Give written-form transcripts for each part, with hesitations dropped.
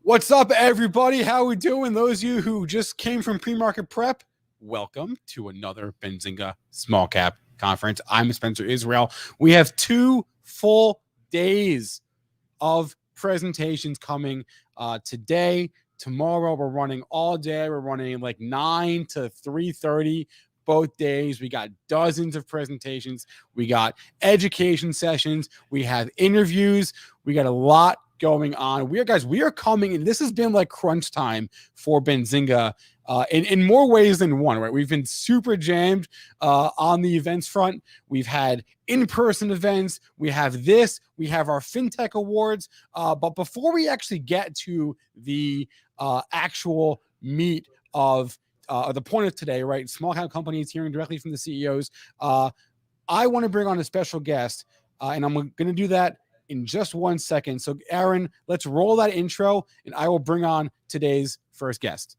What's up, everybody? How we doing? Those of you who just came from pre-market prep, welcome to another Benzinga Small Cap Conference. I'm Spencer Israel. We have 2 full days of presentations coming today. Tomorrow, we're running all day. We're running like 9 to 3:30 both days. We got dozens of presentations. We got education sessions. We have interviews. We got a lot going on. We are coming, and this has been like crunch time for Benzinga in more ways than one, right? We've been super jammed on the events front. We've had in-person events. We have this. We have our FinTech Awards. But before we actually get to the actual meat of the point of today, right? Small cap companies hearing directly from the CEOs. I want to bring on a special guest, and I'm going to do that in just 1 second. So, Aaron, let's roll that intro, and I will bring on today's first guest.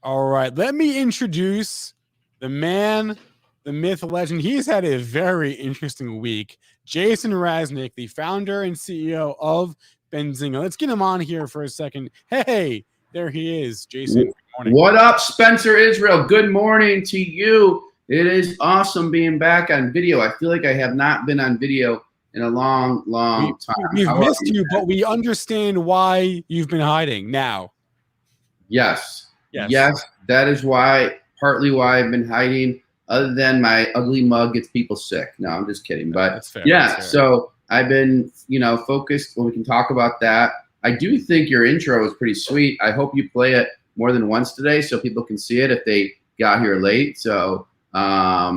All right, let me introduce the man, the myth, the legend. He's had a very interesting week. Jason Raznick, the founder and CEO of Benzinga. Let's get him on here for a second. Hey, there he is. Jason, good morning. What up, Spencer Israel? Good morning to you. It is awesome being back on video. I feel like I have not been on video in a long time. We've missed you, but we understand why you've been hiding now. Yes, that is partly why I've been hiding, other than my ugly mug gets people sick. No, I'm just kidding. But that's fair. Yeah, that's fair. So I've been, focused. Well, we can talk about that. I do think your intro is pretty sweet. I hope you play it more than once today so people can see it if they got here late. So, I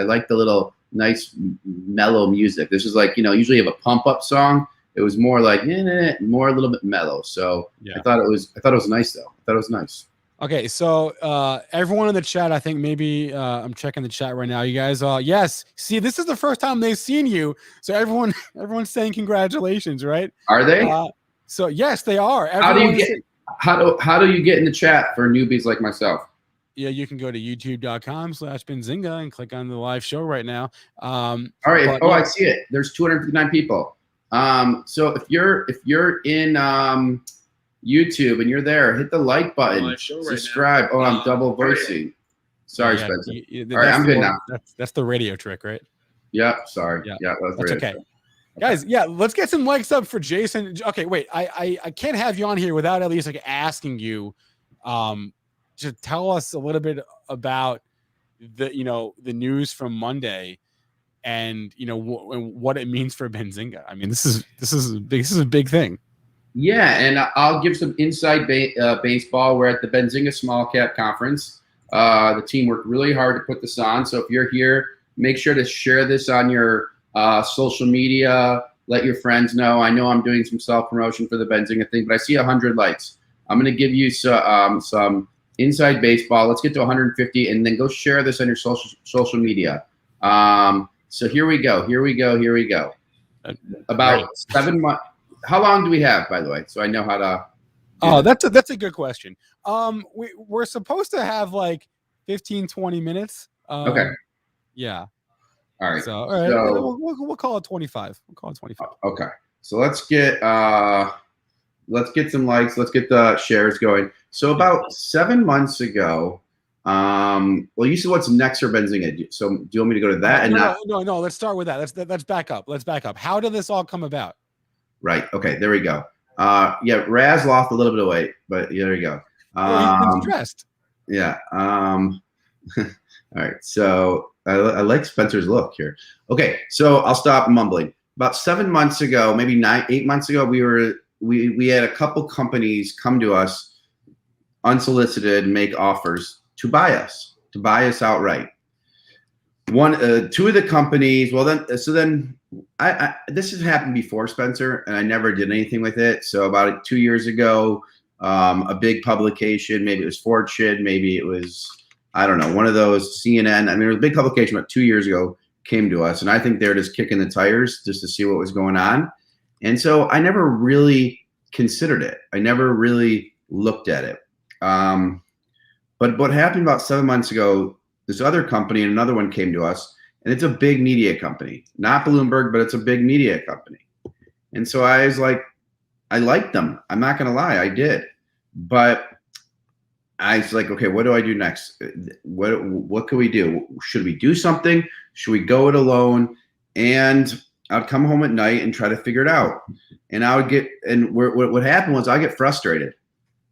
like the little nice mellow music. This is like, usually you have a pump up song. It was more like more a little bit mellow. So yeah. I thought it was nice though. I thought it was nice. Okay, so everyone in the chat, I think maybe I'm checking the chat right now. You guys, yes. See, this is the first time they've seen you, so everyone's saying congratulations, right? Are they? So yes, they are. How do you get in the chat for newbies like myself? Yeah, you can go to youtube.com/Benzinga and click on the live show right now. All right. I see it. There's 259 people. So if you're in YouTube and you're there, hit the like button, subscribe. Right, I'm double voicing. Sorry, Spencer. All right, I'm good now. That's the radio trick, right? Yep. Sorry. Yeah, that's okay. Guys, let's get some likes up for Jason. Okay, wait, I can't have you on here without at least like asking you to tell us a little bit about the news from Monday. And what it means for Benzinga. I mean, this is a big thing. Yeah, and I'll give some inside baseball. We're at the Benzinga Small Cap Conference. The team worked really hard to put this on. So if you're here, make sure to share this on your social media. Let your friends know. I know I'm doing some self promotion for the Benzinga thing, but I see 100 likes. I'm going to give you some inside baseball. Let's get to 150, and then go share this on your social media. So here we go. About 7 months. How long do we have, by the way? So I know how to. That's a good question. We're supposed to have like 15, 20 minutes. Okay. Yeah. All right. So we'll call it 25. Okay. So let's get some likes. Let's get the shares going. So about 7 months ago. Well, you said what's next for Benzinga. So do you want me to go to that? No. Let's start with that. Let's back up. How did this all come about? Right. Okay. There we go. Raz lost a little bit of weight, but there you go. He's dressed. Yeah. All right. So I like Spencer's look here. Okay. So I'll stop mumbling. About 7 months ago, maybe 8 months ago, we had a couple companies come to us unsolicited and make offers to buy us outright. two of the companies. Well, then I this has happened before, Spencer, and I never did anything with it. So about 2 years ago, a big publication, maybe it was Fortune, maybe it was, I don't know, one of those, CNN. I mean, it was a big publication about 2 years ago, came to us, and I think they're just kicking the tires just to see what was going on. And so I never really considered it. I never really looked at it. But what happened about 7 months ago, this other company and another one came to us, and it's a big media company, not Bloomberg, but it's a big media company. And so I was like, I liked them. I'm not going to lie, I did. But I was like, okay, what do I do next? What can we do? Should we do something? Should we go it alone? And I'd come home at night and try to figure it out. And I would get, and what happened was I get frustrated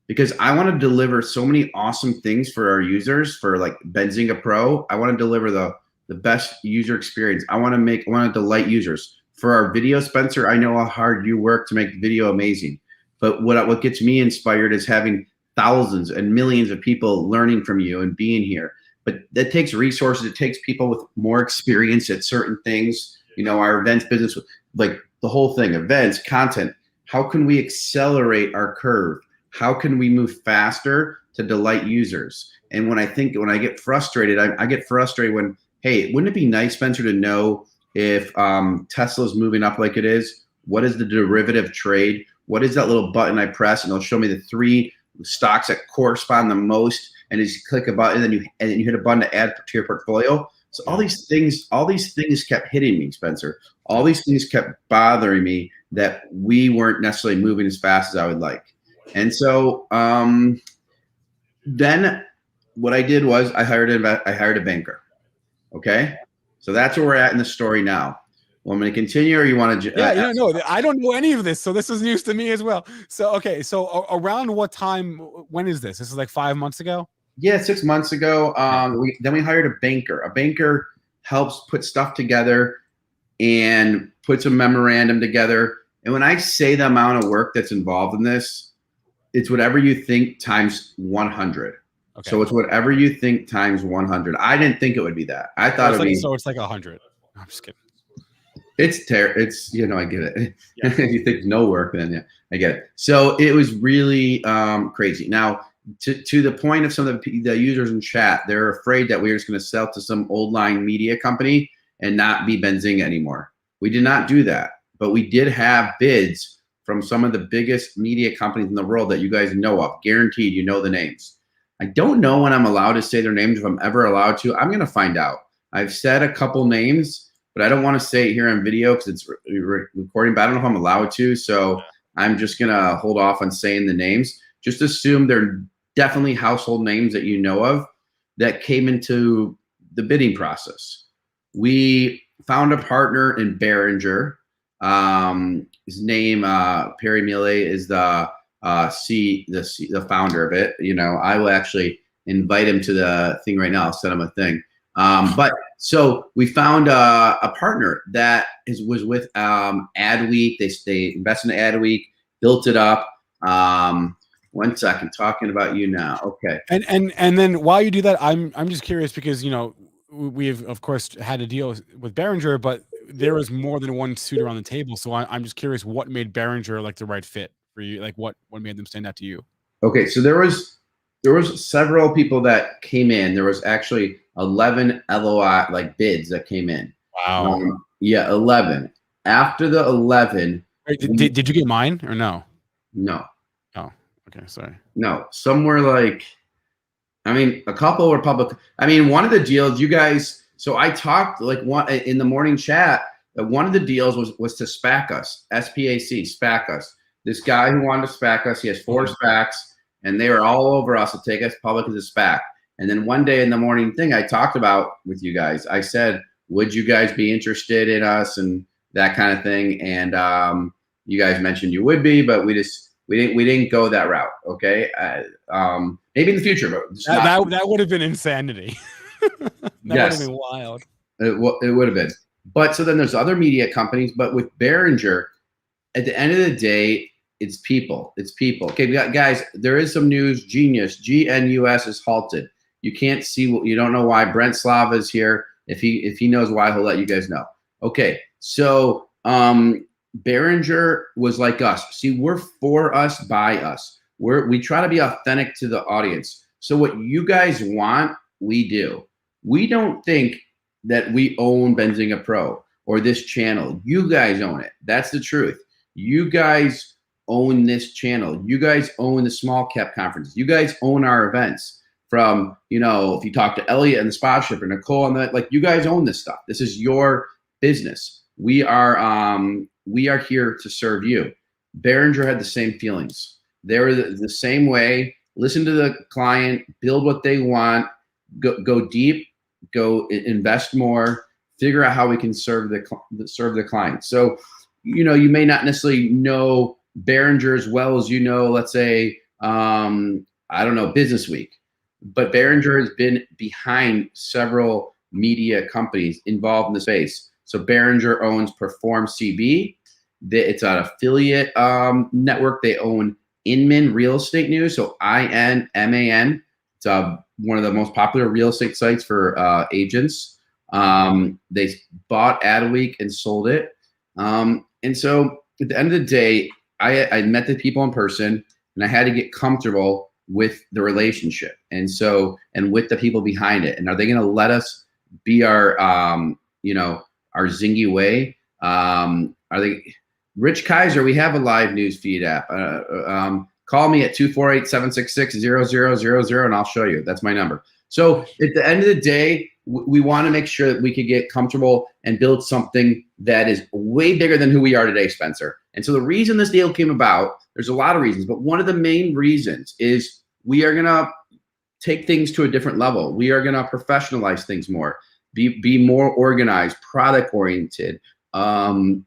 because I want to deliver so many awesome things for our users, for like Benzinga Pro. I want to deliver the best user experience. I want to delight users. For our video, Spencer, I know how hard you work to make video amazing. But what gets me inspired is having thousands and millions of people learning from you and being here. But that takes resources. It takes people with more experience at certain things. You know, our events business, like the whole thing, events, content. How can we accelerate our curve? How can we move faster to delight users? And when I get frustrated, I get frustrated when, hey, wouldn't it be nice, Spencer, to know if Tesla's moving up like it is? What is the derivative trade? What is that little button I press? And it'll show me the 3 stocks that correspond the most. And as you click a button, and then you hit a button to add to your portfolio. So all these things kept hitting me, Spencer. All these things kept bothering me that we weren't necessarily moving as fast as I would like. And so then what I did was I hired a banker. Okay, so that's where we're at in the story now. Well, I'm going to continue, or you want to? No, I don't know any of this, so this is news to me as well. So okay, so around what time? When is this? This is like 5 months ago. Yeah, 6 months ago. Then we hired a banker. A banker helps put stuff together and puts a memorandum together. And when I say the amount of work that's involved in this, it's whatever you think times 100. Okay. So it's whatever you think times 100. I didn't think it would be that. I thought it would be. So it's like 100. I'm just kidding. It's I get it. Yeah. If you think no work, then yeah, I get it. So it was really crazy. Now, to the point of some of the users in chat, they're afraid that we're just going to sell to some old line media company and not be Benzinga anymore. We did not do that, but we did have bids from some of the biggest media companies in the world that you guys know of. Guaranteed, you know the names. I don't know when I'm allowed to say their names, if I'm ever allowed to. I'm going to find out. I've said a couple names, but I don't want to say it here on video because it's recording, but I don't know if I'm allowed to. So I'm just going to hold off on saying the names. Just assume they're definitely household names that you know of that came into the bidding process. We found a partner in Behringer. His name, Perry Millet, is the founder of it. You know, I will actually invite him to the thing right now. I'll send him a thing. But so we found a partner that was with Adweek. They invested in Adweek, built it up. 1 second, talking about you now. Okay. And then while you do that, I'm just curious because, you know, we've of course had a deal with Behringer, but there was more than one suitor on the table. So I'm just curious what made Behringer like the right fit for you? Like what made them stand out to you? Okay. So there was several people that came in. There was actually 11 LOI like bids that came in. Wow. Yeah. 11. After the 11. Wait, did you get mine or no? No. Oh, okay. Sorry. No, somewhere like, I mean, a couple were public. I mean, one of the deals you guys, so I talked like one in the morning chat that one of the deals was to SPAC us, SPAC, SPAC us. This guy who wanted to SPAC us, he has 4 SPACs and they were all over us to take us public as a SPAC. And then one day in the morning thing I talked about with you guys, I said, would you guys be interested in us and that kind of thing? And you guys mentioned you would be, but we didn't go that route. Okay. Maybe in the future, but that would have been insanity. That would have been wild. It would have been. But so then there's other media companies, but with Behringer, at the end of the day, it's people. It's people. Okay, guys, there is some news. Genius, GNUS is halted. You can't see what you don't know why. Brent Slava is here. If he knows why, he'll let you guys know. Okay, so Behringer was like us. See, we're for us, by us. We try to be authentic to the audience. So what you guys want, we do. We don't think that we own Benzinga Pro or this channel. You guys own it. That's the truth. You guys own this channel. You guys own the small cap conferences. You guys own our events. From, you know, if you talk to Elliot and the spot shipper, Nicole and that, like, you guys own this stuff. This is your business. We are here to serve you. Behringer had the same feelings. They were the same way. Listen to the client, build what they want, go deep, go invest more, figure out how we can serve the client. So, you know, you may not necessarily know Behringer as well as you know, let's say, I don't know, Business Week. But Behringer has been behind several media companies involved in the space. So Behringer owns Perform CB. It's an affiliate network. They own Inman Real Estate News, so INMAN. It's one of the most popular real estate sites for agents. They bought Adweek and sold it. And so at the end of the day, I met the people in person, and I had to get comfortable with the relationship, and with the people behind it. And are they going to let us be our our zingy way? Are they? Rich Kaiser, we have a live news feed app. Call me at 248-766-0000 and I'll show you. That's my number. So at the end of the day, we want to make sure that we can get comfortable and build something that is way bigger than who we are today, Spencer. And so the reason this deal came about, there's a lot of reasons, but one of the main reasons is we are going to take things to a different level. We are going to professionalize things more, be more organized, product oriented, and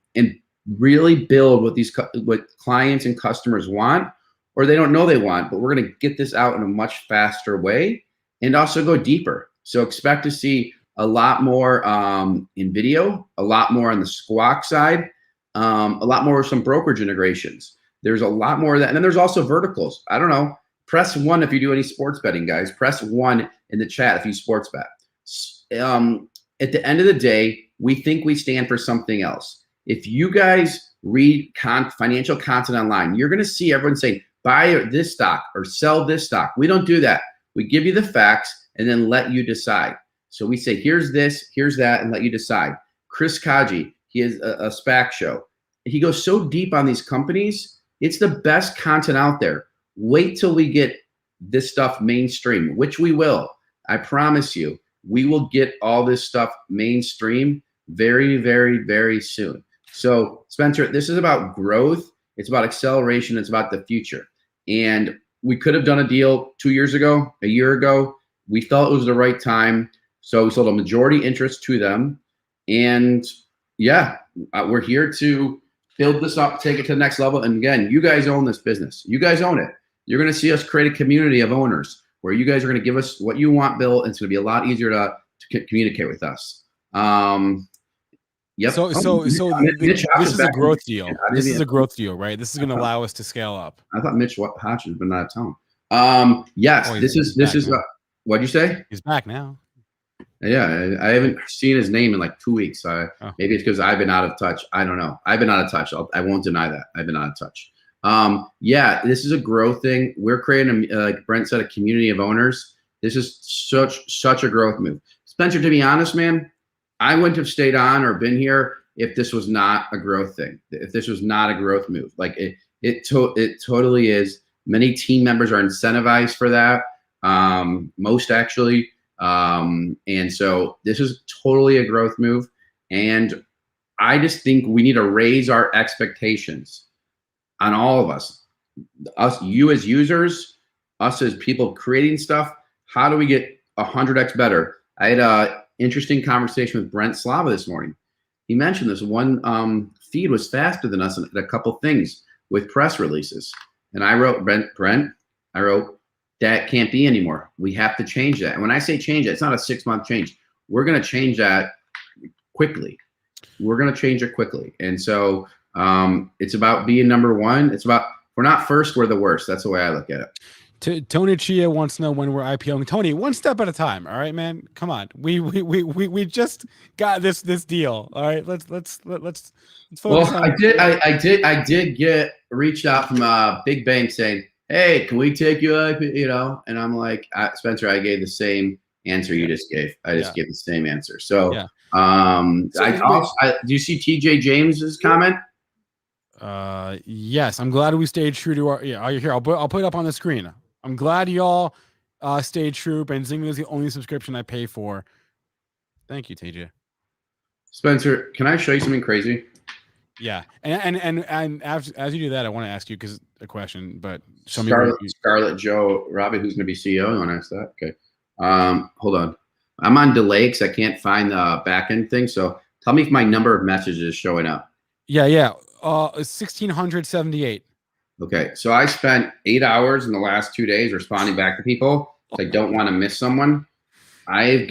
really build what clients and customers want, or they don't know they want, but we're going to get this out in a much faster way and also go deeper. So expect to see a lot more in video, a lot more on the Squawk side, a lot more of some brokerage integrations. There's a lot more of that. And then there's also verticals. I don't know. Press 1 if you do any sports betting, guys. Press 1 in the chat if you sports bet. At the end of the day, we think we stand for something else. If you guys read financial content online, you're going to see everyone saying, buy this stock or sell this stock. We don't do that. We give you the facts and then let you decide. So we say, here's this, here's that, and let you decide. Chris Kaji, he has a SPAC show. He goes so deep on these companies. It's the best content out there. Wait till we get this stuff mainstream, which we will. I promise you, we will get all this stuff mainstream very, very, very soon. So Spencer, this is about growth. It's about acceleration. It's about the future. And we could have done a deal 2 years ago, a year ago. We felt it was the right time. So we sold a majority interest to them. And yeah, we're here to build this up, take it to the next level. And again, you guys own this business. You guys own it. You're going to see us create a community of owners where you guys are going to give us what you want, Bill. And it's going to be a lot easier to communicate with us. Yep. So this is a growth deal. This is a growth deal, right? This is going to allow us to scale up. I thought Mitch Hodge has been out of town. Yes, this is what'd you say? He's back now. Yeah, I haven't seen his name in like 2 weeks. Maybe it's because I've been out of touch. I don't know. I've been out of touch. I won't deny that. I've been out of touch. Yeah, this is a growth thing. We're creating, like Brent said, a community of owners. This is such a growth move. Spencer, to be honest, man, I wouldn't have stayed on or been here if this was not a growth thing. If this was not a growth move, like it totally is. Many team members are incentivized for that. Most actually. And so this is totally a growth move. And I just think we need to raise our expectations on all of us, you as users, us as people creating stuff. How do we get 100x better? I had a interesting conversation with Brent Slava this morning. He mentioned this one feed was faster than us in a couple things with press releases. And I wrote, Brent, I wrote, that can't be anymore. We have to change that. And when I say change it, it's not a 6-month change. We're going to change that quickly. We're going to change it quickly. And so it's about being number one. It's about, we're not first, we're the worst. That's the way I look at it. Tony Chia wants to know when we're IPOing. Tony, one step at a time. All right, man. Come on. We just got this deal. All right. Let's focus Well, on. I did get reached out from a big bank saying, "Hey, can we take you up?" You know, and I'm like, Spencer, I gave the same answer you just gave. I just gave the same answer. So, Yeah. Do you see TJ James's comment? Yes, I'm glad we stayed true to our. Yeah, here I'll put it up on the screen. I'm glad y'all stayed true. Benzinga is the only subscription I pay for. Thank you, TJ. Spencer, can I show you something crazy? Yeah, and as you do that, I want to ask you a question, but show me Scarlett Joe Robbie, who's going to be CEO. You want to ask that? Okay. Hold on. I'm on delay because I can't find the back end thing. So tell me if my number of messages is showing up. Yeah. 1,678. Okay, so I spent 8 hours in the last 2 days responding back to people. I don't want to miss someone. I've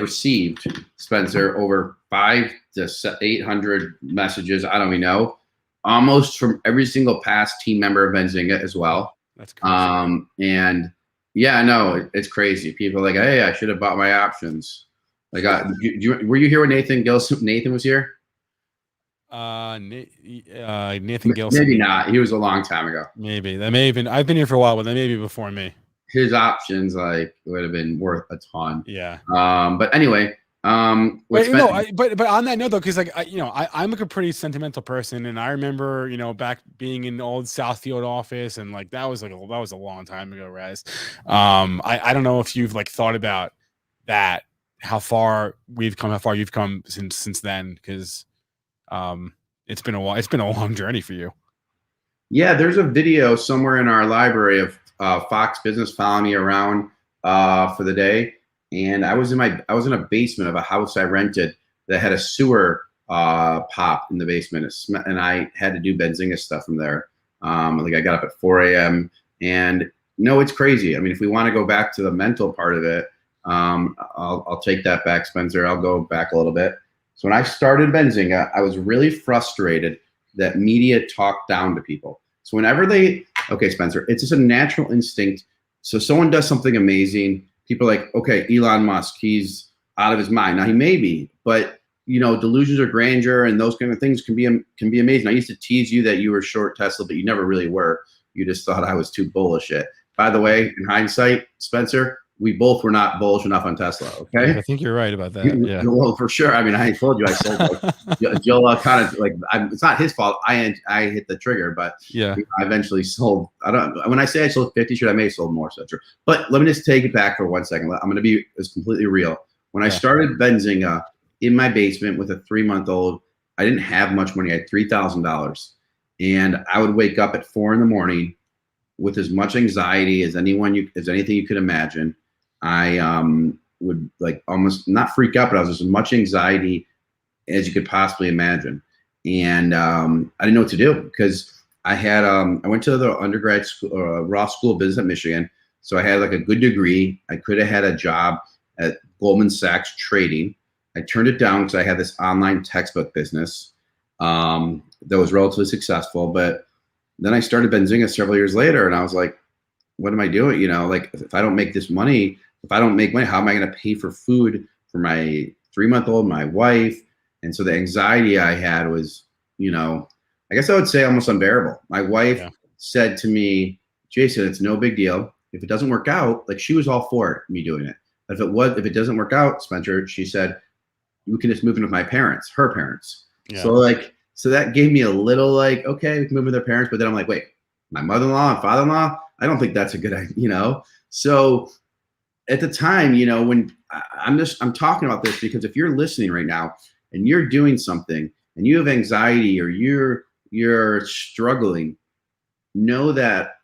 received, Spencer, over 500 to 800 messages. I don't even know, almost from every single past team member of Benzinga as well. That's crazy. And yeah, I know it's crazy. People are like, hey, I should have bought my options. Like, were you here when Nathan was here? Nathan Gilson. Maybe not. He was a long time ago. Maybe that may have been. I've been here for a while, but that may be before me. His options would have been worth a ton. Yeah. But anyway. but on that note though, because I'm like a pretty sentimental person, and I remember back being in the old Southfield office, and like that was a long time ago, Raz. I don't know if you've like thought about that, how far you've come since then, because it's been a while. It's been a long journey for you. Yeah, there's a video somewhere in our library of Fox Business following me around for the day, and I was in a basement of a house I rented that had a sewer pop in the basement, and I had to do Benzinga stuff from there. Like I got up at 4 a.m. and no, it's crazy. I mean, if we want to go back to the mental part of it, I'll take that back, Spencer. I'll go back a little bit. So when I started Benzinga, I was really frustrated that media talked down to people. So whenever okay, Spencer, it's just a natural instinct. So someone does something amazing, people are like, okay, Elon Musk, he's out of his mind. Now he may be, but delusions of grandeur and those kind of things can be amazing. I used to tease you that you were short Tesla, but you never really were. You just thought I was too bullish. By the way, in hindsight, Spencer, we both were not bullish enough on Tesla. Okay, I think you're right about that. Yeah, well, for sure. I mean, I told you I sold. Joel kind of like it's not his fault. I hit the trigger, but yeah, I eventually sold. When I say I sold 50, I may have sold more. So true. But let me just take it back for 1 second. I'm going to be as completely real. When I started Benzinga in my basement with a 3-month-old, I didn't have much money. I had $3,000, and I would wake up at 4 a.m. with as much anxiety as anything you could imagine. I would like almost not freak out, but I was as much anxiety as you could possibly imagine. And I didn't know what to do because I went to the undergrad school, Ross School of Business at Michigan. So I had like a good degree. I could have had a job at Goldman Sachs trading. I turned it down because I had this online textbook business that was relatively successful. But then I started Benzinga several years later, and I was like, what am I doing? Like if I don't make this money, how am I going to pay for food for my 3-month-old, my wife? And so the anxiety I had was, I guess I would say almost unbearable. My wife said to me, Jason, it's no big deal. If it doesn't work out, like she was all for me doing it. But if it doesn't work out, Spencer, she said, we can just move in with my parents, her parents. Yeah. So that gave me a little like, okay, we can move with their parents. But then I'm like, wait, my mother-in-law and father-in-law, I don't think that's a good idea, So at the time, when I'm talking about this because if you're listening right now and you're doing something and you have anxiety or you're struggling, know that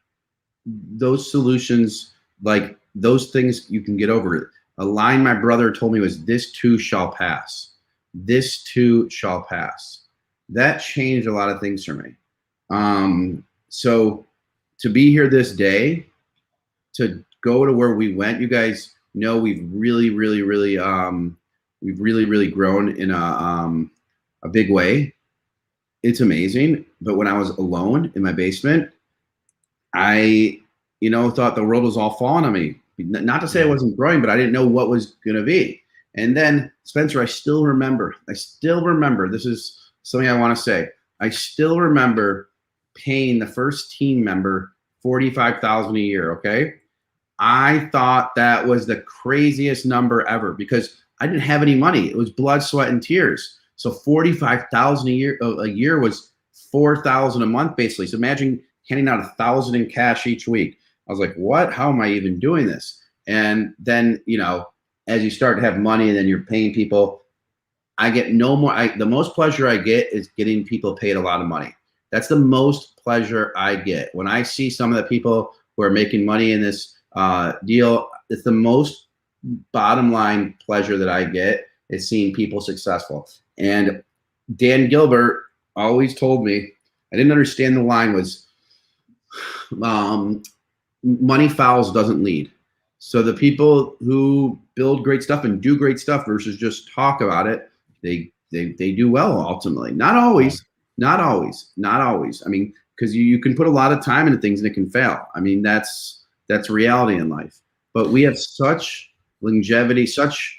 those solutions, like those things, you can get over it. A line my brother told me was, this too shall pass. This too shall pass. That changed a lot of things for me. So to be here this day, to go to where we went, you guys know we've really grown in a big way. It's amazing. But when I was alone in my basement, I thought the world was all falling on me. Not to say I wasn't growing, but I didn't know what was going to be. And then Spencer, I still remember, this is something I want to say. I still remember paying the first team member $45,000 a year. Okay. I thought that was the craziest number ever because I didn't have any money. It was blood, sweat, and tears. So $45,000 a year was $4,000 a month, basically. So imagine handing out $1,000 in cash each week. I was like, what? How am I even doing this? And then, as you start to have money and then you're paying people, I get no more. The most pleasure I get is getting people paid a lot of money. That's the most pleasure I get. When I see some of the people who are making money in this deal, it's the most bottom line pleasure that I get is seeing people successful. And Dan Gilbert always told me, I didn't understand the line was, money follows, doesn't lead. So the people who build great stuff and do great stuff versus just talk about it, they do well ultimately. Not always. I mean, because you can put a lot of time into things and it can fail. I mean, that's reality in life. But we have such longevity, such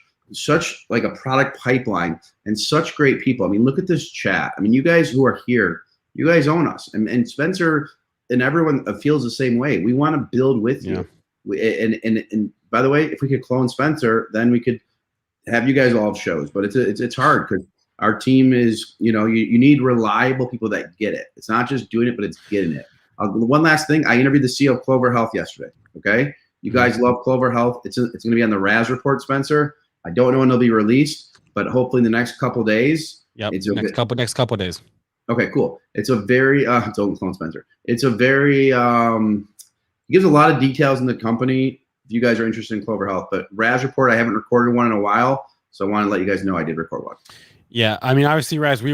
like a product pipeline, and such great people. I mean, look at this chat. I mean, you guys who are here, you guys own us, and Spencer and everyone feels the same way. We want to build with you. And by the way, if we could clone Spencer, then we could have you guys all have shows. But it's hard because our team is, you need reliable people that get it. It's not just doing it, but it's getting it. One last thing, I interviewed the CEO of Clover Health yesterday. Okay, you guys love Clover Health. It's going to be on the RAS report, Spencer. I don't know when they'll be released, but hopefully in the next couple days. Yep. Next couple days. Okay, cool. It's a very don't clone Spencer. It's a very it gives a lot of details in the company if you guys are interested in Clover Health. But RAS report, I haven't recorded one in a while, so I want to let you guys know I did record one. Yeah, I mean, obviously, Raz, we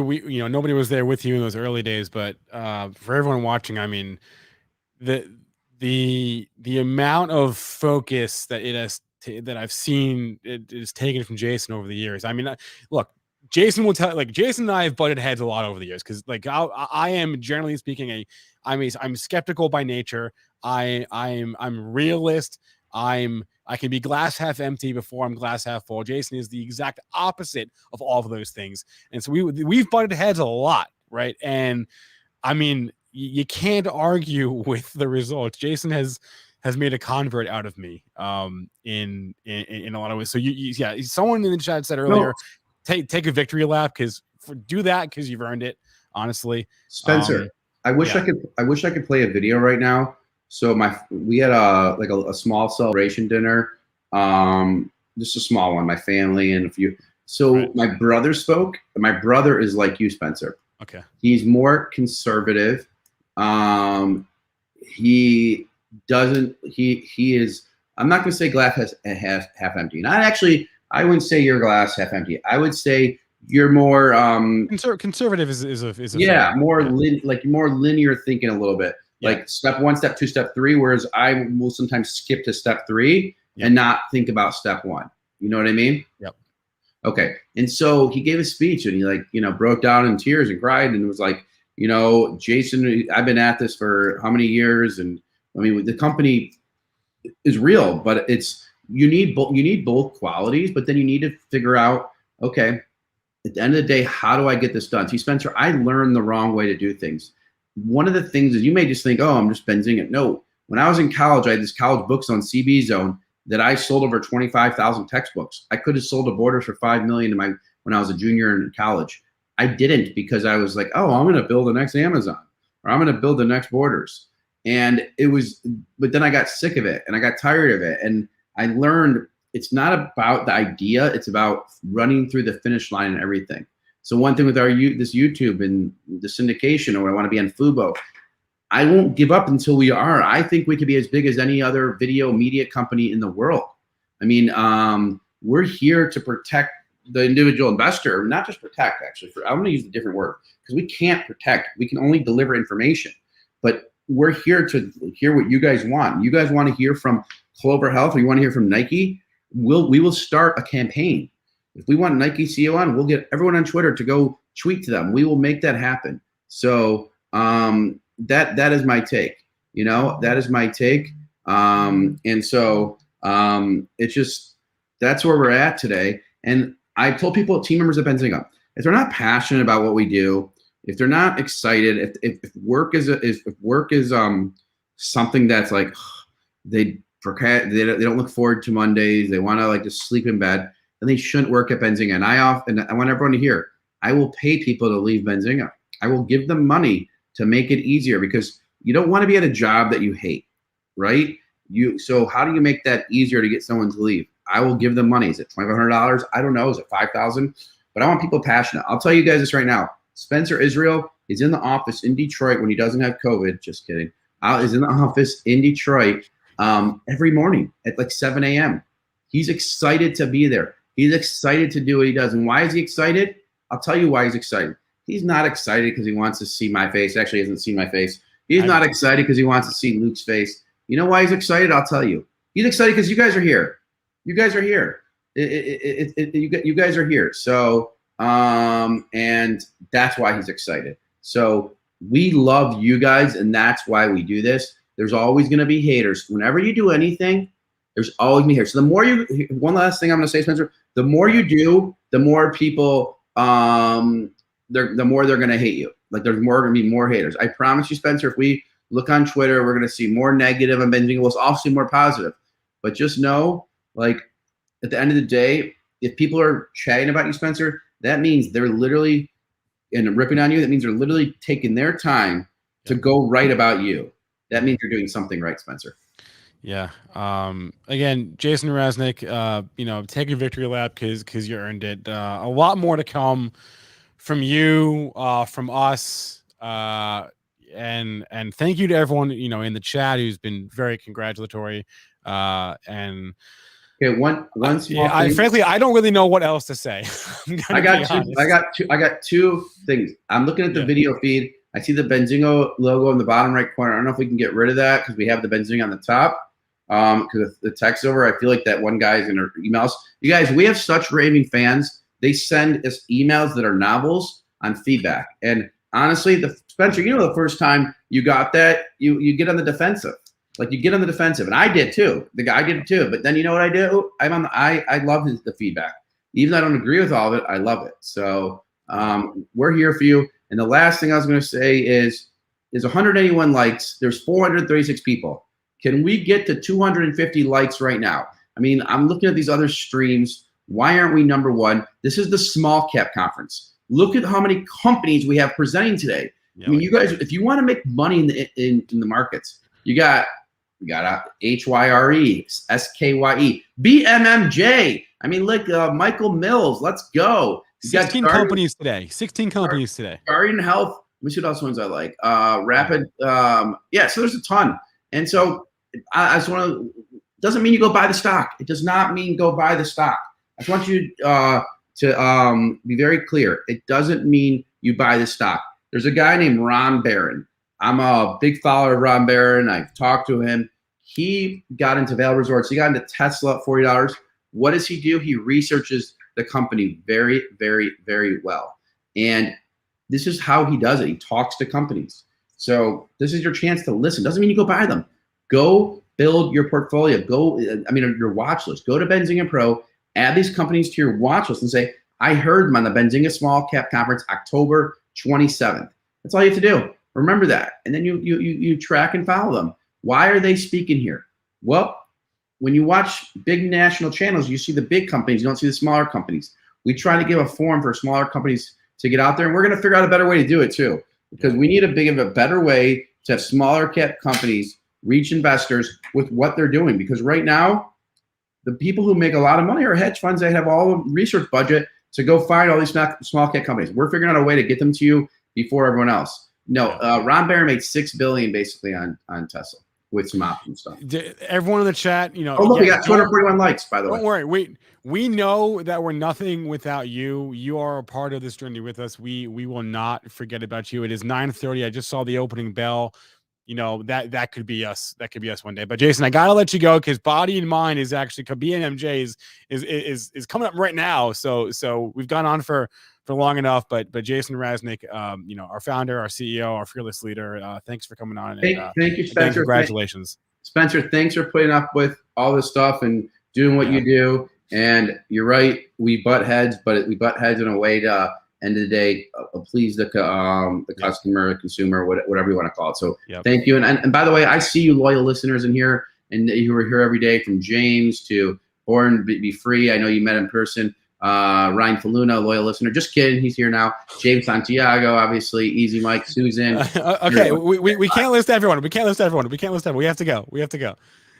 nobody was there with you in those early days, but for everyone watching, I mean, the amount of focus that it has that I've seen it is taken from Jason over the years. I mean, look, Jason will tell, like, Jason and I have butted heads a lot over the years because, like, I am generally speaking I'm skeptical by nature. I'm realist. I can be glass half empty before I'm glass half full. Jason is the exact opposite of all of those things. And so we've butted heads a lot, right? And I mean, you can't argue with the results. Jason has made a convert out of me in a lot of ways. So someone in the chat said earlier, take a victory lap because you've earned it, honestly. Spencer, I wish I could play a video right now. So we had a small celebration dinner, just a small one, my family and a few. So right. My brother spoke. My brother is like you, Spencer. Okay. He's more conservative. He is. I'm not going to say glass half empty. And I wouldn't say your glass half empty. I would say you're more conservative is more linear thinking a little bit. Yeah. Like step 1, step 2, step 3, whereas I will sometimes skip to step 3 and not think about step 1. You know what I mean? Yep. Okay. And so he gave a speech and he broke down in tears and cried and was like, Jason, I've been at this for how many years? And I mean, the company is real, but you need both qualities, but then you need to figure out, okay, at the end of the day, how do I get this done? See, Spencer, I learned the wrong way to do things. One of the things is you may just think, oh, I'm just Benzinga. No, when I was in college, I had this college books on CB Zone that I sold over 25,000 textbooks. I could have sold to Borders for $5 million when I was a junior in college. I didn't because I was like, oh, I'm going to build the next Amazon or I'm going to build the next Borders. And but then I got sick of it and I got tired of it. And I learned it's not about the idea. It's about running through the finish line and everything. So one thing with this YouTube and the syndication, or I want to be on Fubo, I won't give up until we are. I think we could be as big as any other video media company in the world. I mean, we're here to protect the individual investor, not just protect, actually. I'm going to use a different word because we can't protect. We can only deliver information. But we're here to hear what you guys want. You guys want to hear from Clover Health or you want to hear from Nike? We will start a campaign. If we want Nike CEO on, we'll get everyone on Twitter to go tweet to them. We will make that happen. So that is my take. That is my take. And so it's just, that's where we're at today. And I told people, team members at Benzinga, if they're not passionate about what we do, if they're not excited, if work is something that's like they don't look forward to Mondays, they want to like just sleep in bed, then they shouldn't work at Benzinga. And I want everyone to hear, I will pay people to leave Benzinga. I will give them money to make it easier, because you don't want to be at a job that you hate, right? So how do you make that easier to get someone to leave? I will give them money. Is it $2,500? I don't know. Is it $5,000? But I want people passionate. I'll tell you guys this right now. Spencer Israel is in the office in Detroit when he doesn't have COVID. Just kidding. Is in the office in Detroit every morning at like 7 a.m. He's excited to be there. He's excited to do what he does. And why is he excited? I'll tell you why he's excited. He's not excited because he wants to see my face. Actually, he hasn't seen my face. He's not excited because he wants to see Luke's face. You know why he's excited? I'll tell you. He's excited because you guys are here. You guys are here. You guys are here. So, and that's why he's excited. So we love you guys, and that's why we do this. There's always going to be haters. Whenever you do anything, there's always going to be haters. So the more you, one last thing I'm going to say, Spencer, the more you do, the more people, the more they're going to hate you. Like there's going to be more haters. I promise you, Spencer, if we look on Twitter, we're going to see more negative and Benzinga will also see more positive. But just know, like, at the end of the day, if people are chatting about you, Spencer, that means they're literally, and ripping on you, that means they're literally taking their time to go write about you. That means you're doing something right, Spencer. Yeah. Again, Jason Resnick, take a victory lap because you earned it. A lot more to come from you, from us. And thank you to everyone, in the chat who's been very congratulatory. And okay, one small thing. Frankly, I don't really know what else to say. I got two things. I'm looking at the video feed. I see the Benzinga logo in the bottom right corner. I don't know if we can get rid of that because we have the Benzinga on the top. Because the text over, I feel like that one guy is in our emails. You guys, we have such raving fans. They send us emails that are novels on feedback. And honestly, Spencer, the first time you got that, you get on the defensive. Like you get on the defensive, and I did too. The guy did it too. But then you know what I do? I love the feedback. Even though I don't agree with all of it, I love it. So we're here for you. And the last thing I was going to say is 181 likes. There's 436 people. Can we get to 250 likes right now? I mean, I'm looking at these other streams. Why aren't we number one? This is the small cap conference. Look at how many companies we have presenting today. I mean, you guys, if you want to make money in the markets, you got HYRE, SKYE, BMMJ. I mean, look, Michael Mills. Let's go. 16 companies today. 16 companies today. Guardian Health. Let me see what else ones I like. Rapid. So there's a ton. And so I just want to, doesn't mean you go buy the stock. It does not mean go buy the stock. I just want you to be very clear. It doesn't mean you buy the stock. There's a guy named Ron Barron. I'm a big follower of Ron Barron. I've talked to him. He got into Vail Resorts. He got into Tesla at $40. What does he do? He researches the company very, very, very well. And this is how he does it. He talks to companies. So this is your chance to listen. Doesn't mean you go buy them. Go build your portfolio. Your watch list. Go to Benzinga Pro, add these companies to your watch list and say, I heard them on the Benzinga Small Cap Conference, October 27th. That's all you have to do. Remember that. And then you track and follow them. Why are they speaking here? Well, when you watch big national channels, you see the big companies. You don't see the smaller companies. We try to give a forum for smaller companies to get out there, and we're going to figure out a better way to do it too, because we need a better way to have smaller cap companies reach investors with what they're doing. Because right now, the people who make a lot of money are hedge funds that have all the research budget to go find all these small cap companies. We're figuring out a way to get them to you before everyone else. No, Ron Barron made $6 billion basically on Tesla with some option stuff. Everyone in the chat, we got 241 likes, by the way. Don't worry. We know that we're nothing without you. You are a part of this journey with us. We will not forget about you. It is 9:30. I just saw the opening bell. That could be us. That could be us one day. But Jason, I gotta let you go because Body and Mind is actually BMMJ is coming up right now. So we've gone on for long enough. But Jason Resnick, our founder, our CEO, our fearless leader, thanks for coming on. Thank you, Spencer. Congratulations. Spencer, thanks for putting up with all this stuff and doing what you do. And you're right, we butt heads, but we butt heads in a way to end of the day please the customer, the consumer, whatever you want to call it. So thank you. And by the way, I see you loyal listeners in here, and you are here every day, from James to Born Be Free. I know you met in person. Ryan Faluna, loyal listener. Just kidding, he's here now. James Santiago, obviously. Easy Mike, Susan. Okay, we can't list everyone. We have to go.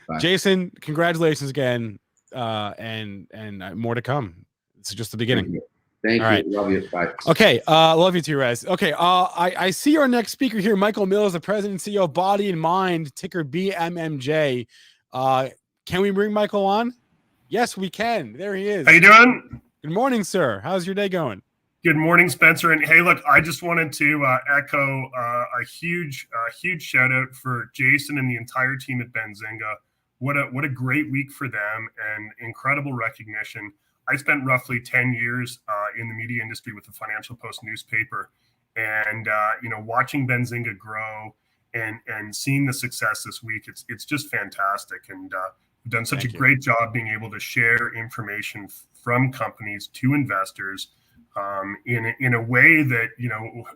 Bye. Jason, congratulations again, and more to come. It's just the beginning. Thank you. Right. Love you. Bye. Okay. Love you too, Rez. Okay. I see our next speaker here, Michael Mills, the president and CEO of Body and Mind, ticker BMMJ. Can we bring Michael on? Yes, we can. There he is. How you doing? Good morning, sir. How's your day going? Good morning, Spencer. And hey, look, I just wanted to echo a huge shout out for Jason and the entire team at Benzinga. What a great week for them, and incredible recognition. I spent roughly 10 years in the media industry with the Financial Post newspaper, and watching Benzinga grow and seeing the success this week, it's just fantastic. And we've done such a great job being able to share information from companies to investors in a way that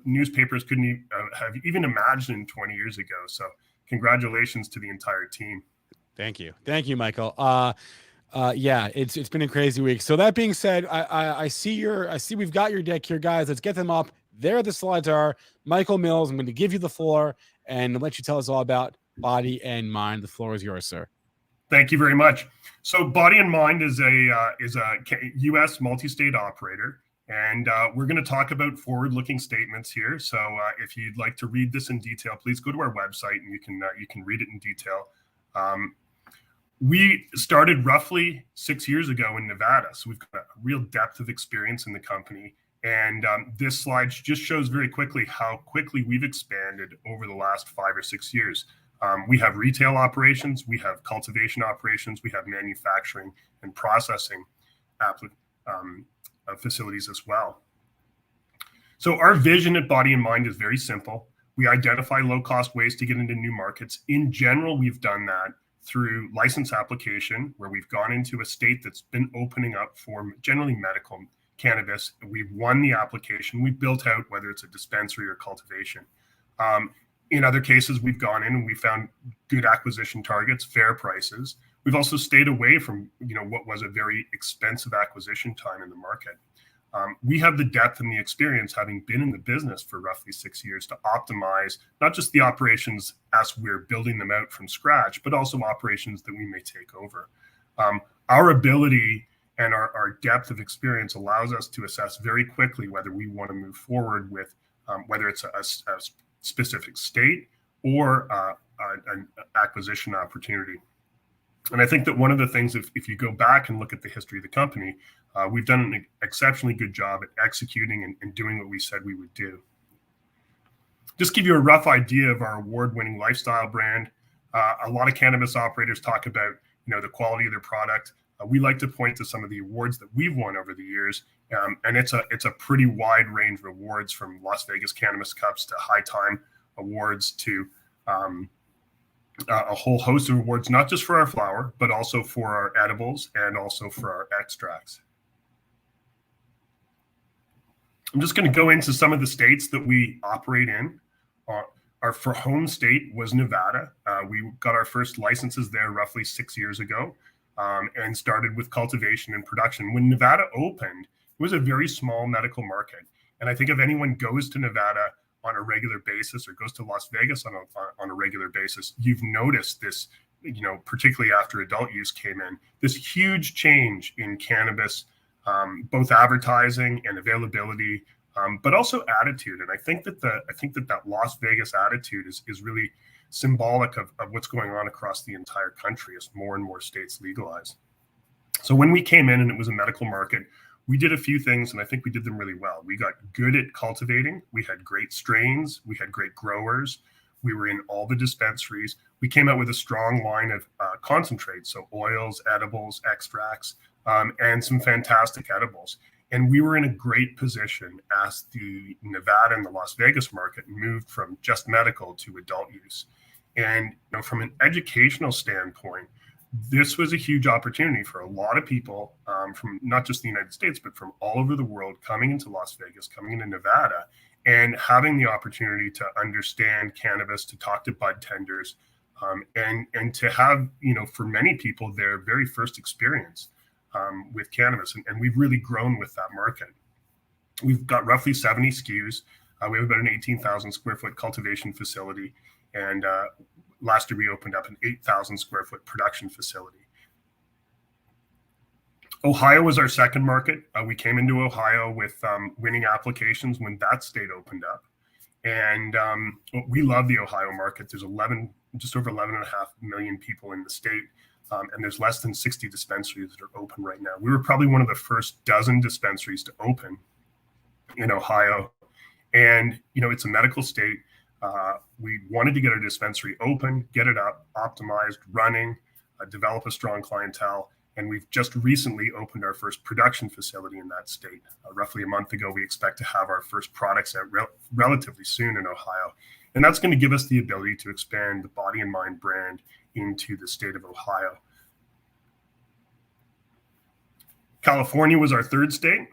newspapers couldn't have even imagined 20 years ago. So congratulations to the entire team. Thank you, Michael. Yeah, it's been a crazy week. So that being said, I see we've got your deck here, guys. Let's get them up. There the slides are. Michael Mills, I'm going to give you the floor and let you tell us all about Body and Mind. The floor is yours, sir. Thank you very much. So Body and Mind is a U.S. multi-state operator, and we're going to talk about forward-looking statements here. So if you'd like to read this in detail, please go to our website and you can read it in detail. We started roughly 6 years ago in Nevada, so we've got a real depth of experience in the company. And this slide just shows very quickly how quickly we've expanded over the last 5 or 6 years. We have retail operations, we have cultivation operations, we have manufacturing and processing facilities as well. So our vision at Body and Mind is very simple. We identify low-cost ways to get into new markets. In general, we've done that through license application, where we've gone into a state that's been opening up for generally medical cannabis. We've won the application. We've built out, whether it's a dispensary or cultivation. In other cases, we've gone in and we found good acquisition targets, fair prices. We've also stayed away from what was a very expensive acquisition time in the market. We have the depth and the experience, having been in the business for roughly 6 years, to optimize not just the operations as we're building them out from scratch, but also operations that we may take over. Our ability and our depth of experience allows us to assess very quickly whether we want to move forward with whether it's a specific state or an acquisition opportunity. And I think that one of the things, if you go back and look at the history of the company, we've done an exceptionally good job at executing and doing what we said we would do. Just give you a rough idea of our award-winning lifestyle brand. A lot of cannabis operators talk about the quality of their product. We like to point to some of the awards that we've won over the years, and it's a pretty wide range of awards, from Las Vegas Cannabis Cups to High Time Awards to a whole host of awards, not just for our flower, but also for our edibles and also for our extracts. I'm just going to go into some of the states that we operate in. Our home state was Nevada. We got our first licenses there roughly 6 years ago, and started with cultivation and production. When Nevada opened, it was a very small medical market. And I think if anyone goes to Nevada on a regular basis or goes to Las Vegas on a regular basis, you've noticed this, particularly after adult use came in, this huge change in cannabis, both advertising and availability, but also attitude. And I think that Las Vegas attitude is really symbolic of what's going on across the entire country as more and more states legalize. So when we came in and it was a medical market, we did a few things, and I think we did them really well. We got good at cultivating. We had great strains. We had great growers. We were in all the dispensaries. We came out with a strong line of concentrates, so oils, edibles, extracts, and some fantastic edibles. And we were in a great position as the Nevada and the Las Vegas market moved from just medical to adult use. And from an educational standpoint, this was a huge opportunity for a lot of people from not just the United States, but from all over the world coming into Las Vegas, coming into Nevada, and having the opportunity to understand cannabis, to talk to bud tenders, and to have, for many people, their very first experience with cannabis. And we've really grown with that market. We've got roughly 70 SKUs. We have about an 18,000 square foot cultivation facility. And last year we opened up an 8,000 square foot production facility. Ohio was our second market. We came into Ohio with winning applications when that state opened up. And we love the Ohio market. There's just over 11.5 million people in the state. And there's less than 60 dispensaries that are open right now. We were probably one of the first dozen dispensaries to open in Ohio. And, it's a medical state. We wanted to get our dispensary open, get it up, optimized, running, develop a strong clientele. And we've just recently opened our first production facility in that state. Roughly a month ago, we expect to have our first products out relatively soon in Ohio. And that's going to give us the ability to expand the Body and Mind brand into the state of Ohio. California was our third state.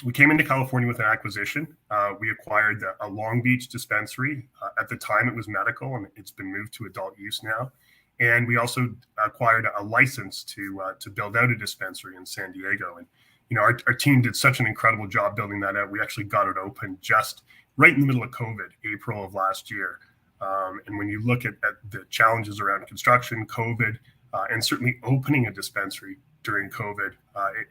We came into California with an acquisition. We acquired a Long Beach dispensary. At the time, it was medical, and it's been moved to adult use now. And we also acquired a license to build out a dispensary in San Diego. And our team did such an incredible job building that out. We actually got it open just right in the middle of COVID, April of last year. And when you look at the challenges around construction, COVID, and certainly opening a dispensary during COVID,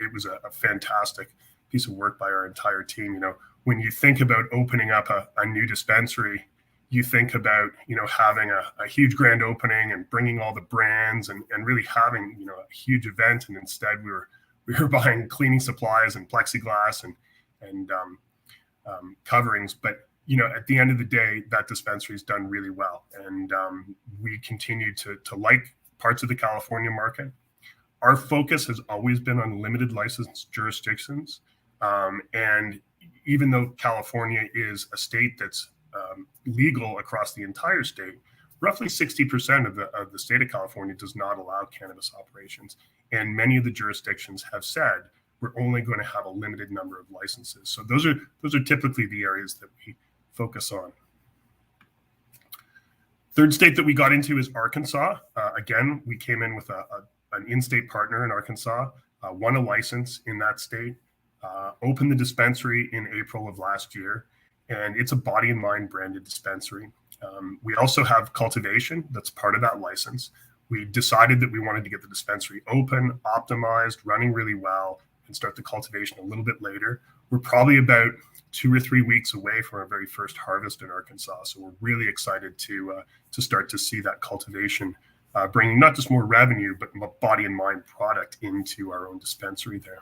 it was a fantastic piece of work by our entire team. When you think about opening up a new dispensary, you think about, having a huge grand opening and bringing all the brands and really having, a huge event. And instead we were buying cleaning supplies and plexiglass and coverings. But, at the end of the day, that dispensary's done really well. And we continue to like parts of the California market. Our focus has always been on limited license jurisdictions. And even though California is a state that's legal across the entire state, roughly 60% of the state of California does not allow cannabis operations. And many of the jurisdictions have said we're only going to have a limited number of licenses. So those are typically the areas that we focus on. Third state that we got into is Arkansas. Again, we came in with an in-state partner in Arkansas, won a license in that state, opened the dispensary in April of last year, and it's a Body and Mind branded dispensary. We also have cultivation that's part of that license. We decided that we wanted to get the dispensary open, optimized, running really well, and start the cultivation a little bit later. We're probably about 2 or 3 weeks away from our very first harvest in Arkansas. So we're really excited to start to see that cultivation bringing not just more revenue, but Body and Mind product into our own dispensary there.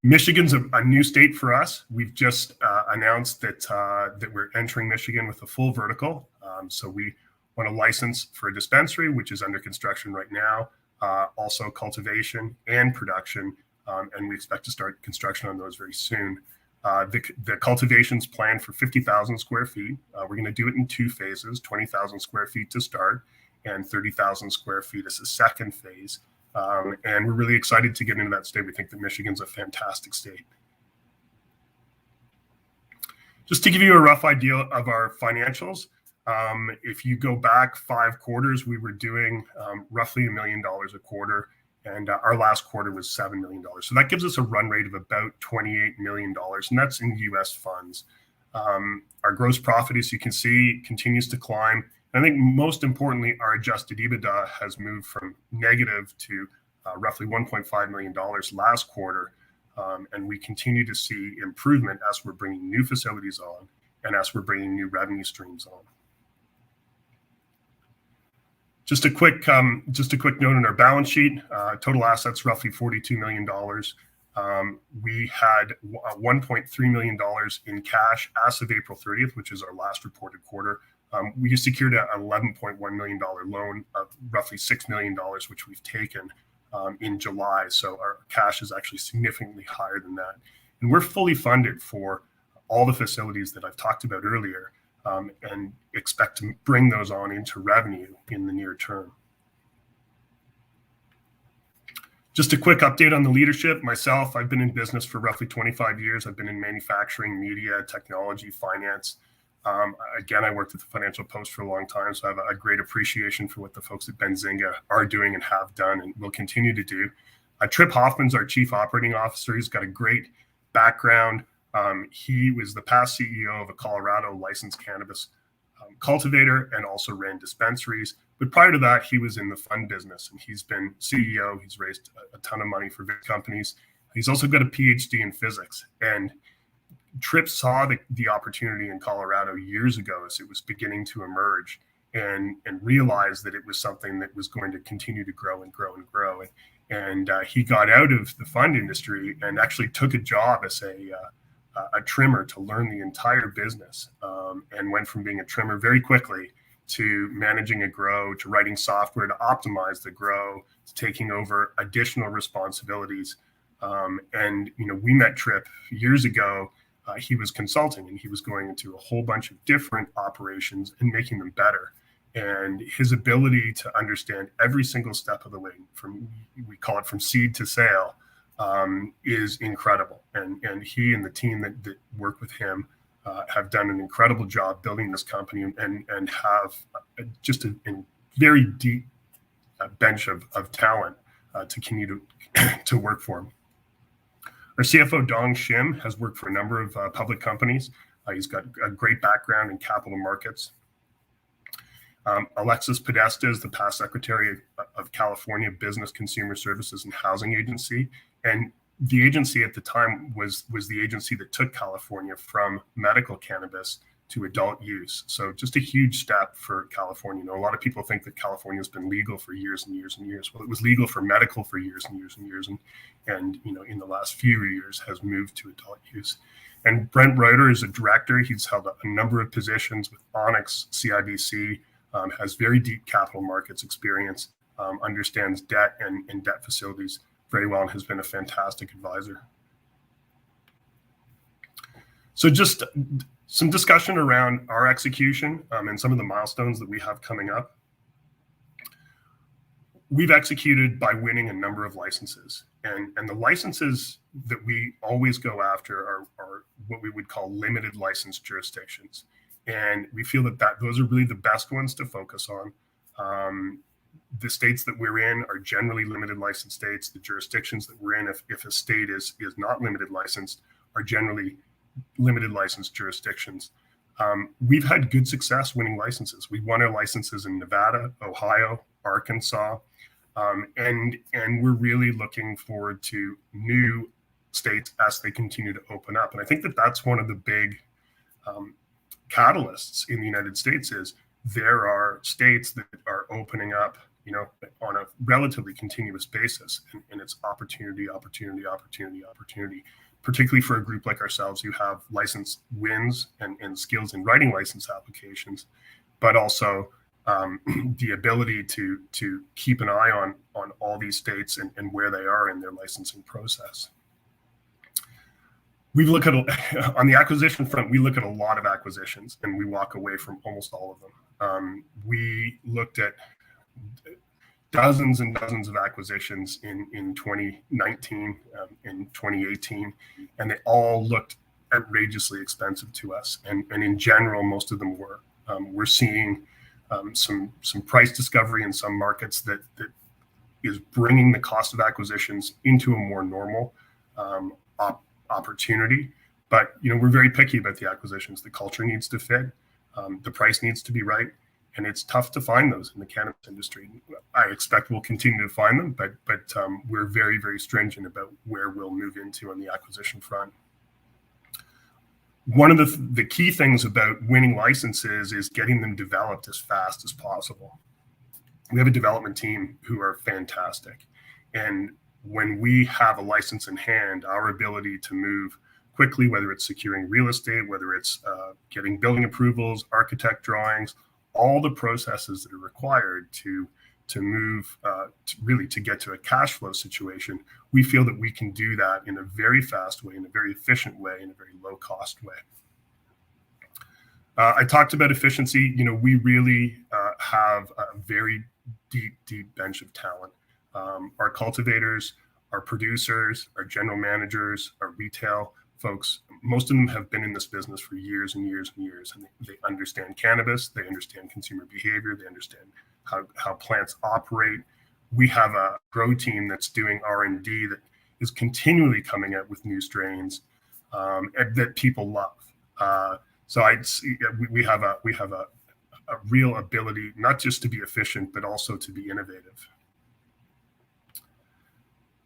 Michigan's a new state for us. We've just announced that we're entering Michigan with a full vertical. So we want a license for a dispensary, which is under construction right now, also cultivation and production, and we expect to start construction on those very soon. The cultivation's planned for 50,000 square feet. We're going to do it in 2 phases, 20,000 square feet to start and 30,000 square feet as a second phase. And we're really excited to get into that state. We think that Michigan's a fantastic state. Just to give you a rough idea of our financials, if you go back 5 quarters, we were doing roughly $1 million a quarter, and our last quarter was $7 million. So that gives us a run rate of about $28 million, and that's in US funds. Our gross profit, as you can see, continues to climb. And I think most importantly, our adjusted EBITDA has moved from negative to roughly $1.5 million last quarter. And we continue to see improvement as we're bringing new facilities on and as we're bringing new revenue streams on. Just a quick note on our balance sheet. Total assets roughly $42 million. We had $1.3 million in cash as of April 30th, which is our last reported quarter. We secured an $11.1 million loan of roughly $6 million, which we've taken in July. So our cash is actually significantly higher than that. And we're fully funded for all the facilities that I've talked about earlier. and expect to bring those on into revenue in the near term. Just a quick update on the leadership. Myself, I've been in business for roughly 25 years. I've been in manufacturing, media, technology, finance. Again, I worked at the Financial Post for a long time, so I have a great appreciation for what the folks at Benzinga are doing and have done and will continue to do. Trip Hoffman's our Chief Operating Officer. He's got a great background. He was the past CEO of a Colorado licensed cannabis cultivator and also ran dispensaries. But prior to that, he was in the fund business, and he's been CEO. He's raised a ton of money for big companies. He's also got a PhD in physics. And Trip saw the opportunity in Colorado years ago as it was beginning to emerge, and realized that it was something that was going to continue to grow and grow and grow. And he got out of the fund industry and actually took a job as a trimmer to learn the entire business, and went from being a trimmer very quickly to managing a grow, to writing software to optimize the grow, to taking over additional responsibilities. And we met Trip years ago. He was consulting, and he was going into a whole bunch of different operations and making them better. And his ability to understand every single step of the way, we call it from seed to sale, is incredible. And he and the team that work with him have done an incredible job building this company, and have just a very deep bench of talent to continue to work for him. Our CFO, Dong Shim, has worked for a number of public companies. He's got a great background in capital markets. Alexis Podesta is the past Secretary of California Business, Consumer Services, and Housing Agency. And the agency at the time was the agency that took California from medical cannabis to adult use. So just a huge step for California. A lot of people think that California has been legal for years and years and years. Well, it was legal for medical for years and years and years. And in the last few years has moved to adult use. And Brent Reuter is a director. He's held a number of positions with Onyx, CIBC, has very deep capital markets experience, understands debt and debt facilities very well, and has been a fantastic advisor. So just some discussion around our execution and some of the milestones that we have coming up. We've executed by winning a number of licenses, and the licenses that we always go after are what we would call limited license jurisdictions. And we feel that those are really the best ones to focus on. The states that we're in are generally limited license states. The jurisdictions that we're in, if a state is not limited licensed, are generally limited license jurisdictions. We've had good success winning licenses. We won our licenses in Nevada, Ohio, Arkansas, and we're really looking forward to new states as they continue to open up. And I think that that's one of the big catalysts in the United States is there are states that are opening up, on a relatively continuous basis, and it's opportunity, particularly for a group like ourselves who have license wins and skills in writing license applications, but also the ability to keep an eye on all these states and where they are in their licensing process. We look at, on the acquisition front, we look at a lot of acquisitions, and we walk away from almost all of them. We looked at dozens and dozens of acquisitions in 2019, in 2018, and they all looked outrageously expensive to us. And in general, most of them were. We're seeing some price discovery in some markets that is bringing the cost of acquisitions into a more normal opportunity. But we're very picky about the acquisitions. The culture needs to fit, the price needs to be right, and it's tough to find those in the cannabis industry. I expect we'll continue to find them, but we're very, very stringent about where we'll move into on the acquisition front. One of the key things about winning licenses is getting them developed as fast as possible. We have a development team who are fantastic, and when we have a license in hand, our ability to move quickly, whether it's securing real estate, whether it's getting building approvals, architect drawings, all the processes that are required to move to get to a cash flow situation, we feel that we can do that in a very fast way, in a very efficient way, in a very low cost way. I talked about efficiency. We really have a very deep bench of talent. Our cultivators, our producers, our general managers, our retail folks, most of them have been in this business for years and years and years, and they understand cannabis, they understand consumer behavior, they understand how plants operate. We have a grow team that's doing R&D that is continually coming out with new strains that people love. So we have a real ability not just to be efficient, but also to be innovative.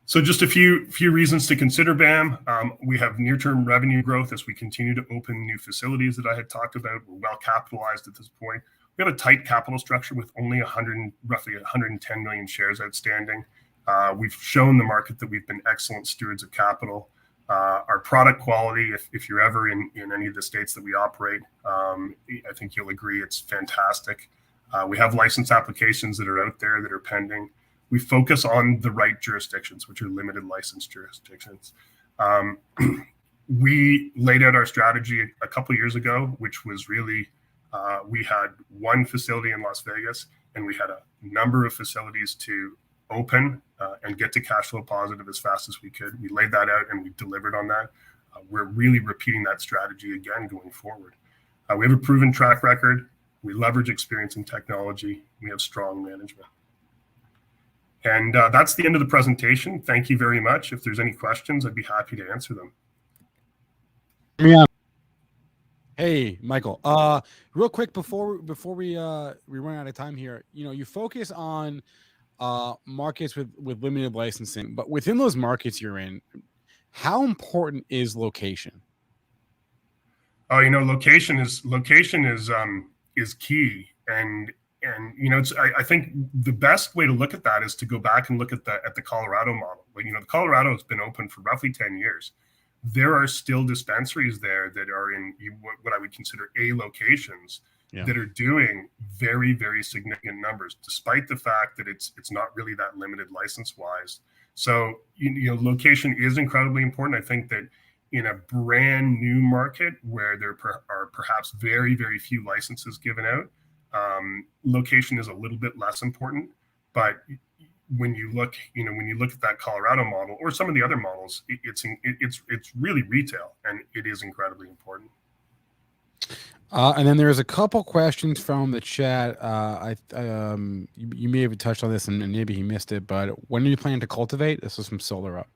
So just a few reasons to consider BAM. We have near-term revenue growth as we continue to open new facilities that I had talked about. We're well capitalized at this point. We have a tight capital structure with only roughly 110 million shares outstanding. We've shown the market that we've been excellent stewards of capital. Our product quality, if you're ever in any of the states that we operate, I think you'll agree it's fantastic. We have license applications that are out there that are pending. We focus on the right jurisdictions, which are limited license jurisdictions. We laid out our strategy a couple of years ago, which was really, we had one facility in Las Vegas, and we had a number of facilities to open and get to cash flow positive as fast as we could. We laid that out and we delivered on that. We're really repeating that strategy again going forward. We have a proven track record. We leverage experience and technology. We have strong management. And that's the end of the presentation. Thank you very much. If there's any questions, I'd be happy to answer them. Yeah. Hey, Michael. Real quick before we run out of time here, you focus on markets with limited licensing, but within those markets you're in, how important is location? Oh, location is key, and I think the best way to look at that is to go back and look at the Colorado model. The Colorado has been open for roughly 10 years. There are still dispensaries there that are in what I would consider A locations that are doing very, very significant numbers, despite the fact that it's not really that limited license wise. So location is incredibly important. I think that in a brand new market where there are perhaps very, very few licenses given out, location is a little bit less important. But when you look at that Colorado model or some of the other models, it's really retail, and it is incredibly important. And then there's a couple questions from the chat. You may have touched on this, and maybe he missed it, but when are you planning to cultivate? This is from Solar Up.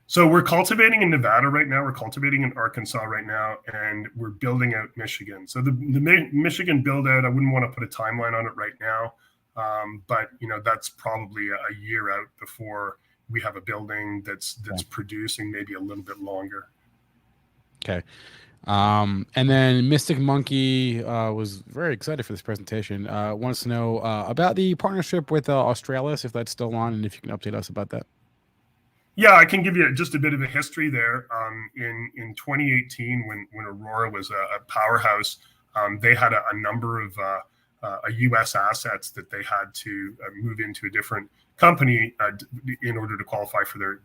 So we're cultivating in Nevada right now. We're cultivating in Arkansas right now, and we're building out Michigan. So the Michigan build out, I wouldn't want to put a timeline on it right now, but that's probably a year out before we have a building that's producing, maybe a little bit longer. Okay. And then Mystic Monkey was very excited for this presentation. Wants to know about the partnership with Australis, if that's still on, and if you can update us about that. Yeah, I can give you just a bit of a history there. In 2018, when Aurora was a powerhouse, they had a number of U.S. assets that they had to move into a different company in order to qualify for their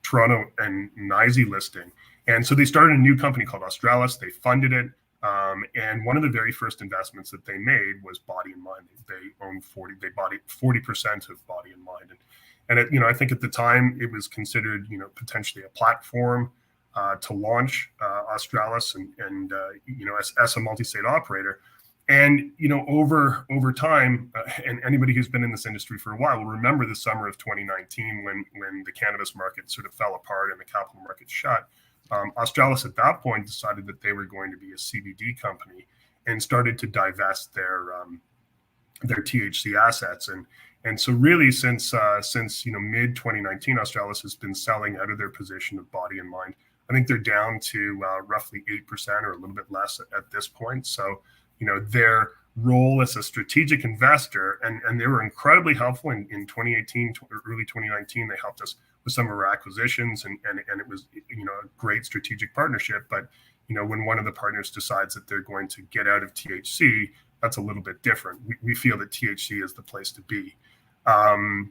Toronto and NYSE listing. And so they started a new company called Australis. They funded it. And one of the very first investments that they made was Body and Mind. They bought 40% of Body and Mind. And I think at the time it was considered, potentially a platform to launch Australis and as a multi-state operator. And over time, and anybody who's been in this industry for a while will remember the summer of 2019 when the cannabis market sort of fell apart and the capital market shut. Australis at that point decided that they were going to be a CBD company and started to divest their THC assets. And so really since mid 2019, Australis has been selling out of their position of Body and Mind. I think they're down to roughly 8% or a little bit less at this point. So their role as a strategic investor, and they were incredibly helpful in 2018, early 2019. They helped us with some of our acquisitions, and it was a great strategic partnership. But when one of the partners decides that they're going to get out of THC, that's a little bit different. We feel that THC is the place to be. And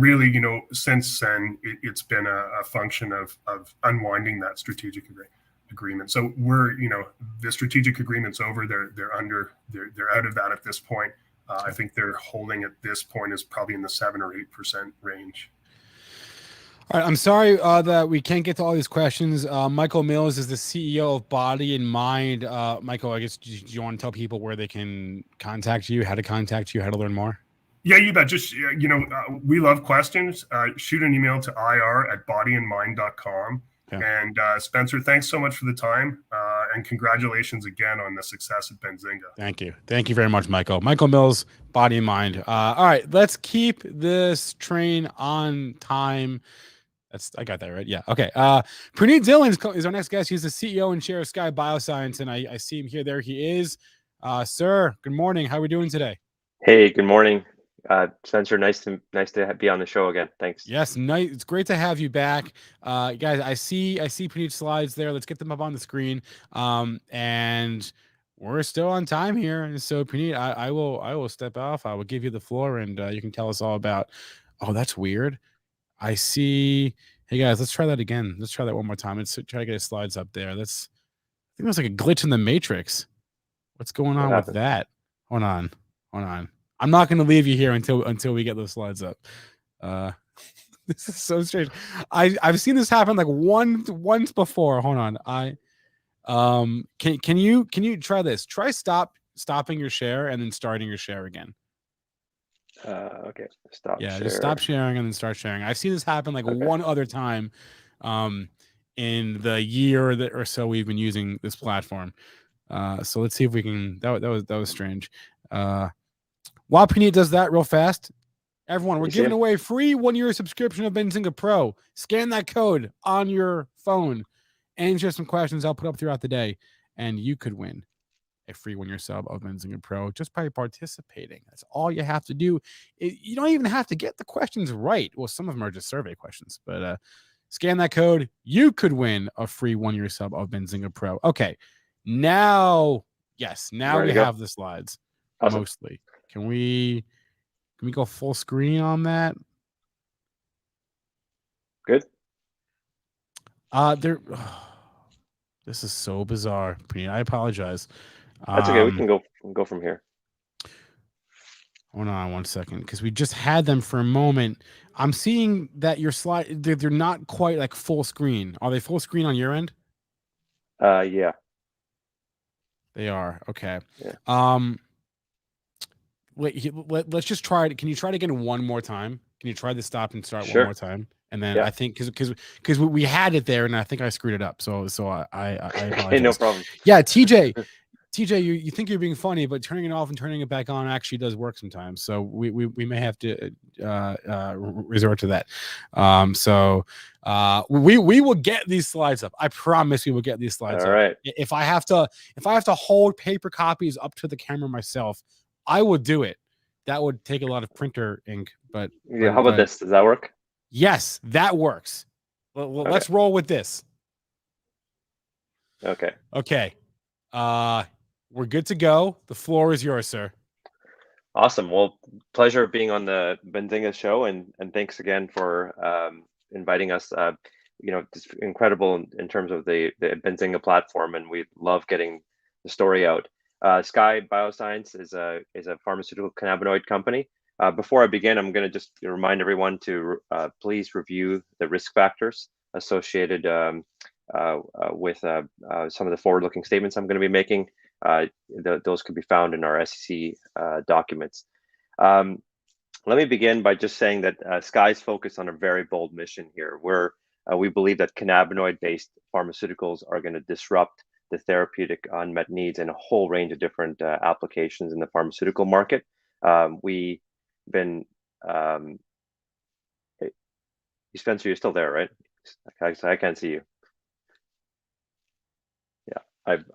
really, since then, it's been a function of unwinding that strategic agreement. agreement. So we're, the strategic agreement's over. They're out of that at this point. I think they're holding at this point is probably in the 7 or 8% range. All right, I'm sorry that we can't get to all these questions. Michael Mills is the CEO of Body and Mind. Michael, I guess, do you want to tell people where they can contact you, how to contact you, how to learn more? Yeah, you bet. Just, we love questions. Shoot an email to ir@bodyandmind.com. Okay. And Spencer, thanks so much for the time. And congratulations again on the success of Benzinga. Thank you. Thank you very much, Michael. Michael Mills, Body and Mind. All right, let's keep this train on time. I got that right. Yeah. Okay. Punit Dhillon is our next guest. He's the CEO and chair of Skye Bioscience, and I see him here. There he is. Sir, good morning. How are we doing today? Hey, good morning. Spencer, nice to be on the show again. Thanks. Yes, nice. It's great to have you back, guys. I see Punit's slides there. Let's get them up on the screen. And we're still on time here. And so, Punit, I will step off. I will give you the floor, and you can tell us all about. Oh, that's weird. I see. Hey guys, let's try that again. Let's try that one more time. Let's try to get his slides up there. I think there's like a glitch in the matrix. What's going on with that? Hold on. I'm not going to leave you here until we get those slides up. This is so strange. I've seen this happen like once before. Hold on. Can you try this? Try stopping your share and then starting your share again. Okay. Stop. Yeah, share. Just stop sharing and then start sharing. I've seen this happen like one other time, in the year or so we've been using this platform. So let's see if we can. That was strange. While Punit does that real fast, everyone, we're giving away free 1-year subscription of Benzinga Pro. Scan that code on your phone, answer some questions I'll put up throughout the day, and you could win a free 1-year sub of Benzinga Pro just by participating. That's all you have to do. You don't even have to get the questions right. Well, some of them are just survey questions, but scan that code. You could win a free 1-year sub of Benzinga Pro. Okay, now we have the slides. Awesome. Mostly. Can we go full screen on that? Good. This is so bizarre, Punit. I apologize. That's okay. We can go from here. Hold on 1 second, because we just had them for a moment. I'm seeing that your slide they're not quite like full screen. Are they full screen on your end? Yeah. They are. Okay. Yeah. Let's just try it. Can you try it again one more time? Can you try to stop and start Sure. one more time? And then I think because we had it there, and I think I screwed it up. So I apologize. Hey, no problem. Yeah, TJ, you think you're being funny, but turning it off and turning it back on actually does work sometimes. So we may have to resort to that. We will get these slides up. I promise we will get these slides up. All right. If I have to hold paper copies up to the camera myself, I would do it. That would take a lot of printer ink, but yeah. How about this? Does that work? Yes, that works. Well, okay. Let's roll with this. Okay. We're good to go. The floor is yours, sir. Awesome. Well, pleasure being on the Benzinga show, and thanks again for inviting us. It's incredible in terms of the Benzinga platform, and we love getting the story out. Skye Bioscience is a pharmaceutical cannabinoid company. Before I begin, I'm going to just remind everyone to please review the risk factors associated with some of the forward-looking statements I'm going to be making. Those can be found in our SEC documents. Let me begin by just saying that Skye's focused on a very bold mission here, where we believe that cannabinoid-based pharmaceuticals are going to disrupt the therapeutic unmet needs in a whole range of different applications in the pharmaceutical market. We've been, Spencer, you're still there, right? I can't see you. Yeah,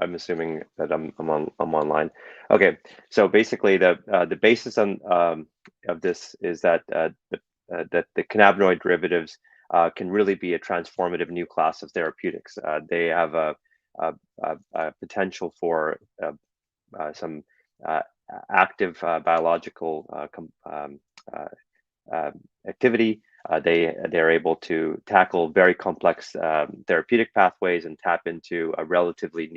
I'm assuming that I'm online. Okay, so basically the basis of this is that that the cannabinoid derivatives can really be a transformative new class of therapeutics. They have a potential for some active biological activity, they're able to tackle very complex therapeutic pathways and tap into a relatively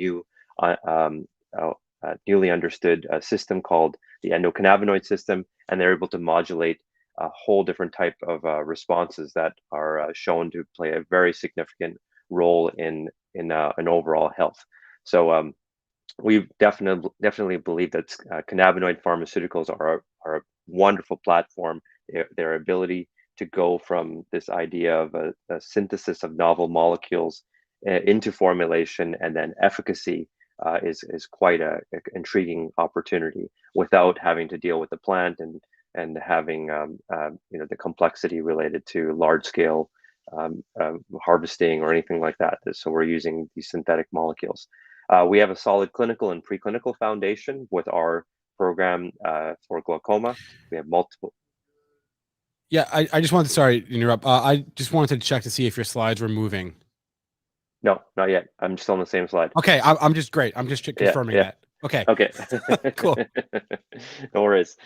newly understood system called the endocannabinoid system, and they're able to modulate a whole different type of responses that are shown to play a very significant role in overall health. So we definitely believe that cannabinoid pharmaceuticals are a wonderful platform. Their ability to go from this idea of a synthesis of novel molecules into formulation and then efficacy is quite a intriguing opportunity without having to deal with the plant and having the complexity related to large scale harvesting or anything like that. So we're using these synthetic molecules. We have a solid clinical and preclinical foundation with our program for glaucoma. We have multiple. Yeah, I just wanted to, sorry to interrupt. I just wanted to check to see if your slides were moving. No, not yet. I'm still on the same slide. Okay, I'm just great. I'm just confirming that. Okay. Okay. Cool. No worries.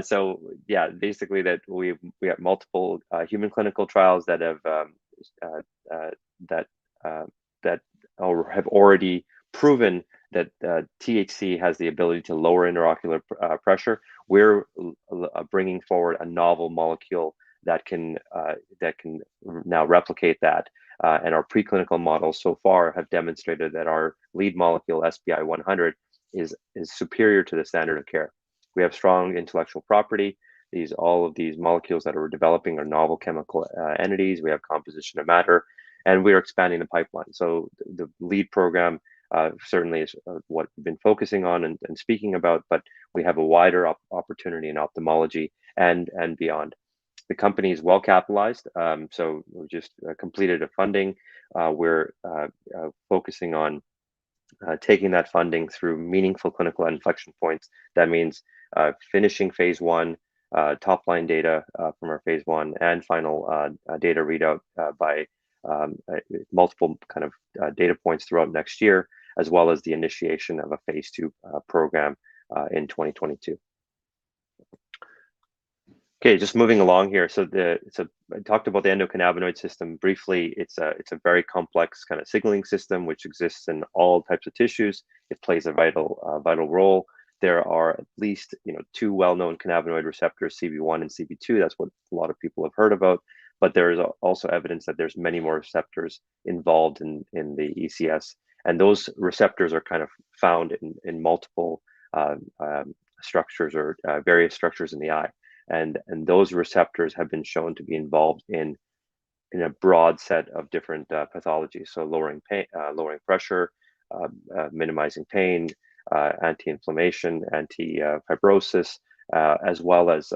So yeah, basically that we have multiple human clinical trials that have have already proven that THC has the ability to lower intraocular pressure. We're bringing forward a novel molecule that can now replicate that. And our preclinical models so far have demonstrated that our lead molecule SPI 100 is superior to the standard of care. We have strong intellectual property. All of these molecules that we're developing are novel chemical entities. We have composition of matter, and we are expanding the pipeline. So the lead program certainly is what we've been focusing on and speaking about, but we have a wider opportunity in ophthalmology and beyond. The company is well capitalized, so we just completed a funding. We're focusing on taking that funding through meaningful clinical inflection points. That means finishing phase 1, top line data from our phase 1, and final data readout by multiple kind of data points throughout next year, as well as the initiation of a phase 2 program in 2022. Okay, just moving along here. So I talked about the endocannabinoid system briefly. It's a very complex kind of signaling system which exists in all types of tissues. It plays a vital role. There are at least 2 well-known cannabinoid receptors, CB1 and CB2. That's what a lot of people have heard about. But there is also evidence that there's many more receptors involved in the ECS, and those receptors are kind of found in multiple structures or various structures in the eye. And those receptors have been shown to be involved in a broad set of different pathologies. So lowering pain, lowering pressure, minimizing pain, anti-inflammation, anti-fibrosis, as well as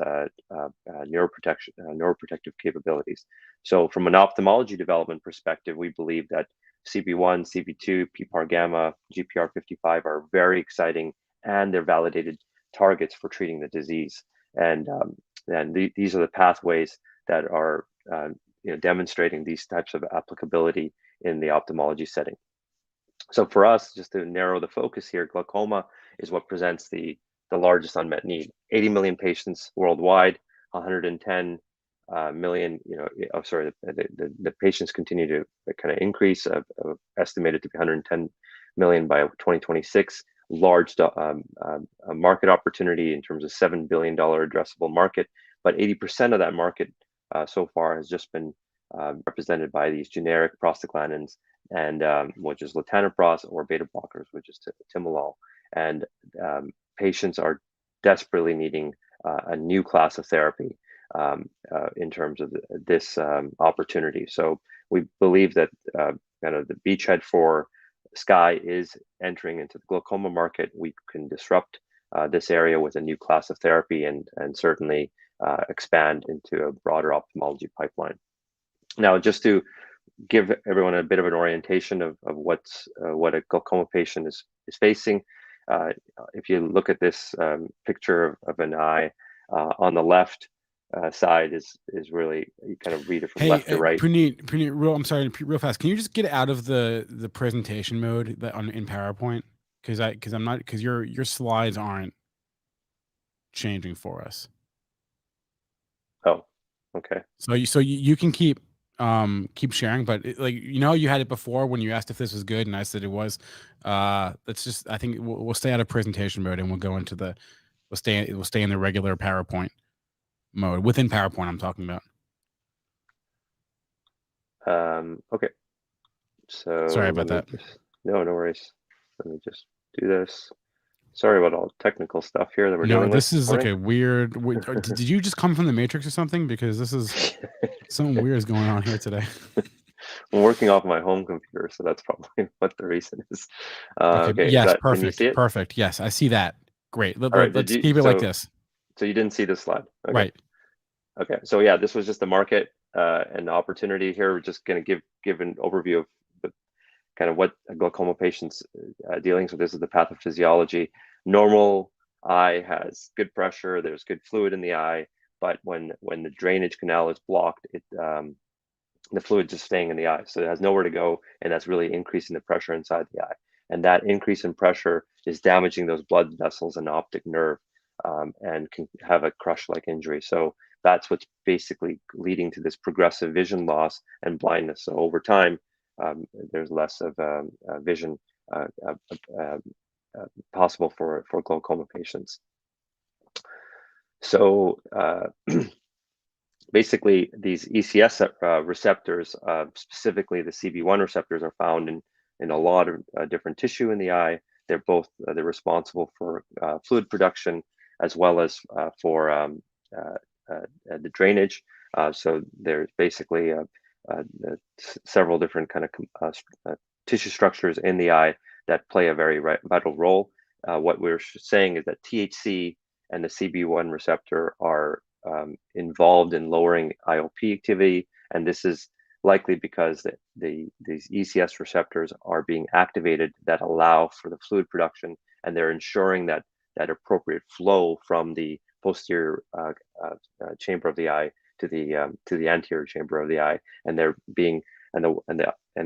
neuroprotective capabilities. So from an ophthalmology development perspective, we believe that CB1, CB2, PPAR gamma, GPR55 are very exciting, and they're validated targets for treating the disease. And these are the pathways that are demonstrating these types of applicability in the ophthalmology setting. So for us, just to narrow the focus here, glaucoma is what presents the largest unmet need. 80 million patients worldwide, 110 million. The patients continue to kind of increase, estimated to be 110 million by 2026. Large market opportunity in terms of $7 billion addressable market, but 80% of that market so far has just been represented by these generic prostaglandins, and which is latanoprost, or beta blockers, which is timolol. And patients are desperately needing a new class of therapy in terms of this opportunity. So we believe that kind of the beachhead for Skye is entering into the glaucoma market. We can disrupt this area with a new class of therapy and certainly expand into a broader ophthalmology pipeline. Now, just to give everyone a bit of an orientation of what a glaucoma patient is facing, if you look at this picture of an eye on the left side is really, you kind of read it from left to right. Punit, I'm sorry, real fast. Can you just get out of the presentation mode in PowerPoint? Because your slides aren't changing for us. Oh, Okay. So you can keep sharing, but like you had it before when you asked if this was good, and I said it was. Let's just I think we'll stay out of presentation mode and we'll go into the we'll stay in the regular PowerPoint mode within PowerPoint. I'm talking about. Okay. So Sorry about that. No worries. Let me just do this. Sorry about all the technical stuff here that we're No, dealing with. this is like a weird. Did you just come from the Matrix or something? Because this is something weird is going on here today. I'm working off my home computer, so that's probably what the reason is. Okay. Yes, Can you perfect. see it? Perfect. Yes, I see that. Great. All right. Let's keep it like this. So you didn't see this slide, okay. Right? Okay. So yeah, this was just the market and the opportunity here. We're just going to give an overview of the kind of what a glaucoma patient's dealing. So this is the pathophysiology. Normal eye has good pressure. There's good fluid in the eye, but when the drainage canal is blocked, the fluid just staying in the eye, so it has nowhere to go, and that's really increasing the pressure inside the eye. And that increase in pressure is damaging those blood vessels and optic nerve, and can have a crush-like injury. So that's what's basically leading to this progressive vision loss and blindness. So over time, there's less of vision possible for glaucoma patients. So basically, these ECS receptors, specifically the CB1 receptors, are found in a lot of different tissue in the eye. They're both they're responsible for fluid production as well as for the drainage. So there's basically several different kind of tissue structures in the eye that play a very vital role. What we're saying is that THC and the CB1 receptor are involved in lowering IOP activity, and this is likely because these ECS receptors are being activated that allow for the fluid production, and they're ensuring that appropriate flow from the posterior chamber of the eye to the anterior chamber of the eye, and they're being and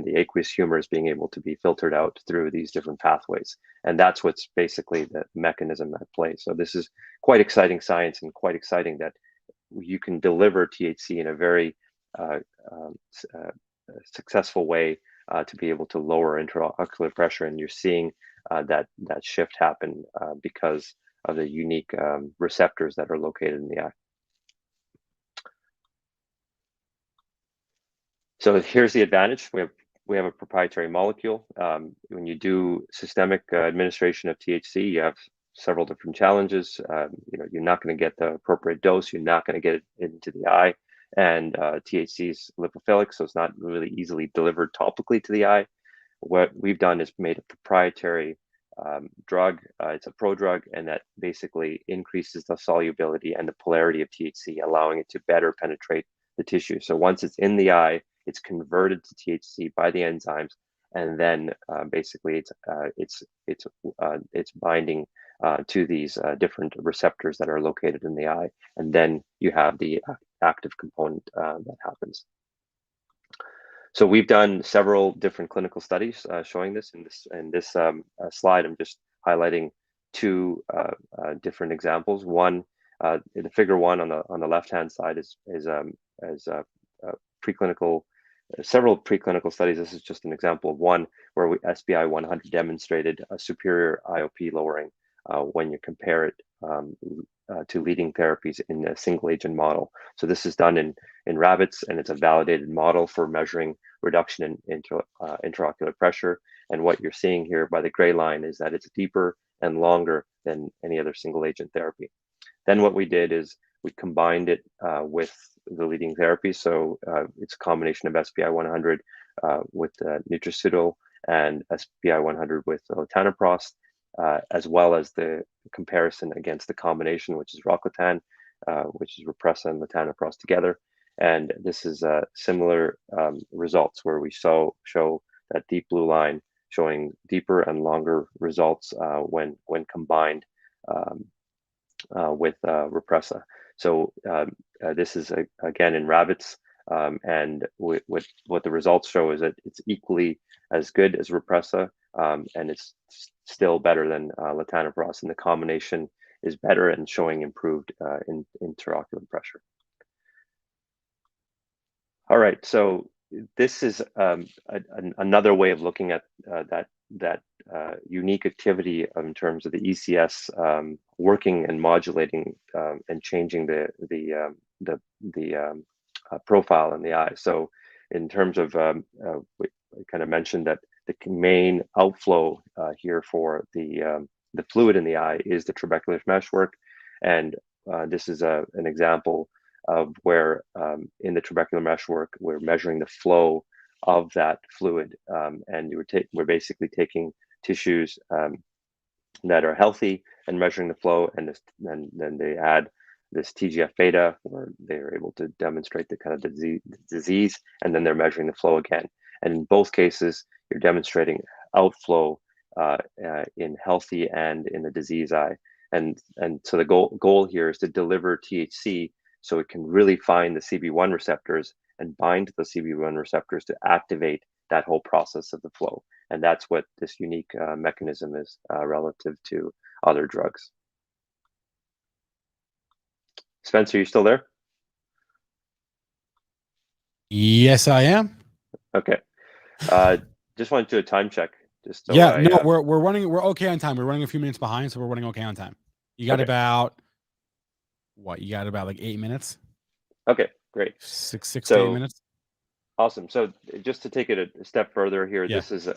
the aqueous humor is being able to be filtered out through these different pathways, and that's what's basically the mechanism at play. So this is quite exciting science, and quite exciting that you can deliver THC in a very successful way to be able to lower intraocular pressure, and you're seeing that shift happen because of the unique receptors that are located in the eye. So here's the advantage. We have a proprietary molecule. When you do systemic administration of THC, you have several different challenges. You're not going to get the appropriate dose. You're not going to get it into the eye. And THC is lipophilic, so it's not really easily delivered topically to the eye. What we've done is made a proprietary drug. It's a prodrug, and that basically increases the solubility and the polarity of THC, allowing it to better penetrate the tissue. So once it's in the eye, it's converted to THC by the enzymes, and then basically it's binding to these different receptors that are located in the eye, and then you have the active component that happens. So we've done several different clinical studies showing this. In this slide, I'm just highlighting two different examples. One, in the figure one on the left-hand side is preclinical. Several preclinical studies. This is just an example of one where SBI 100 demonstrated a superior IOP lowering when you compare it to leading therapies in a single agent model. So this is done in rabbits, and it's a validated model for measuring reduction in intraocular pressure. And what you're seeing here by the gray line is that it's deeper and longer than any other single agent therapy. Then what we did is we combined it with the leading therapy. So it's a combination of SBI 100 with nutraceutical and SBI 100 with latanoprost, as well as the comparison against the combination, which is Rocklatan, which is Repressa and latanoprost together. And this is similar results where we show that deep blue line showing deeper and longer results when combined with Repressa. So this is again in rabbits, and what the results show is that it's equally as good as Repressa, and it's still better than latanoprost, and the combination is better and showing improved intraocular pressure. All right, so this is another way of looking at that unique activity in terms of the ECS working and modulating and changing the profile in the eye. So, in terms of we kind of mentioned that the main outflow here for the fluid in the eye is the trabecular meshwork, and this is an example of where in the trabecular meshwork we're measuring the flow of that fluid, and we're basically taking tissues that are healthy and measuring the flow, and then they add this TGF beta, where they're able to demonstrate the kind of disease, and then they're measuring the flow again. And in both cases, you're demonstrating outflow in healthy and in the disease eye. And so the goal here is to deliver THC so it can really find the CB1 receptors and bind to the CB1 receptors to activate that whole process of the flow. And that's what this unique mechanism is relative to other drugs. Spencer, you still there? Yes, I am. Okay. Just wanted to do a time check. Just so we're running. We're okay on time. We're running a few minutes behind, so we're running okay on time. You got about what? You got about like 8 minutes. Okay, great. Six to 8 minutes. Awesome. So just to take it a step further here, this is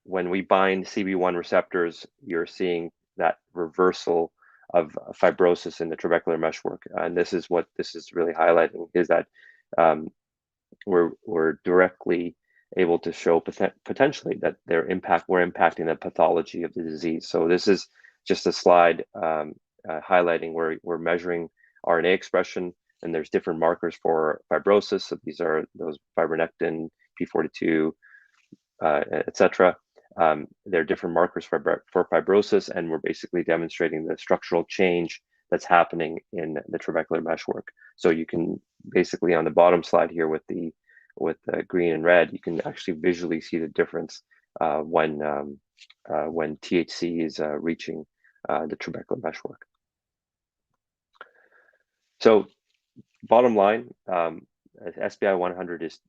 when we bind CB1 receptors, you're seeing that reversal of fibrosis in the trabecular meshwork, and this is what this is really highlighting, is that we're directly able to show potentially that we're impacting the pathology of the disease. So this is just a slide highlighting where we're measuring RNA expression, and there's different markers for fibrosis. So these are those fibronectin, P42, etc. There are different markers for fibrosis, and we're basically demonstrating the structural change that's happening in the trabecular meshwork. So you can basically, on the bottom slide here with the green and red, you can actually visually see the difference when THC is reaching the trabecular meshwork. So, bottom line, SBI 100 is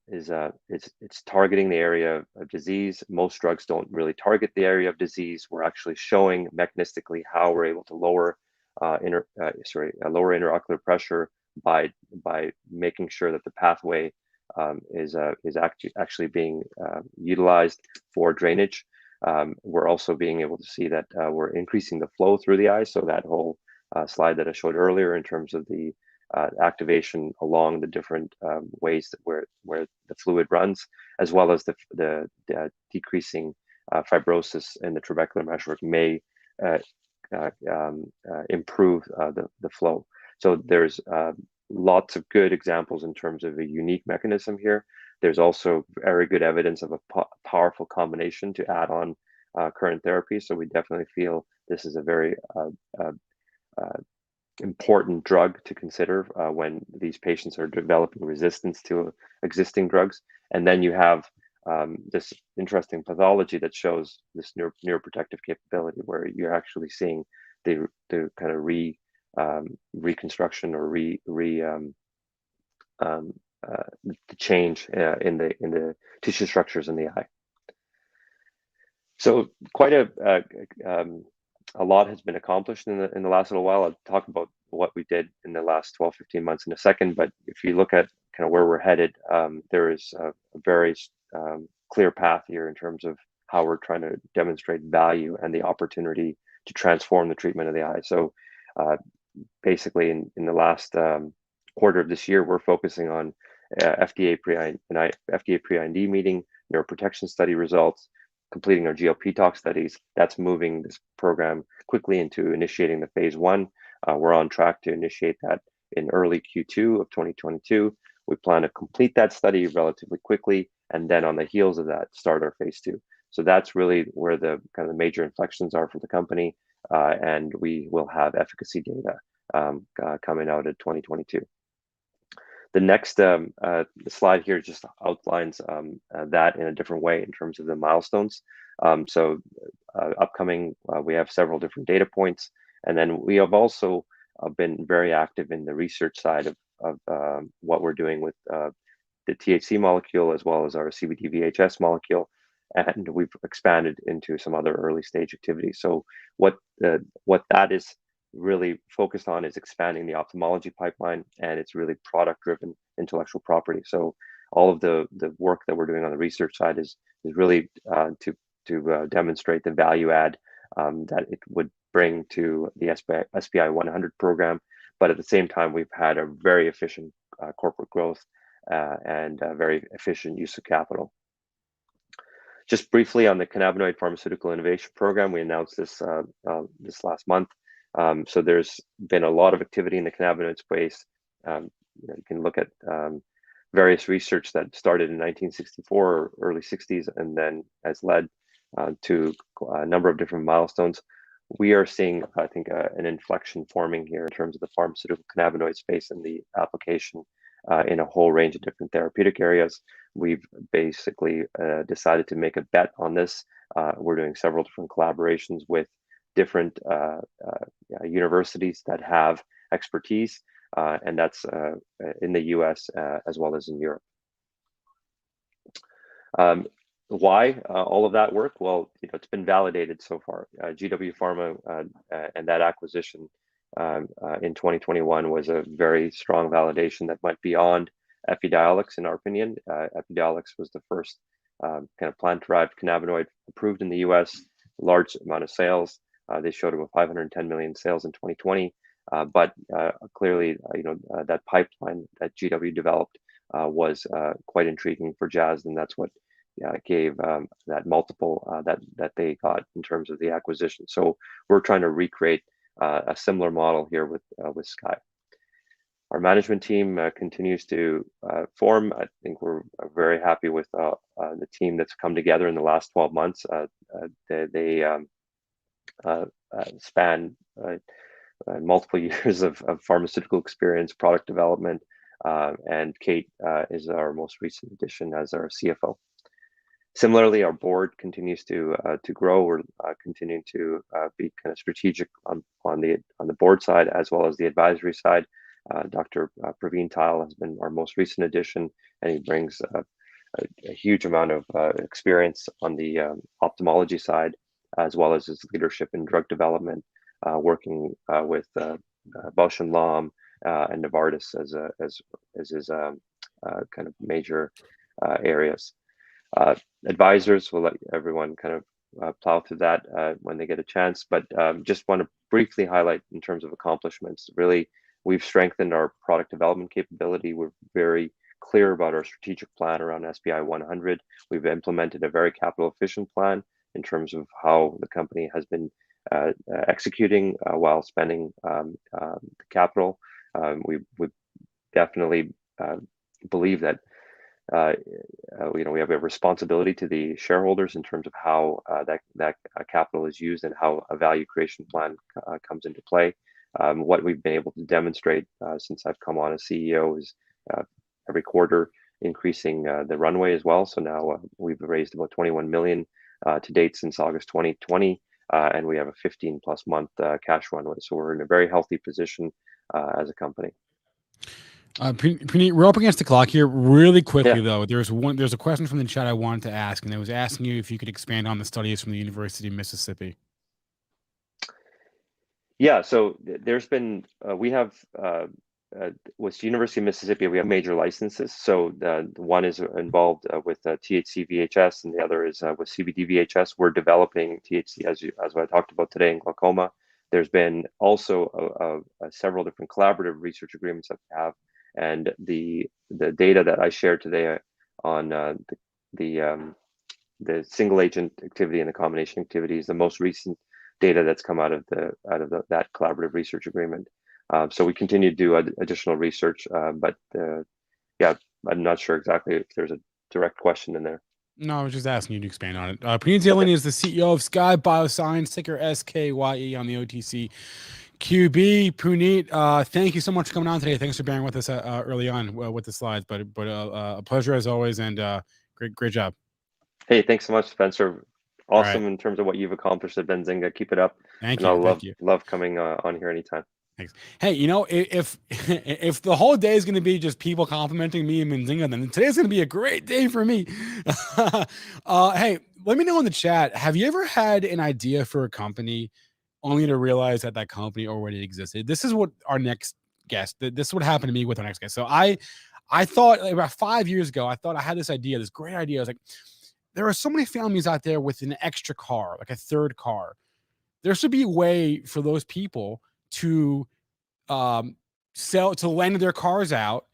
it's targeting the area of disease. Most drugs don't really target the area of disease. We're actually showing mechanistically how we're able to lower lower intraocular pressure by making sure that the pathway is actually being utilized for drainage. We're also being able to see that we're increasing the flow through the eye. So that whole slide that I showed earlier in terms of the activation along the different ways that where the fluid runs, as well as the decreasing fibrosis in the trabecular meshwork may improve the flow. So there's lots of good examples in terms of a unique mechanism here. There's also very good evidence of a powerful combination to add on current therapy. So we definitely feel this is a very important drug to consider when these patients are developing resistance to existing drugs. And then you have this interesting pathology that shows this neuroprotective capability, where you're actually seeing the kind of reconstruction or the change in the tissue structures in the eye. So quite a lot has been accomplished in the last little while. I'll talk about what we did in the last 12, 15 months in a second. But if you look at kind of where we're headed, there is a very clear path here in terms of how we're trying to demonstrate value and the opportunity to transform the treatment of the eye. So basically in the last quarter of this year, we're focusing on FDA pre-IND meeting, neuroprotection study results, completing our GLP tox studies. That's moving this program quickly into initiating the phase 1. We're on track to initiate that in early Q2 of 2022. We plan to complete that study relatively quickly, and then on the heels of that, start our phase 2. So that's really where the kind of the major inflections are for the company, and we will have efficacy data coming out in 2022. The next slide here just outlines that in a different way in terms of the milestones. Upcoming, we have several different data points, and then we have also been very active in the research side of what we're doing with the THC molecule as well as our CBD VHS molecule, and we've expanded into some other early stage activities. So what that is really focused on is expanding the ophthalmology pipeline, and it's really product driven intellectual property. So all of the work that we're doing on the research side is really to demonstrate the value add that it would bring to the SPI 100 program. But at the same time, we've had a very efficient corporate growth and a very efficient use of capital. Just briefly on the cannabinoid pharmaceutical innovation program, we announced this this last month. So there's been a lot of activity in the cannabinoid space. You can look at various research that started in 1964 or early 60s and then has led to a number of different milestones. We are seeing, I think, an inflection forming here in terms of the pharmaceutical cannabinoid space and the application in a whole range of different therapeutic areas. We've basically decided to make a bet on this. We're doing several different collaborations with different universities that have expertise, and that's in the US as well as in Europe. Why all of that work? Well, it's been validated so far. GW Pharma and that acquisition in 2021 was a very strong validation that went beyond Epidiolex, in our opinion. Epidiolex was the first kind of plant-derived cannabinoid approved in the US, large amount of sales. They showed about 510 million sales in 2020, but clearly, that pipeline that GW developed was quite intriguing for Jazz, and that's what gave that multiple that they got in terms of the acquisition. So we're trying to recreate a similar model here with Skye. Our management team continues to form. I think we're very happy with the team that's come together in the last 12 months. They span multiple years of pharmaceutical experience, product development, and Kate is our most recent addition as our CFO. Similarly, our board continues to grow. We're continuing to be kind of strategic on the board side as well as the advisory side. Dr. Praveen Tile has been our most recent addition, and he brings a huge amount of experience on the ophthalmology side, as well as his leadership in drug development, working with Bausch and Lomb and Novartis as his kind of major areas. Advisors, will let everyone kind of plow through that when they get a chance, but just want to briefly highlight in terms of accomplishments. Really, we've strengthened our product development capability. We're very clear about our strategic plan around SPI 100. We've implemented a very capital efficient plan in terms of how the company has been executing while spending the capital. We definitely believe that we have a responsibility to the shareholders in terms of how that capital is used and how a value creation plan comes into play. What we've been able to demonstrate since I've come on as CEO is every quarter increasing the runway as well. So now we've raised about 21 million to date since August 2020, and we have a 15+ month cash runway. So we're in a very healthy position as a company. Punit, we're up against the clock here. Really quickly, though, there's a question from the chat I wanted to ask, and it was asking you if you could expand on the studies from the University of Mississippi. Yeah, so there's been we have with University of Mississippi, we have major licenses. So the one is involved with THC VHS, and the other is with CBD VHS. We're developing THC as I talked about today in glaucoma. There's been also several different collaborative research agreements that we have. And the data that I shared today on the single agent activity and the combination activity is the most recent data that's come out of that collaborative research agreement. So we continue to do additional research, but yeah, I'm not sure exactly if there's a direct question in there. No, I was just asking you to expand on it. Punit Dhillon is the CEO of Skye Bioscience, ticker SKYE on the OTCQB. Punit, thank you so much for coming on today. Thanks for bearing with us early on with the slides, but a pleasure as always, and great job. Hey, thanks so much, Spencer. Awesome right. In terms of what you've accomplished at Benzinga. Keep it up. Thank and you. I'll love coming on here anytime. Thanks. Hey, if the whole day is going to be just people complimenting me and Benzinga, then today's going to be a great day for me. Hey, let me know in the chat. Have you ever had an idea for a company only to realize that company already existed? This is what our next guest. This is what happened to me with our next guest. So I thought about 5 years ago, I thought I had this great idea. I was like, there are so many families out there with an extra car, like a third car. There should be a way for those people to lend their cars out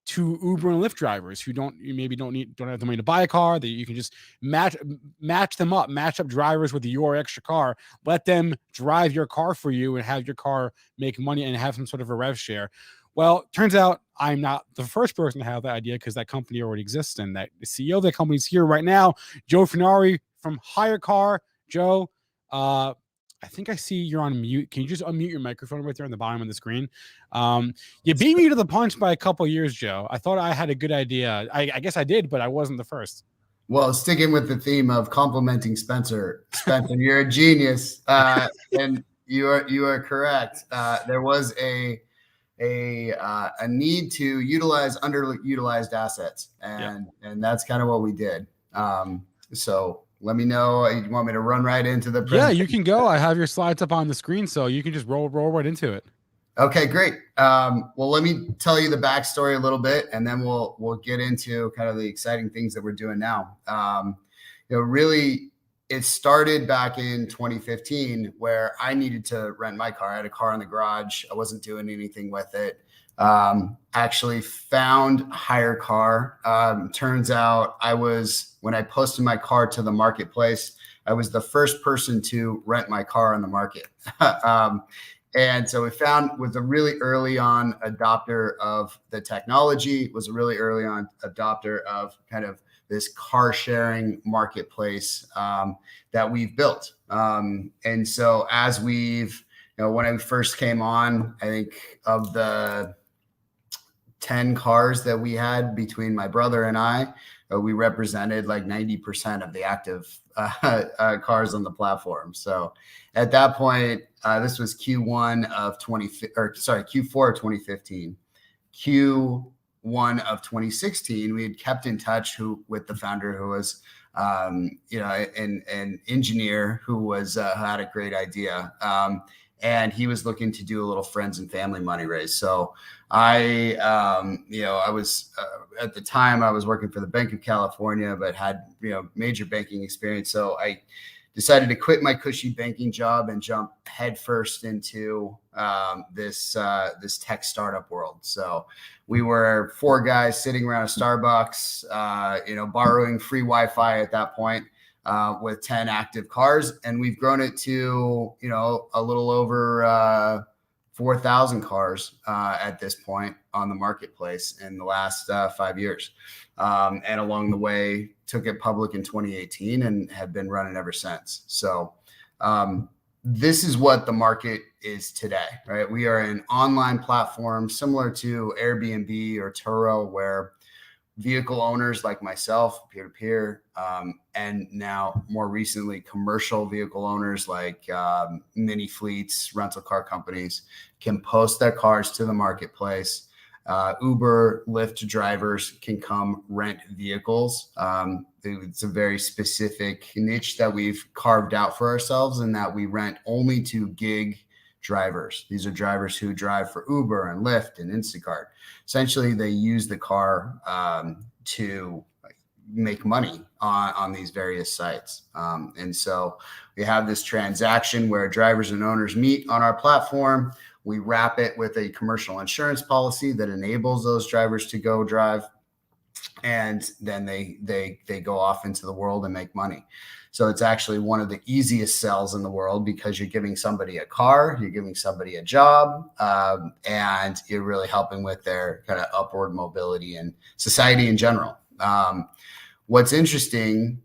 to Uber and Lyft drivers who don't have the money to buy a car. That you can just match up drivers with your extra car, let them drive your car for you and have your car make money and have some sort of a rev share. Well, turns out I'm not the first person to have that idea, because that company already exists, and that the CEO of that company is here right now, Joe Furnari from HyreCar. Joe, I think I see you're on mute. Can you just unmute your microphone right there on the bottom of the screen? You beat me to the punch by a couple of years, Joe. I thought I had a good idea. I guess I did, but I wasn't the first. Well, sticking with the theme of complimenting Spencer, you're a genius, and you are correct. There was a need to utilize underutilized assets, and that's kind of what we did. So let me know. You want me to run right into the presentation? Yeah, you can go. I have your slides up on the screen, so you can just roll right into it. Okay, great. Well, let me tell you the backstory a little bit, and then we'll get into kind of the exciting things that we're doing now. Really, it started back in 2015, where I needed to rent my car. I had a car in the garage. I wasn't doing anything with it. Actually found HyreCar. Turns out when I posted my car to the marketplace, I was the first person to rent my car on the market. And so was a really early on adopter of the technology, was a really early on adopter of kind of this car sharing marketplace that we've built. And so as when I first came on, I think of the 10 cars that we had between my brother and I, we represented like 90% of the active cars on the platform. So at that point, this was Q4 of 2015. Q1 of 2016, we had kept in touch with the founder, who was an engineer who had a great idea. And he was looking to do a little friends and family money raise. So I was at the time I was working for the Bank of California, but had major banking experience. So I decided to quit my cushy banking job and jump headfirst into this tech startup world. So we were 4 guys sitting around a Starbucks, borrowing free Wi-Fi at that point. With 10 active cars, and we've grown it to, a little over 4,000 cars at this point on the marketplace in the last 5 years. And along the way, took it public in 2018 and have been running ever since. So this is what the market is today, right? We are an online platform similar to Airbnb or Turo, where vehicle owners like myself, peer-to-peer, and now more recently, commercial vehicle owners like mini fleets, rental car companies can post their cars to the marketplace. Uber, Lyft drivers can come rent vehicles. It's a very specific niche that we've carved out for ourselves, in that we rent only to gig drivers. These are drivers who drive for Uber and Lyft and Instacart. Essentially, they use the car to make money on these various sites. And so we have this transaction where drivers and owners meet on our platform. We wrap it with a commercial insurance policy that enables those drivers to go drive. And then they go off into the world and make money. So it's actually one of the easiest sells in the world, because you're giving somebody a car, you're giving somebody a job, and you're really helping with their kind of upward mobility and society in general. What's interesting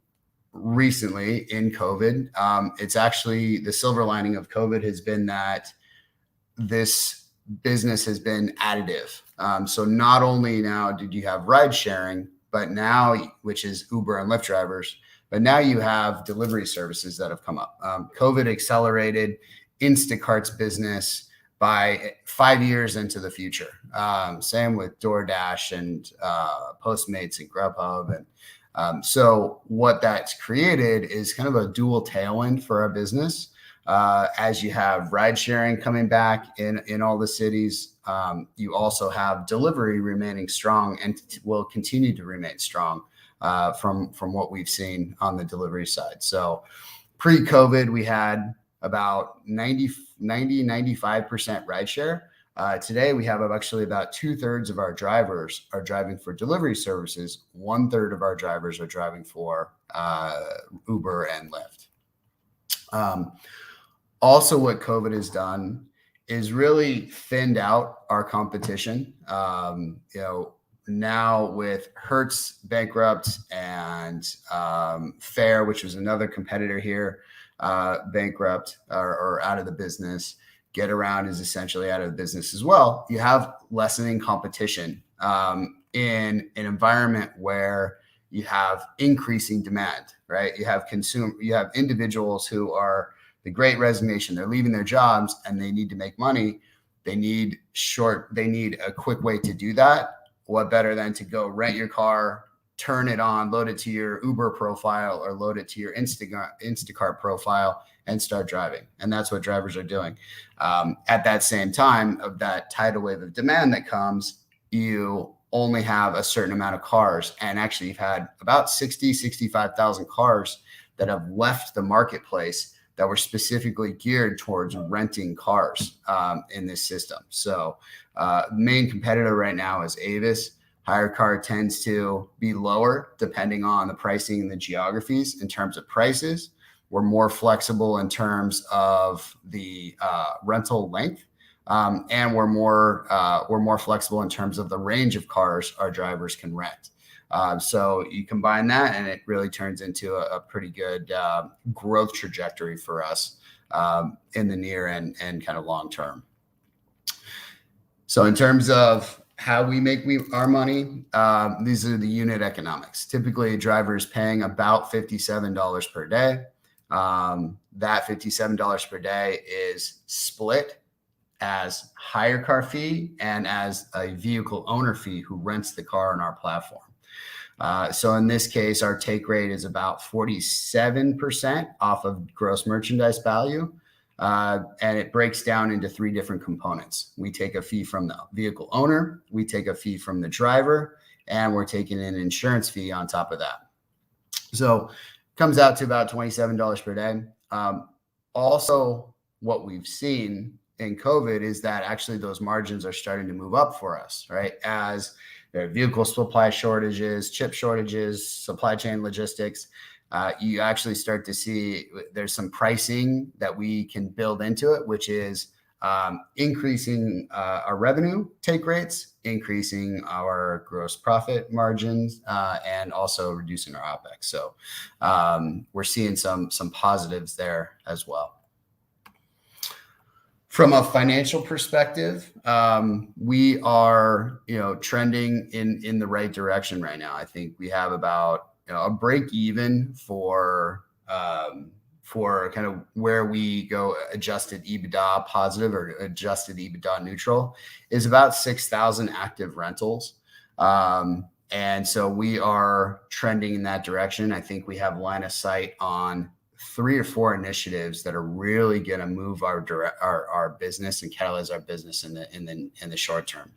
recently in COVID, it's actually the silver lining of COVID has been that this business has been additive. So not only now did you have ride sharing, but now, which is Uber and Lyft drivers, but now you have delivery services that have come up. COVID accelerated Instacart's business by 5 years into the future. Same with DoorDash and Postmates and Grubhub. And so what that's created is kind of a dual tailwind for our business. As you have ride sharing coming back in all the cities, you also have delivery remaining strong and will continue to remain strong from what we've seen on the delivery side. So pre-COVID, we had about 95% ride share. Today, we have actually about 2/3 of our drivers are driving for delivery services. 1/3 of our drivers are driving for Uber and Lyft. Also, what COVID has done is really thinned out our competition. Now with Hertz bankrupt and Fair, which was another competitor here, bankrupt or out of the business. Get Around is essentially out of the business as well. You have lessening competition in an environment where you have increasing demand, right? You have individuals who are the Great Resignation. They're leaving their jobs and they need to make money. They need a quick way to do that. What better than to go rent your car, turn it on, load it to your Uber profile or load it to your Instacart profile and start driving. And that's what drivers are doing. At that same time of that tidal wave of demand that comes, you only have a certain amount of cars. And actually you've had about 65,000 cars that have left the marketplace that were specifically geared towards renting cars in this system. So main competitor right now is Avis. HyreCar tends to be lower depending on the pricing and the geographies in terms of prices. We're more flexible in terms of the rental length, and we're more flexible in terms of the range of cars our drivers can rent. So you combine that, and it really turns into a pretty good growth trajectory for us in the near and kind of long term. So in terms of how we make our money, these are the unit economics. Typically, a driver is paying about $57 per day. That $57 per day is split as HyreCar fee and as a vehicle owner fee who rents the car on our platform. So in this case, our take rate is about 47% off of gross merchandise value. And it breaks down into 3 different components. We take a fee from the vehicle owner, we take a fee from the driver, and we're taking an insurance fee on top of that. So it comes out to about $27 per day. Also, what we've seen in COVID is that actually those margins are starting to move up for us, right? As there are vehicle supply shortages, chip shortages, supply chain logistics, you actually start to see there's some pricing that we can build into it, which is increasing our revenue take rates, increasing our gross profit margins, and also reducing our OpEx. So we're seeing some positives there as well. From a financial perspective, we are, trending in the right direction right now. I think we have about a break even for kind of where we go adjusted EBITDA positive or adjusted EBITDA neutral is about 6,000 active rentals. And so we are trending in that direction. I think we have line of sight on 3 or 4 initiatives that are really going to move our business and catalyze our business in the short term.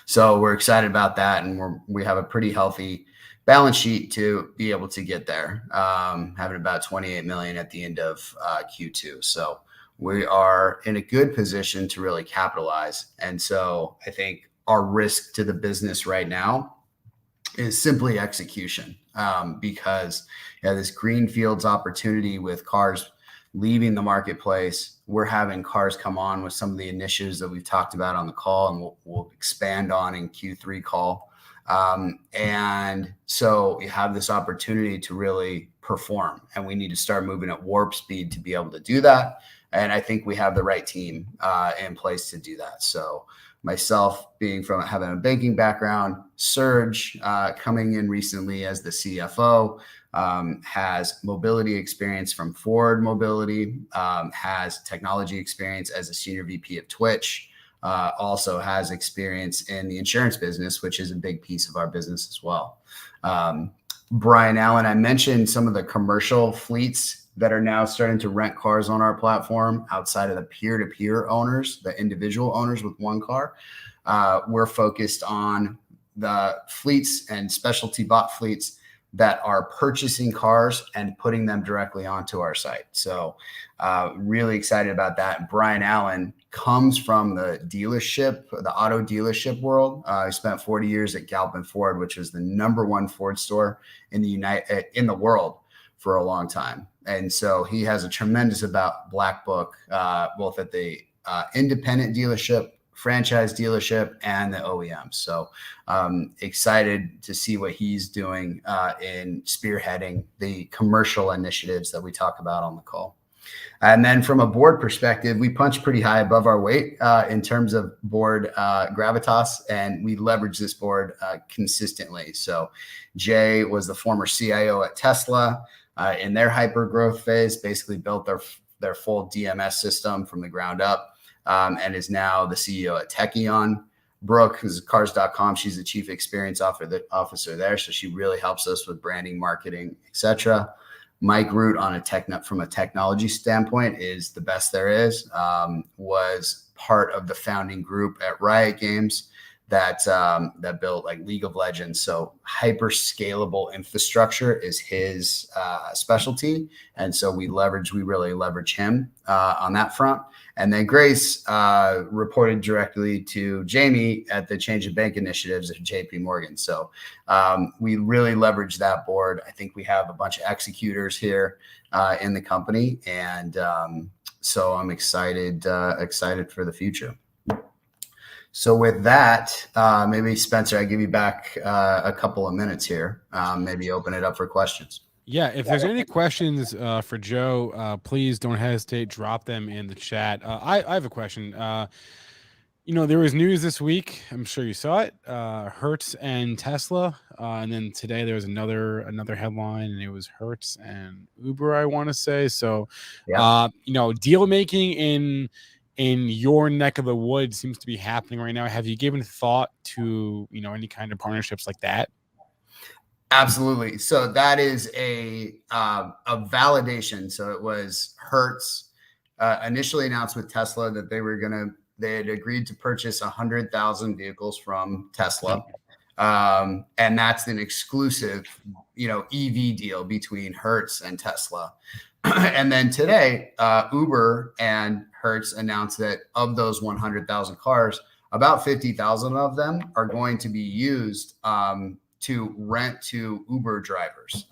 So we're excited about that, and we have a pretty healthy balance sheet to be able to get there, having about 28 million at the end of Q2. So we are in a good position to really capitalize. And so I think our risk to the business right now is simply execution, because this greenfields opportunity with cars leaving the marketplace, we're having cars come on with some of the initiatives that we've talked about on the call, and we'll expand on in Q3 call. And so we have this opportunity to really perform, and we need to start moving at warp speed to be able to do that. And I think we have the right team in place to do that. So myself having a banking background, Serge coming in recently as the CFO, has mobility experience from Ford Mobility, has technology experience as a senior VP of Twitch, also has experience in the insurance business, which is a big piece of our business as well. Brian Allen, I mentioned some of the commercial fleets that are now starting to rent cars on our platform outside of the peer-to-peer owners, the individual owners with one car. We're focused on the fleets and specialty bot fleets that are purchasing cars and putting them directly onto our site. So really excited about that. Brian Allen comes from the dealership, the auto dealership world. He spent 40 years at Galpin Ford, which was the #1 Ford store in the world for a long time. And so he has a tremendous black book, both at the independent dealership, franchise dealership, and the OEM. So excited to see what he's doing in spearheading the commercial initiatives that we talk about on the call. And then from a board perspective, we punch pretty high above our weight in terms of board gravitas, and we leverage this board consistently. So Jay was the former CIO at Tesla in their hyper growth phase, basically built their full DMS system from the ground up, and is now the CEO at Techion. Brooke, who's Cars.com, she's the chief experience officer there, so she really helps us with branding, marketing, etc. Mike Root, from a technology standpoint, is the best there is. Was part of the founding group at Riot Games that built like League of Legends. So hyper scalable infrastructure is his specialty, and so we really leverage him on that front. And then Grace reported directly to Jamie at the Change of Bank initiatives at JP Morgan. So we really leverage that board. I think we have a bunch of executors here in the company, and so I'm excited for the future. So with that, maybe Spencer, I give you back a couple of minutes here. Maybe open it up for questions. Yeah, if there's any questions for Joe, please don't hesitate. Drop them in the chat. I have a question. There was news this week. I'm sure you saw it. Hertz and Tesla, and then today there was another headline, and it was Hertz and Uber, I want to say. So, yeah. Deal making in your neck of the woods seems to be happening right now. Have you given thought to any kind of partnerships like that? Absolutely. So that is a validation. So it was Hertz initially announced with Tesla that they had agreed to purchase 100,000 vehicles from Tesla. And that's an exclusive, EV deal between Hertz and Tesla. And then today, Uber and Hertz announced that of those 100,000 cars, about 50,000 of them are going to be used to rent to Uber drivers.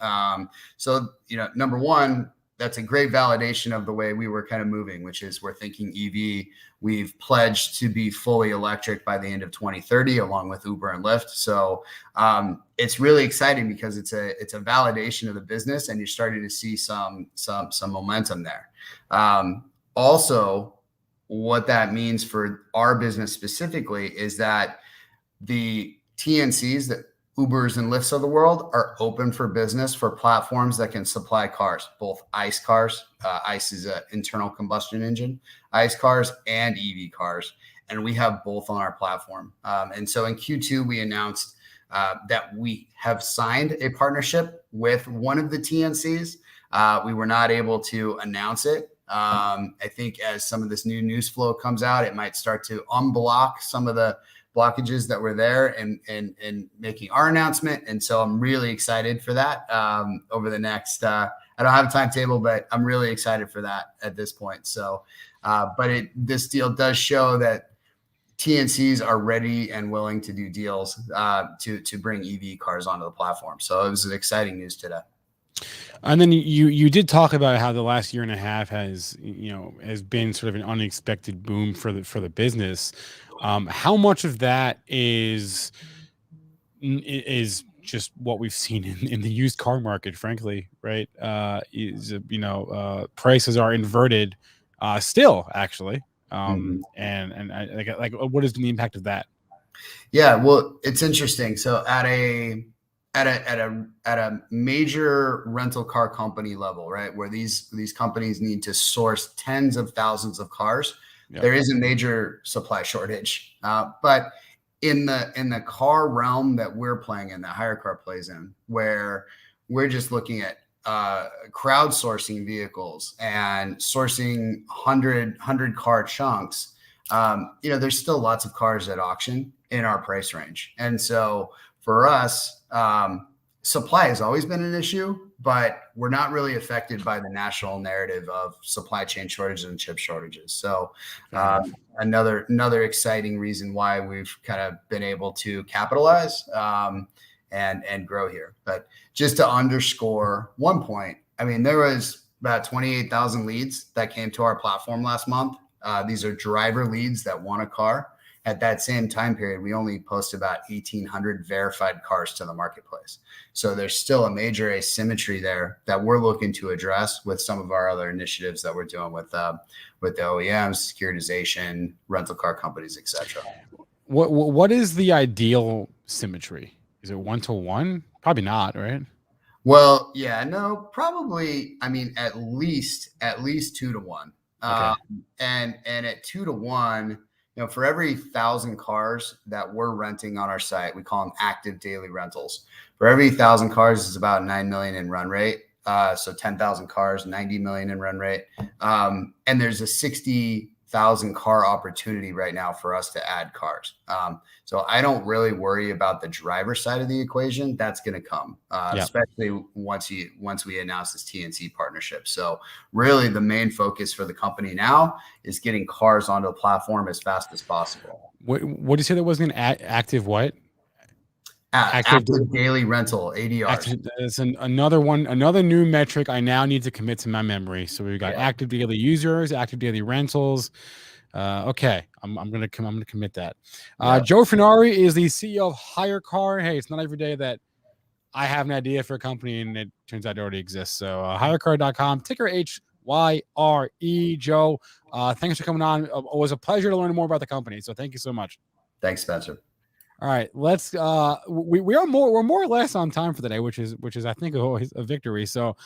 So, number one, that's a great validation of the way we were kind of moving, which is we're thinking EV. We've pledged to be fully electric by the end of 2030, along with Uber and Lyft. So it's really exciting because it's a validation of the business, and you're starting to see some momentum there. Also, what that means for our business specifically is that the TNCs, that Ubers and Lyfts of the world, are open for business for platforms that can supply cars, both ICE cars. ICE is an internal combustion engine, ICE cars and EV cars. And we have both on our platform. And so in Q2, we announced that we have signed a partnership with one of the TNCs. We were not able to announce it. I think as some of this new news flow comes out, it might start to unblock some of the blockages that were there and making our announcement. And so I'm really excited for that over the next, I don't have a timetable, but I'm really excited for that at this point. So, but this deal does show that TNCs are ready and willing to do deals to bring EV cars onto the platform. So it was an exciting news today. And then you did talk about how the last year and a half has been sort of an unexpected boom for the business. How much of that is just what we've seen in the used car market, frankly, right? Prices are inverted still, actually. And what has been the impact of that? Yeah, well, it's interesting. So at a at a major rental car company level, right, where these companies need to source tens of thousands of cars, there is a major supply shortage. But in the car realm that we're playing in, that HyreCar plays in, where we're just looking at crowdsourcing vehicles and sourcing 100 car chunks, there's still lots of cars at auction in our price range. And so for us, supply has always been an issue, but we're not really affected by the national narrative of supply chain shortages and chip shortages. So another exciting reason why we've kind of been able to capitalize and grow here. But just to underscore one point, I mean, there was about 28,000 leads that came to our platform last month. These are driver leads that want a car. At that same time period, we only post about 1,800 verified cars to the marketplace. So there's still a major asymmetry there that we're looking to address with some of our other initiatives that we're doing with the OEMs, securitization, rental car companies, et cetera. What is the ideal symmetry? Is it 1-to-1? Probably not, right? Well, yeah, no, probably. I mean, at least 2-to-1. Okay. And at 2-to-1, for every 1,000 cars that we're renting on our site, we call them active daily rentals. For every 1,000 cars is about 9 million in run rate. So 10,000 cars, 90 million in run rate. And there's a 60,000 car opportunity right now for us to add cars. So I don't really worry about the driver side of the equation. That's going to come, especially once we announce this TNC partnership. So really the main focus for the company now is getting cars onto the platform as fast as possible. What did you say that was an active what? Active daily rental, ADR. It's another new metric I now need to commit to my memory. So we've got active daily users, active daily rentals. Okay, I'm gonna commit that. Joe Furnari is the CEO of HyreCar. Hey, it's not every day that I have an idea for a company and it turns out it already exists. So HyreCar.com, ticker HYRE. Joe, thanks for coming on. It was a pleasure to learn more about the company. So thank you so much. Thanks, Spencer. All right, let's we're more or less on time for the day, which is I think always a victory. So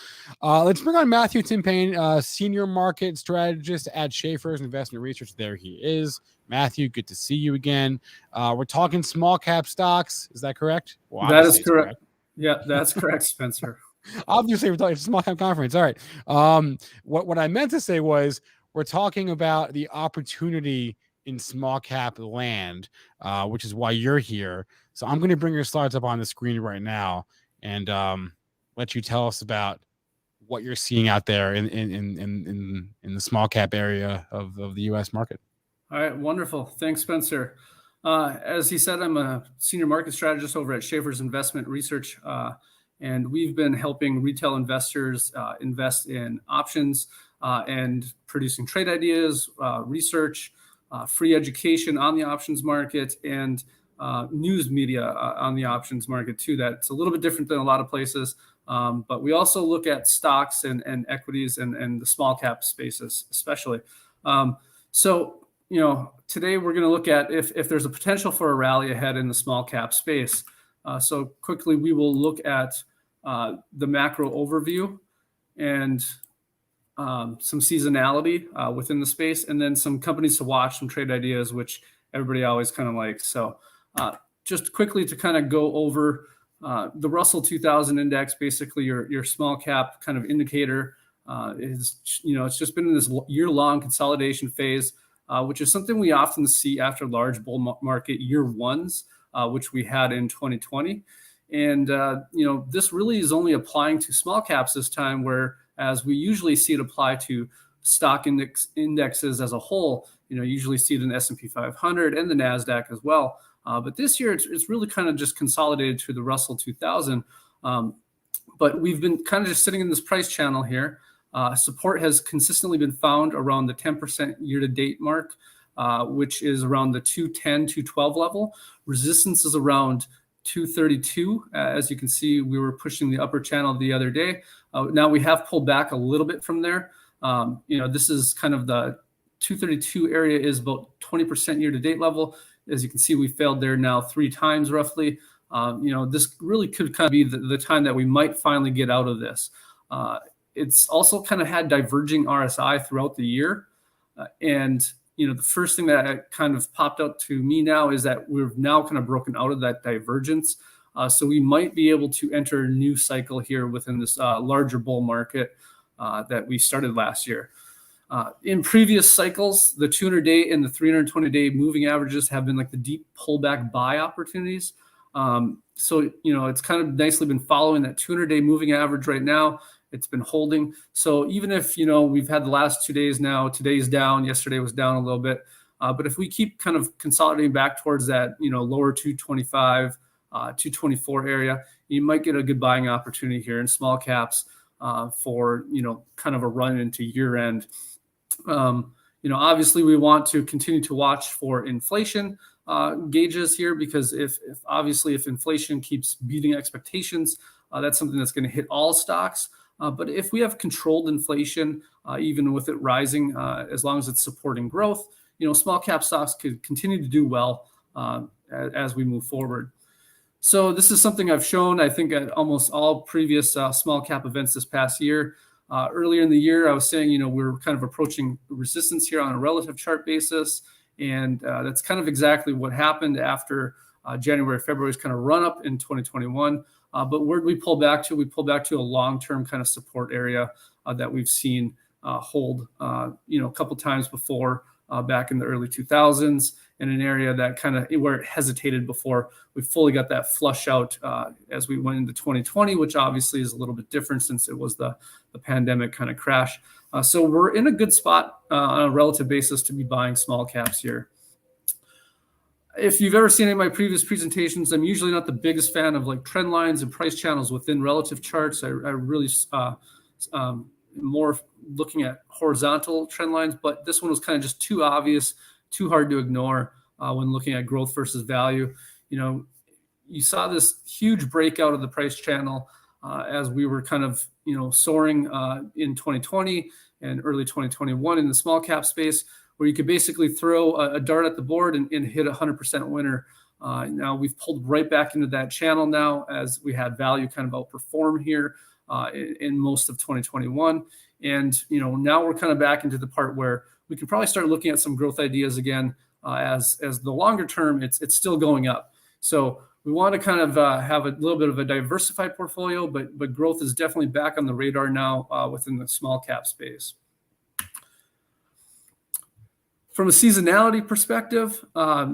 let's bring on Matthew Timpane, senior market strategist at Schaeffer's Investment Research. There he is. Matthew, good to see you again. We're talking small cap stocks. Is that correct? Well, that is correct. Yeah, that's correct, Spencer. Obviously, we're talking small cap conference. All right. What I meant to say was we're talking about the opportunity in small cap land, which is why you're here. So I'm going to bring your slides up on the screen right now and let you tell us about what you're seeing out there in the small cap area of the U.S. market. All right, wonderful. Thanks, Spencer. As he said, I'm a senior market strategist over at Schaeffer's Investment Research, and we've been helping retail investors invest in options and producing trade ideas, research, free education on the options market, and news media on the options market too. That's a little bit different than a lot of places. But we also look at stocks and equities and the small cap spaces, especially. So, today we're going to look at if there's a potential for a rally ahead in the small cap space. So quickly, we will look at the macro overview and some seasonality within the space, and then some companies to watch, some trade ideas, which everybody always kind of likes. So just quickly to kind of go over the Russell 2000 index, basically your small cap kind of indicator is, it's just been in this year-long consolidation phase, which is something we often see after large bull market year ones, which we had in 2020. And, this really is only applying to small caps this time, whereas we usually see it apply to stock indexes as a whole. You usually see it in the S&P 500 and the NASDAQ as well. But this year, it's really kind of just consolidated to the Russell 2000. But we've been kind of just sitting in this price channel here. Support has consistently been found around the 10% year-to-date mark, which is around the 210, 212 level. Resistance is around 232. As you can see, we were pushing the upper channel the other day. Now we have pulled back a little bit from there. This is kind of the 232 area is about 20% year-to-date level. As you can see, we failed there now 3 times roughly. this really could kind of be the time that we might finally get out of this. It's also kind of had diverging RSI throughout the year. And the first thing that kind of popped out to me now is that we've now kind of broken out of that divergence. So we might be able to enter a new cycle here within this larger bull market that we started last year. In previous cycles, the 200-day and the 320-day moving averages have been like the deep pullback buy opportunities. So it's kind of nicely been following that 200-day moving average right now. It's been holding. So even if, we've had the last 2 days now, today's down, yesterday was down a little bit. But if we keep kind of consolidating back towards that, lower 225, 224 area, you might get a good buying opportunity here in small caps for, kind of a run into year end. Obviously we want to continue to watch for inflation gauges here, because if inflation keeps beating expectations, that's something that's going to hit all stocks. But if we have controlled inflation, even with it rising, as long as it's supporting growth, small cap stocks could continue to do well as we move forward. So this is something I've shown, I think, at almost all previous small cap events this past year. Earlier in the year, I was saying, we're kind of approaching resistance here on a relative chart basis. And that's kind of exactly what happened after January, February's kind of run up in 2021. But where did we pull back to? We pulled back to a long-term kind of support area that we've seen hold, a couple times before back in the early 2000s, in an area that kind of where it hesitated before we fully got that flush out as we went into 2020, which obviously is a little bit different since it was the pandemic kind of crash. So we're in a good spot on a relative basis to be buying small caps here. If you've ever seen any of my previous presentations, I'm usually not the biggest fan of like trend lines and price channels within relative charts. I really more looking at horizontal trend lines, but this one was kind of just too obvious, too hard to ignore when looking at growth versus value. You saw this huge breakout of the price channel as we were kind of, soaring in 2020 and early 2021 in the small cap space, where you could basically throw a dart at the board and hit 100% winner. Now we've pulled right back into that channel now as we had value kind of outperform here in most of 2021. And, now we're kind of back into the part where we can probably start looking at some growth ideas again as the longer term, it's still going up. So we want to kind of have a little bit of a diversified portfolio, but growth is definitely back on the radar now within the small cap space. From a seasonality perspective,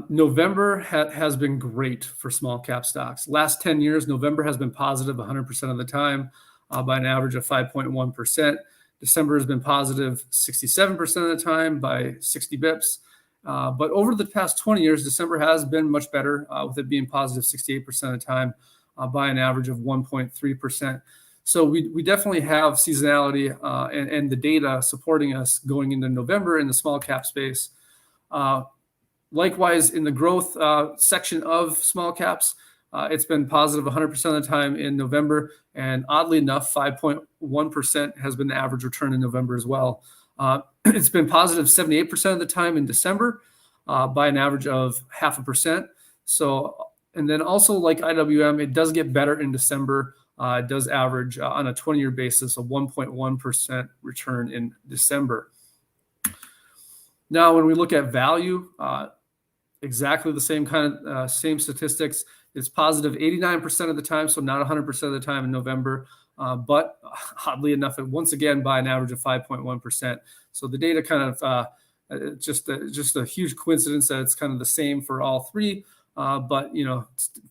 November has been great for small cap stocks. Last 10 years, November has been positive 100% of the time by an average of 5.1%. December has been positive 67% of the time by 60 bips. But over the past 20 years, December has been much better, with it being positive 68% of the time by an average of 1.3%. So we definitely have seasonality and the data supporting us going into November in the small cap space. Likewise, in the growth section of small caps, it's been positive 100% of the time in November. And oddly enough, 5.1% has been the average return in November as well. It's been positive 78% of the time in December by an average of 0.5%. So, and then also like IWM, it does get better in December. It does average on a 20-year basis a 1.1% return in December. Now, when we look at value, exactly the same kind of same statistics. It's positive 89% of the time, so not 100% of the time in November. But oddly enough, once again by an average of 5.1%. So the data kind of just a huge coincidence that it's kind of the same for all three. But it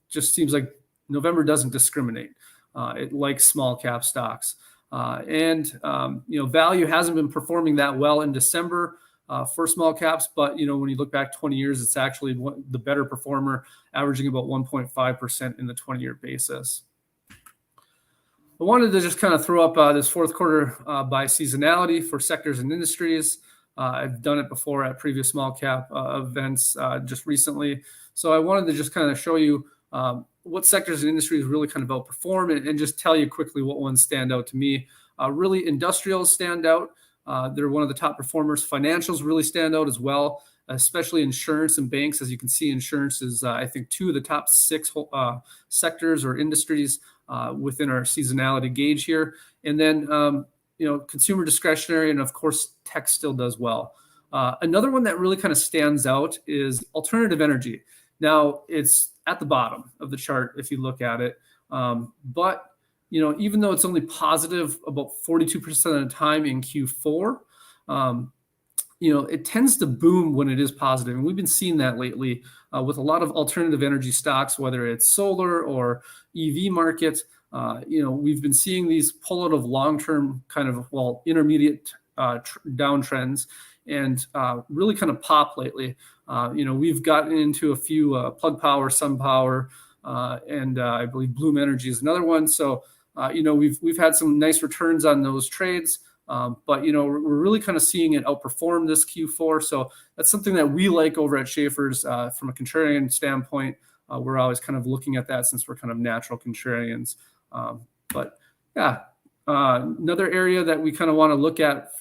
just seems like November doesn't discriminate. It likes small cap stocks, and value hasn't been performing that well in December for small caps. But when you look back 20 years, it's actually the better performer, averaging about 1.5% in the 20-year basis. I wanted to just kind of throw up this fourth quarter by seasonality for sectors and industries. I've done it before at previous small cap events just recently. So I wanted to just kind of show you what sectors and industries really kind of outperform and just tell you quickly what ones stand out to me. Really, industrials stand out. They're one of the top performers. Financials really stand out as well. especially insurance and banks. As you can see, insurance is, I think, 2 of the top 6 sectors or industries within our seasonality gauge here. And then, consumer discretionary, and of course, tech still does well. Another one that really kind of stands out is alternative energy. Now, it's at the bottom of the chart if you look at it. But even though it's only positive about 42% of the time in Q4, it tends to boom when it is positive. And we've been seeing that lately with a lot of alternative energy stocks, whether it's solar or EV market. We've been seeing these pull out of long-term kind of, intermediate downtrends and really kind of pop lately. We've gotten into a few Plug Power, SunPower, and I believe Bloom Energy is another one. So, we've had some nice returns on those trades. But we're really kind of seeing it outperform this Q4. So that's something that we like over at Schaeffer's from a contrarian standpoint. We're always kind of looking at that since we're kind of natural contrarians. Another area that we kind of want to look at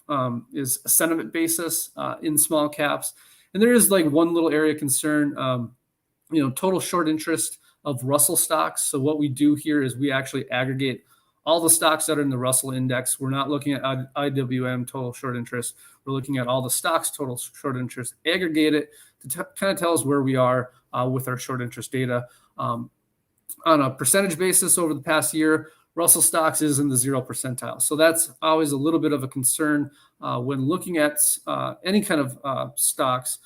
is a sentiment basis in small caps. And there is like one little area of concern, total short interest of Russell stocks. So what we do here is we actually aggregate all the stocks that are in the Russell index. We're not looking at IWM total short interest. We're looking at all the stocks total short interest, aggregate it to kind of tell us where we are with our short interest data. On a percentage basis over the past year, Russell stocks is in the 0 percentile. So that's always a little bit of a concern when looking at any kind of stocks,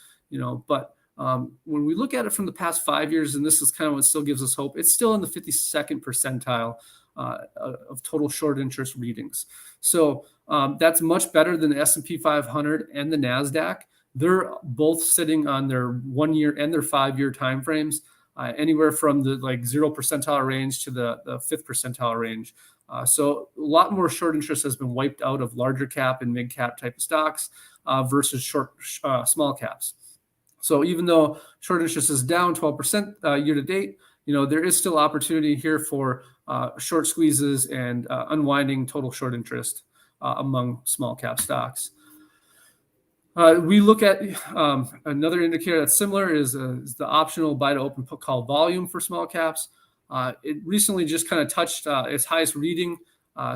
but when we look at it from the past 5 years, and this is kind of what still gives us hope, it's still in the 52nd percentile of total short interest readings. So that's much better than the S&P 500 and the NASDAQ. They're both sitting on their 1 year and their 5 year timeframes, anywhere from the 0 percentile range to the 5th percentile range. So a lot more short interest has been wiped out of larger cap and mid cap type of stocks versus small caps. So even though short interest is down 12% year to date, there is still opportunity here for short squeezes and unwinding total short interest among small cap stocks. We look at another indicator that's similar is the optional buy to open put call volume for small caps. It recently just kind of touched its highest reading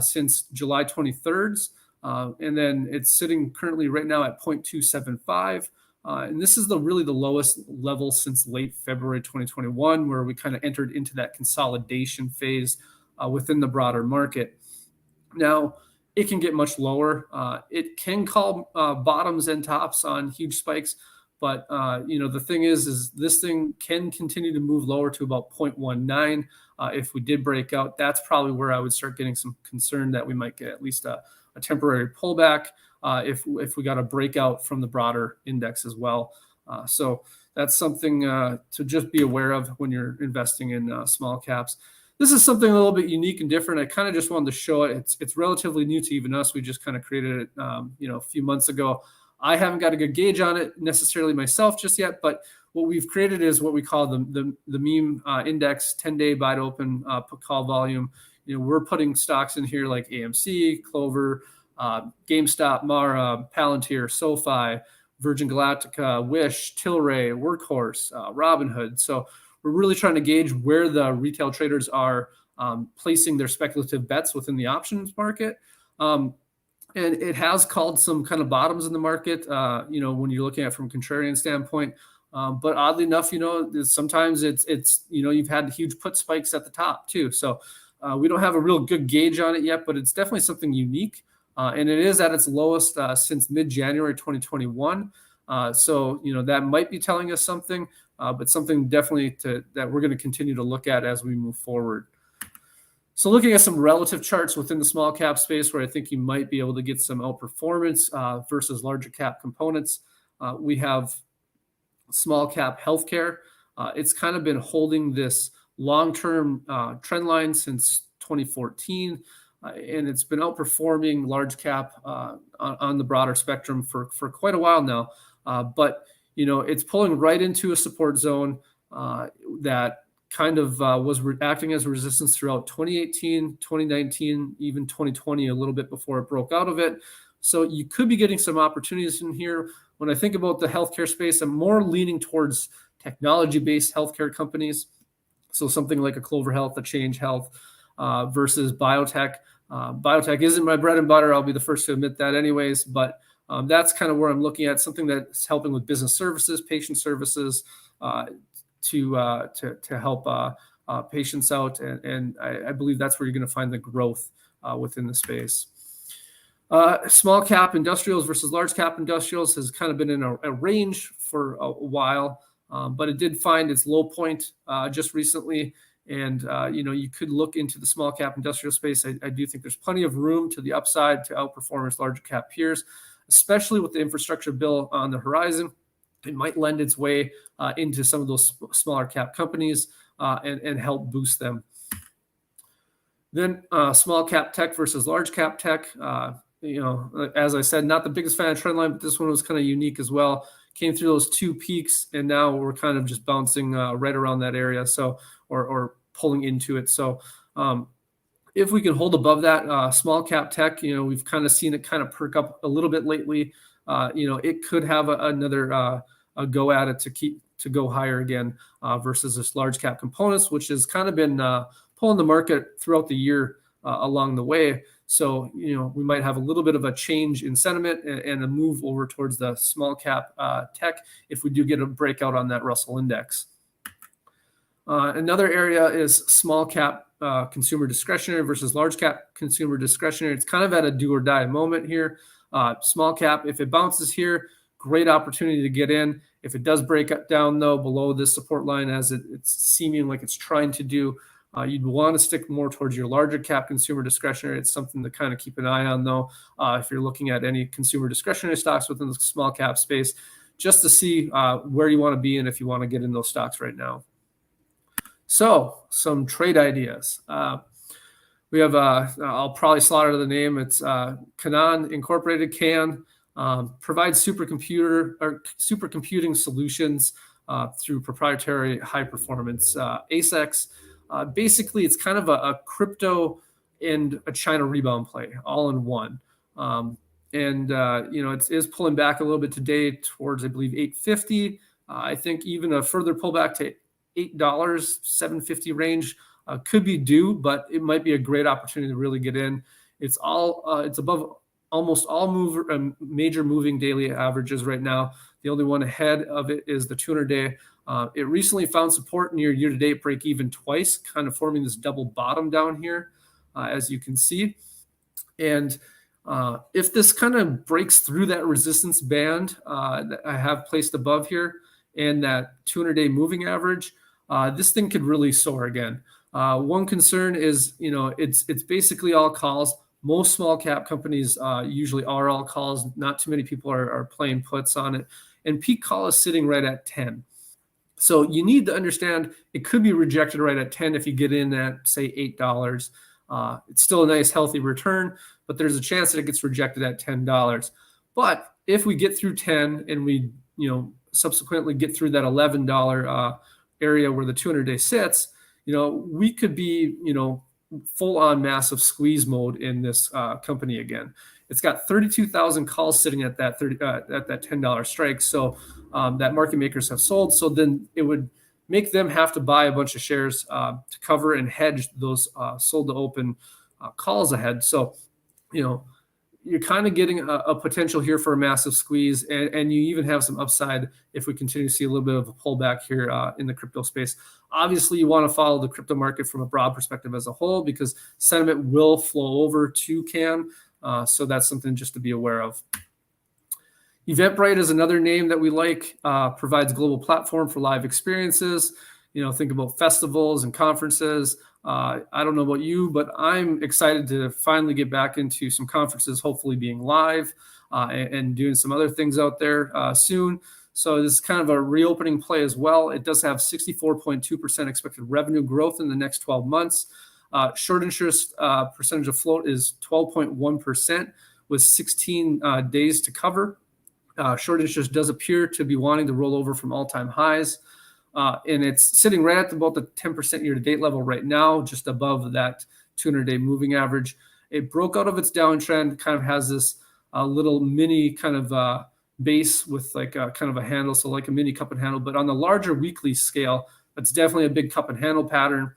since July 23rd. And then it's sitting currently right now at 0.275. And this is really the lowest level since late February 2021, where we kind of entered into that consolidation phase within the broader market. Now, it can get much lower. It can call bottoms and tops on huge spikes. But, the thing is this thing can continue to move lower to about 0.19. If we did break out, that's probably where I would start getting some concern that we might get at least a temporary pullback if we got a breakout from the broader index as well. So that's something to just be aware of when you're investing in small caps. This is something a little bit unique and different. I kind of just wanted to show it. It's relatively new to even us. We just kind of created it, a few months ago. I haven't got a good gauge on it necessarily myself just yet, but what we've created is what we call the meme index 10-day buy to open put call volume. We're putting stocks in here like AMC, Clover, GameStop, Mara, Palantir, SoFi, Virgin Galactica, Wish, Tilray, Workhorse, Robinhood. So we're really trying to gauge where the retail traders are placing their speculative bets within the options market. And it has called some kind of bottoms in the market, when you're looking at it from a contrarian standpoint. But oddly enough, sometimes it's you've had huge put spikes at the top too. So we don't have a real good gauge on it yet, but it's definitely something unique. And it is at its lowest since mid-January 2021. So that might be telling us something, but something definitely that we're going to continue to look at as we move forward. So looking at some relative charts within the small cap space where I think you might be able to get some outperformance versus larger cap components, we have small cap healthcare. It's kind of been holding this long-term trend line since 2014. And it's been outperforming large cap on the broader spectrum for quite a while now. But, it's pulling right into a support zone that kind of was acting as a resistance throughout 2018, 2019, even 2020, a little bit before it broke out of it. So you could be getting some opportunities in here when I think about the healthcare space, I'm more leaning towards technology-based healthcare companies. So something like a Clover Health, a Change Health, versus biotech. Biotech isn't my bread and butter. I'll be the first to admit that anyways, but that's kind of where I'm looking at, something that's helping with business services, patient services, to help patients out. And I believe that's where you're going to find the growth within the space. Small cap industrials versus large cap industrials has kind of been in a range for a while, but it did find its low point just recently. And, you could look into the small cap industrial space. I do think there's plenty of room to the upside to outperform its larger cap peers, especially with the infrastructure bill on the horizon. It might lend its way into some of those smaller cap companies and help boost them. Then small cap tech versus large cap tech. As I said, not the biggest fan of Trendline, but this one was kind of unique as well. Came through those two peaks, and now we're kind of just bouncing right around that area, so or pulling into it. So if we can hold above that small cap tech, we've kind of seen it kind of perk up a little bit lately. It could have another a go at it to go higher again versus this large cap components, which has kind of been pulling the market throughout the year along the way. So, we might have a little bit of a change in sentiment and a move over towards the small cap tech if we do get a breakout on that Russell index. Another area is small cap consumer discretionary versus large cap consumer discretionary. It's kind of at a do or die moment here. Small cap, if it bounces here, great opportunity to get in. If it does break down, though, below this support line, as it's seeming like it's trying to do, you'd want to stick more towards your larger cap consumer discretionary. It's something to kind of keep an eye on, though, if you're looking at any consumer discretionary stocks within the small cap space, just to see where you want to be and if you want to get in those stocks right now. So some trade ideas. We have, I'll probably slaughter the name. It's Canon Incorporated. CAN provides supercomputing solutions through proprietary high performance ASICs. Basically, it's kind of a crypto and a China rebound play all in one. It is pulling back a little bit today towards, I believe, $8.50. I think even a further pullback to $8, $7.50 range could be due, but it might be a great opportunity to really get in. It's above almost all major moving daily averages right now. The only one ahead of it is the 200-day. It recently found support near year-to-date break even twice, kind of forming this double bottom down here, as you can see. And if this kind of breaks through that resistance band that I have placed above here and that 200-day moving average, this thing could really soar again. One concern is, it's basically all calls. Most small cap companies usually are all calls. Not too many people are playing puts on it. And peak call is sitting right at 10. So you need to understand it could be rejected right at 10 if you get in at, say, $8. It's still a nice, healthy return, but there's a chance that it gets rejected at $10. But if we get through 10 and we, subsequently get through that $11 area where the 200-day sits, we could be, full on massive squeeze mode in this company again. It's got 32,000 calls sitting at that $10 strike. So that market makers have sold. So then it would make them have to buy a bunch of shares to cover and hedge those sold to open calls ahead. So, you're kind of getting a potential here for a massive squeeze, and you even have some upside if we continue to see a little bit of a pullback here in the crypto space. Obviously, you want to follow the crypto market from a broad perspective as a whole because sentiment will flow over to CAN. So that's something just to be aware of. Eventbrite is another name that we like, provides global platform for live experiences. Think about festivals and conferences. I don't know about you, but I'm excited to finally get back into some conferences, hopefully being live and doing some other things out there soon. So this is kind of a reopening play as well. It does have 64.2% expected revenue growth in the next 12 months. Short interest percentage of float is 12.1% with 16 days to cover. Short interest does appear to be wanting to roll over from all-time highs. And it's sitting right at about the 10% year-to-date level right now, just above that 200-day moving average. It broke out of its downtrend, kind of has this little mini kind of base with like a kind of a handle, so like a mini cup and handle. But on the larger weekly scale, that's definitely a big cup and handle pattern.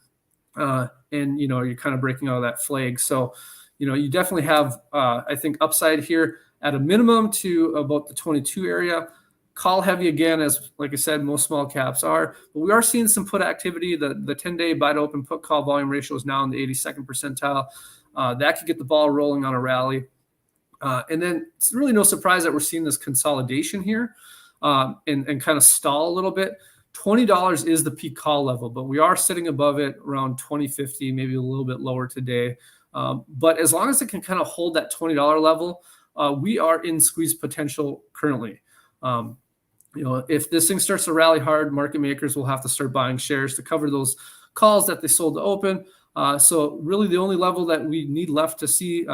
And, you know, you're kind of breaking out of that flag. So, you know, you definitely have, I think, upside here at a minimum to about the 22 area. Call heavy again, as like I said, most small caps are. But we are seeing some put activity. The 10-day buy to open put call volume ratio is now in the 82nd percentile. That could get the ball rolling on a rally. And then it's really no surprise that we're seeing this consolidation here and kind of stall a little bit. $20 is the peak call level, but we are sitting above it around 20.50, maybe a little bit lower today. But as long as it can kind of hold that $20 level, we are in squeeze potential currently. You know, if this thing starts to rally hard, market makers will have to start buying shares to cover those calls that they sold to open. So really the only level that we need left to see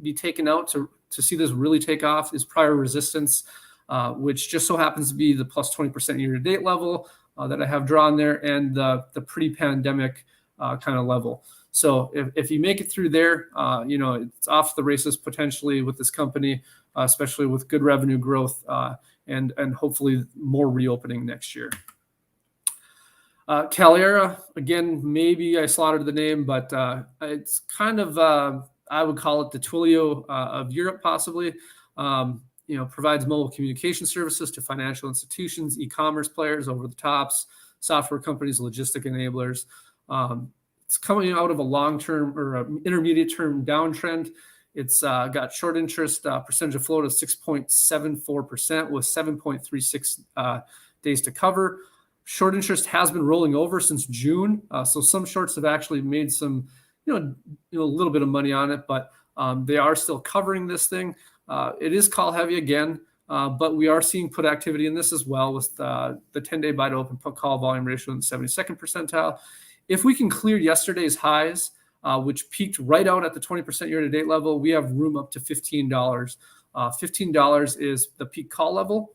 be taken out to see this really take off is prior resistance, which just so happens to be the plus 20% year-to-date level that I have drawn there, and the pre-pandemic kind of level. So if you make it through there, you know, it's off the races potentially with this company, especially with good revenue growth and hopefully more reopening next year. Calera, again, maybe I slaughtered the name, but it's kind of, I would call it the Twilio of Europe, possibly. You know, provides mobile communication services to financial institutions, e-commerce players, over-the-tops, software companies, logistic enablers. It's coming out of a long-term or intermediate-term downtrend. It's got short interest percentage of float of 6.74% with 7.36 days to cover. Short interest has been rolling over since June. So some shorts have actually made some, a little bit of money on it, but they are still covering this thing. It is call heavy again, but we are seeing put activity in this as well with the 10-day buy to open put call volume ratio in the 72nd percentile. If we can clear yesterday's highs, which peaked right out at the 20% year-to-date level, we have room up to $15. $15 is the peak call level,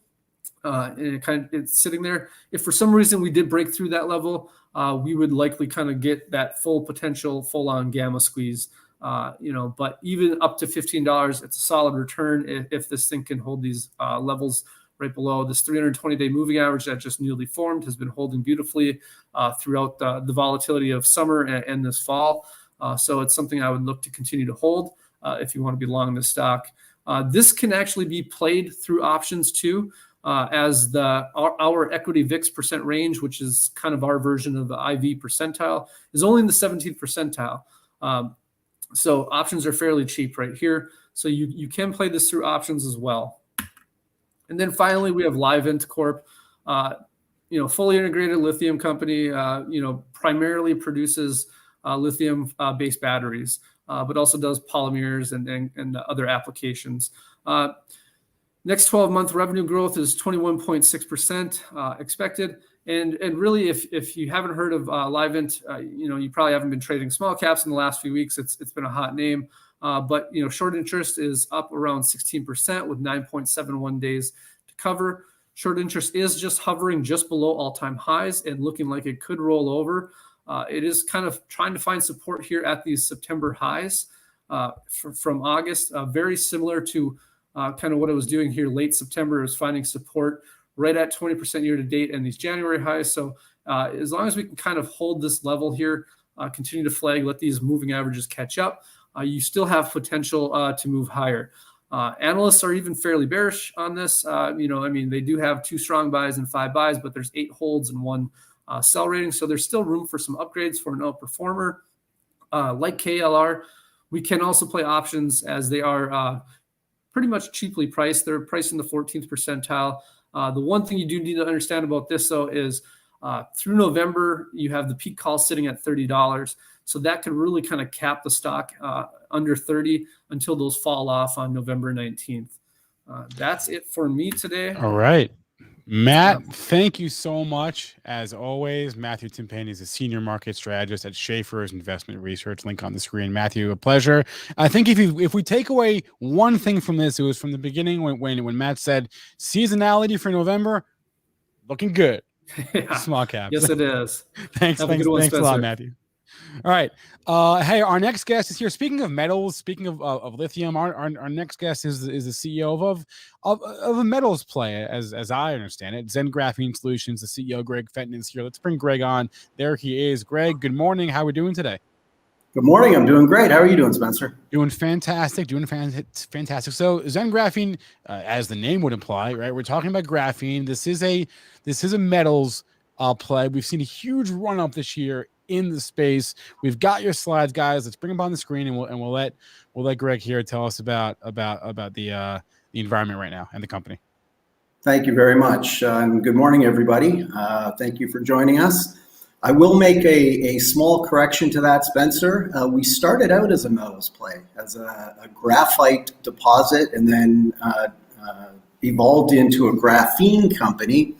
and it's sitting there. If for some reason we did break through that level, we would likely kind of get that full potential, full-on gamma squeeze. But even up to $15, it's a solid return if this thing can hold these levels right below. This 320-day moving average that just newly formed has been holding beautifully throughout the volatility of summer and this fall. So it's something I would look to continue to hold if you want to be long this stock. This can actually be played through options too, as our equity VIX percent range, which is kind of our version of the IV percentile, is only in the 17th percentile. So options are fairly cheap right here. So you can play this through options as well. And then finally, we have Livent Corp, fully integrated lithium company, primarily produces lithium-based batteries, but also does polymers and other applications. Next 12-month revenue growth is 21.6% expected. And really, if you haven't heard of Livent, you probably haven't been trading small caps in the last few weeks. It's been a hot name. But short interest is up around 16% with 9.71 days to cover. Short interest is just hovering just below all-time highs and looking like it could roll over. It is kind of trying to find support here at these September highs from August, very similar to kind of what I was doing here late September, is finding support right at 20% year to date and these January highs. So as long as we can kind of hold this level here, continue to flag, let these moving averages catch up, you still have potential to move higher. Analysts are even fairly bearish on this. They do have 2 strong buys and 5 buys, but there's 8 holds and 1 sell rating. So there's still room for some upgrades for an outperformer. Like KLR, we can also play options as they are pretty much cheaply priced. They're priced in the 14th percentile. The one thing you do need to understand about this, though, is through November, you have the peak call sitting at $30. So that could really kind of cap the stock under 30 until those fall off on November 19th. That's it for me today. All right. Matt, thank you so much. As always, Matthew Timpane is a senior market strategist at Schaeffer's Investment Research. Link on the screen. Matthew, a pleasure. I think if we take away one thing from this, it was from the beginning when Matt said seasonality for November, looking good. Yeah. Small caps. Yes, it is. Thanks a lot, Matthew. All right. Hey, our next guest is here. Speaking of metals, speaking of lithium, our next guest is the CEO of a metals play, as I understand it. ZenGraphene Solutions, the CEO, Greg Fenton, is here. Let's bring Greg on. There he is. Greg, good morning. How are we doing today? Good morning. I'm doing great. How are you doing, Spencer? Doing fantastic. Fantastic. So ZenGraphene, as the name would imply, right? We're talking about graphene. This is a metals play. We've seen a huge run up this year in the space. We've got your slides, guys. Let's bring them on the screen, and we'll let Greg here tell us about the environment right now and the company. Thank you very much. And good morning, everybody. Thank you for joining us. I will make a small correction to that, Spencer. We started out as a metals play, as a graphite deposit, and then evolved into a graphene company.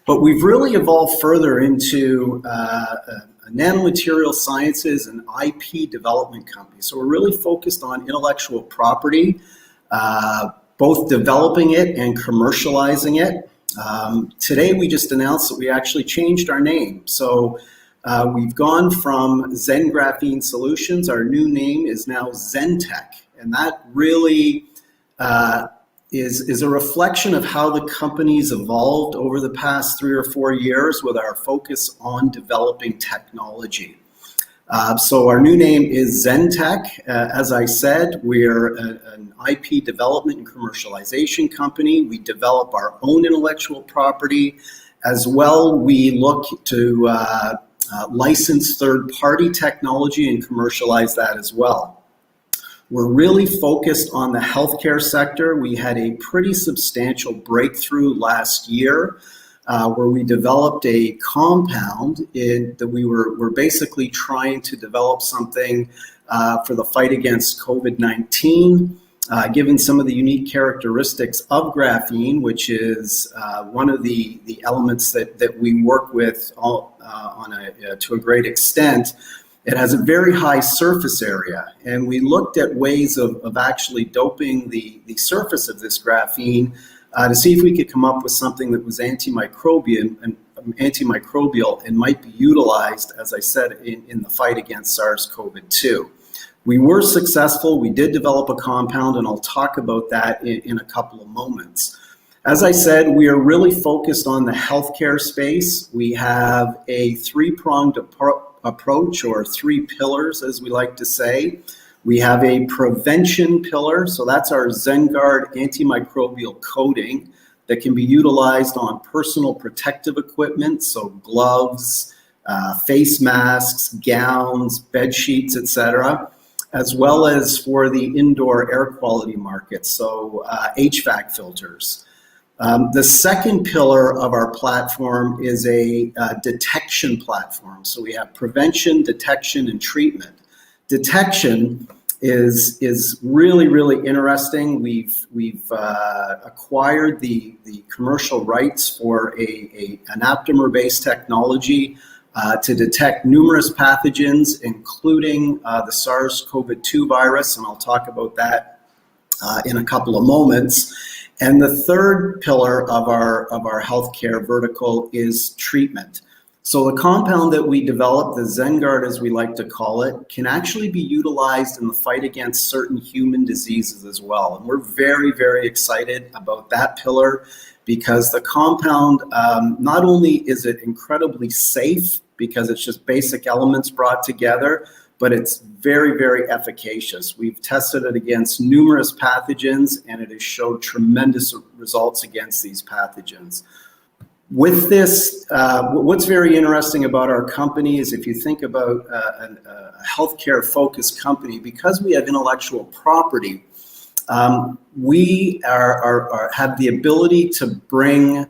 But we've really evolved further into a nanomaterial sciences and IP development company. So we're really focused on intellectual property, both developing it and commercializing it. Today, we just announced that we actually changed our name. So we've gone from ZenGraphene Solutions. Our new name is now ZenTech. And that really is a reflection of how the company's evolved over the past 3 or 4 years with our focus on developing technology. So our new name is ZenTech. As I said, we're an IP development and commercialization company. We develop our own intellectual property. As well, we look to license third-party technology and commercialize that as well. We're really focused on the healthcare sector. We had a pretty substantial breakthrough last year where we developed a compound that we're basically trying to develop something for the fight against COVID-19, given some of the unique characteristics of graphene, which is one of the elements that we work with to a great extent. It has a very high surface area, and we looked at ways of actually doping the surface of this graphene to see if we could come up with something that was antimicrobial and might be utilized, as I said, in the fight against SARS-CoV-2. We were successful. We did develop a compound, and I'll talk about that in a couple of moments. As I said, we are really focused on the healthcare space. We have a three-pronged approach, or 3 pillars, as we like to say. We have a prevention pillar, so that's our ZenGuard antimicrobial coating that can be utilized on personal protective equipment, so gloves, face masks, gowns, bed sheets, etc., as well as for the indoor air quality market, so HVAC filters. The second pillar of our platform is a detection platform. So we have prevention, detection, and treatment. Detection is really, really interesting. We've acquired the commercial rights for an aptamer-based technology to detect numerous pathogens, including the SARS-CoV-2 virus, and I'll talk about that in a couple of moments. And the third pillar of our healthcare vertical is treatment. So the compound that we developed, the ZenGuard as we like to call it, can actually be utilized in the fight against certain human diseases as well. And we're very, very excited about that pillar because the compound, not only is it incredibly safe because it's just basic elements brought together, but it's very, very efficacious. We've tested it against numerous pathogens, and it has showed tremendous results against these pathogens. With this, what's very interesting about our company is if you think about a healthcare-focused company, because we have intellectual property, we have the ability to bring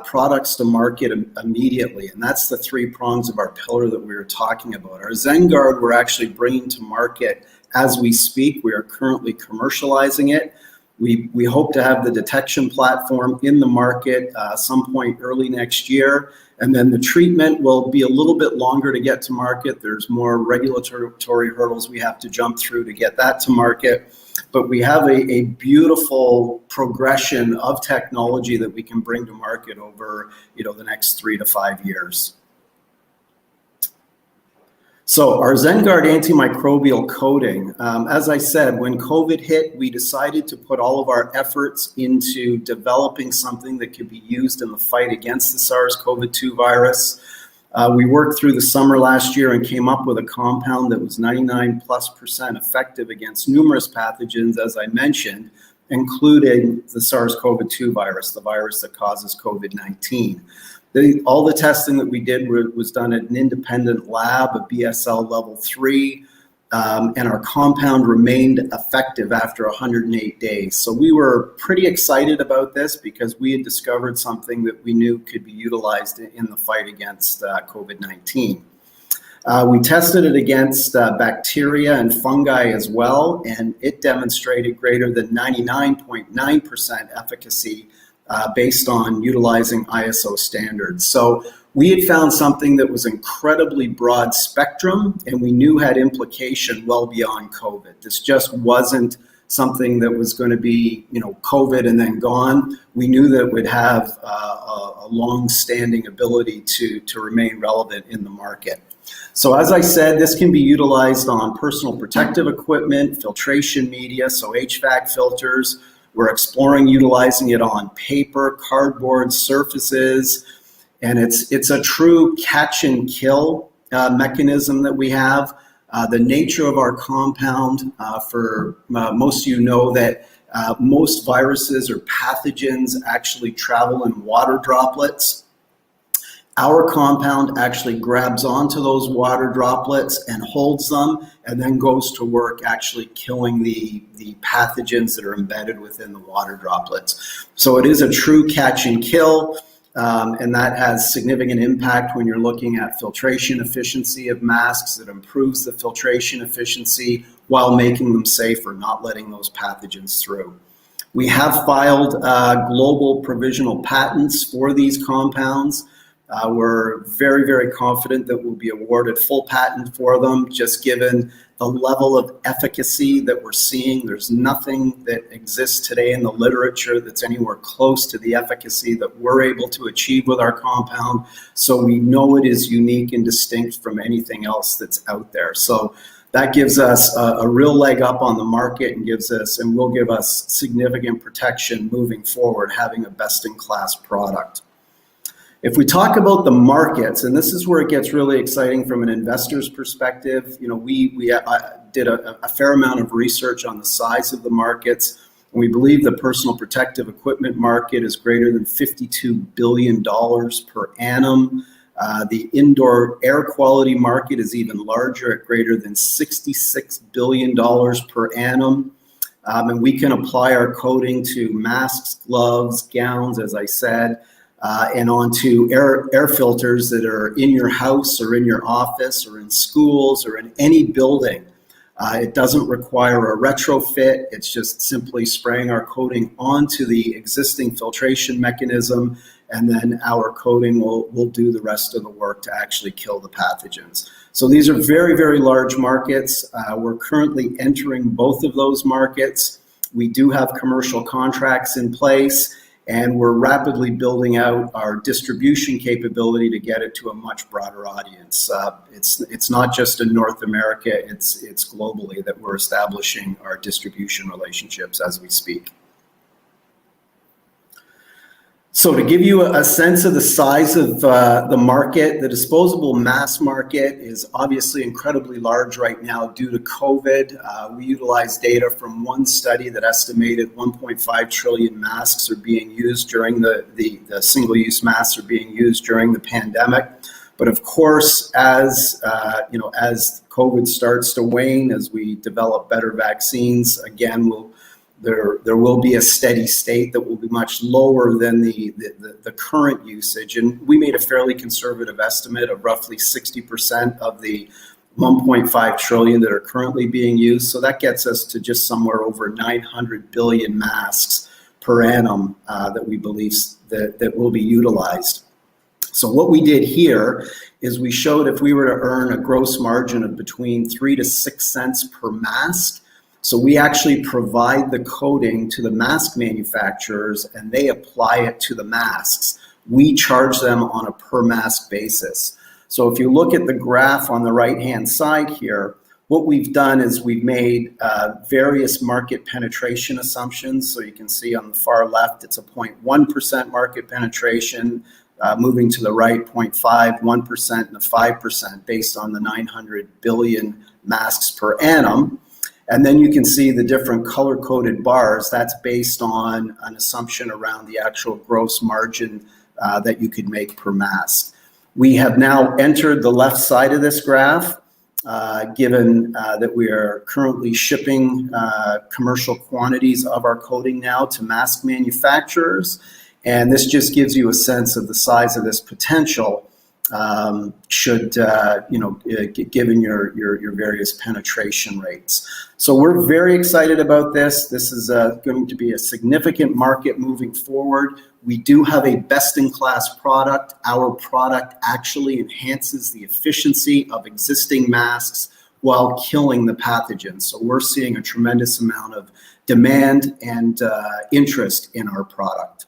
products to market immediately, and that's the 3 prongs of our pillar that we were talking about. Our ZenGuard we're actually bringing to market as we speak. We are currently commercializing it. We hope to have the detection platform in the market some point early next year, and then the treatment will be a little bit longer to get to market. There's more regulatory hurdles we have to jump through to get that to market. But we have a beautiful progression of technology that we can bring to market over the next 3 to 5 years. So our ZenGuard antimicrobial coating, as I said, when COVID hit, we decided to put all of our efforts into developing something that could be used in the fight against the SARS-CoV-2 virus. We worked through the summer last year and came up with a compound that was 99+% effective against numerous pathogens, as I mentioned, including the SARS-CoV-2 virus, the virus that causes COVID-19. All the testing that we did was done at an independent lab, a BSL level 3, and our compound remained effective after 108 days. So we were pretty excited about this because we had discovered something that we knew could be utilized in the fight against COVID-19. We tested it against bacteria and fungi as well, and it demonstrated greater than 99.9% efficacy based on utilizing ISO standards. So we had found something that was incredibly broad spectrum, and we knew had implication well beyond COVID. This just wasn't something that was going to be, COVID and then gone. We knew that it would have a long-standing ability to remain relevant in the market. So as I said, this can be utilized on personal protective equipment, filtration media, so HVAC filters. We're exploring utilizing it on paper, cardboard surfaces, and it's a true catch and kill mechanism that we have. The nature of our compound, for most of you know that most viruses or pathogens actually travel in water droplets. Our compound actually grabs onto those water droplets and holds them and then goes to work actually killing the pathogens that are embedded within the water droplets. So it is a true catch and kill, and that has significant impact when you're looking at filtration efficiency of masks. It improves the filtration efficiency while making them safer, not letting those pathogens through. We have filed global provisional patents for these compounds. We're very, very confident that we'll be awarded full patent for them, just given the level of efficacy that we're seeing. There's nothing that exists today in the literature that's anywhere close to the efficacy that we're able to achieve with our compound. So we know it is unique and distinct from anything else that's out there. So that gives us a real leg up on the market and will give us significant protection moving forward, having a best-in-class product. If we talk about the markets, and this is where it gets really exciting from an investor's perspective, we did a fair amount of research on the size of the markets, and we believe the personal protective equipment market is greater than $52 billion per annum. The indoor air quality market is even larger at greater than $66 billion per annum. And we can apply our coating to masks, gloves, gowns, as I said, and onto air filters that are in your house or in your office or in schools or in any building. It doesn't require a retrofit. It's just simply spraying our coating onto the existing filtration mechanism, and then our coating will do the rest of the work to actually kill the pathogens. So these are very, very large markets. We're currently entering both of those markets. We do have commercial contracts in place, and we're rapidly building out our distribution capability to get it to a much broader audience. It's not just in North America, it's globally that we're establishing our distribution relationships as we speak. So to give you a sense of the size of the market, the disposable mask market is obviously incredibly large right now due to COVID. We utilize data from one study that estimated 1.5 trillion masks are being used during the single-use masks are being used during the pandemic. But of course, as COVID starts to wane, as we develop better vaccines, again, there will be a steady state that will be much lower than the current usage. And we made a fairly conservative estimate of roughly 60% of the 1.5 trillion that are currently being used. So that gets us to just somewhere over 900 billion masks per annum that we believe that will be utilized. So what we did here is we showed if we were to earn a gross margin of between 3 to 6 cents per mask. So we actually provide the coating to the mask manufacturers and they apply it to the masks. We charge them on a per mask basis. So if you look at the graph on the right-hand side here, what we've done is we've made various market penetration assumptions. So you can see on the far left, it's a 0.1% market penetration, moving to the right, 0.5, 1%, and a 5% based on the 900 billion masks per annum. And then you can see the different color-coded bars. That's based on an assumption around the actual gross margin that you could make per mask. We have now entered the left side of this graph, given that we are currently shipping commercial quantities of our coating now to mask manufacturers. And this just gives you a sense of the size of this potential should, given your various penetration rates. So we're very excited about this. This is going to be a significant market moving forward. We do have a best-in-class product. Our product actually enhances the efficiency of existing masks while killing the pathogens. So we're seeing a tremendous amount of demand and interest in our product.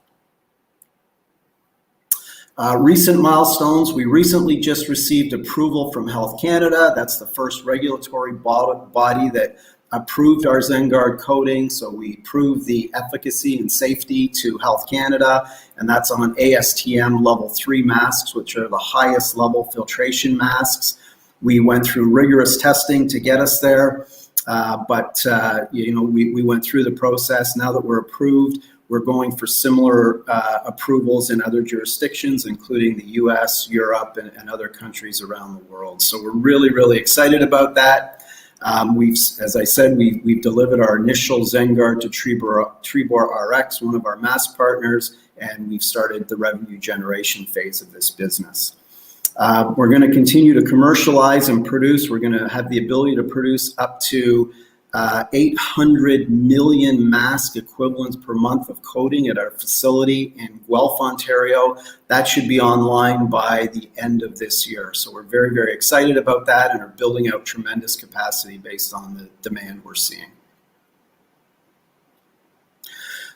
Recent milestones, we recently just received approval from Health Canada. That's the first regulatory body that approved our ZenGuard coating. So we proved the efficacy and safety to Health Canada, and that's on ASTM level 3 masks, which are the highest level filtration masks. We went through rigorous testing to get us there, but we went through the process. Now that we're approved, we're going for similar approvals in other jurisdictions, including the US, Europe, and other countries around the world. So we're really, really excited about that. As I said, we've delivered our initial ZenGuard to Trebor RX, one of our mask partners, and we've started the revenue generation phase of this business. We're going to continue to commercialize and produce. We're going to have the ability to produce up to 800 million mask equivalents per month of coating at our facility in Guelph, Ontario. That should be online by the end of this year. So we're very, very excited about that and are building out tremendous capacity based on the demand we're seeing.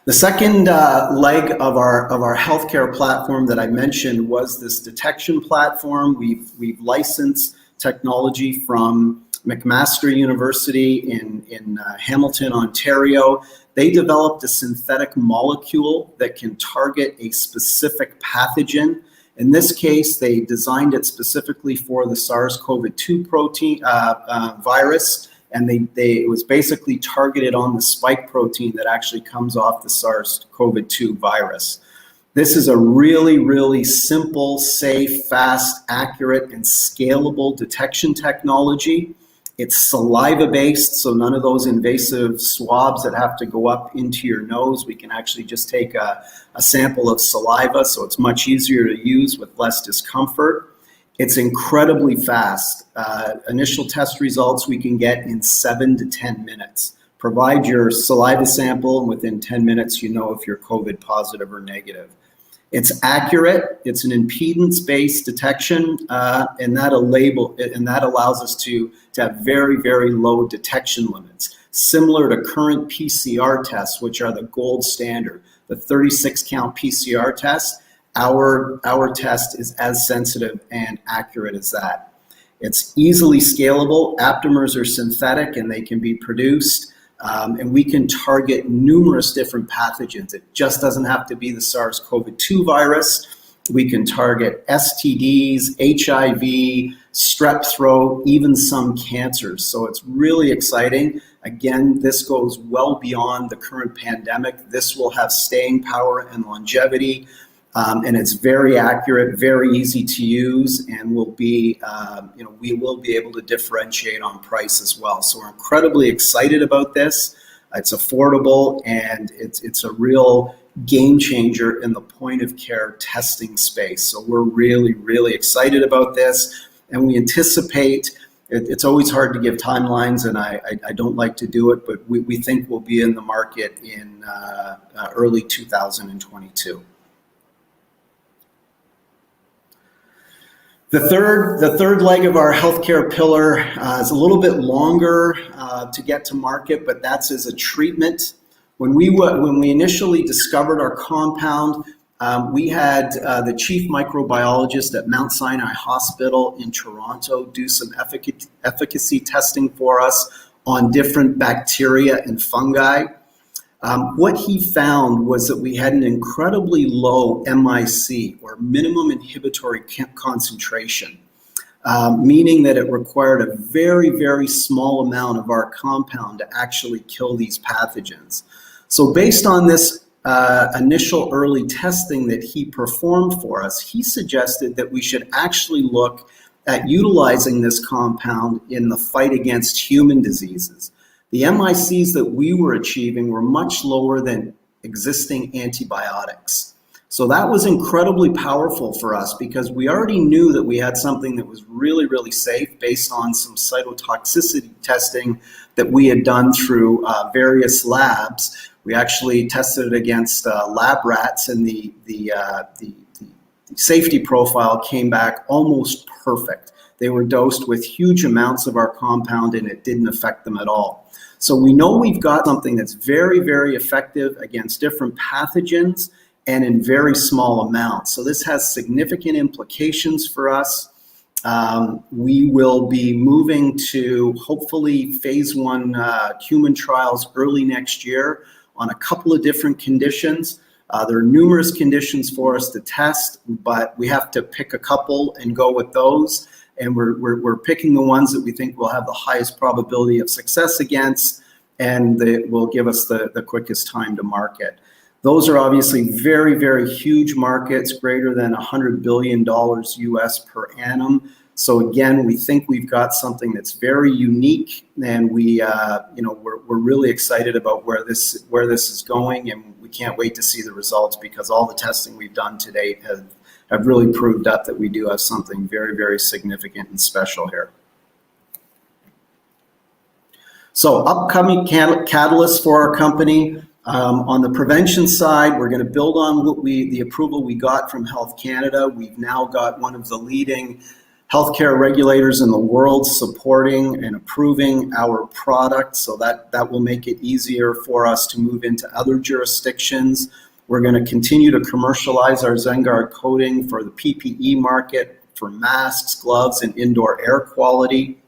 The second leg of our healthcare platform that I mentioned was this detection platform. We've licensed technology from McMaster University in Hamilton, Ontario. They developed a synthetic molecule that can target a specific pathogen. In this case, they designed it specifically for the SARS-CoV-2 protein virus, and it was basically targeted on the spike protein that actually comes off the SARS-CoV-2 virus. This is a really, really simple, safe, fast, accurate, and scalable detection technology. It's saliva-based, so none of those invasive swabs that have to go up into your nose. We can actually just take a sample of saliva, so it's much easier to use with less discomfort. It's incredibly fast. Initial test results we can get in 7 to 10 minutes. Provide your saliva sample, and within 10 minutes you know if you're COVID positive or negative. It's accurate. It's an impedance-based detection, and that allows us to have very, very low detection limits, similar to current PCR tests, which are the gold standard. The 36-count PCR test, our test is as sensitive and accurate as that. It's easily scalable. Aptamers are synthetic, and they can be produced. And we can target numerous different pathogens. It just doesn't have to be the SARS-CoV-2 virus. We can target STDs, HIV, strep throat, even some cancers. So it's really exciting. Again, this goes well beyond the current pandemic. This will have staying power and longevity. And it's very accurate, very easy to use, and we will be able to differentiate on price as well. So we're incredibly excited about this. It's affordable, and it's a real game changer in the point of care testing space. So we're really, really excited about this, and we anticipate. It's always hard to give timelines, and I don't like to do it, but we think we'll be in the market in early 2022. The third leg of our healthcare pillar is a little bit longer to get to market, but that's as a treatment. When we initially discovered our compound, We had the chief microbiologist at Mount Sinai Hospital in Toronto do some efficacy testing for us on different bacteria and fungi. What he found was that we had an incredibly low MIC, or minimum inhibitory concentration, meaning that it required a very, very small amount of our compound to actually kill these pathogens. So based on this initial early testing that he performed for us, he suggested that we should actually look at utilizing this compound in the fight against human diseases. The MICs that we were achieving were much lower than existing antibiotics. So that was incredibly powerful for us because we already knew that we had something that was really, really safe based on some cytotoxicity testing that we had done through various labs. We actually tested it against lab rats, and the safety profile came back almost perfect. They were dosed with huge amounts of our compound and it didn't affect them at all. So we know we've got something that's very, very effective against different pathogens and in very small amounts. So this has significant implications for us. We will be moving to hopefully phase 1 human trials early next year on a couple of different conditions. There are numerous conditions for us to test, but we have to pick a couple and go with those. And we're picking the ones that we think will have the highest probability of success against, and that will give us the quickest time to market. Those are obviously very, very huge markets, greater than $100 billion US per annum. So again, we think we've got something that's very unique, and we're really excited about where this is going, and we can't wait to see the results because all the testing we've done to date have really proved up that we do have something very, very significant and special here. So upcoming catalysts for our company. On the prevention side, we're going to build on the approval we got from Health Canada. We've now got one of the leading healthcare regulators in the world supporting and approving our product, so that will make it easier for us to move into other jurisdictions. We're going to continue to commercialize our ZenGuard coating for the PPE market, for masks, gloves, and indoor air quality.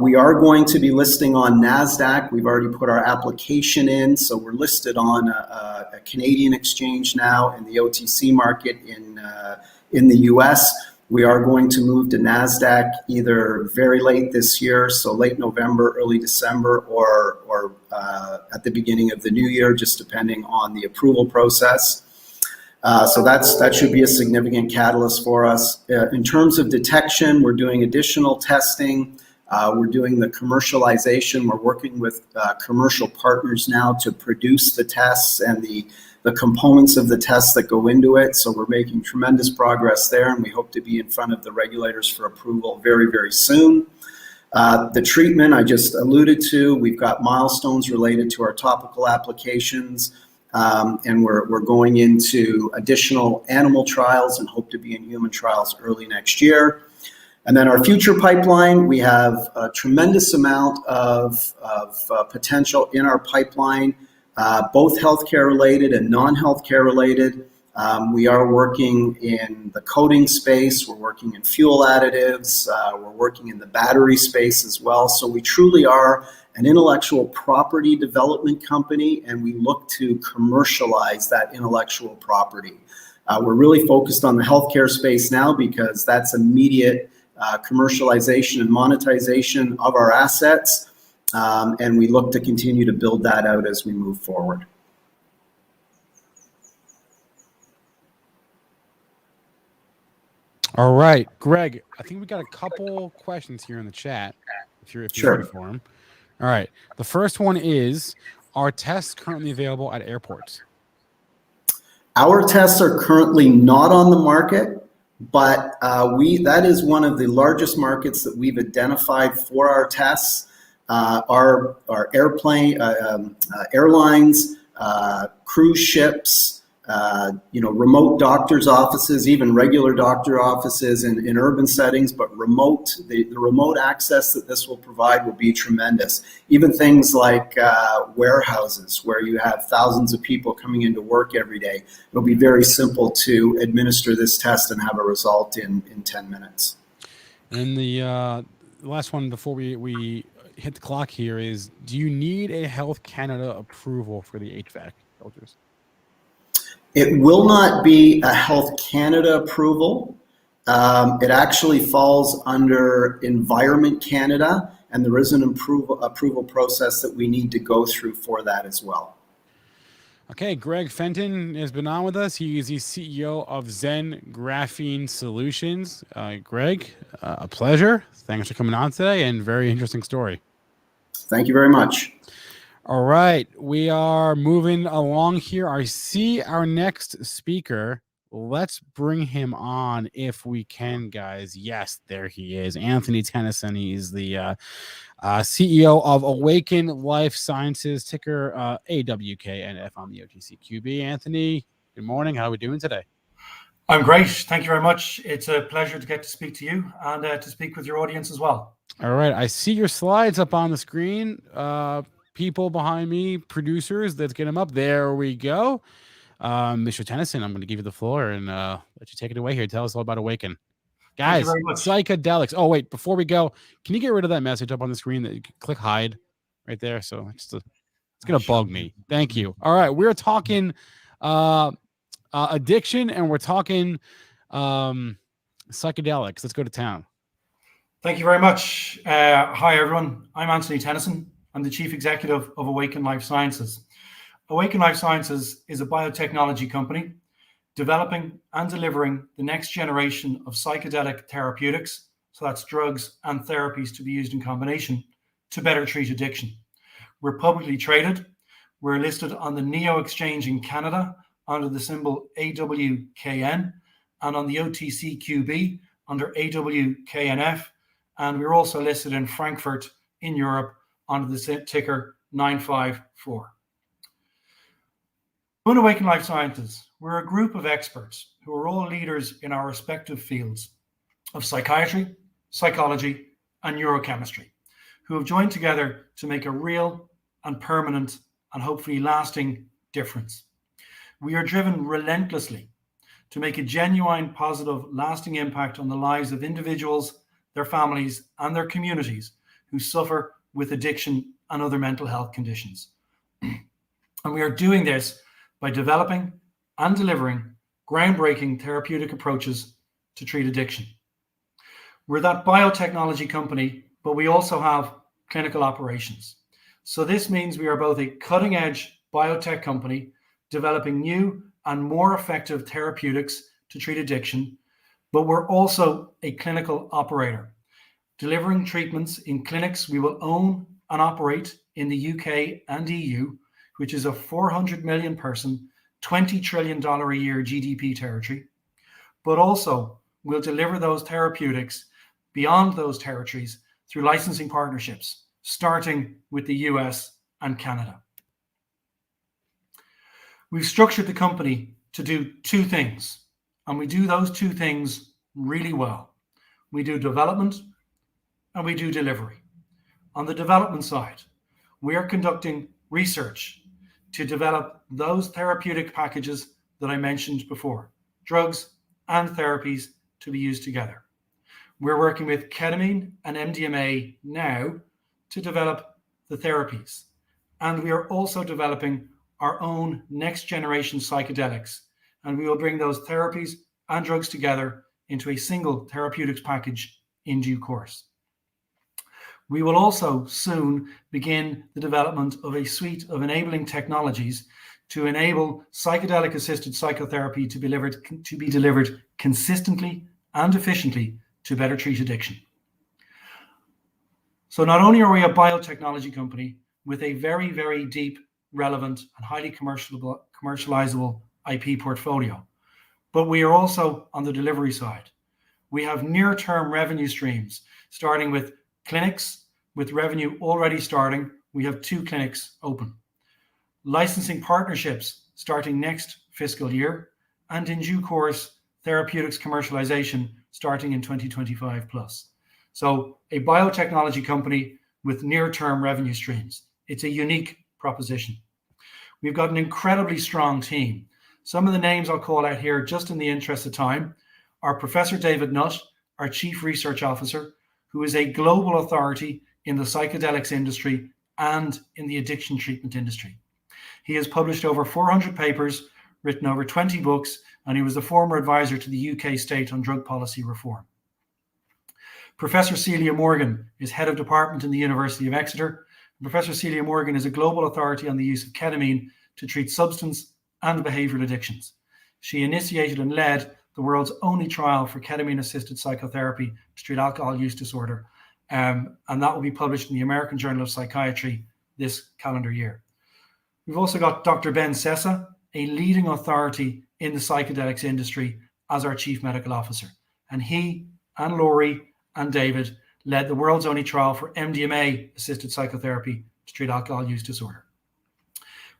We are going to be listing on NASDAQ. We've already put our application in, so we're listed on a Canadian exchange now and the OTC market in the US. We are going to move to NASDAQ either very late this year, so late November, early December, or at the beginning of the new year, just depending on the approval process. So that should be a significant catalyst for us. In terms of detection, we're doing additional testing. We're doing the commercialization. We're working with commercial partners now to produce the tests and the components of the tests that go into it. So we're making tremendous progress there, and we hope to be in front of the regulators for approval very, very soon. The treatment I just alluded to, we've got milestones related to our topical applications, and we're going into additional animal trials and hope to be in human trials early next year. And then our future pipeline, we have a tremendous amount of potential in our pipeline, both healthcare related and non-healthcare related. We are working in the coating space, we're working in fuel additives, we're working in the battery space as well. So we truly are an intellectual property development company, and we look to commercialize that intellectual property. We're really focused on the healthcare space now because that's immediate commercialization and monetization of our assets, and we look to continue to build that out as we move forward. All right, Greg, I think we got a couple questions here in the chat, if you're ready for them. All right, the first one is, are tests currently available at airports? Our tests are currently not on the market, but that is one of the largest markets that we've identified for our tests. Our airlines, cruise ships, remote doctor's offices, even regular doctor offices in urban settings, but the remote access that this will provide will be tremendous. Even things like warehouses where you have thousands of people coming into work every day. It'll be very simple to administer this test and have a result in 10 minutes. And the last one before we hit the clock here is, do you need a Health Canada approval for the HVAC filters? It will not be a Health Canada approval. It actually falls under Environment Canada, and there is an approval process that we need to go through for that as well. Okay, Greg Fenton has been on with us. He is the CEO of ZenGraphene Solutions. Greg, a pleasure. Thanks for coming on today, and very interesting story. Thank you very much. All right, we are moving along here. I see our next speaker. Let's bring him on if we can, guys. Yes, there he is, Anthony Tennyson. He's the CEO of Awakn Life Sciences, ticker AWKNF on the OTCQB. Anthony, good morning. How are we doing today? I'm great. Thank you very much. It's a pleasure to get to speak to you and to speak with your audience as well. All right, I see your slides up on the screen. People behind me, producers, let's get them up. There we go. Mr. Tennyson, I'm going to give you the floor and let you take it away here. Tell us all about Awakn. Guys, psychedelics. Oh, wait, before we go, can you get rid of that message up on the screen that you can click hide right there? So it's going to bug me. Thank you. All right, we're talking addiction and we're talking psychedelics. Let's go to town. Thank you very much. Hi, everyone. I'm Anthony Tennyson. I'm the Chief Executive of Awakn Life Sciences. Awakn Life Sciences is a biotechnology company developing and delivering the next generation of psychedelic therapeutics, so that's drugs and therapies to be used in combination, to better treat addiction. We're publicly traded. We're listed on the NEO Exchange in Canada under the symbol AWKN and on the OTCQB under AWKNF. And we're also listed in Frankfurt in Europe under the ticker 954. In Awakn Life Sciences, we're a group of experts who are all leaders in our respective fields of psychiatry, psychology, and neurochemistry, who have joined together to make a real and permanent and hopefully lasting difference. We are driven relentlessly to make a genuine, positive, lasting impact on the lives of individuals, their families, and their communities who suffer with addiction and other mental health conditions. And we are doing this by developing and delivering groundbreaking therapeutic approaches to treat addiction. We're that biotechnology company, but we also have clinical operations. So this means we are both a cutting-edge biotech company developing new and more effective therapeutics to treat addiction, but we're also a clinical operator, delivering treatments in clinics we will own and operate in the UK and EU, which is a 400 million person, $20 trillion a year GDP territory, but also we'll deliver those therapeutics beyond those territories through licensing partnerships, starting with the US and Canada. We've structured the company to do two things, and we do those two things really well. We do development and we do delivery. On the development side, we are conducting research to develop those therapeutic packages that I mentioned before, drugs and therapies to be used together. We're working with ketamine and MDMA now to develop the therapies. And we are also developing our own next generation psychedelics. And we will bring those therapies and drugs together into a single therapeutics package in due course. We will also soon begin the development of a suite of enabling technologies to enable psychedelic-assisted psychotherapy to be delivered consistently and efficiently to better treat addiction. So not only are we a biotechnology company with a very, very deep, relevant, and highly commercializable IP portfolio, but we are also on the delivery side. We have near-term revenue streams, starting with clinics with revenue already starting. We have 2 clinics open. Licensing partnerships starting next fiscal year, and in due course, therapeutics commercialization starting in 2025 plus. So a biotechnology company with near-term revenue streams. It's a unique proposition. We've got an incredibly strong team. Some of the names I'll call out here, just in the interest of time, are Professor David Nutt, our Chief Research Officer, who is a global authority in the psychedelics industry and in the addiction treatment industry. He has published over 400 papers, written over 20 books, and he was the former advisor to the UK state on drug policy reform. Professor Celia Morgan is head of department in the University of Exeter. Professor Celia Morgan is a global authority on the use of ketamine to treat substance and behavioral addictions. She initiated and led the world's only trial for ketamine-assisted psychotherapy to treat alcohol use disorder, and that will be published in the American Journal of Psychiatry this calendar year. We've also got Dr. Ben Sessa, a leading authority in the psychedelics industry, as our Chief Medical Officer. And he and Laurie and David led the world's only trial for MDMA-assisted psychotherapy to treat alcohol use disorder.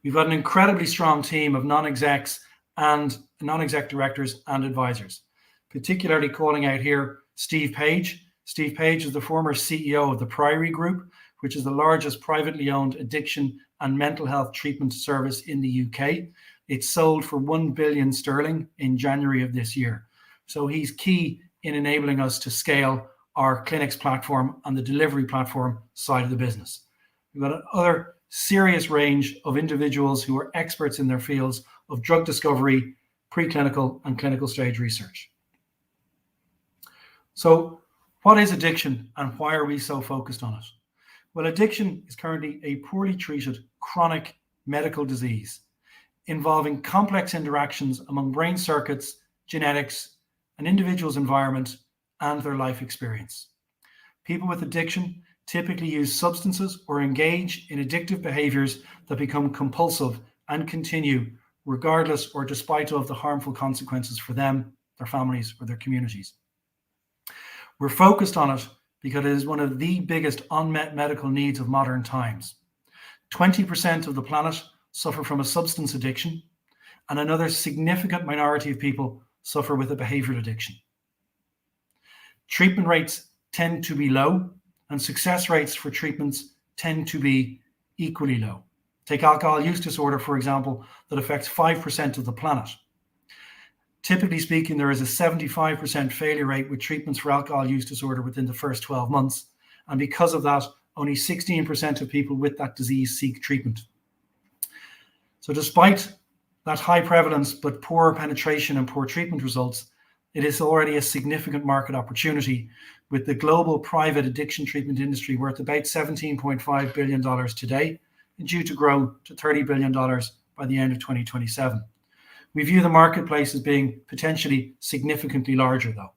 We've got an incredibly strong team of non-execs and non-exec directors and advisors, particularly calling out here Steve Page. Steve Page is the former CEO of the Priory Group, which is the largest privately owned addiction and mental health treatment service in the UK. It sold for 1 billion sterling in January of this year. So he's key in enabling us to scale our clinics platform and the delivery platform side of the business. We've got another serious range of individuals who are experts in their fields of drug discovery, preclinical and clinical stage research. So what is addiction and why are we so focused on it? Well, addiction is currently a poorly treated chronic medical disease involving complex interactions among brain circuits, genetics, an individual's environment, and their life experience. People with addiction typically use substances or engage in addictive behaviors that become compulsive and continue regardless or despite of the harmful consequences for them, their families, or their communities. We're focused on it because it is one of the biggest unmet medical needs of modern times. 20% of the planet suffer from a substance addiction, and another significant minority of people suffer with a behavioral addiction. Treatment rates tend to be low, and success rates for treatments tend to be equally low. Take alcohol use disorder, for example, that affects 5% of the planet. Typically speaking, there is a 75% failure rate with treatments for alcohol use disorder within the first 12 months. And because of that, only 16% of people with that disease seek treatment. So despite that high prevalence, but poor penetration and poor treatment results, it is already a significant market opportunity, with the global private addiction treatment industry worth about $17.5 billion today and due to grow to $30 billion by the end of 2027. We view the marketplace as being potentially significantly larger, though.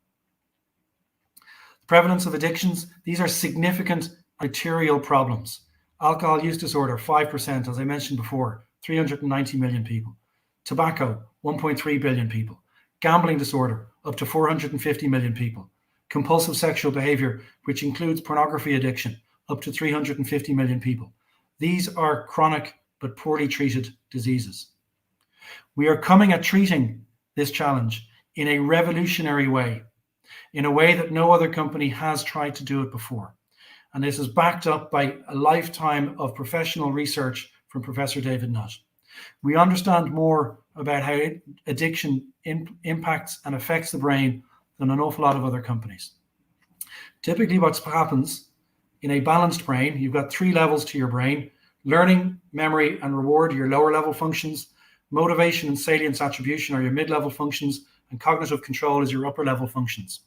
The prevalence of addictions, these are significant arterial problems. Alcohol use disorder, 5%, as I mentioned before, 390 million people. Tobacco, 1.3 billion people. Gambling disorder, up to 450 million people. Compulsive sexual behavior, which includes pornography addiction, up to 350 million people. These are chronic but poorly treated diseases. We are coming at treating this challenge in a revolutionary way, in a way that no other company has tried to do it before. And this is backed up by a lifetime of professional research from Professor David Nutt. We understand more about how addiction impacts and affects the brain than an awful lot of other companies. Typically what happens in a balanced brain, you've got 3 levels to your brain: learning, memory, and reward, your lower level functions; motivation and salience attribution are your mid-level functions; and cognitive control is your upper level functions.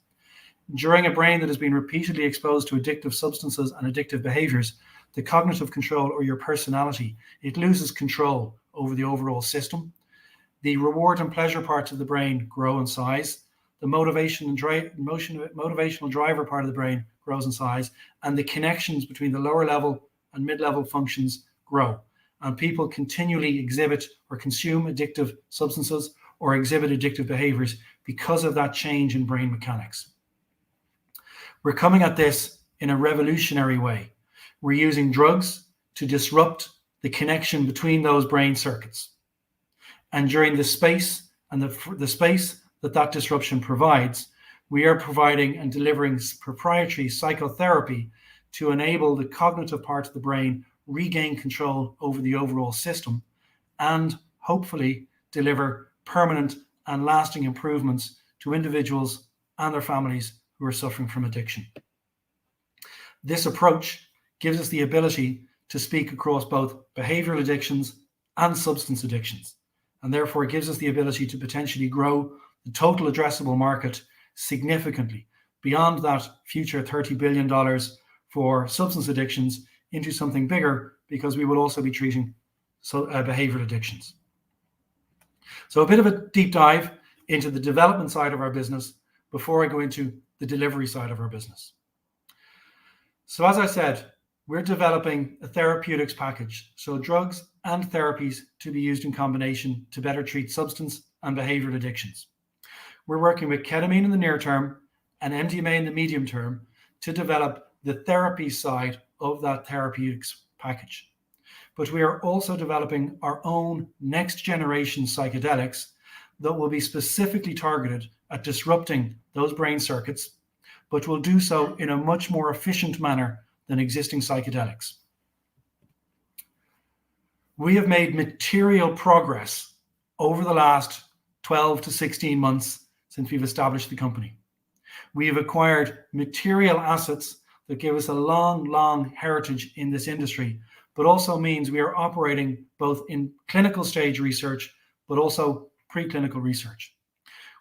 During a brain that has been repeatedly exposed to addictive substances and addictive behaviors, the cognitive control, or your personality, it loses control over the overall system. The reward and pleasure parts of the brain grow in size. The motivational driver part of the brain grows in size, and the connections between the lower level and mid-level functions grow. And people continually exhibit or consume addictive substances or exhibit addictive behaviors because of that change in brain mechanics. We're coming at this in a revolutionary way. We're using drugs to disrupt the connection between those brain circuits. And during the space and the space that disruption provides, we are providing and delivering proprietary psychotherapy to enable the cognitive parts of the brain regain control over the overall system and hopefully deliver permanent and lasting improvements to individuals and their families who are suffering from addiction. This approach gives us the ability to speak across both behavioral addictions and substance addictions, and therefore gives us the ability to potentially grow the total addressable market significantly beyond that future $30 billion for substance addictions into something bigger, because we will also be treating behavioral addictions. So a bit of a deep dive into the development side of our business before I go into the delivery side of our business. So as I said, we're developing a therapeutics package, so drugs and therapies to be used in combination to better treat substance and behavioral addictions. We're working with ketamine in the near term and MDMA in the medium term to develop the therapy side of that therapeutics package. But we are also developing our own next generation psychedelics that will be specifically targeted at disrupting those brain circuits, but will do so in a much more efficient manner than existing psychedelics. We have made material progress over the last 12 to 16 months since we've established the company. We have acquired material assets that give us a long heritage in this industry, but also means we are operating both in clinical stage research, but also preclinical research.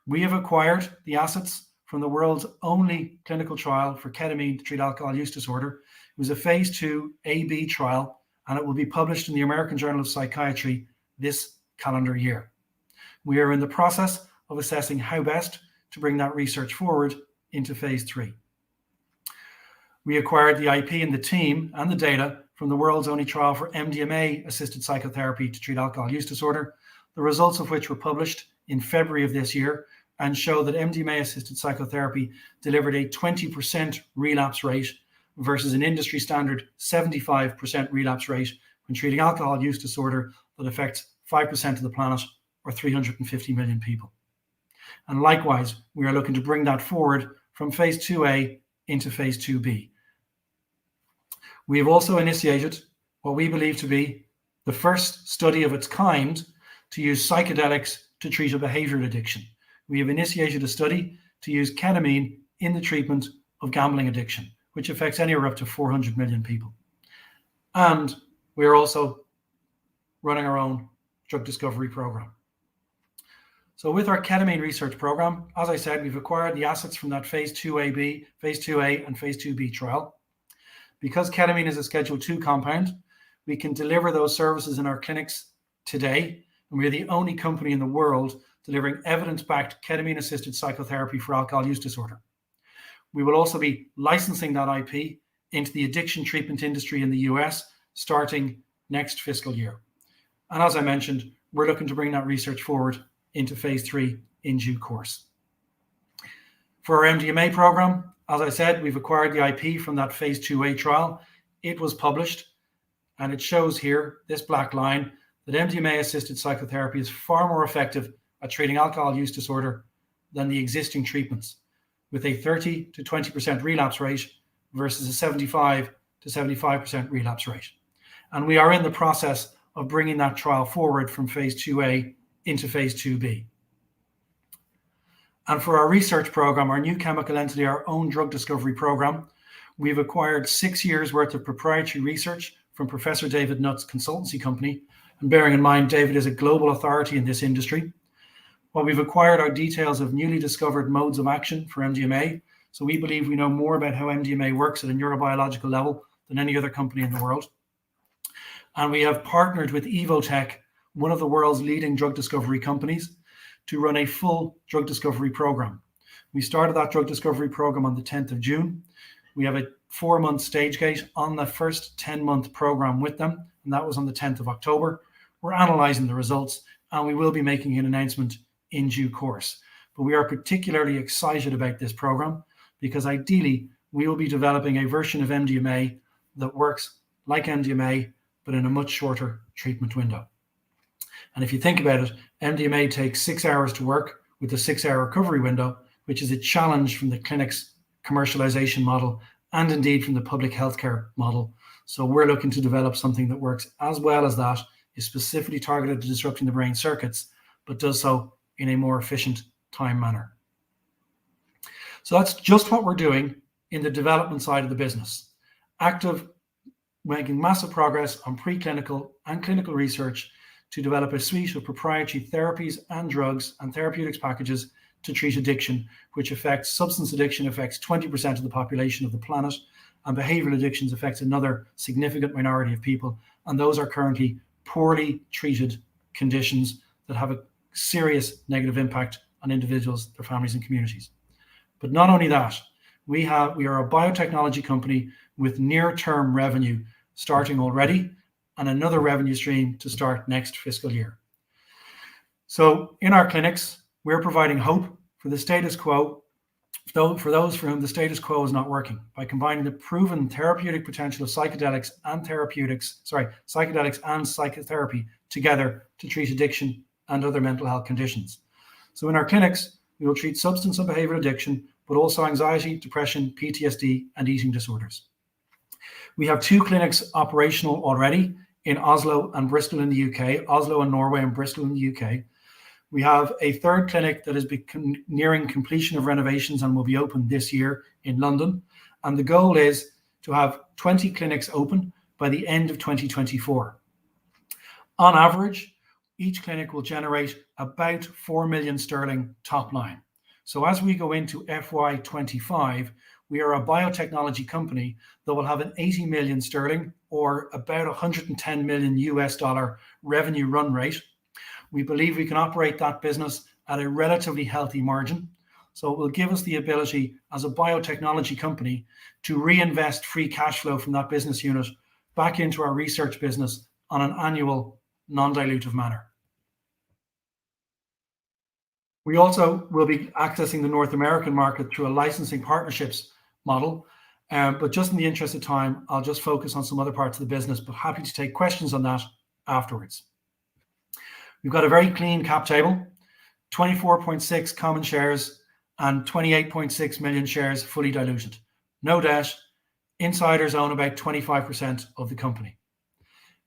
We have acquired the assets from the world's only clinical trial for ketamine to treat alcohol use disorder. It was a phase 2 trial, and it will be published in the American Journal of Psychiatry this calendar year. We are in the process of assessing how best to bring that research forward into phase 3. We acquired the IP and the team and the data from the world's only trial for MDMA-assisted psychotherapy to treat alcohol use disorder, the results of which were published in February of this year and show that MDMA-assisted psychotherapy delivered a 20% relapse rate versus an industry standard 75% relapse rate when treating alcohol use disorder that affects 5% of the planet or 350 million people. And likewise, we are looking to bring that forward from phase 2A into phase 2B. We have also initiated what we believe to be the first study of its kind to use psychedelics to treat a behavioral addiction. We have initiated a study to use ketamine in the treatment of gambling addiction, which affects anywhere up to 400 million people. And we are also running our own drug discovery program. So with our ketamine research program, as I said, we've acquired the assets from that phase 2A and phase 2B trial. Because ketamine is a Schedule II compound, we can deliver those services in our clinics today. And we're the only company in the world delivering evidence-backed ketamine-assisted psychotherapy for alcohol use disorder. We will also be licensing that IP into the addiction treatment industry in the US starting next fiscal year. And as I mentioned, we're looking to bring that research forward into phase 3 in due course. For our MDMA program, as I said, we've acquired the IP from that phase 2A trial. It was published, and it shows here, this black line, that MDMA-assisted psychotherapy is far more effective at treating alcohol use disorder than the existing treatments, with a 30 to 20% relapse rate versus a 75 to 75% relapse rate. And we are in the process of bringing that trial forward from phase 2A into phase 2B. And for our research program, our new chemical entity, our own drug discovery program, we've acquired 6 years worth of proprietary research from Professor David Nutt's consultancy company. And bearing in mind, David is a global authority in this industry. What we've acquired are details of newly discovered modes of action for MDMA. So we believe we know more about how MDMA works at a neurobiological level than any other company in the world. And we have partnered with Evotec, one of the world's leading drug discovery companies, to run a full drug discovery program. We started that drug discovery program on the 10th of June. We have a 4-month stage gate on the first 10-month program with them, and that was on the 10th of October. We're analyzing the results, and we will be making an announcement in due course. But we are particularly excited about this program because ideally we will be developing a version of MDMA that works like MDMA, but in a much shorter treatment window. And if you think about it, MDMA takes 6 hours to work with a 6-hour recovery window, which is a challenge from the clinic's commercialization model and indeed from the public healthcare model. So we're looking to develop something that works as well as that, is specifically targeted to disrupting the brain circuits, but does so in a more efficient time manner. So that's just what we're doing in the development side of the business. Active, making massive progress on preclinical and clinical research to develop a suite of proprietary therapies and drugs and therapeutics packages to treat addiction, which affects substance addiction, affects 20% of the population of the planet, and behavioral addictions affects another significant minority of people. And those are currently poorly treated conditions that have a serious negative impact on individuals, their families, and communities. But not only that, we are a biotechnology company with near-term revenue starting already and another revenue stream to start next fiscal year. So in our clinics, we're providing hope for the status quo, for those for whom the status quo is not working, by combining the proven therapeutic potential of psychedelics and psychotherapy together to treat addiction and other mental health conditions. So in our clinics, we will treat substance and behavioral addiction, but also anxiety, depression, PTSD, and eating disorders. We have 2 clinics operational already in Oslo and Bristol in the UK, Oslo and Norway and Bristol in the UK. We have a 3rd clinic that is nearing completion of renovations and will be open this year in London. And the goal is to have 20 clinics open by the end of 2024. On average, each clinic will generate about 4 million sterling top line. So as we go into FY25, we are a biotechnology company that will have an 80 million sterling or about $110 million US revenue run rate. We believe we can operate that business at a relatively healthy margin. So it will give us the ability as a biotechnology company to reinvest free cash flow from that business unit back into our research business on an annual non-dilutive manner. We also will be accessing the North American market through a licensing partnerships model. But just in the interest of time, I'll just focus on some other parts of the business, but happy to take questions on that afterwards. We've got a very clean cap table, 24.6 common shares and 28.6 million shares fully diluted. No debt. Insiders own about 25% of the company.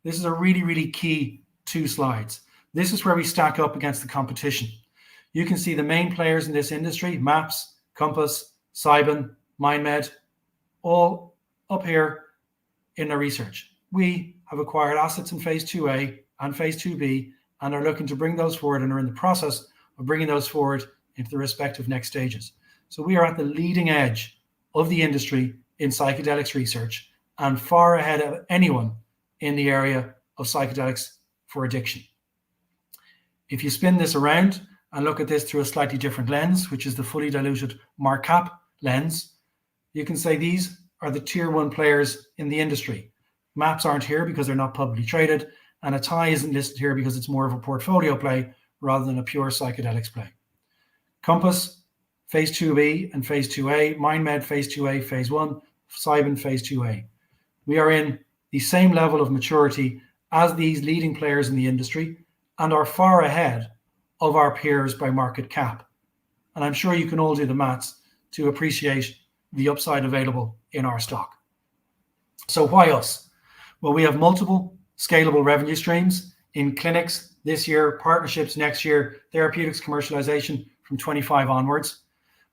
This is a really, really key 2 slides. This is where we stack up against the competition. You can see the main players in this industry, MAPS, Compass, Cybin, MindMed, all up here in their research. We have acquired assets in phase 2A and phase 2B and are looking to bring those forward and are in the process of bringing those forward into the respective next stages. So we are at the leading edge of the industry in psychedelics research and far ahead of anyone in the area of psychedelics for addiction. If you spin this around and look at this through a slightly different lens, which is the fully diluted markup lens, you can say these are the tier 1 players in the industry. MAPS aren't here because they're not publicly traded, and Atai isn't listed here because it's more of a portfolio play rather than a pure psychedelics play. Compass, phase 2B and phase 2A, MindMed, phase 2A, phase 1, Cybin, phase 2A. We are in the same level of maturity as these leading players in the industry and are far ahead of our peers by market cap. And I'm sure you can all do the maths to appreciate the upside available in our stock. So why us? Well, we have multiple scalable revenue streams in clinics this year, partnerships next year, therapeutics commercialization from 25 onwards.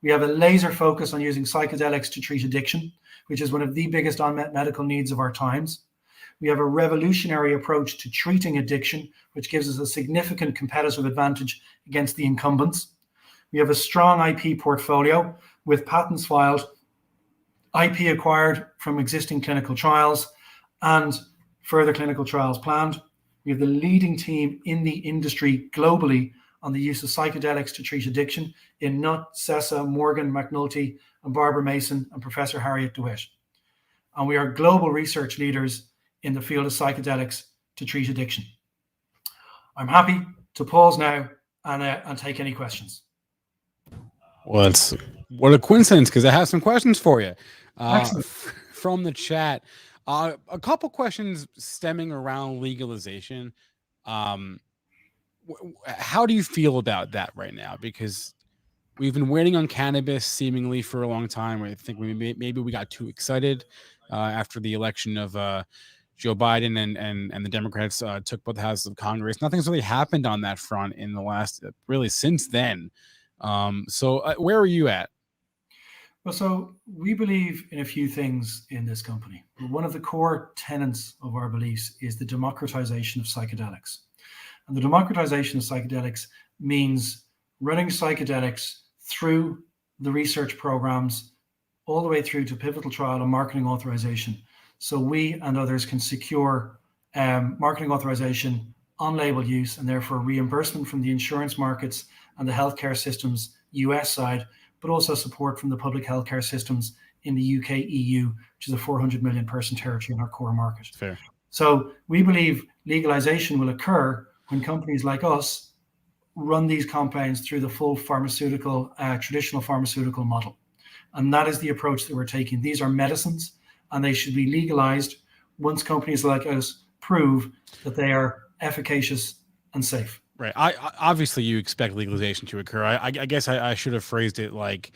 We have a laser focus on using psychedelics to treat addiction, which is one of the biggest unmet medical needs of our times. We have a revolutionary approach to treating addiction, which gives us a significant competitive advantage against the incumbents. We have a strong IP portfolio with patents filed, IP acquired from existing clinical trials, and further clinical trials planned. We have the leading team in the industry globally on the use of psychedelics to treat addiction in Nutt, Sessa, Morgan, McNulty, and Barbara Mason, and Professor Harriet DeWitt. And we are global research leaders in the field of psychedelics to treat addiction. I'm happy to pause now and take any questions. Well, what a coincidence, because I have some questions for you from the chat. A couple questions stemming around legalization. how do you feel about that right now? Because we've been waiting on cannabis seemingly for a long time. I think maybe we got too excited after the election of Joe Biden and the Democrats took both houses of Congress. Nothing's really happened on that front in the last really since then. So where are you at? Well, so we believe in a few things in this company. One of the core tenets of our beliefs is the democratization of psychedelics. And the democratization of psychedelics means running psychedelics through the research programs all the way through to pivotal trial and marketing authorization. So we and others can secure marketing authorization, on-label use, and therefore reimbursement from the insurance markets and the healthcare systems US side, but also support from the public healthcare systems in the UK, EU, which is a 400 million person territory in our core market. Fair. So we believe legalization will occur when companies like us run these compounds through the full pharmaceutical, traditional pharmaceutical model. And that is the approach that we're taking. These are medicines, and they should be legalized once companies like us prove that they are efficacious and safe. Right. I obviously you expect legalization to occur. I guess I should have phrased it like,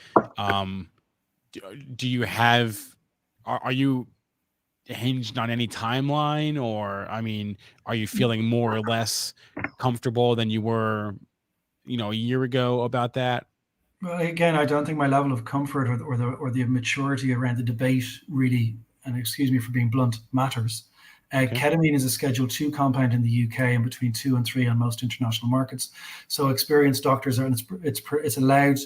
do you have? Are you hinged on any timeline, or I mean, are you feeling more or less comfortable than you were, a year ago about that? Well, again, I don't think my level of comfort or the maturity around the debate really, and excuse me for being blunt, matters. Okay. Ketamine is a Schedule II compound in the UK and between 2 and 3 on most international markets. So experienced doctors are, and it's allowed,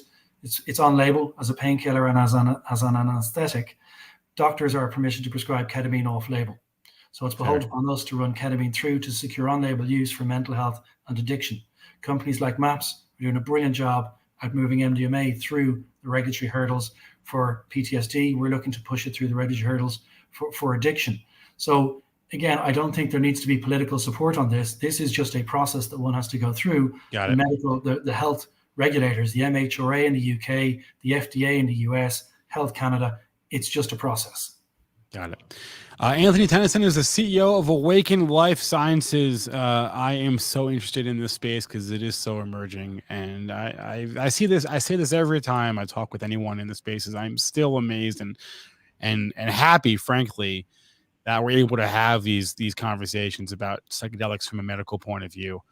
it's on label as a painkiller and as an anesthetic. Doctors are permitted to prescribe ketamine off label. So it's beholden on us to run ketamine through to secure on label use for mental health and addiction. Companies like MAPS are doing a brilliant job at moving MDMA through the regulatory hurdles for PTSD. We're looking to push it through the regulatory hurdles for addiction. So again, I don't think there needs to be political support on this. This is just a process that one has to go through. The health regulators, the MHRA in the UK, the FDA in the US, Health Canada. It's just a process. Got it. Anthony Tennyson is the CEO of Awakn Life Sciences. I am so interested in this space because it is so emerging, and I see this. I say this every time I talk with anyone in the spaces. I'm still amazed and happy, frankly, that we're able to have these conversations about psychedelics from a medical point of view,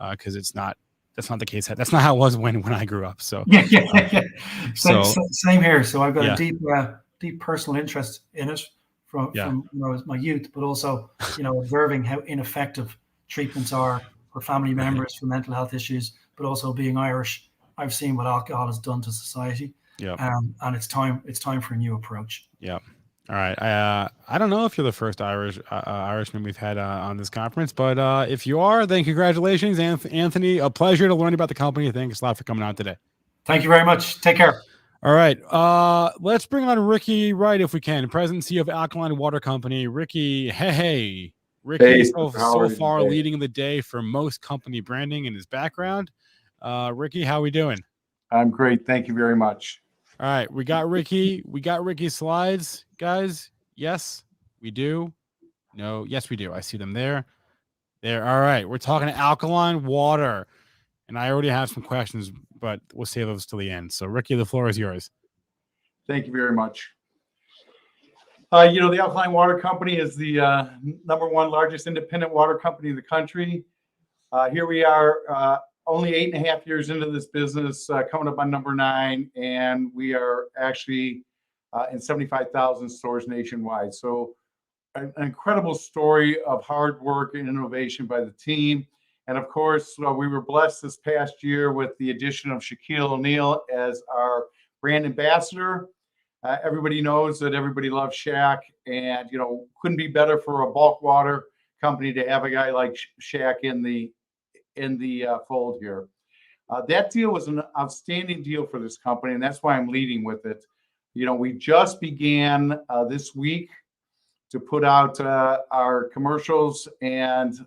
because that's not the case. That's not how it was when I grew up. So yeah. Same here. So I've got a deep personal interest in it from my youth, but also observing how ineffective treatments are for family members for mental health issues, but also being Irish, I've seen what alcohol has done to society. And it's time for a new approach. Yeah. All right. I don't know if you're the first Irishman we've had on this conference, but if you are, then congratulations, Anthony. A pleasure to learn about the company. Thanks a lot for coming on today. Thank you very much. Take care. All right. Let's bring on Ricky Wright if we can, President and CEO of Alkaline Water Company. Ricky, hey. Ricky so far leading the day for most company branding in his background. Ricky, how are we doing? I'm great. Thank you very much. All right, we got Ricky. We got Ricky's slides, guys. Yes, we do. No, yes, we do. I see them there. There. All right, we're talking Alkaline Water, and I already have some questions, but we'll save those till the end. So, Ricky, the floor is yours. Thank you very much. The Alkaline Water Company is the #1 largest independent water company in the country. Here we are. Only 8.5 years into this business, coming up on number 9, and we are actually in 75,000 stores nationwide. So an incredible story of hard work and innovation by the team. And of course, we were blessed this past year with the addition of Shaquille O'Neal as our brand ambassador. Everybody knows that everybody loves Shaq, and couldn't be better for a bulk water company to have a guy like Shaq in the fold here. That deal was an outstanding deal for this company, and that's why I'm leading with it. We just began this week to put out our commercials and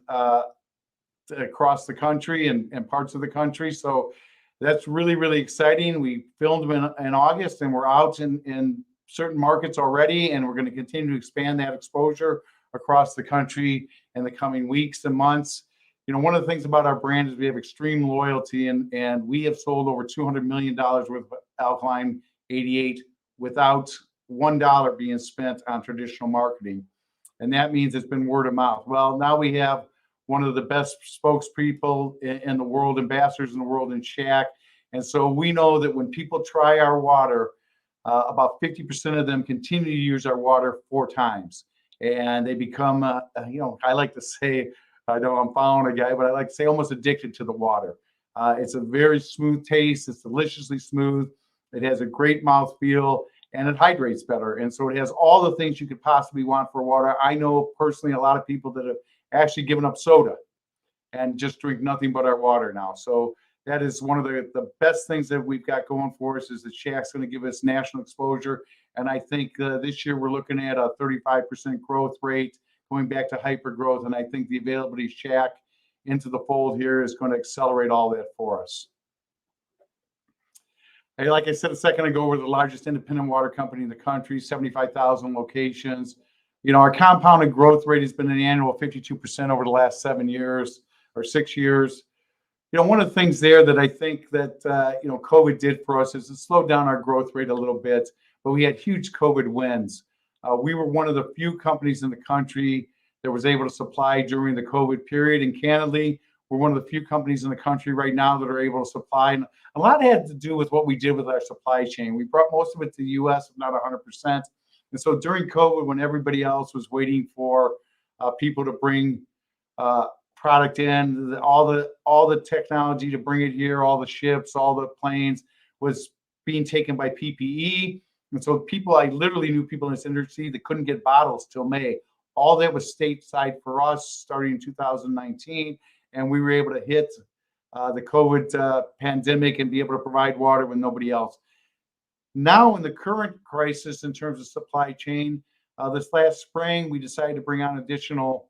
across the country and parts of the country. So that's really, really exciting. We filmed them in August, and we're out in certain markets already, and we're going to continue to expand that exposure across the country in the coming weeks and months. you know, one of the things about our brand is we have extreme loyalty, and we have sold over $200 million worth of Alkaline 88 without $1 being spent on traditional marketing. And that means it's been word of mouth. Well, now we have one of the best spokespeople in the world, ambassadors in the world in Shaq. And so we know that when people try our water, about 50% of them continue to use our water 4 times. And they become, you know, I like to say, I know I'm following a guy, but I like to say almost addicted to the water. It's a very smooth taste. It's deliciously smooth. It has a great mouthfeel, and it hydrates better. And so it has all the things you could possibly want for water. I know personally a lot of people that have actually given up soda and just drink nothing but our water now. So that is one of the best things that we've got going for us, is that Shaq's going to give us national exposure. And I think this year we're looking at a 35% growth rate, going back to hyper growth. And I think the availability of Shaq into the fold here is going to accelerate all that for us. And like I said a second ago, we're the largest independent water company in the country, 75,000 locations. You know, our compounded growth rate has been an annual 52% over the last 7 years or 6 years. You know, one of the things there that I think that, you know, COVID did for us is it slowed down our growth rate a little bit, but we had huge COVID wins. We were one of the few companies in the country that was able to supply during the COVID period. And candidly, we're one of the few companies in the country right now that are able to supply. And a lot had to do with what we did with our supply chain. We brought most of it to the US, if not 100%. And so during COVID, when everybody else was waiting for people to bring product in, all the technology to bring it here, all the ships, all the planes was being taken by PPE. And so I literally knew people in this industry that couldn't get bottles till May. All that was stateside for us starting in 2019. And we were able to hit the COVID pandemic and be able to provide water when nobody else. Now in the current crisis in terms of supply chain, this last spring, we decided to bring on additional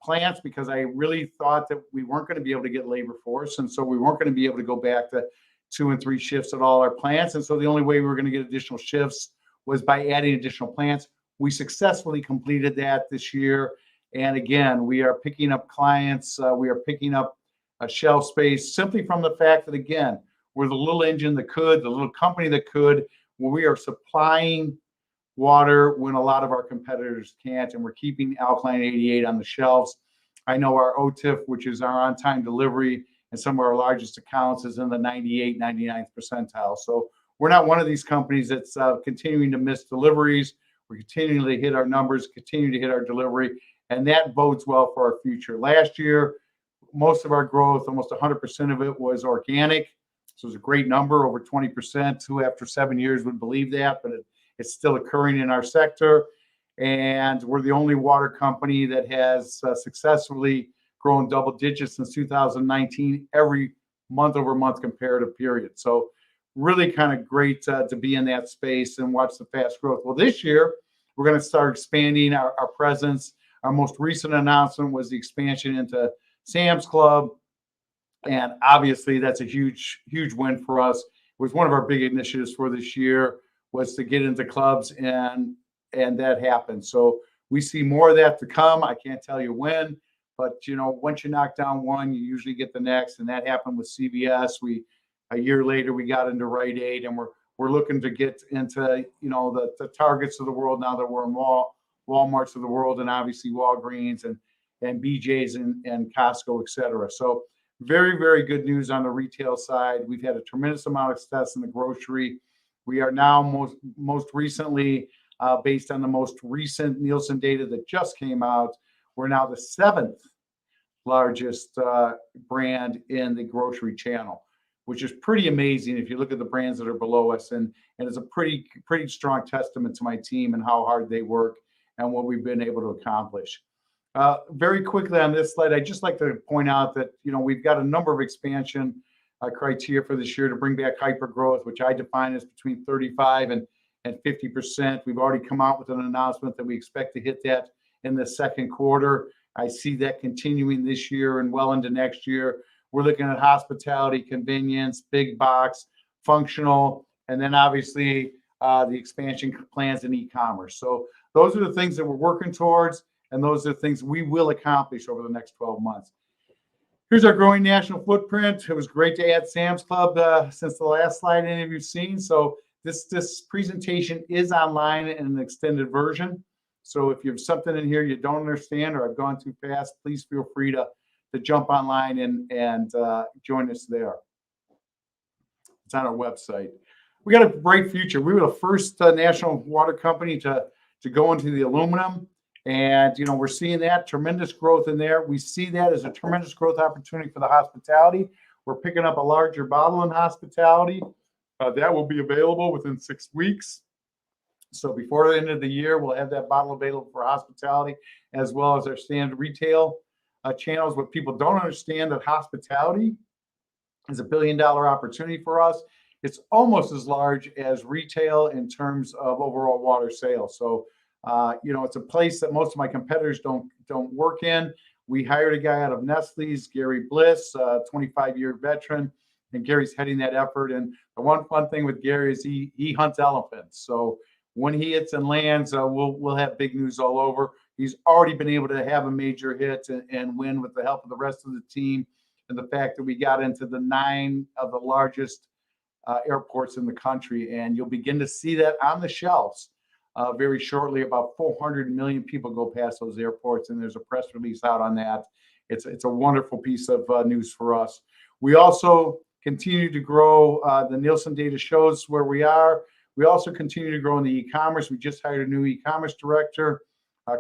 plants because I really thought that we weren't going to be able to get labor force. And so we weren't going to be able to go back to 2 and 3 shifts at all our plants. And so the only way we were going to get additional shifts was by adding additional plants. We successfully completed that this year. And again, we are picking up clients. We are picking up shelf space simply from the fact that, again, we're the little engine that could, the little company that could, where we are supplying water when a lot of our competitors can't. And we're keeping Alkaline 88 on the shelves. I know our OTIF, which is our on-time delivery, and some of our largest accounts is in the 98, 99th percentile. So we're not one of these companies that's continuing to miss deliveries. We're continuing to hit our numbers, continue to hit our delivery, and that bodes well for our future. Last year, most of our growth, almost 100% of it was organic. So it was a great number, over 20%. Who after 7 years would believe that, but it's still occurring in our sector. And we're the only water company that has successfully grown double digits since 2019, every month over month comparative period. So really kind of great to be in that space and watch the fast growth. Well, this year, we're going to start expanding our presence. Our most recent announcement was the expansion into Sam's Club. And obviously, that's a huge, huge win for us. It was one of our big initiatives for this year was to get into clubs, and that happened. So we see more of that to come. I can't tell you when, but you know, once you knock down one, you usually get the next, and that happened with CVS. A year later, we got into Rite Aid, and we're looking to get into, you know, the Targets of the world now that we're in Walmarts of the world, and obviously Walgreens and BJ's and Costco, et cetera. So very, very good news on the retail side. We've had a tremendous amount of success in the grocery. We are now most recently, based on the most recent Nielsen data that just came out, we're now the 7th largest brand in the grocery channel, which is pretty amazing if you look at the brands that are below us. And it's a pretty strong testament to my team and how hard they work and what we've been able to accomplish. Very quickly on this slide, I'd just like to point out that, you know, we've got a number of expansion criteria for this year to bring back hyper growth, which I define as between 35 and 50%. We've already come out with an announcement that we expect to hit that in the second quarter. I see that continuing this year and well into next year. We're looking at hospitality, convenience, big box, functional, and then obviously the expansion plans in e-commerce. So those are the things that we're working towards, and those are the things we will accomplish over the next 12 months. Here's our growing national footprint. It was great to add Sam's Club since the last slide any of you've seen. So this presentation is online in an extended version. So if you have something in here you don't understand or I've gone too fast, please feel free to jump online and join us there. It's on our website. We got a bright future. We were the first national water company to go into the aluminum. And, you know, we're seeing that tremendous growth in there. We see that as a tremendous growth opportunity for the hospitality. We're picking up a larger bottle in hospitality. That will be available within 6 weeks. So before the end of the year, we'll have that bottle available for hospitality as well as our standard retail channels. What people don't understand, that hospitality is $1 billion opportunity for us. It's almost as large as retail in terms of overall water sales. So you know, it's a place that most of my competitors don't work in. We hired a guy out of Nestle's, Gary Bliss, 25-year veteran, and Gary's heading that effort. And the one fun thing with Gary is he hunts elephants. So when he hits and lands, we'll have big news all over. He's already been able to have a major hit and win with the help of the rest of the team, and the fact that we got into the 9 of the largest airports in the country, and you'll begin to see that on the shelves. Very shortly. About 400 million people go past those airports, and there's a press release out on that. It's a wonderful piece of news for us. We also continue to grow. The Nielsen data shows where we are. We also continue to grow in the e-commerce. We just hired a new e-commerce director,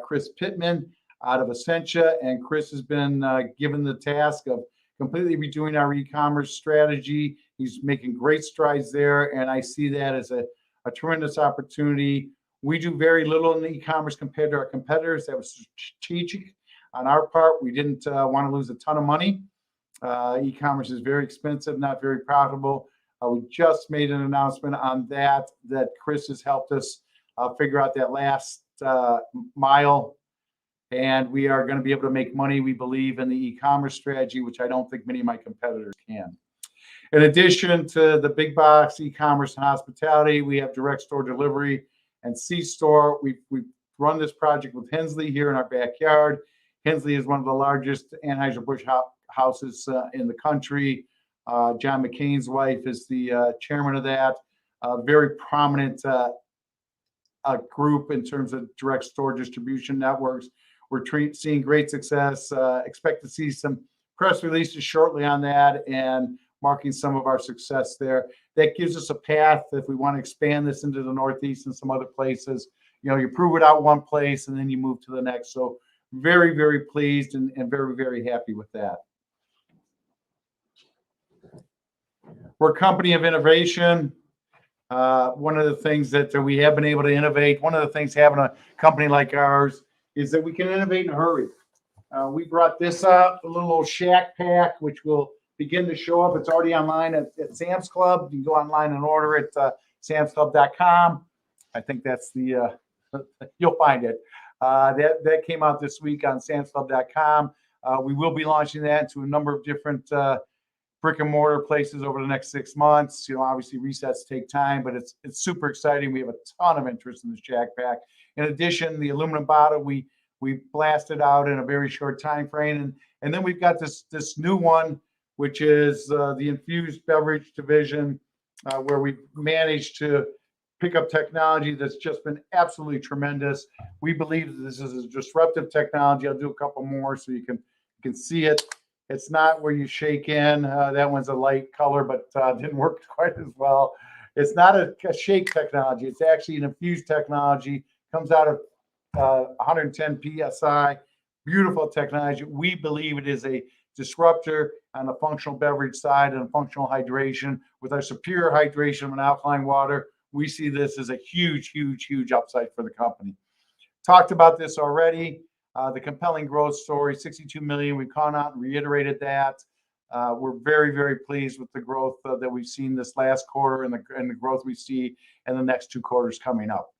Chris Pittman, out of Essentia, and Chris has been given the task of completely redoing our e-commerce strategy. He's making great strides there, and I see that as a tremendous opportunity. We do very little in e-commerce compared to our competitors. That was strategic on our part. We didn't want to lose a ton of money. E-commerce is very expensive, not very profitable. We just made an announcement on that Chris has helped us figure out that last mile. And we are going to be able to make money, we believe, in the e-commerce strategy, which I don't think many of my competitors can. In addition to the big box e-commerce and hospitality, we have direct store delivery and C-store. We've run this project with Hensley here in our backyard. Hensley is one of the largest Anheuser-Busch houses in the country. John McCain's wife is the chairman of that. Very prominent group in terms of direct store distribution networks. We're seeing great success. Expect to see some press releases shortly on that and marking some of our success there. That gives us a path if we want to expand this into the Northeast and some other places. You know, you prove it out one place and then you move to the next. So very, very pleased and very, very happy with that. We're a company of innovation. One of the things that we have been able to innovate, one of the things having a company like ours is that we can innovate in a hurry. We brought this up, a little old shack pack, which will begin to show up. It's already online at Sam's Club. You can go online and order it at samsclub.com. I think that's the, you'll find it. That came out this week on samsclub.com. We will be launching that into a number of different brick and mortar places over the next 6 months. You know, obviously resets take time, but it's super exciting. We have a ton of interest in the shack pack. In addition, the aluminum bottle, we blasted out in a very short time frame. And then we've got this new one, which is the infused beverage division, where we've managed to pick up technology that's just been absolutely tremendous. We believe that this is a disruptive technology. I'll do a couple more so you can see it. It's not where you shake in. That one's a light color, but didn't work quite as well. It's not a shake technology. It's actually an infused technology. Comes out of 110 PSI. Beautiful technology. We believe it is a disruptor on the functional beverage side and functional hydration. With our superior hydration of an alkaline water, we see this as a huge, huge, huge upside for the company. Talked about this already. The compelling growth story, 62 million. We've gone out and reiterated that. We're very, very pleased with the growth that we've seen this last quarter and the growth we see in the next 2 quarters coming up.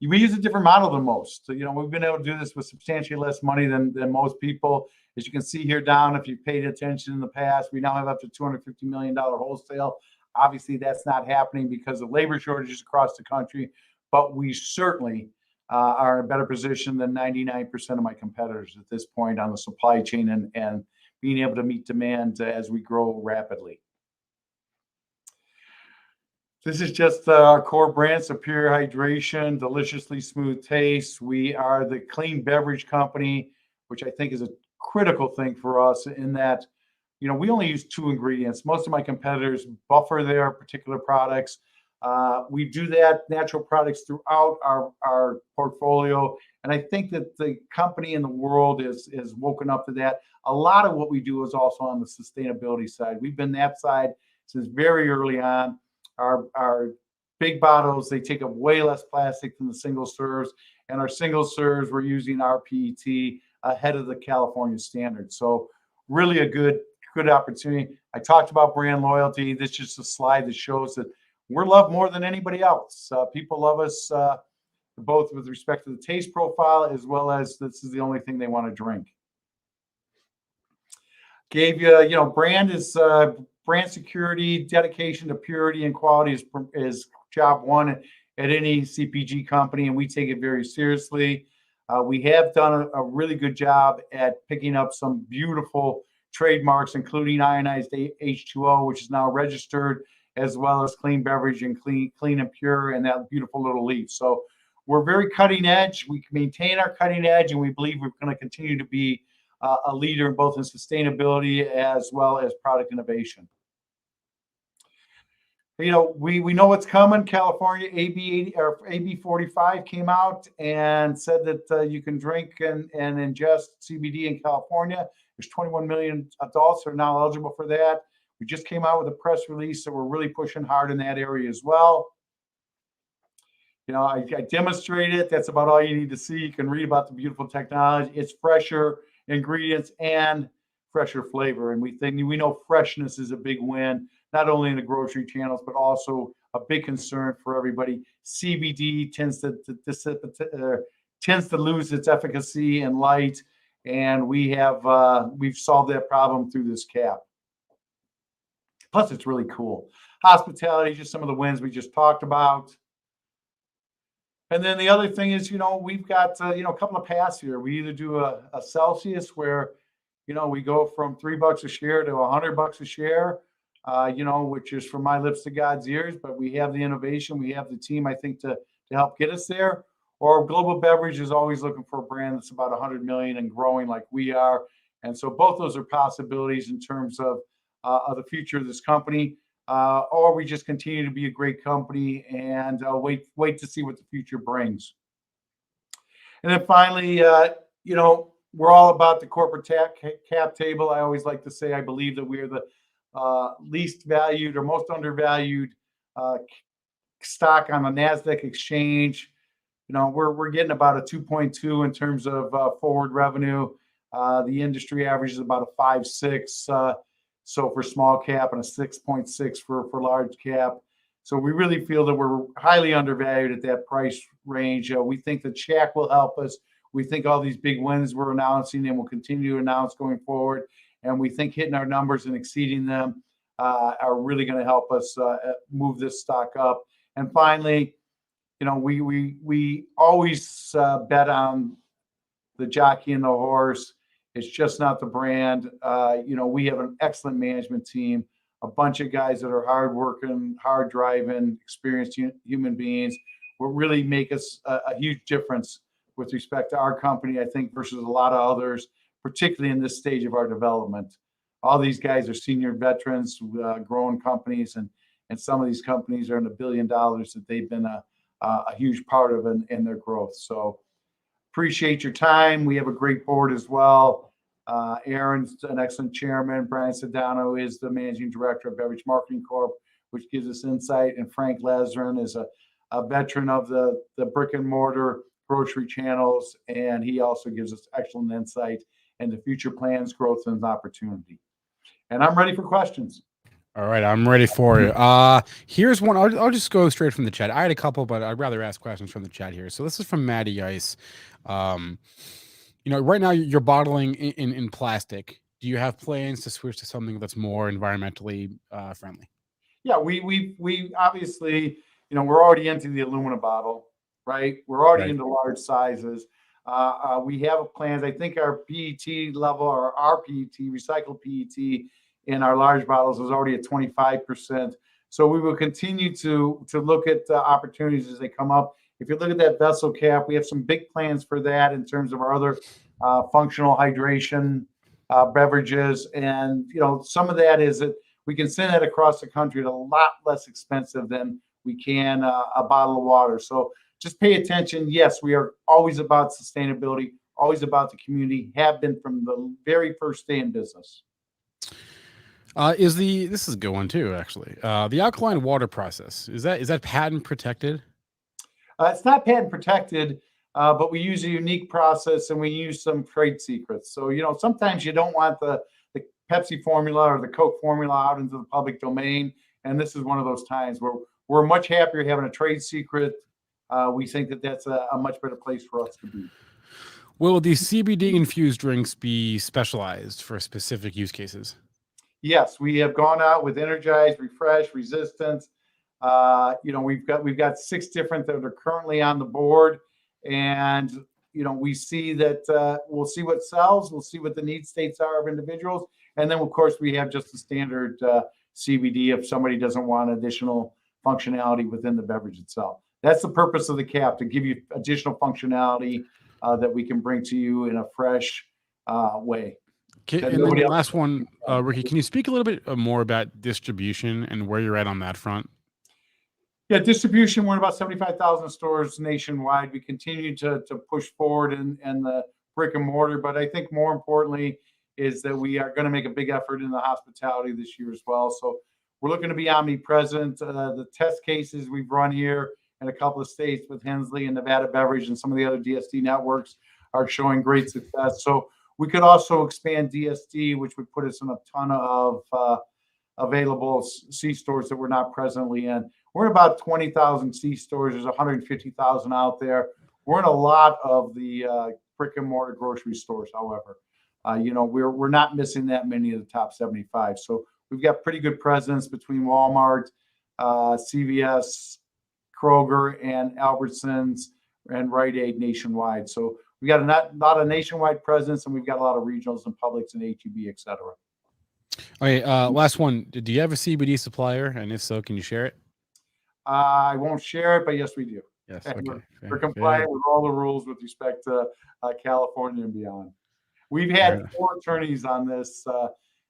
We use a different model than most. So, you know, we've been able to do this with substantially less money than most people. As you can see here down, if you've paid attention in the past, we now have up to $250 million wholesale. Obviously, that's not happening because of labor shortages across the country, but we certainly are in a better position than 99% of my competitors at this point on the supply chain and being able to meet demand as we grow rapidly. This is just our core brand, superior hydration, deliciously smooth taste. We are the clean beverage company, which I think is a critical thing for us in that, we only use 2 ingredients. Most of my competitors buffer their particular products. We do that natural products throughout our portfolio. And I think that the company in the world is woken up to that. A lot of what we do is also on the sustainability side. We've been that side since very early on. Our big bottles, they take up way less plastic than the single serves. And our single serves, we're using our PET ahead of the California standard. So really a good opportunity. I talked about brand loyalty. This is just a slide that shows that we're loved more than anybody else. People love us both with respect to the taste profile as well as this is the only thing they want to drink. Gave you, brand is brand security, dedication to purity and quality is job one at any CPG company, and we take it very seriously. We have done a really good job at picking up some beautiful trademarks, including ionized H2O, which is now registered, as well as clean beverage and clean and pure, and that beautiful little leaf. So we're very cutting edge. We maintain our cutting edge, and we believe we're going to continue to be a leader both in sustainability as well as product innovation. We know what's coming. California AB 45 came out and said that you can drink and ingest CBD in California. There's 21 million adults who are now eligible for that. We just came out with a press release, so we're really pushing hard in that area as well. I demonstrated it. That's about all you need to see. You can read about the beautiful technology. It's fresher ingredients and fresher flavor, and we know freshness is a big win, not only in the grocery channels, but also a big concern for everybody. CBD tends to lose its efficacy in light, and we've solved that problem through this cap. Plus, it's really cool. Hospitality, just some of the wins we just talked about. And then the other thing is, we've got, a couple of paths here. We either do a Celsius where, we go from $3 a share to $100 a share, which is from my lips to God's ears, but we have the innovation. We have the team, I think, to help get us there. Or Global Beverage is always looking for a brand that's about 100 million and growing like we are. And so both those are possibilities in terms of the future of this company. Or we just continue to be a great company and wait to see what the future brings. And then finally, we're all about the corporate cap table. I always like to say I believe that we are the least valued or most undervalued stock on the NASDAQ exchange. We're getting about a 2.2 in terms of forward revenue. The industry average is about a 5.6. So for small cap and a 6.6 for large cap. So we really feel that we're highly undervalued at that price range. We think that Shaq will help us. We think all these big wins we're announcing and will continue to announce going forward. And we think hitting our numbers and exceeding them are really going to help us move this stock up. And finally, we always bet on the jockey and the horse. It's just not the brand. We have an excellent management team, a bunch of guys that are hardworking, hard driving, experienced human beings. Will really make us a huge difference with respect to our company, I think, versus a lot of others, particularly in this stage of our development. All these guys are senior veterans, growing companies, and some of these companies are in $1 billion that they've been a huge part of in their growth. So appreciate your time. We have a great board as well. Aaron's an excellent chairman. Brian Sedano is the managing director of Beverage Marketing Corp, which gives us insight. And Frank Lazarin is a veteran of the brick and mortar grocery channels. And he also gives us excellent insight into future plans, growth, and opportunity. And I'm ready for questions. All right, I'm ready for you. Here's one. I'll just go straight from the chat. I had a couple, but I'd rather ask questions from the chat here. So this is from Matty Ice. Right now you're bottling in plastic. Do you have plans to switch to something that's more environmentally friendly? Yeah, we obviously, we're already into the aluminum bottle. right? We're already Right. into large sizes. We have plans. I think our PET level, or our PET, recycled PET in our large bottles is already at 25%. So we will continue to look at opportunities as they come up. If you look at that vessel cap, we have some big plans for that in terms of our other functional hydration beverages. And, some of that is that we can send that across the country at a lot less expensive than we can a bottle of water. So just pay attention. Yes, we are always about sustainability, always about the community, have been from the very first day in business. This is a good one too, actually. The alkaline water process, is that patent protected? It's not patent protected, but we use a unique process and we use some trade secrets. So, sometimes you don't want the Pepsi formula or the Coke formula out into the public domain. And this is one of those times where we're much happier having a trade secret. We think that that's a much better place for us to be. Will these CBD infused drinks be specialized for specific use cases? Yes, we have gone out with Energize, Refresh, Resistance. We've got 6 different that are currently on the board, and we see that we'll see what sells, we'll see what the need states are of individuals, and then of course we have just the standard CBD if somebody doesn't want additional functionality within the beverage itself. That's the purpose of the cap, to give you additional functionality that we can bring to you in a fresh way. And then the last one, Ricky, can you speak a little bit more about distribution and where you're at on that front? Yeah, distribution, we're in about 75,000 stores nationwide. We continue to push forward in the brick and mortar, but I think more importantly is that we are going to make a big effort in the hospitality this year as well. So we're looking to be omnipresent. The test cases we've run here in a couple of states with Hensley and Nevada Beverage and some of the other DSD networks are showing great success. So we could also expand DSD, which would put us in a ton of available C-stores that we're not presently in. We're in about 20,000 C-stores. There's 150,000 out there. We're in a lot of the brick and mortar grocery stores, however. We're not missing that many of the top 75. So we've got pretty good presence between Walmart, CVS, Kroger, and Albertsons, and Rite Aid nationwide. So we got a lot of nationwide presence, and we've got a lot of regionals and Publix and HEB, et cetera. Okay, last one. Do you have a CBD supplier? And if so, can you share it? I won't share it, but yes, we do. Yes. Okay. We're We're compliant with all the rules with respect to California and beyond. We've had 4 attorneys on this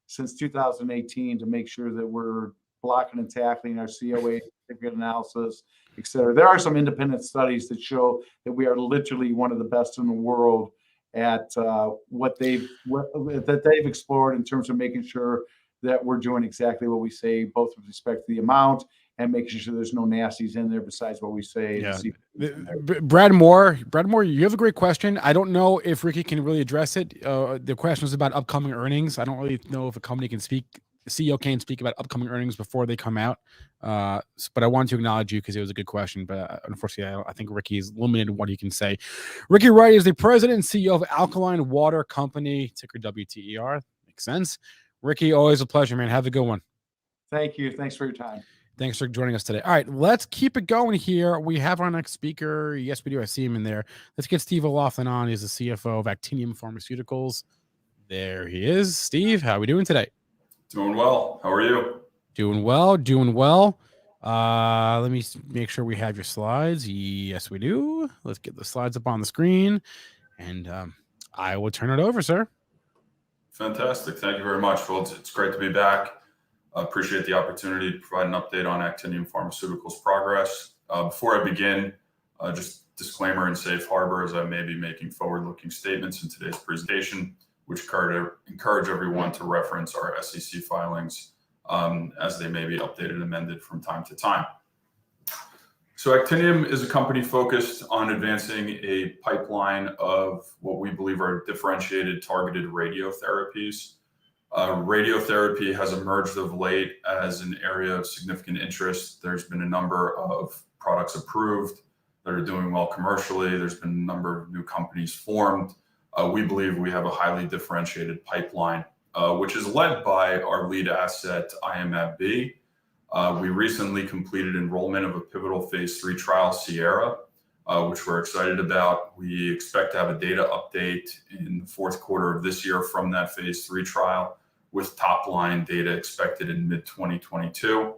since 2018 to make sure that we're blocking and tackling our COA certificate analysis, et cetera. There are some independent studies that show that we are literally one of the best in the world at what they've explored in terms of making sure that we're doing exactly what we say, both with respect to the amount and making sure there's no nasties in there besides what we say. Yeah. Brad Moore, you have a great question. I don't know if Ricky can really address it. The question was about upcoming earnings. I don't really know if a company can speak, CEO can speak about upcoming earnings before they come out. But I wanted to acknowledge you because it was a good question. But unfortunately, I think Ricky is limited in what he can say. Ricky Wright is the president and CEO of Alkaline Water Company, ticker WTER. Makes sense. Ricky, always a pleasure, man. Have a good one. Thank you. Thanks for your time. Thanks for joining us today. All right, let's keep it going here. We have our next speaker. Yes, we do. I see him in there. Let's get Steve O'Loughlin on. He's the CFO of Actinium Pharmaceuticals. There he is. Steve, how are we doing today? Doing well. How are you? Doing well. Let me make sure we have your slides. Yes, we do. Let's get the slides up on the screen. And I will turn it over, sir. Fantastic. Thank you very much. Well, it's great to be back. I appreciate the opportunity to provide an update on Actinium Pharmaceuticals progress. Before I begin, just disclaimer and safe harbor, as I may be making forward-looking statements in today's presentation, which encourage everyone to reference our SEC filings as they may be updated and amended from time to time. So Actinium is a company focused on advancing a pipeline of what we believe are differentiated targeted radiotherapies. Radiotherapy has emerged of late as an area of significant interest. There's been a number of products approved that are doing well commercially. There's been a number of new companies formed. We believe we have a highly differentiated pipeline, which is led by our lead asset, IMAB-B. We recently completed enrollment of a pivotal phase 3 trial, Sierra, which we're excited about. We expect to have a data update in the fourth quarter of this year from that phase 3 trial, with top-line data expected in mid-2022.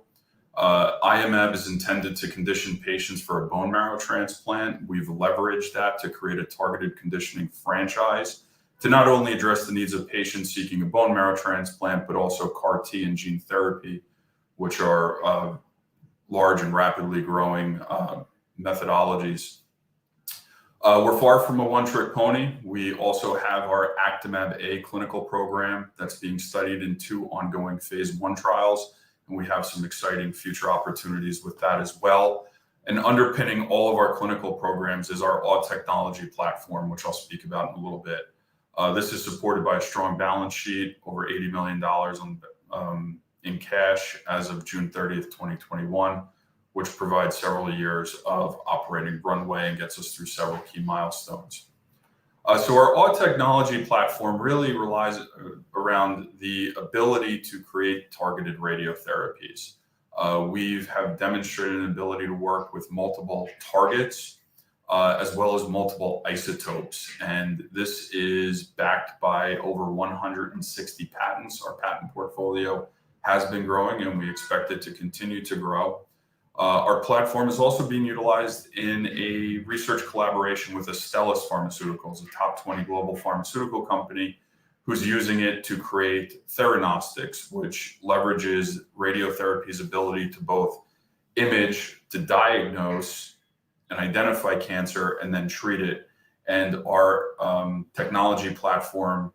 IMAB is intended to condition patients for a bone marrow transplant. We've leveraged that to create a targeted conditioning franchise to not only address the needs of patients seeking a bone marrow transplant, but also CAR T and gene therapy, which are large and rapidly growing methodologies. We're far from a one-trick pony. We also have our Actimab-A clinical program that's being studied in 2 ongoing phase 1 trials, and we have some exciting future opportunities with that as well. And underpinning all of our clinical programs is our AW technology platform, which I'll speak about in a little bit. This is supported by a strong balance sheet, over $80 million in cash as of June 30th, 2021, which provides several years of operating runway and gets us through several key milestones. So our AW technology platform really relies around the ability to create targeted radiotherapies. We have demonstrated an ability to work with multiple targets, as well as multiple isotopes. And this is backed by over 160 patents. Our patent portfolio has been growing, and we expect it to continue to grow. Our platform is also being utilized in a research collaboration with Astellas Pharmaceuticals, a top 20 global pharmaceutical company, who's using it to create theranostics, which leverages radiotherapy's ability to both image, to diagnose and identify cancer, and then treat it. And our technology platform,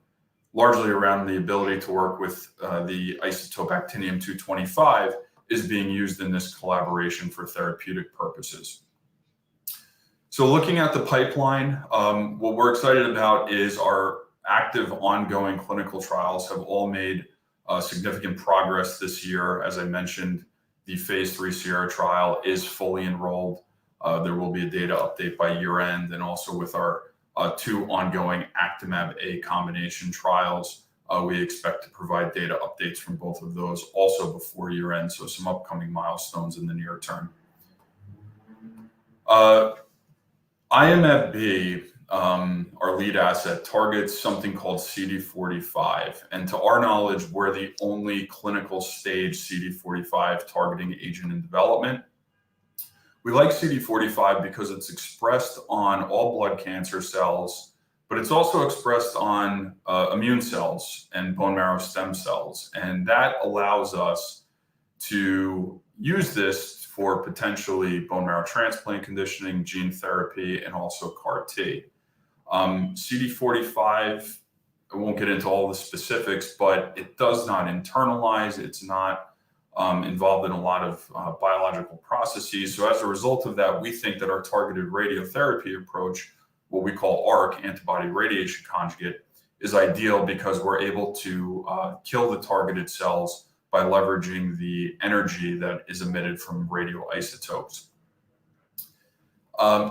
largely around the ability to work with the isotope Actinium-225, is being used in this collaboration for therapeutic purposes. So looking at the pipeline, what we're excited about is our active ongoing clinical trials have all made significant progress this year. As I mentioned, the phase 3 Sierra trial is fully enrolled. There will be a data update by year end, and also with our 2 ongoing Actimab-A combination trials. We expect to provide data updates from both of those also before year end, so some upcoming milestones in the near term. IMAB-B, our lead asset, targets something called CD45. And to our knowledge, we're the only clinical stage CD45 targeting agent in development. We like CD45 because it's expressed on all blood cancer cells, but it's also expressed on immune cells and bone marrow stem cells. And that allows us to use this for potentially bone marrow transplant conditioning, gene therapy, and also CAR T. CD45, I won't get into all the specifics, but it does not internalize. It's not involved in a lot of biological processes. So as a result of that, we think that our targeted radiotherapy approach, what we call ARC, antibody radiation conjugate, is ideal because we're able to kill the targeted cells by leveraging the energy that is emitted from radioisotopes.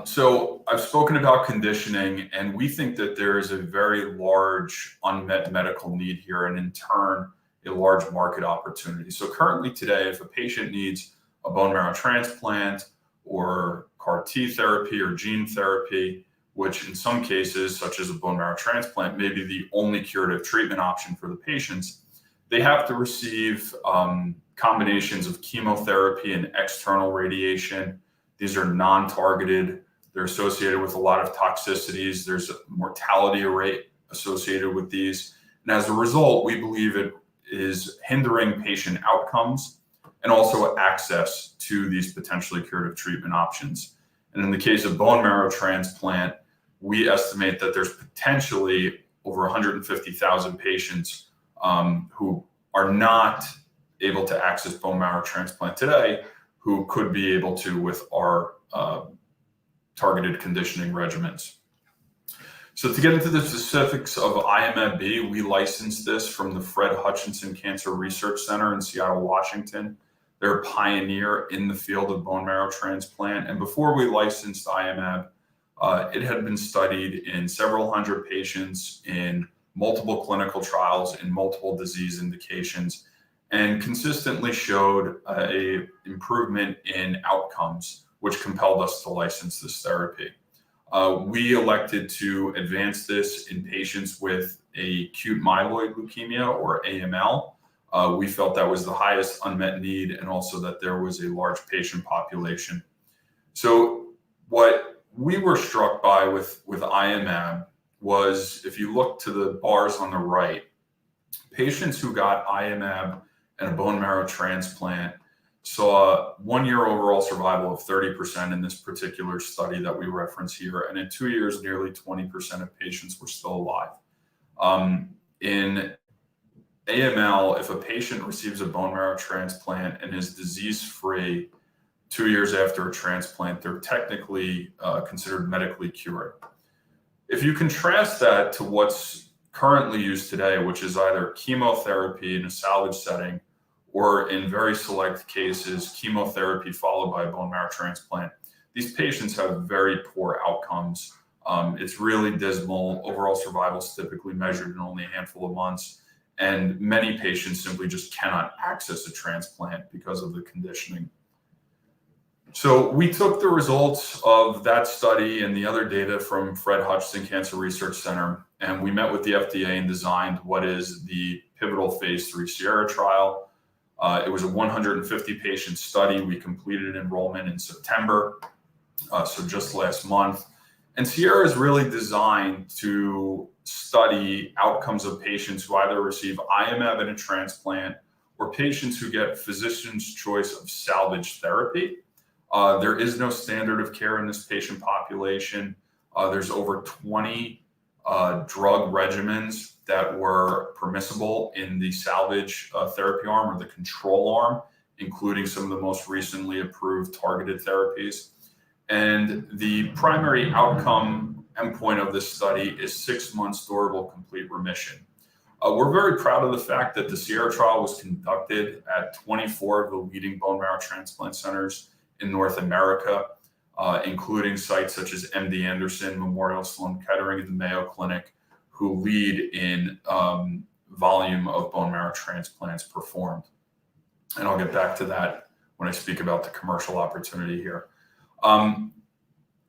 So I've spoken about conditioning, and we think that there is a very large unmet medical need here, and in turn, a large market opportunity. So currently today, if a patient needs a bone marrow transplant or CAR T therapy or gene therapy, which in some cases, such as a bone marrow transplant, may be the only curative treatment option for the patients, they have to receive combinations of chemotherapy and external radiation. These are non-targeted. They're associated with a lot of toxicities. There's a mortality rate associated with these. And as a result, we believe it is hindering patient outcomes and also access to these potentially curative treatment options. And in the case of bone marrow transplant, we estimate that there's potentially over 150,000 patients who are not able to access bone marrow transplant today, who could be able to with our targeted conditioning regimens. So to get into the specifics of IMAB-B, we licensed this from the Fred Hutchinson Cancer Research Center in Seattle, Washington. They're a pioneer in the field of bone marrow transplant. And before we licensed IMAB, it had been studied in several hundred patients in multiple clinical trials in multiple disease indications, and consistently showed a improvement in outcomes which compelled us to license this therapy. We elected to advance this in patients with acute myeloid leukemia, or AML. We felt that was the highest unmet need, and also that there was a large patient population. So what we were struck by with IMAB was, if you look to the bars on the right, patients who got IMAB and a bone marrow transplant saw 1 year overall survival of 30% in this particular study that we reference here. And in 2 years, nearly 20% of patients were still alive. In AML, if a patient receives a bone marrow transplant and is disease-free 2 years after a transplant, they're technically considered medically cured. If you contrast that to what's currently used today, which is either chemotherapy in a salvage setting, or in very select cases, chemotherapy followed by a bone marrow transplant, these patients have very poor outcomes. It's really dismal. Overall survival is typically measured in only a handful of months, and many patients simply just cannot access a transplant because of the conditioning. So we took the results of that study and the other data from Fred Hutchinson Cancer Research Center, and we met with the FDA and designed what is the pivotal phase 3 SIERRA trial. It was a 150 patient study. We completed enrollment in September, so just last month. And SIERRA is really designed to study outcomes of patients who either receive IMAB in a transplant, or patients who get physician's choice of salvage therapy. There is no standard of care in this patient population. There's over 20 drug regimens that were permissible in the salvage therapy arm, or the control arm, including some of the most recently approved targeted therapies. And the primary outcome endpoint of this study is 6 months durable complete remission. We're very proud of the fact that the SIERRA trial was conducted at 24 of the leading bone marrow transplant centers in North America, including sites such as MD Anderson, Memorial Sloan Kettering, and the Mayo Clinic, who lead in volume of bone marrow transplants performed. And I'll get back to that when I speak about the commercial opportunity here.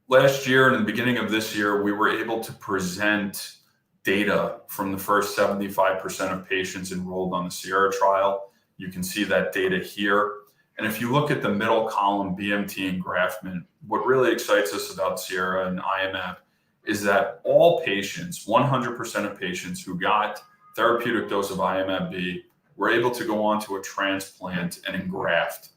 Last year and the beginning of this year, we were able to present data from the first 75% of patients enrolled on the SIERRA trial. You can see that data here. And if you look at the middle column, BMT engraftment, what really excites us about SIERRA and IMAB is that all patients, 100% of patients who got therapeutic dose of IMAB were able to go on to a transplant and engraft,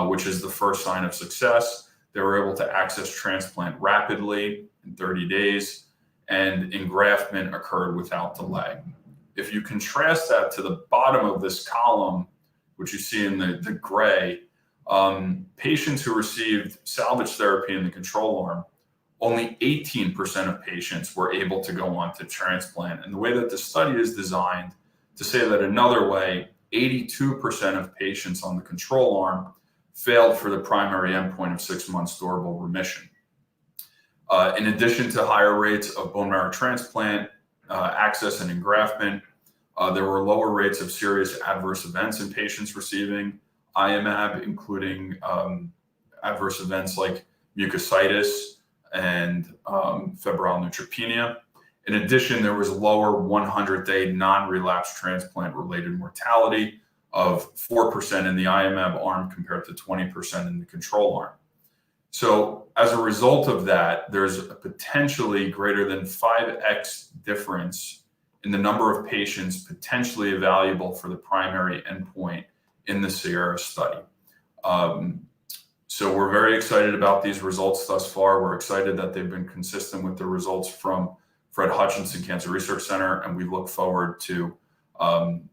which is the first sign of success. They were able to access transplant rapidly in 30 days, and engraftment occurred without delay. If you contrast that to the bottom of this column, which you see in the gray, patients who received salvage therapy in the control arm, only 18% of patients were able to go on to transplant. And the way that the study is designed, to say that another way, 82% of patients on the control arm failed for the primary endpoint of 6 months durable remission. In addition to higher rates of bone marrow transplant access and engraftment, there were lower rates of serious adverse events in patients receiving IMAB, including adverse events like mucositis and febrile neutropenia. In addition, there was lower 100-day non-relapse transplant-related mortality of 4% in the IMAB arm compared to 20% in the control arm. So as a result of that, there's a potentially greater than 5x difference in the number of patients potentially evaluable for the primary endpoint in the SIERRA study. So we're very excited about these results thus far. We're excited that they've been consistent with the results from Fred Hutchinson Cancer Research Center, and we look forward to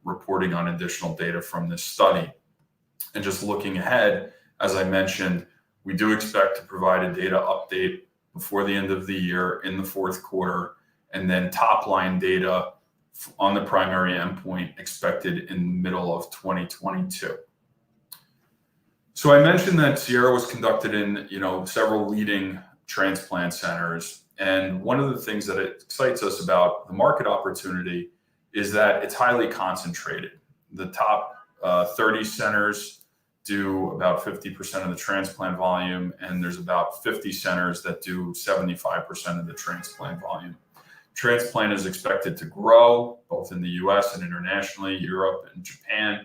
reporting on additional data from this study. And just looking ahead, as I mentioned, we do expect to provide a data update before the end of the year in the fourth quarter, and then top-line data on the primary endpoint expected in the middle of 2022. So I mentioned that SIERRA was conducted in several leading transplant centers, and one of the things that excites us about the market opportunity is that it's highly concentrated. The top 30 centers do about 50% of the transplant volume, and there's about 50 centers that do 75% of the transplant volume. Transplant is expected to grow both in the US and internationally, Europe and Japan.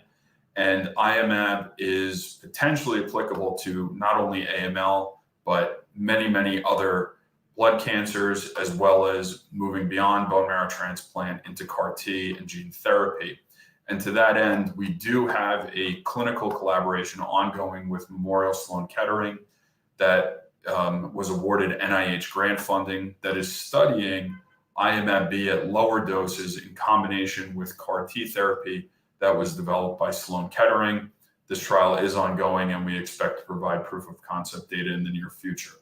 And IMAB is potentially applicable to not only AML, but many, many other blood cancers, as well as moving beyond bone marrow transplant into CAR T and gene therapy. And to that end, we do have a clinical collaboration ongoing with Memorial Sloan Kettering that was awarded NIH grant funding that is studying IMAB at lower doses in combination with CAR T therapy that was developed by Sloan Kettering. This trial is ongoing, and we expect to provide proof of concept data in the near future.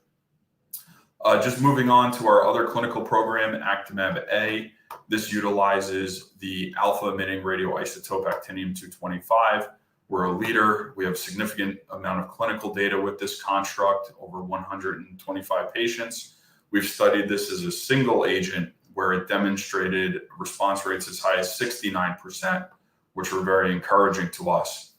Just moving on to our other clinical program, ActiniumA. This utilizes the alpha-emitting radioisotope actinium-225. We're a leader. We have a significant amount of clinical data with this construct, over 125 patients. We've studied this as a single agent where it demonstrated response rates as high as 69%, which were very encouraging to us.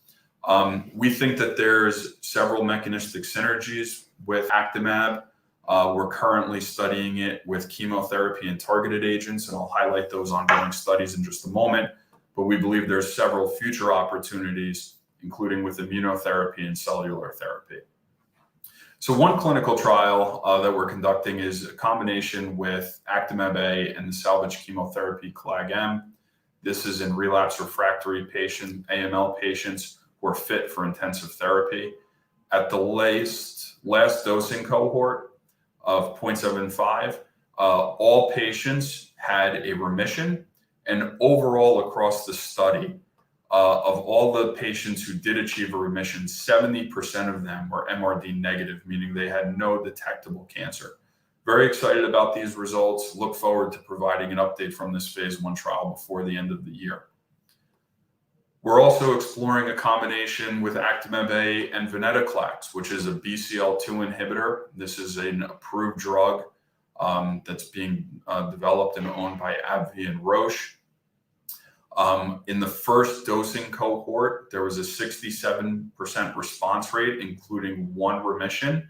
We think that there's several mechanistic synergies with Actimab. We're currently studying it with chemotherapy and targeted agents, and I'll highlight those ongoing studies in just a moment. But we believe there's several future opportunities, including with immunotherapy and cellular therapy. So one clinical trial that we're conducting is a combination with Actimab-A and the salvage chemotherapy CLAG-M. This is in relapse refractory AML patients who are fit for intensive therapy. At the last dosing cohort of 0.75, all patients had a remission, and overall across the study, of all the patients who did achieve a remission, 70% of them were MRD negative, meaning they had no detectable cancer. Very excited about these results. Look forward to providing an update from this phase 1 trial before the end of the year. We're also exploring a combination with Actimab-A and venetoclax, which is a BCL2 inhibitor. This is an approved drug that's being developed and owned by AbbVie and Roche. In the first dosing cohort, there was a 67% response rate, including 1 remission.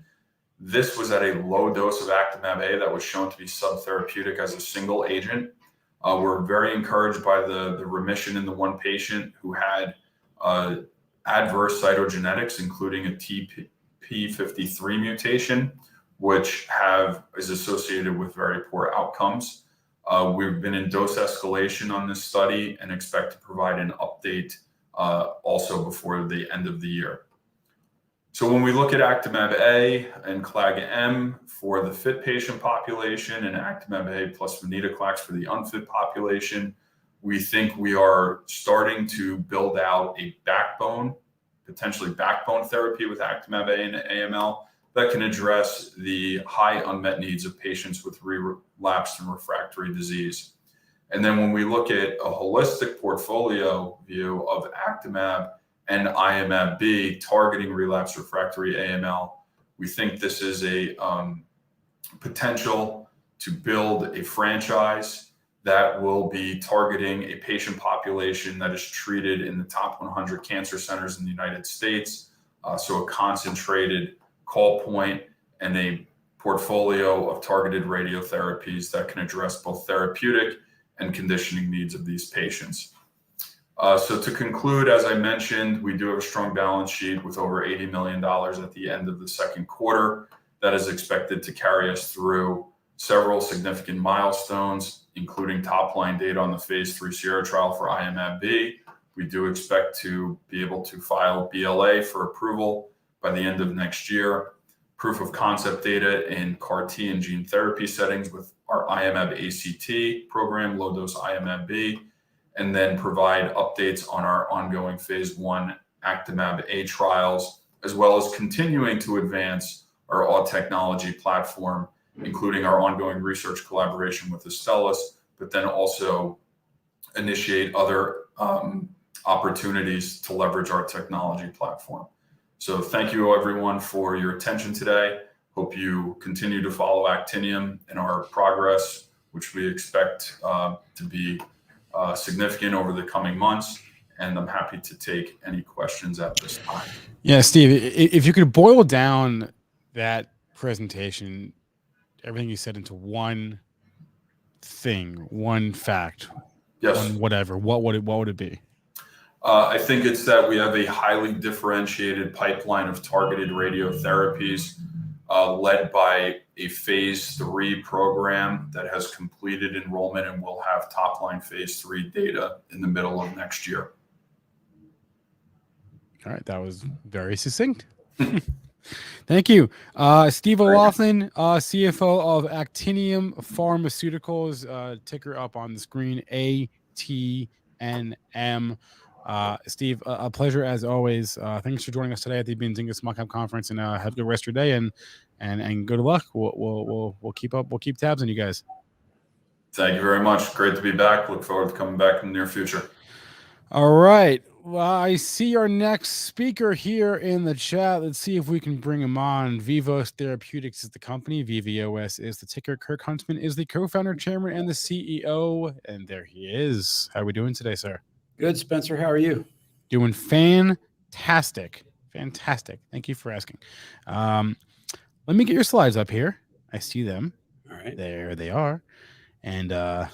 This was at a low dose of Actimab-A that was shown to be subtherapeutic as a single agent. We're very encouraged by the remission in the 1 patient who had adverse cytogenetics, including a TP53 mutation, which is associated with very poor outcomes. We've been in dose escalation on this study and expect to provide an update also before the end of the year. So when we look at Actimab-A and CLAG-M for the fit patient population and Actimab-A plus venetoclax for the unfit population, we think we are starting to build out a backbone, potentially backbone therapy with Actimab-A and AML that can address the high unmet needs of patients with relapsed and refractory disease. And then when we look at a holistic portfolio view of Actimab and IMAB targeting relapsed refractory AML, we think this is a potential to build a franchise that will be targeting a patient population that is treated in the top 100 cancer centers in the United States. So a concentrated call point and a portfolio of targeted radiotherapies that can address both therapeutic and conditioning needs of these patients. So to conclude, as I mentioned, we do have a strong balance sheet with over $80 million at the end of the second quarter that is expected to carry us through several significant milestones, including top-line data on the phase 3 SIERRA trial for IMAB. We do expect to be able to file BLA for approval by the end of next year, proof of concept data in CAR T and gene therapy settings with our IMAB ACT program, low-dose IMAB, and then provide updates on our ongoing phase 1 Actimab-A trials, as well as continuing to advance our all technology platform, including our ongoing research collaboration with Astellas, but then also initiate other opportunities to leverage our technology platform. So thank you everyone for your attention today. Hope you continue to follow Actinium and our progress, which we expect to be significant over the coming months. and I'm happy to take any questions at this time. Yeah, Steve, if you could boil down that presentation, everything you said, into one thing, one fact, Yes. one whatever, what would it be? I think it's that we have a highly differentiated pipeline of targeted radiotherapies led by a phase 3 program that has completed enrollment and will have top-line phase 3 data in the middle of next year. All right, that was very succinct. Thank you. Steve Awakn, CFO of Actinium Pharmaceuticals, ticker up on the screen, ATNM. Steve, a pleasure as always. Thanks for joining us today at the Benzinga Small Cap Conference, and have a good rest of your day, and good luck. We'll keep tabs on you guys. Thank you very much. Great to be back. Look forward to coming back in the near future. All right. Well, I see our next speaker here in the chat. Let's see if we can bring him on. Vivos Therapeutics is the company. VVOS is the ticker. Kirk Huntsman is the co-founder, chairman, and the CEO. And there he is. How are we doing today, sir? Good, Spencer. How are you? Doing fantastic. Fantastic. Thank you for asking. Let me get your slides up here. I see them. All right. There they are. And all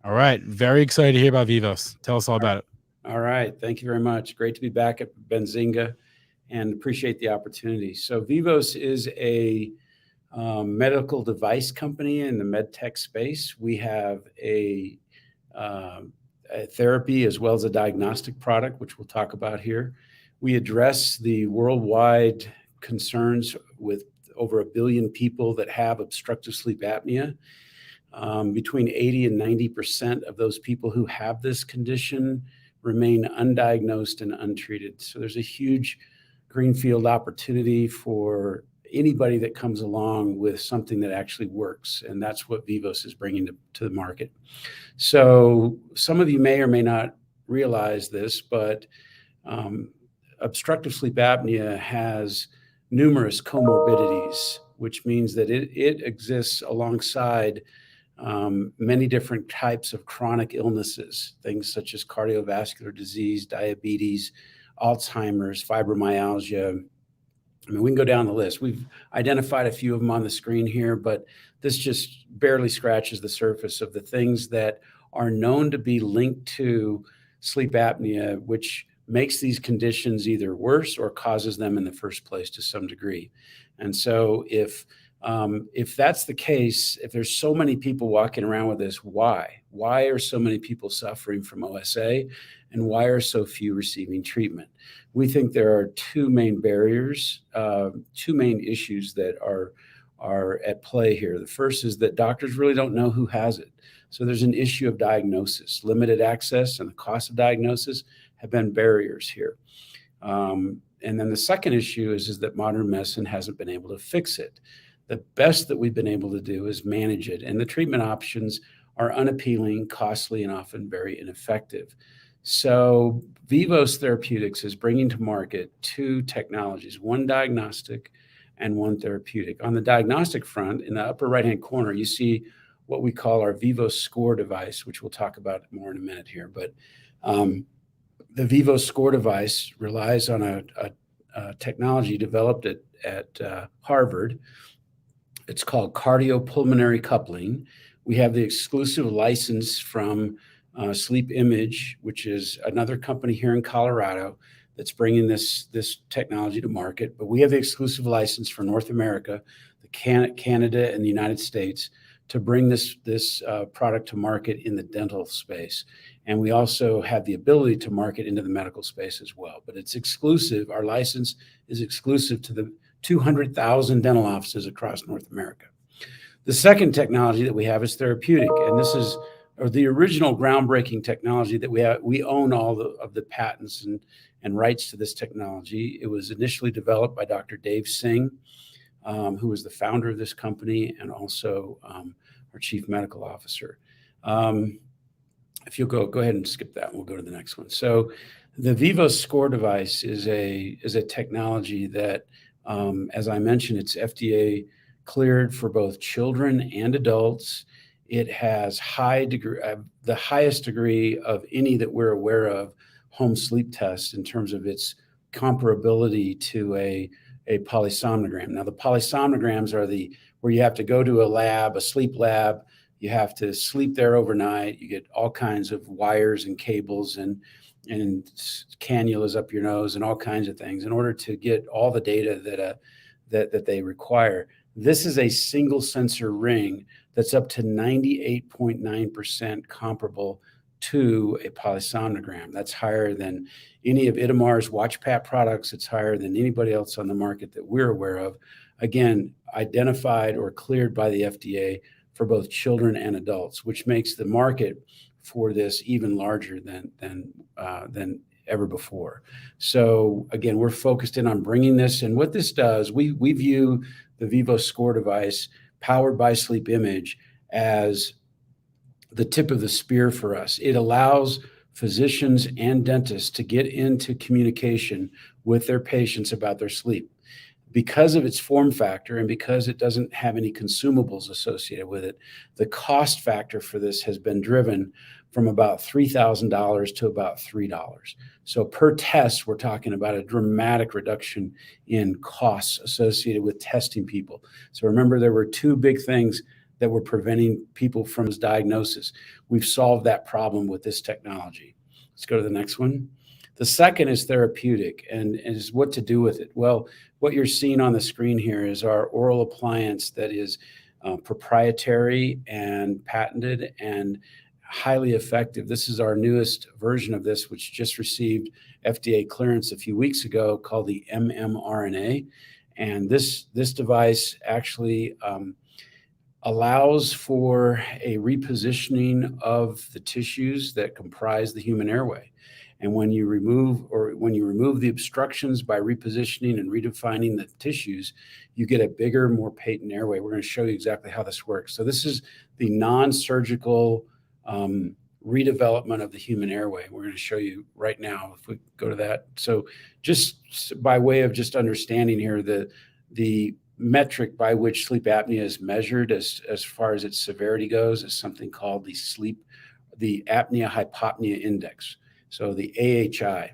right. Very excited to hear about Vivos. Tell us all about it. All right. Thank you very much. Great to be back at Benzinga and appreciate the opportunity. So Vivos is a medical device company in the med tech space. We have a therapy as well as a diagnostic product, which we'll talk about here. We address the worldwide concerns with over 1 billion people that have obstructive sleep apnea. Between 80 and 90% of those people who have this condition remain undiagnosed and untreated. So there's a huge greenfield opportunity for anybody that comes along with something that actually works. And that's what Vivos is bringing to the market. So some of you may or may not realize this, but obstructive sleep apnea has numerous comorbidities, which means that it exists alongside many different types of chronic illnesses, things such as cardiovascular disease, diabetes, Alzheimer's, fibromyalgia. I mean, we can go down the list. We've identified a few of them on the screen here, but this just barely scratches the surface of the things that are known to be linked to sleep apnea, which makes these conditions either worse or causes them in the first place to some degree. And so if that's the case, if there's so many people walking around with this, why? Why are so many people suffering from OSA, and why are so few receiving treatment? We think there are two main barriers, two main issues that are at play here. The first is that doctors really don't know who has it. So there's an issue of diagnosis. Limited access and the cost of diagnosis have been barriers here. And then the second issue is that modern medicine hasn't been able to fix it. The best that we've been able to do is manage it. And the treatment options are unappealing, costly, and often very ineffective. So Vivos Therapeutics is bringing to market two technologies, one diagnostic and one therapeutic. On the diagnostic front, in the upper right-hand corner, you see what we call our Vivos Score device, which we'll talk about more in a minute here. But the Vivos Score device relies on a technology developed at Harvard. It's called cardiopulmonary coupling. We have the exclusive license from Sleep Image, which is another company here in Colorado that's bringing this technology to market. But we have the exclusive license for North America, Canada, and the United States to bring this product to market in the dental space. And we also have the ability to market into the medical space as well. But it's exclusive. Our license is exclusive to the 200,000 dental offices across North America. The second technology that we have is therapeutic, and this is the original groundbreaking technology that we have. We own all of the patents and rights to this technology. It was initially developed by Dr. Dave Singh, who was the founder of this company and also our chief medical officer. If you'll go ahead and skip that, we'll go to the next one. So the Vivos Score device is a technology that, as I mentioned, it's FDA cleared for both children and adults. It has the highest degree of any that we're aware of home sleep test in terms of its comparability to a polysomnogram. Now, the polysomnograms are where you have to go to a lab, a sleep lab. You have to sleep there overnight. You get all kinds of wires and cables and cannulas up your nose and all kinds of things in order to get all the data that they require. This is a single sensor ring that's up to 98.9% comparable to a polysomnogram. That's higher than any of Itamar's WatchPat products. It's higher than anybody else on the market that we're aware of. Again, identified or cleared by the FDA for both children and adults, which makes the market for this even larger than ever before. So again, we're focused in on bringing this, and what this does, we view the Vivos Score device powered by Sleep Image as the tip of the spear for us. It allows physicians and dentists to get into communication with their patients about their sleep. Because of its form factor and because it doesn't have any consumables associated with it, the cost factor for this has been driven from about $3,000 to about $3. So per test, we're talking about a dramatic reduction in costs associated with testing people. So remember, there were two big things that were preventing people from this diagnosis. We've solved that problem with this technology. Let's go to the next one. The second is therapeutic, and is what to do with it. Well, what you're seeing on the screen here is our oral appliance that is proprietary and patented and highly effective. This is our newest version of this, which just received FDA clearance a few weeks ago, called the mmRNA. And this device actually allows for a repositioning of the tissues that comprise the human airway. And when you remove the obstructions by repositioning and redefining the tissues, you get a bigger, more patent airway. We're going to show you exactly how this works. So this is the non-surgical redevelopment of the human airway. We're going to show you right now if we go to that. So just by way of just understanding here, the metric by which sleep apnea is measured as far as its severity goes is something called the apnea hypopnea index. So the AHI,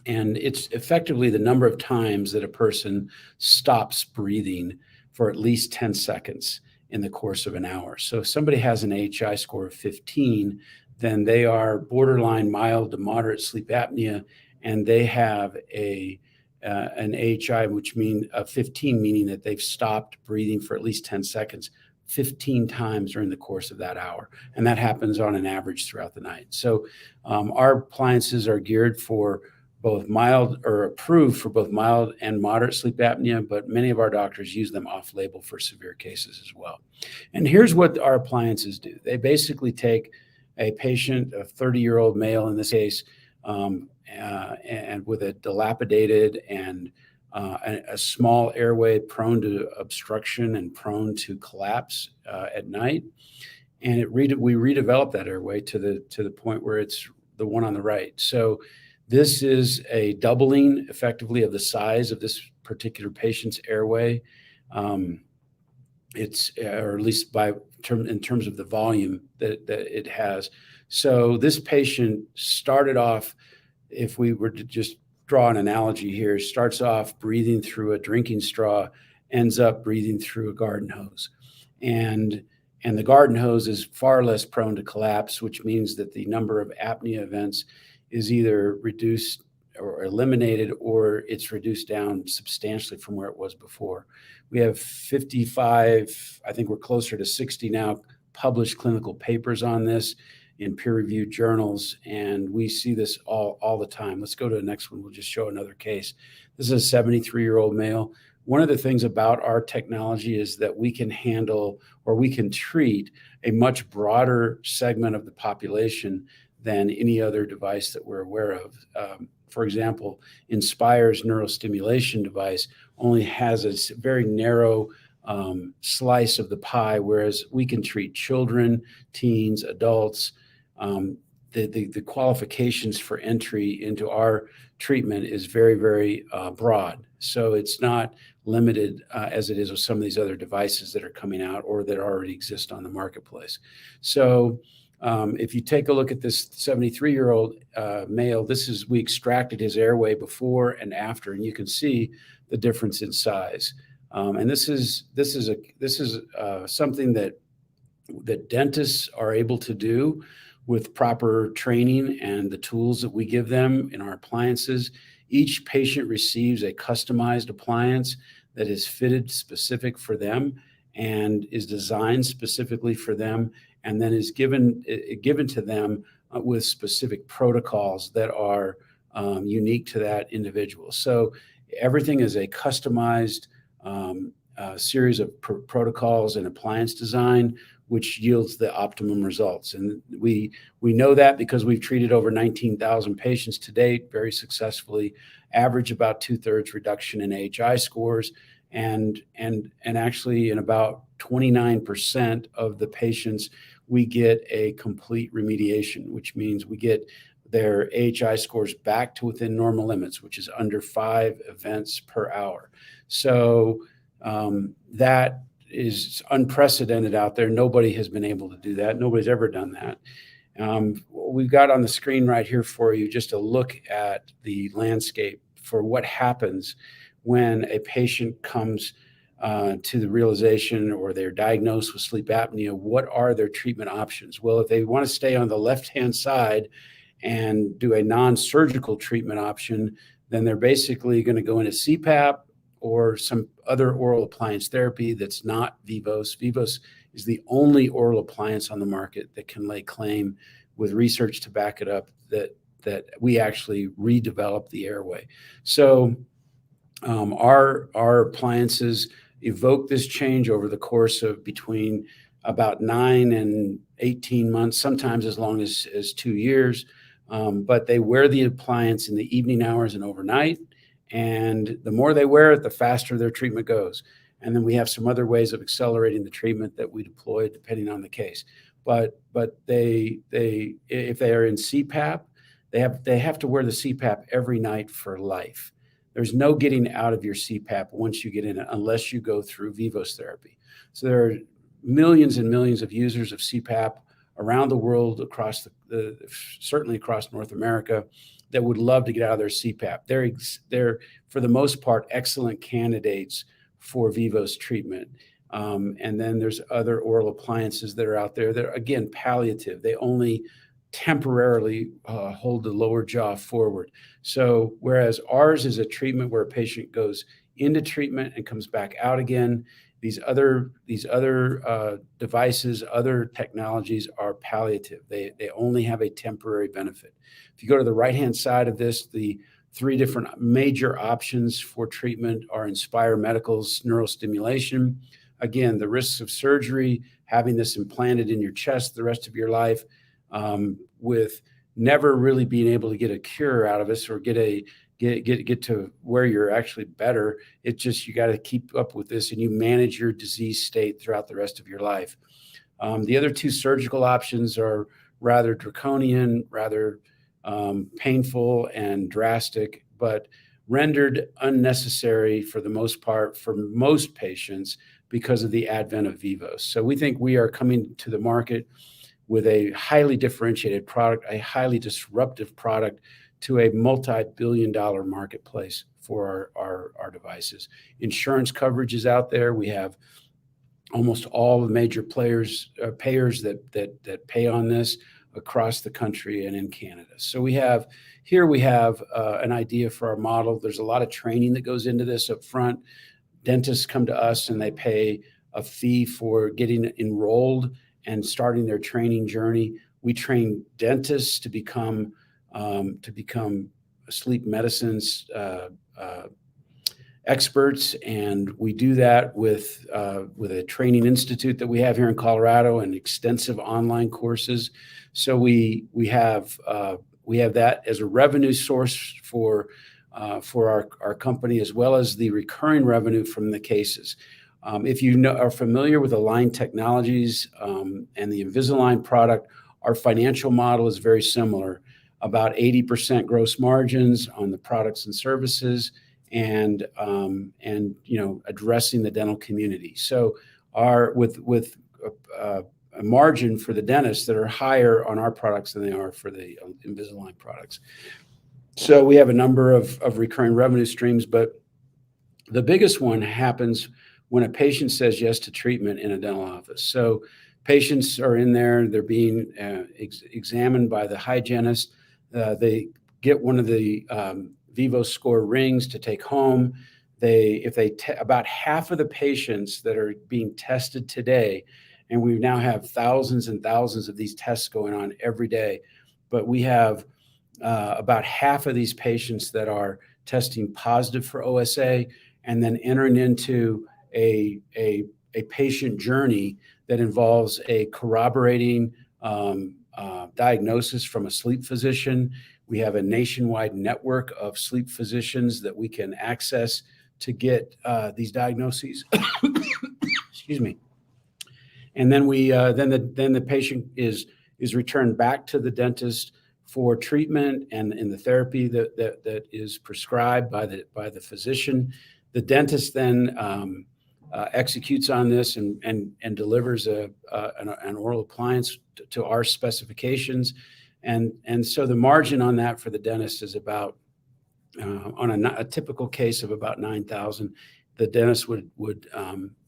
and it's effectively the number of times that a person stops breathing for at least 10 seconds in the course of an hour. So if somebody has an AHI score of 15, then they are borderline mild to moderate sleep apnea, and they have an AHI, which means 15, meaning that they've stopped breathing for at least 10 seconds 15 times during the course of that hour. And that happens on an average throughout the night. So our appliances are geared for both mild, or approved for both mild and moderate sleep apnea, but many of our doctors use them off-label for severe cases as well. And here's what our appliances do. They basically take a patient, a 30-year-old male in this case, and with a dilapidated and a small airway prone to obstruction and prone to collapse at night. And we redevelop that airway to the point where it's the one on the right. So this is a doubling effectively of the size of this particular patient's airway. It's, or at least in terms of the volume that it has. So this patient started off, if we were to just draw an analogy here, starts off breathing through a drinking straw, ends up breathing through a garden hose. And the garden hose is far less prone to collapse, which means that the number of apnea events is either reduced or eliminated, or it's reduced down substantially from where it was before. We have 55, I think we're closer to 60 now, published clinical papers on this in peer-reviewed journals, and we see this all the time. Let's go to the next one. We'll just show another case. This is a 73-year-old male. One of the things about our technology is that we can handle, or we can treat, a much broader segment of the population than any other device that we're aware of. For example, Inspire's neurostimulation device only has a very narrow slice of the pie, whereas we can treat children, teens, adults. The qualifications for entry into our treatment is very, very broad. So it's not limited as it is with some of these other devices that are coming out or that already exist on the marketplace. So If you take a look at this 73-year-old male, we extracted his airway before and after, and you can see the difference in size. And this is something that dentists are able to do with proper training and the tools that we give them in our appliances. Each patient receives a customized appliance that is fitted specific for them and is designed specifically for them, and then is given to them with specific protocols that are unique to that individual. So everything is a customized series of protocols and appliance design, which yields the optimum results. And we know that because we've treated over 19,000 patients to date very successfully, average about 2/3 reduction in AHI scores, and actually in about 29% of the patients, we get a complete remediation, which means we get their AHI scores back to within normal limits, which is under 5 events per hour. So that is unprecedented out there. Nobody has been able to do that. Nobody's ever done that. We've got on the screen right here for you just a look at the landscape for what happens when a patient comes to the realization or they're diagnosed with sleep apnea. What are their treatment options? Well, if they want to stay on the left-hand side and do a non-surgical treatment option, then they're basically going to go into CPAP or some other oral appliance therapy that's not Vivos. Vivos is the only oral appliance on the market that can lay claim with research to back it up that we actually redeveloped the airway. So our appliances evoke this change over the course of between about 9 and 18 months, sometimes as long as 2 years. But they wear the appliance in the evening hours and overnight. And the more they wear it, the faster their treatment goes. And then we have some other ways of accelerating the treatment that we deploy depending on the case. But they if they are in CPAP, they have to wear the CPAP every night for life. There's no getting out of your CPAP once you get in it unless you go through Vivos therapy. So there are millions and millions of users of CPAP around the world, across certainly across North America, that would love to get out of their CPAP. They're for the most part excellent candidates for Vivos treatment. And then there's other oral appliances that are out there that are, again, palliative. They only temporarily hold the lower jaw forward. So whereas ours is a treatment where a patient goes into treatment and comes back out again, these other devices, other technologies are palliative. They only have a temporary benefit. If you go to the right-hand side of this, the 3 different major options for treatment are Inspire Medical's neurostimulation. Again, the risks of surgery, having this implanted in your chest the rest of your life, with never really being able to get a cure out of this or get to where you're actually better. It's just, you got to keep up with this and you manage your disease state throughout the rest of your life. The other 2 surgical options are rather draconian, rather painful and drastic, but rendered unnecessary for the most part for most patients because of the advent of Vivos. So we think we are coming to the market with a highly differentiated product, a highly disruptive product to a multi-billion-dollar marketplace for our devices. Insurance coverage is out there. We have almost all the major payers that pay on this across the country and in Canada. So we have an idea for our model. There's a lot of training that goes into this up front. Dentists come to us and they pay a fee for getting enrolled and starting their training journey. We train dentists to become sleep medicines experts, and we do that with a training institute that we have here in Colorado and extensive online courses. So we have that as a revenue source for our company, as well as the recurring revenue from the cases. If you are familiar with Align Technologies and the Invisalign product, our financial model is very similar. About 80% gross margins on the products and services, and addressing the dental community. So with margin for the dentists that are higher on our products than they are for the Invisalign products. So we have a number of recurring revenue streams, but the biggest one happens when a patient says yes to treatment in a dental office. So patients are in there, they're being examined by the hygienist. They get one of the Vivos score rings to take home. About half of the patients that are being tested today, and we now have thousands and thousands of these tests going on every day, but we have about half of these patients that are testing positive for OSA and then entering into a patient journey that involves a corroborating diagnosis from a sleep physician. We have a nationwide network of sleep physicians that we can access to get these diagnoses. Excuse me. And then then the patient is returned back to the dentist for treatment and in the therapy that is prescribed by the physician. The dentist then executes on this and delivers an oral appliance to our specifications. And so the margin on that for the dentist is about, on a typical case of about $9,000, the dentist would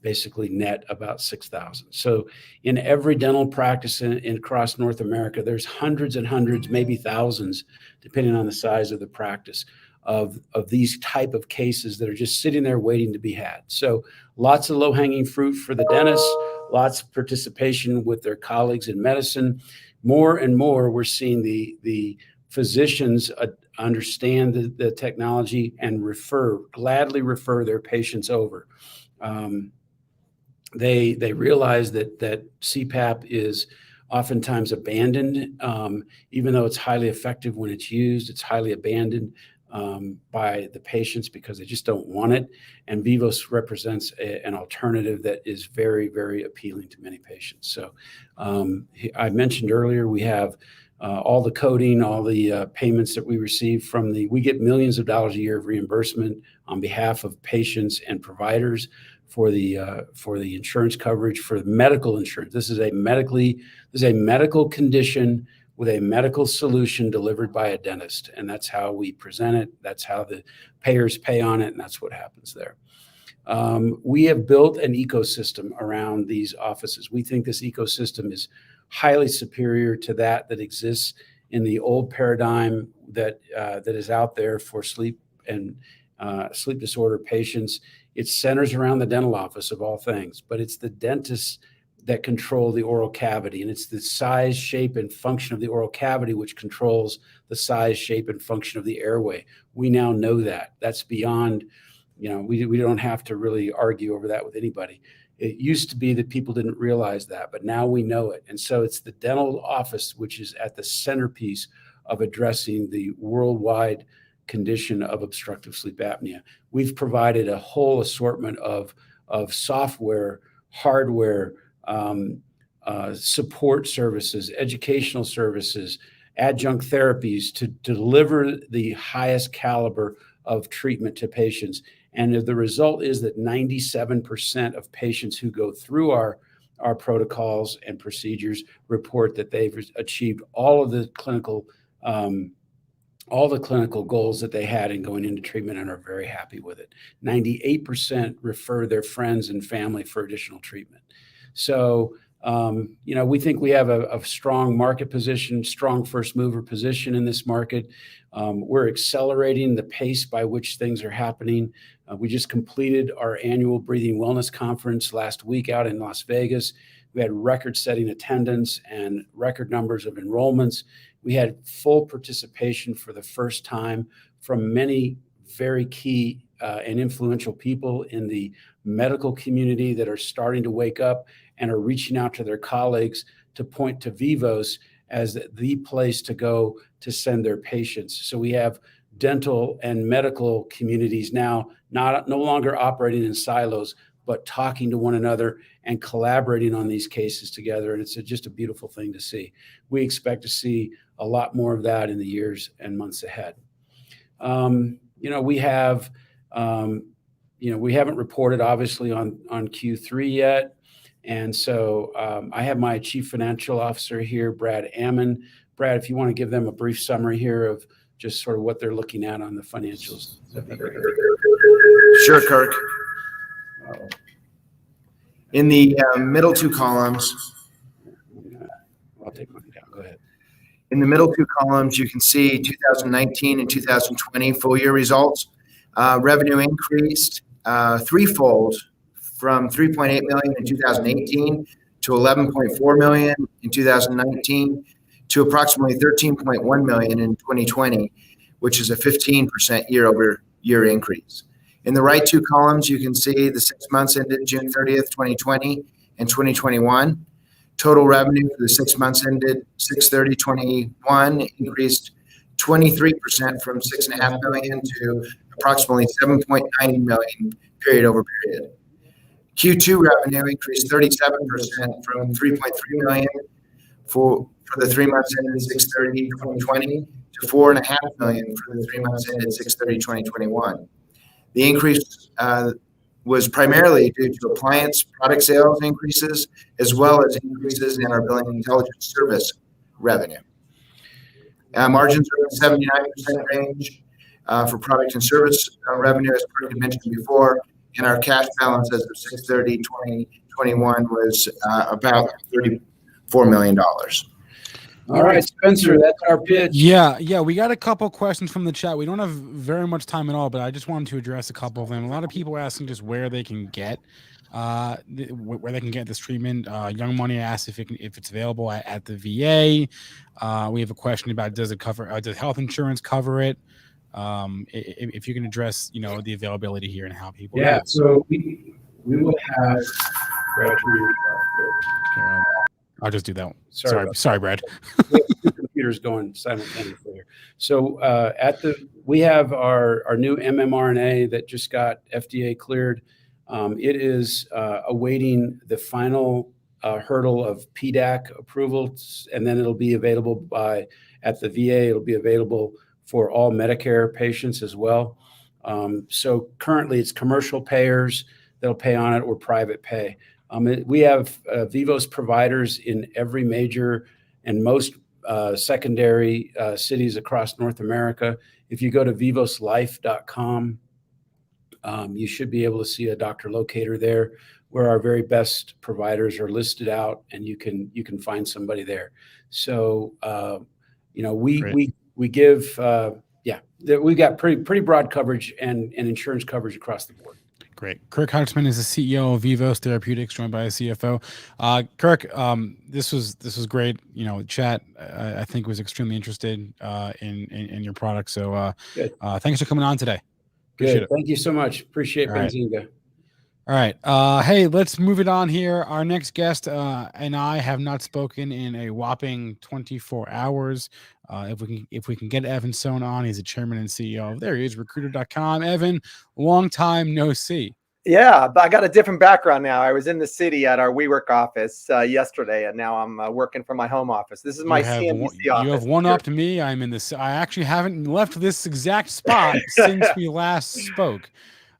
basically net about $6,000. So in every dental practice across North America, there's hundreds and hundreds, maybe thousands, depending on the size of the practice, of these type of cases that are just sitting there waiting to be had. So lots of low-hanging fruit for the dentists, lots of participation with their colleagues in medicine. More and more, we're seeing the physicians understand the technology and gladly refer their patients over. They realize that CPAP is oftentimes abandoned, even though it's highly effective when it's used. It's highly abandoned by the patients because they just don't want it. And Vivos represents an alternative that is very, very appealing to many patients. So I mentioned earlier, we have all the coding, all the payments that we receive we get millions of dollars a year of reimbursement on behalf of patients and providers for the insurance coverage, for medical insurance. This is a medical condition with a medical solution delivered by a dentist. And that's how we present it. That's how the payers pay on it. And that's what happens there. We have built an ecosystem around these offices. We think this ecosystem is highly superior to that exists in the old paradigm that is out there for sleep and sleep disorder patients. It centers around the dental office of all things, but it's the dentists that control the oral cavity, and it's the size, shape, and function of the oral cavity which controls the size, shape, and function of the airway. We now know that. That's beyond, we don't have to really argue over that with anybody. It used to be that people didn't realize that, but now we know it. And so it's the dental office which is at the centerpiece of addressing the worldwide condition of obstructive sleep apnea. We've provided a whole assortment of software, hardware, support services, educational services, adjunct therapies to deliver the highest caliber of treatment to patients. And the result is that 97% of patients who go through our protocols and procedures report that they've achieved all the clinical goals that they had in going into treatment and are very happy with it. 98% refer their friends and family for additional treatment. So, we think we have a strong market position, strong first mover position in this market. We're accelerating the pace by which things are happening. We just completed our annual Breathing Wellness Conference last week out in Las Vegas. We had record-setting attendance and record numbers of enrollments. We had full participation for the first time from many very key and influential people in the medical community that are starting to wake up and are reaching out to their colleagues to point to Vivos as the place to go to send their patients. So we have dental and medical communities now no longer operating in silos, but talking to one another and collaborating on these cases together. And it's just a beautiful thing to see. We expect to see a lot more of that in the years and months ahead. We haven't reported obviously on Q3 yet. And so I have my Chief Financial Officer here, Brad Ammon. Brad, if you want to give them a brief summary here of just sort of what they're looking at on the financials, that'd be great. Sure, Kirk. In the middle two columns, I'll take mine down. Go ahead. in the middle two columns, you can see 2019 and 2020 full year results. Revenue increased threefold from 3.8 million in 2018 to 11.4 million in 2019 to approximately 13.1 million in 2020, which is a 15% year-over-year increase. In the right two columns, you can see the 6 months ended June 30th, 2020 and 2021. Total revenue for the 6 months ended 6/30/21 increased 23% from 6.5 million to approximately 7.9 million period over period. Q2 revenue increased 37% from 3.3 million for the 3 months ended 6/30/2020 to 4.5 million for the 3 months ended 6/30/2021. The increase was primarily due to appliance product sales increases, as well as increases in our billing intelligence service revenue. Margins are in the 79% range for product and service revenue, as Kirk had mentioned before, and our cash balance as of 6/30/2021 was about $34 million. All right, Spencer, that's our pitch. Yeah, we got a couple questions from the chat. We don't have very much time at all, but I just wanted to address a couple of them. A lot of people are asking just where they can get this treatment. Young Money asked if it's available at the VA. We have a question about does health insurance cover it? If you can address the availability here and how people. Yeah, so we will have. I'll just do that one. Sorry, Brad. We have two computers going simultaneously here. So we have our new MMRNA that just got FDA cleared. It is awaiting the final hurdle of PDAC approval, and then it'll be available at the VA. It'll be available for all Medicare patients as well. So currently it's commercial payers that'll pay on it or private pay. We have Vivos providers in every major and most secondary cities across North America. If you go to vivoslife.com, you should be able to see a doctor locator there where our very best providers are listed out, and you can find somebody there. So we give we got pretty broad coverage and insurance coverage across the board. Great. Kirk Huntsman is the CEO of Vivos Therapeutics, joined by a CFO. Kirk, this was great. Chat I think was extremely interested in your product. So thanks for coming on today. Appreciate it. Thank you so much. Appreciate Benzinga. All right. Hey, let's move it on here. Our next guest and I have not spoken in a whopping 24 hours. If we can get Evan Sohn on, he's the chairman and CEO. There he is, recruiter.com. Evan, long time no see. Yeah, but I got a different background now. I was in the city at our WeWork office yesterday, and now I'm working from my home office. This is my CNBC office. You have one up to me. I'm in this. I actually haven't left this exact spot since we last spoke.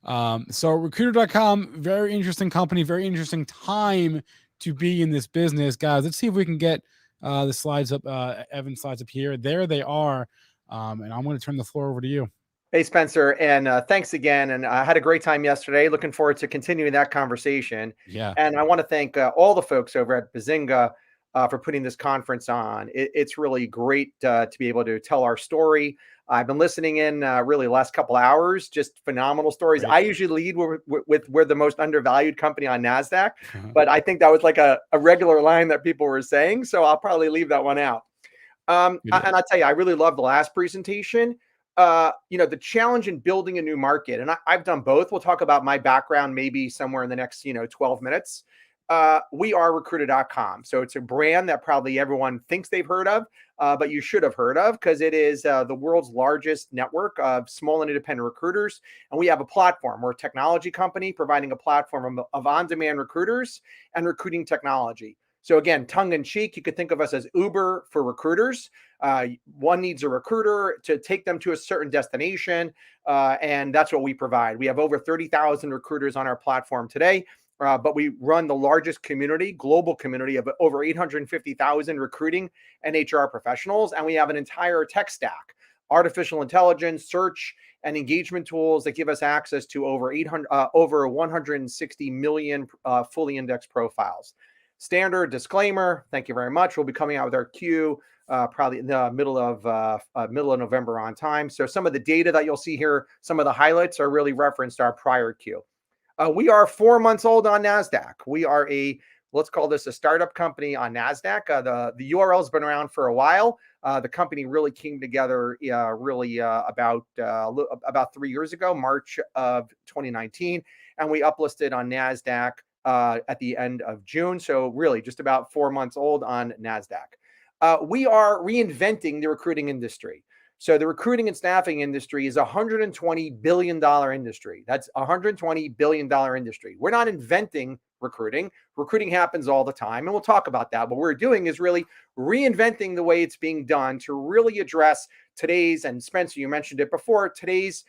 So recruiter.com, very interesting company, very interesting time to be in this business. Guys, let's see if we can get the slides up, Evan's slides up here. There they are. And I'm going to turn the floor over to you. Hey, Spencer, and thanks again. And I had a great time yesterday. Looking forward to continuing that conversation. Yeah. And I want to thank all the folks over at Benzinga for putting this conference on. It's really great to be able to tell our story. I've been listening in really the last couple hours, just phenomenal stories. Right. I usually lead with we're the most undervalued company on NASDAQ, but I think that was like a regular line that people were saying. So I'll probably leave that one out. And I'll tell you, I really love the last presentation. The challenge in building a new market, and I've done both. We'll talk about my background maybe somewhere in the next 12 minutes. We are recruiter.com. So it's a brand that probably everyone thinks they've heard of, but you should have heard of because it is the world's largest network of small and independent recruiters. And we have a platform. We're a technology company providing a platform of on-demand recruiters and recruiting technology. So again, tongue in cheek, you could think of us as Uber for recruiters. One needs a recruiter to take them to a certain destination, and that's what we provide. We have over 30,000 recruiters on our platform today. but we run the largest community, global community of over 850,000 recruiting and HR professionals. And we have an entire tech stack, artificial intelligence, search, and engagement tools that give us access to over 160 million fully indexed profiles. Standard disclaimer, thank you very much. We'll be coming out with our Q probably in the middle of November on time. So some of the data that you'll see here, some of the highlights are really referenced our prior Q. We are 4 months old on NASDAQ. We are let's call this a startup company on NASDAQ. The URL has been around for a while. The company really came together about 3 years ago, March of 2019, and we uplisted on NASDAQ at the end of June. So really just about 4 months old on NASDAQ. We are reinventing the recruiting industry. So the recruiting and staffing industry is a $120 billion industry. That's a $120 billion industry. We're not inventing recruiting. Recruiting happens all the time, and we'll talk about that. What we're doing is really reinventing the way it's being done to really address today's, and Spencer, you mentioned it before, today's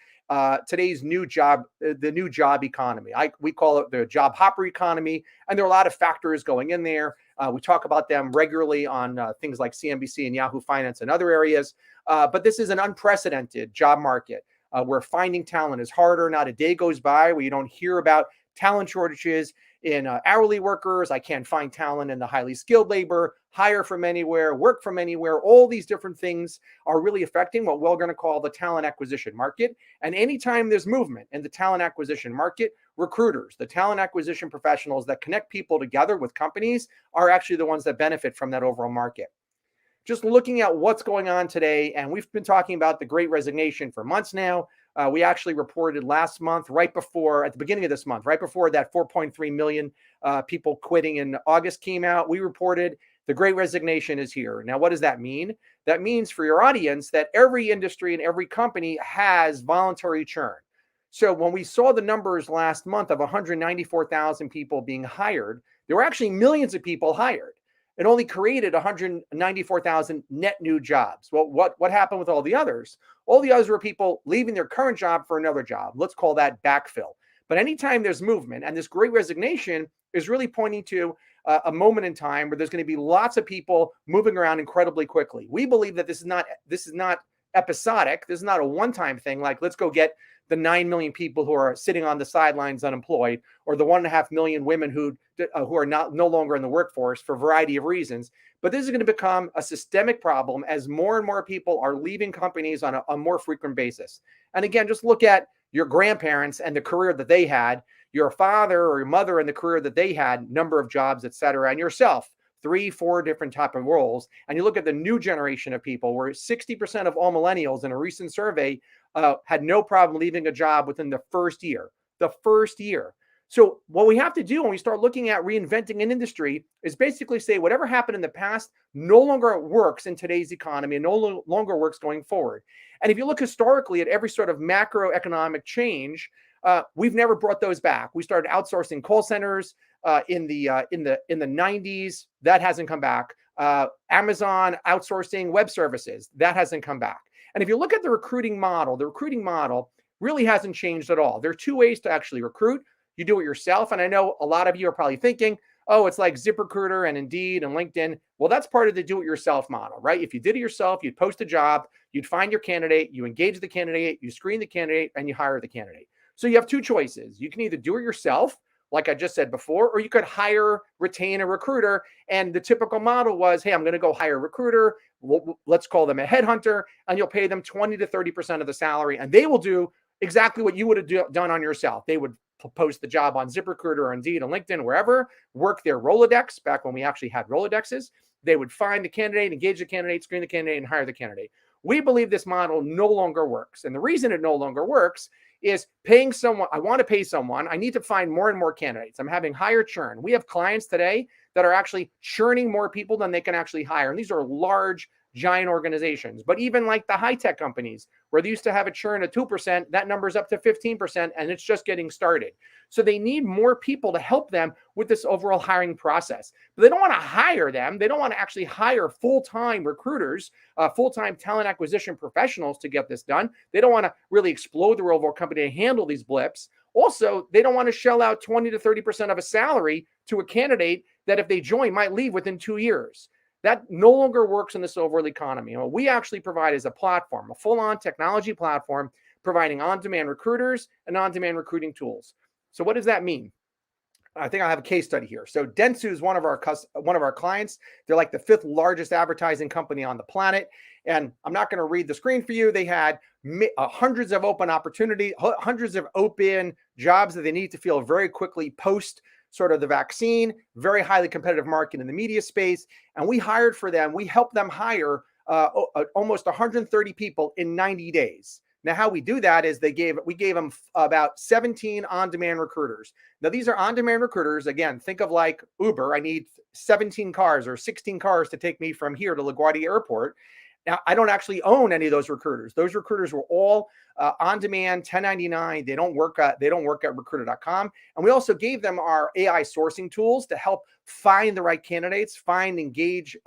new job, the new job economy. We call it the job hopper economy, and there are a lot of factors going in there. We talk about them regularly on things like CNBC and Yahoo Finance and other areas. But this is an unprecedented job market where finding talent is harder. Not a day goes by where you don't hear about talent shortages in hourly workers. I can't find talent in the highly skilled labor, hire from anywhere, work from anywhere. All these different things are really affecting what we're going to call the talent acquisition market. And anytime there's movement in the talent acquisition market, recruiters, the talent acquisition professionals that connect people together with companies, are actually the ones that benefit from that overall market. Just looking at what's going on today, and we've been talking about the Great Resignation for months now. We actually reported last month, at the beginning of this month, right before that 4.3 million people quitting in August came out, we reported the Great Resignation is here. Now, what does that mean? That means for your audience that every industry and every company has voluntary churn. So when we saw the numbers last month of 194,000 people being hired, there were actually millions of people hired. It only created 194,000 net new jobs. Well, what happened with all the others? All the others were people leaving their current job for another job. Let's call that backfill. But anytime there's movement, and this Great Resignation is really pointing to a moment in time where there's going to be lots of people moving around incredibly quickly. We believe that this is not episodic. This is not a one-time thing. Like, let's go get the 9 million people who are sitting on the sidelines unemployed, or the 1.5 million women who are no longer in the workforce for a variety of reasons. But this is going to become a systemic problem as more and more people are leaving companies on a more frequent basis. And again, just look at your grandparents and the career that they had, your father or your mother and the career that they had, number of jobs, et cetera, and yourself, 3-4 different type of roles. And you look at the new generation of people, where 60% of all millennials in a recent survey had no problem leaving a job within the first year. So what we have to do when we start looking at reinventing an industry is basically say whatever happened in the past no longer works in today's economy and no longer works going forward. And if you look historically at every sort of macroeconomic change, we've never brought those back. We started outsourcing call centers in the 90s. That hasn't come back. Amazon outsourcing web services. That hasn't come back. And if you look at the recruiting model really hasn't changed at all. There are two ways to actually recruit. You do it yourself. And I know a lot of you are probably thinking, oh, it's like ZipRecruiter and Indeed and LinkedIn. Well, that's part of the do-it-yourself model, right? If you did it yourself, you'd post a job, you'd find your candidate, you engage the candidate, you screen the candidate, and you hire the candidate. So you have two choices. You can either do it yourself, like I just said before, or you could retain a recruiter. And the typical model was, hey, I'm going to go hire a recruiter. Let's call them a headhunter, and you'll pay them 20 to 30% of the salary, and they will do exactly what you would have done on yourself. They would post the job on ZipRecruiter or Indeed and LinkedIn, wherever, work their Rolodex, back when we actually had Rolodexes. They would find the candidate, engage the candidate, screen the candidate, and hire the candidate. We believe this model no longer works. And the reason it no longer works is paying someone. I want to pay someone. I need to find more and more candidates. I'm having higher churn. We have clients today that are actually churning more people than they can actually hire. And these are large, giant organizations. But even like the high-tech companies, where they used to have a churn of 2%, that number's up to 15%, and it's just getting started. So they need more people to help them with this overall hiring process. But they don't want to hire them. They don't want to actually hire full-time recruiters, full-time talent acquisition professionals to get this done. They don't want to really explode their overall company to handle these blips. Also, they don't want to shell out 20 to 30% of a salary to a candidate that if they join might leave within 2 years. That no longer works in the silver economy. And what we actually provide is a platform, a full-on technology platform, providing on-demand recruiters and on-demand recruiting tools. So what does that mean? I think I have a case study here. So Dentsu is one of our clients. They're like the 5th largest advertising company on the planet. And I'm not going to read the screen for you. They had hundreds of open opportunities, hundreds of open jobs that they need to fill very quickly post sort of the vaccine, very highly competitive market in the media space. And we hired for them. We helped them hire almost 130 people in 90 days. Now, how we do that is we gave them about 17 on-demand recruiters. Now, these are on-demand recruiters. Again, think of like Uber. I need 17 cars or 16 cars to take me from here to LaGuardia Airport. Now, I don't actually own any of those recruiters. Those recruiters were all on-demand, 1099. They don't work at recruiter.com. And we also gave them our AI sourcing tools to help find the right candidates, engage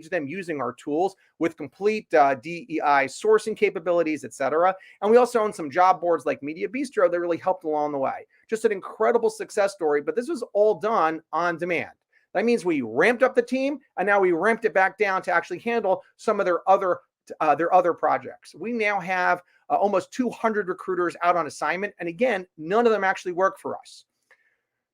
them using our tools with complete DEI sourcing capabilities, et cetera. And we also own some job boards like Media Bistro that really helped along the way. Just an incredible success story, but this was all done on demand. That means we ramped up the team, and now we ramped it back down to actually handle some of their other projects. We now have almost 200 recruiters out on assignment, and again, none of them actually work for us.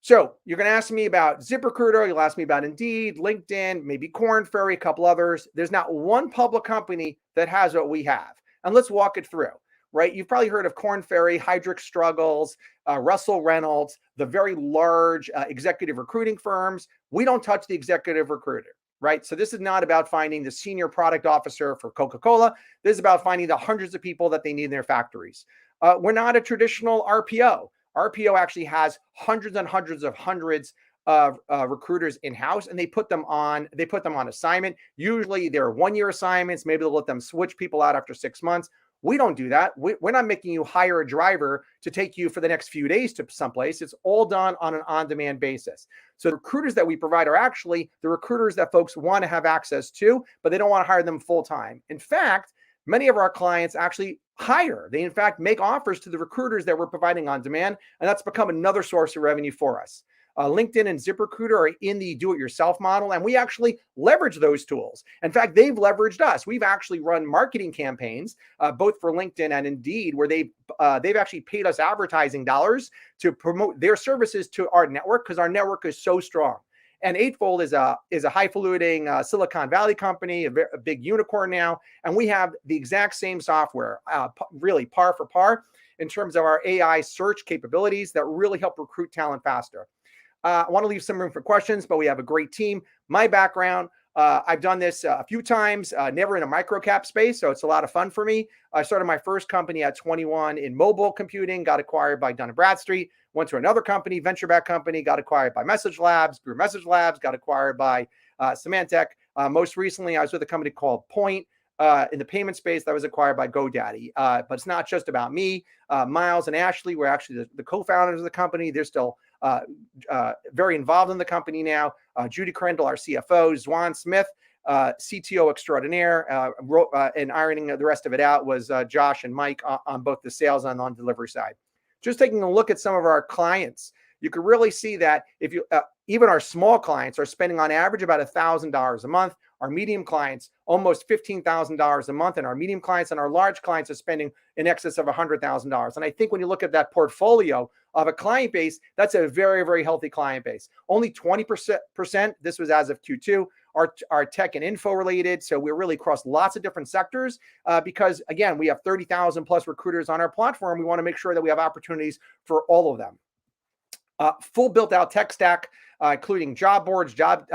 So you're going to ask me about ZipRecruiter, you'll ask me about Indeed, LinkedIn, maybe Korn Ferry, a couple others. There's not one public company that has what we have, and let's walk it through. Right? You've probably heard of Korn Ferry, Heidrick Struggles, Russell Reynolds, the very large executive recruiting firms. We don't touch the executive recruiter, right? So this is not about finding the senior product officer for Coca-Cola. This is about finding the hundreds of people that they need in their factories. We're not a traditional RPO. RPO actually has hundreds of recruiters in-house, and they put them on assignment. Usually they're 1-year assignments. Maybe they'll let them switch people out after 6 months. We don't do that. We're not making you hire a driver to take you for the next few days to someplace. It's all done on an on-demand basis. So the recruiters that we provide are actually the recruiters that folks want to have access to, but they don't want to hire them full-time. In fact, many of our clients actually hire. They, in fact, make offers to the recruiters that we're providing on demand, and that's become another source of revenue for us. LinkedIn and ZipRecruiter are in the do-it-yourself model, and we actually leverage those tools. In fact, they've leveraged us. We've actually run marketing campaigns, both for LinkedIn and Indeed, where they've actually paid us advertising dollars to promote their services to our network because our network is so strong. And Eightfold is a highfalutin Silicon Valley company, a big unicorn now, and we have the exact same software, really par for par, in terms of our AI search capabilities that really help recruit talent faster. I want to leave some room for questions, but we have a great team. My background, I've done this a few times, never in a microcap space, so it's a lot of fun for me. I started my first company at 21 in mobile computing, got acquired by Dun & Bradstreet, went to another company, venture-backed company, got acquired by Message Labs, grew Message Labs, got acquired by Symantec. Most recently, I was with a company called Point in the payment space that was acquired by GoDaddy. But it's not just about me. Miles and Ashley were actually the co-founders of the company. They're still very involved in the company now. Judy Crandall, our CFO, Zwan Smith, CTO extraordinaire, and ironing the rest of it out was Josh and Mike on both the sales and on delivery side. Just taking a look at some of our clients, you can really see that if you even our small clients are spending on average about $1,000 a month. Our medium clients almost $15,000 a month, and our medium clients and our large clients are spending in excess of $100,000. And I think when you look at that portfolio of a client base, that's a very, very healthy client base. Only 20%, this was as of Q2, are tech and info related. So we're really across lots of different sectors because, again, we have 30,000 plus recruiters on our platform. We want to make sure that we have opportunities for all of them. Full built out tech stack, including job boards, job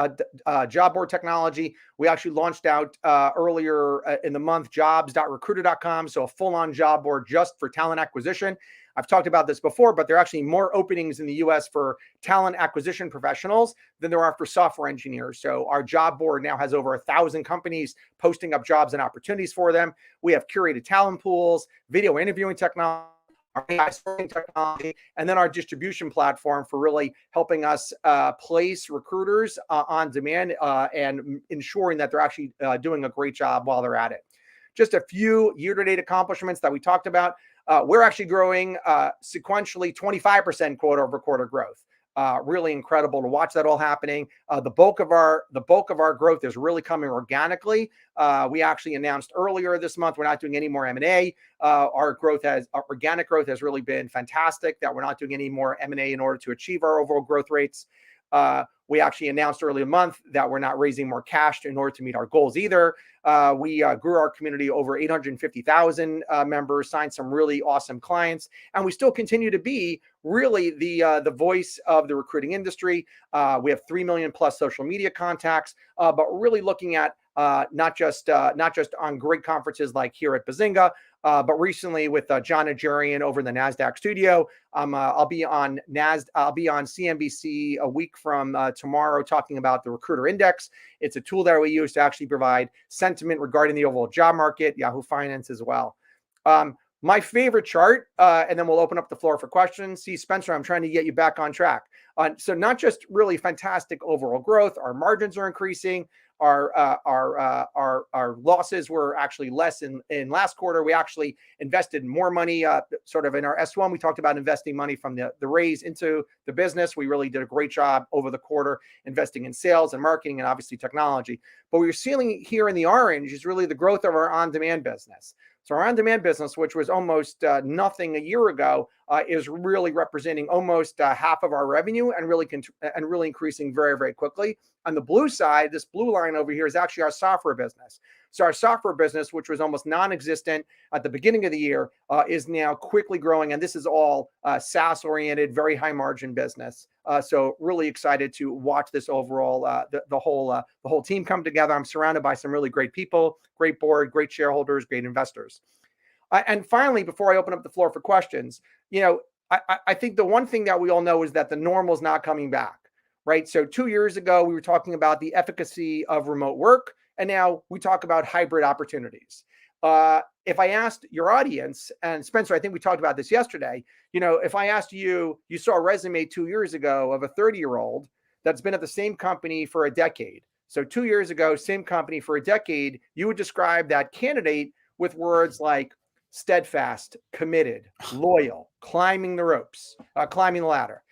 board technology. We actually launched out earlier in the month jobs.recruiter.com. So a full on job board just for talent acquisition. I've talked about this before, but there are actually more openings in the US for talent acquisition professionals than there are for software engineers. So our job board now has over 1,000 companies posting up jobs and opportunities for them. We have curated talent pools, video interviewing technology, our AI sourcing technology, and then our distribution platform for really helping us place recruiters on demand and ensuring that they're actually doing a great job while they're at it. Just a few year-to-date accomplishments that we talked about. we're actually growing sequentially 25% quarter-over-quarter growth. Really incredible to watch that all happening. The bulk of our growth is really coming organically. We actually announced earlier this month we're not doing any more M&A. Our organic growth has really been fantastic. That we're not doing any more M&A in order to achieve our overall growth rates. We actually announced early in the month that we're not raising more cash in order to meet our goals either. We grew our community over 850,000 members, signed some really awesome clients, and we still continue to be really the voice of the recruiting industry. We have 3 million plus social media contacts, but really looking at not just on great conferences like here at Bazinga, but recently with John Najarian over in the NASDAQ studio. I'll be on CNBC a week from tomorrow talking about the Recruiter Index. It's a tool that we use to actually provide sentiment regarding the overall job market, Yahoo Finance as well. My favorite chart, and then we'll open up the floor for questions. See, Spencer, I'm trying to get you back on track. So not just really fantastic overall growth, our margins are increasing. Our losses were actually less in last quarter. We actually invested more money sort of in our S1. We talked about investing money from the raise into the business. We really did a great job over the quarter investing in sales and marketing and obviously technology. But what we're seeing here in the orange is really the growth of our on-demand business. So our on-demand business, which was almost nothing a year ago, is really representing almost half of our revenue and really increasing very, very quickly. On the blue side, this blue line over here is actually our software business. So our software business, which was almost non-existent at the beginning of the year, is now quickly growing. And this is all SaaS-oriented, very high-margin business. So really excited to watch this overall, the whole team come together. I'm surrounded by some really great people, great board, great shareholders, great investors. And finally, before I open up the floor for questions, I think the one thing that we all know is that the normal is not coming back. Right. So 2 years ago, we were talking about the efficacy of remote work, and now we talk about hybrid opportunities. If I asked your audience, and Spencer, I think we talked about this yesterday, if I asked you saw a resume 2 years ago of a 30-year-old that's been at the same company for a decade. So 2 years ago, same company for a decade, you would describe that candidate with words like steadfast, committed, loyal, climbing the ropes, climbing the ladder.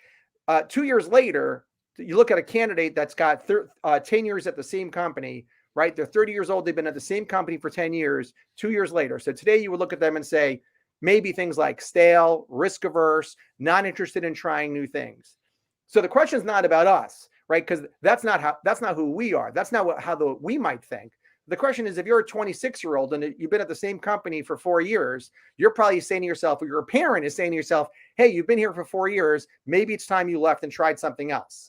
2 years later, you look at a candidate that's got 10 years at the same company, right? They're 30 years old. They've been at the same company for 10 years, 2 years later. So today you would look at them and say, maybe things like stale, risk averse, not interested in trying new things. So the question is not about us, right? Because that's not who we are. That's not how we might think. The question is, if you're a 26-year-old and you've been at the same company for 4 years, you're probably saying to yourself, or your parent is saying to yourself, hey, you've been here for 4 years. Maybe it's time you left and tried something else.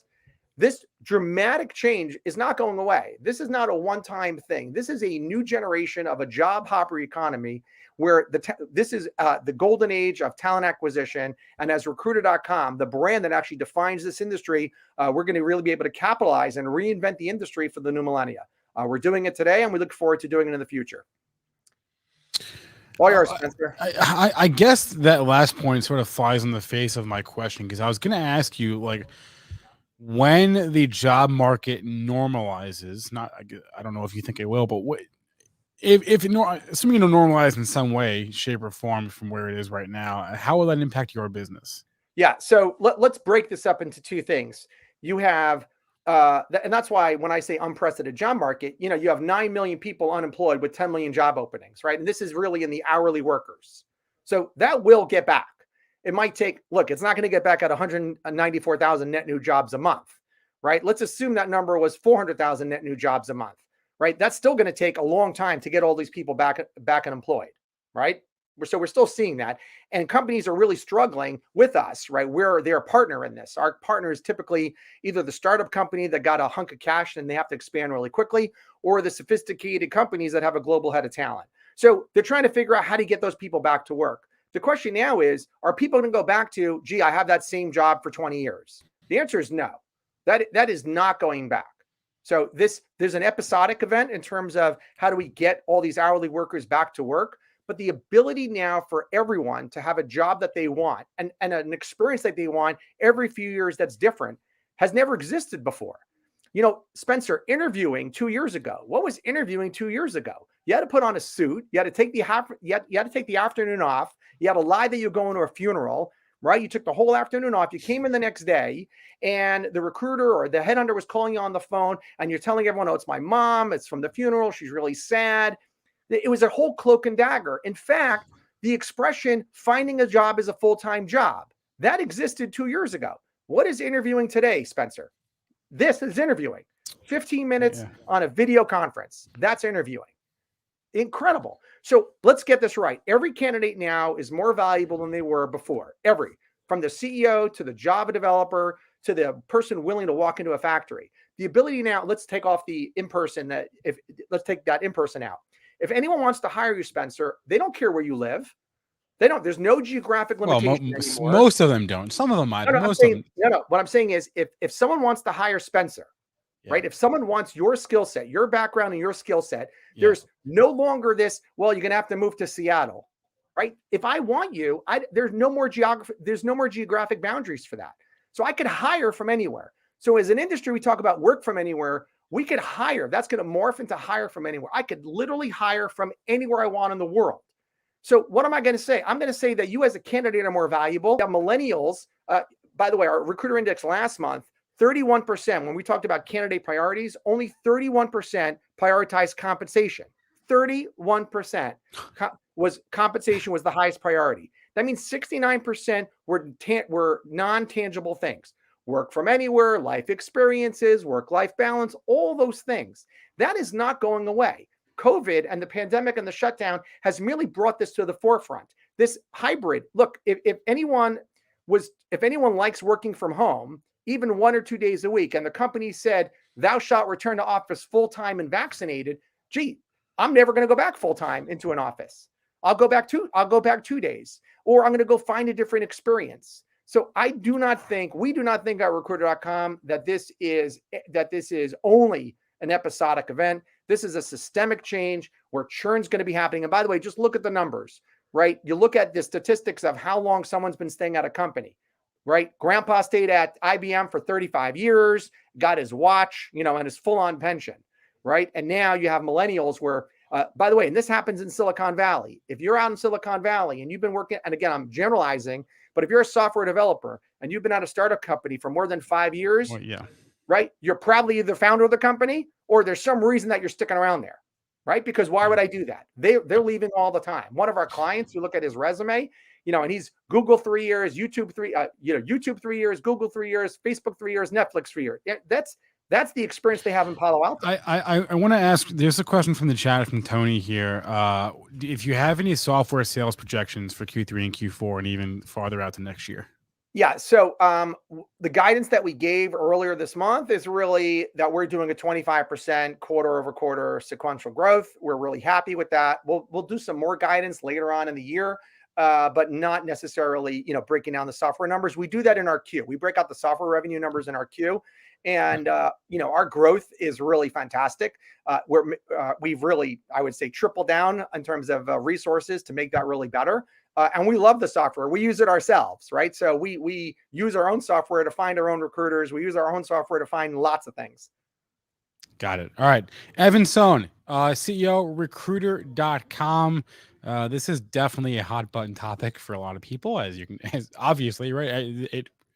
This dramatic change is not going away. This is not a one-time thing. This is a new generation of a job hopper economy where this is the golden age of talent acquisition. And as Recruiter.com, the brand that actually defines this industry, we're going to really be able to capitalize and reinvent the industry for the new millennia. We're doing it today, and we look forward to doing it in the future. All yours, Spencer. I guess that last point sort of flies in the face of my question, because I was going to ask you, like, when the job market normalizes, I don't know if you think it will, but assuming it'll normalize in some way, shape, or form from where it is right now, how will that impact your business? Yeah, so let's break this up into two things. You have, and that's why when I say unprecedented job market, you have 9 million people unemployed with 10 million job openings, right? And this is really in the hourly workers. So that will get back. It might take, it's not going to get back at 194,000 net new jobs a month, right? Let's assume that number was 400,000 net new jobs a month, right? That's still going to take a long time to get all these people back and employed, right? So we're still seeing that. And companies are really struggling with us, right? We're their partner in this. Our partner is typically either the startup company that got a hunk of cash and they have to expand really quickly, or the sophisticated companies that have a global head of talent. So they're trying to figure out how to get those people back to work. The question now is, are people going to go back to, gee, I have that same job for 20 years? The answer is no. That is not going back. So there's an episodic event in terms of how do we get all these hourly workers back to work? But the ability now for everyone to have a job that they want and an experience that they want every few years that's different has never existed before. Spencer, interviewing 2 years ago. What was interviewing 2 years ago? You had to put on a suit. You had to take the you had to take the afternoon off. You had to lie that you're going to a funeral, right? You took the whole afternoon off. You came in the next day, and the recruiter or the headhunter was calling you on the phone, and you're telling everyone, "Oh, it's my mom. It's from the funeral. She's really sad." It was a whole cloak and dagger. In fact, the expression "finding a job is a full-time job" that existed 2 years ago. What is interviewing today, Spencer? This is interviewing. 15 minutes on a video conference. That's interviewing. Incredible. So let's get this right. Every candidate now is more valuable than they were before. From the CEO to the Java developer to the person willing to walk into a factory. The ability now, let's take off the in-person, let's take that in-person out. If anyone wants to hire you, Spencer, they don't care where you live. There's no geographic limitation anymore. Most of them don't. Some of them might. What I'm saying is if someone wants to hire Spencer, right? If someone wants your skill set, your background and your skill set, there's no longer this, well, you're going to have to move to Seattle, right? If I want you, there's no more geographic boundaries for that. So I could hire from anywhere. So as an industry, we talk about work from anywhere. We could hire. That's going to morph into hire from anywhere. I could literally hire from anywhere I want in the world. So what am I going to say? I'm going to say that you as a candidate are more valuable. Millennials, by the way, our recruiter index last month, 31%, when we talked about candidate priorities, only 31% prioritized compensation. 31% compensation was the highest priority. That means 69% were non-tangible things. Work from anywhere, life experiences, work-life balance, all those things. That is not going away. COVID and the pandemic and the shutdown has merely brought this to the forefront. This hybrid, look, if anyone likes working from home, even 1 or 2 days a week, and the company said, "Thou shalt return to office full-time and vaccinated," gee, I'm never going to go back full-time into an office. I'll go back 2 days, or I'm going to go find a different experience. So we do not think at recruiter.com that this is only an episodic event. This is a systemic change where churn's going to be happening. And by the way, just look at the numbers, right? You look at the statistics of how long someone's been staying at a company, right? Grandpa stayed at IBM for 35 years, got his watch, and his full-on pension, right? And now you have millennials where, by the way, and this happens in Silicon Valley. If you're out in Silicon Valley and you've been working, and again, I'm generalizing, but if you're a software developer and you've been at a startup company for more than 5 years, right? You're probably either founder of the company or there's some reason that you're sticking around there, right? Because why would I do that? They're leaving all the time. One of our clients, you look at his resume, and he's Google 3 years, YouTube 3 years, Google 3 years, Facebook 3 years, Netflix 3 years. That's the experience they have in Palo Alto. I want to ask, there's a question from the chat from Tony here. If you have any software sales projections for Q3 and Q4 and even farther out to next year. Yeah. So the guidance that we gave earlier this month is really that we're doing a 25% quarter-over-quarter sequential growth. We're really happy with that. We'll do some more guidance later on in the year, but not necessarily, breaking down the software numbers. We do that in our Q. We break out the software revenue numbers in our Q. And, our growth is really fantastic. We've really, I would say, tripled down in terms of resources to make that really better. And we love the software. We use it ourselves, right? So we use our own software to find our own recruiters. We use our own software to find lots of things. Got it. All right. Evan Sohn, CEO, recruiter.com. This is definitely a hot button topic for a lot of people, as obviously, right?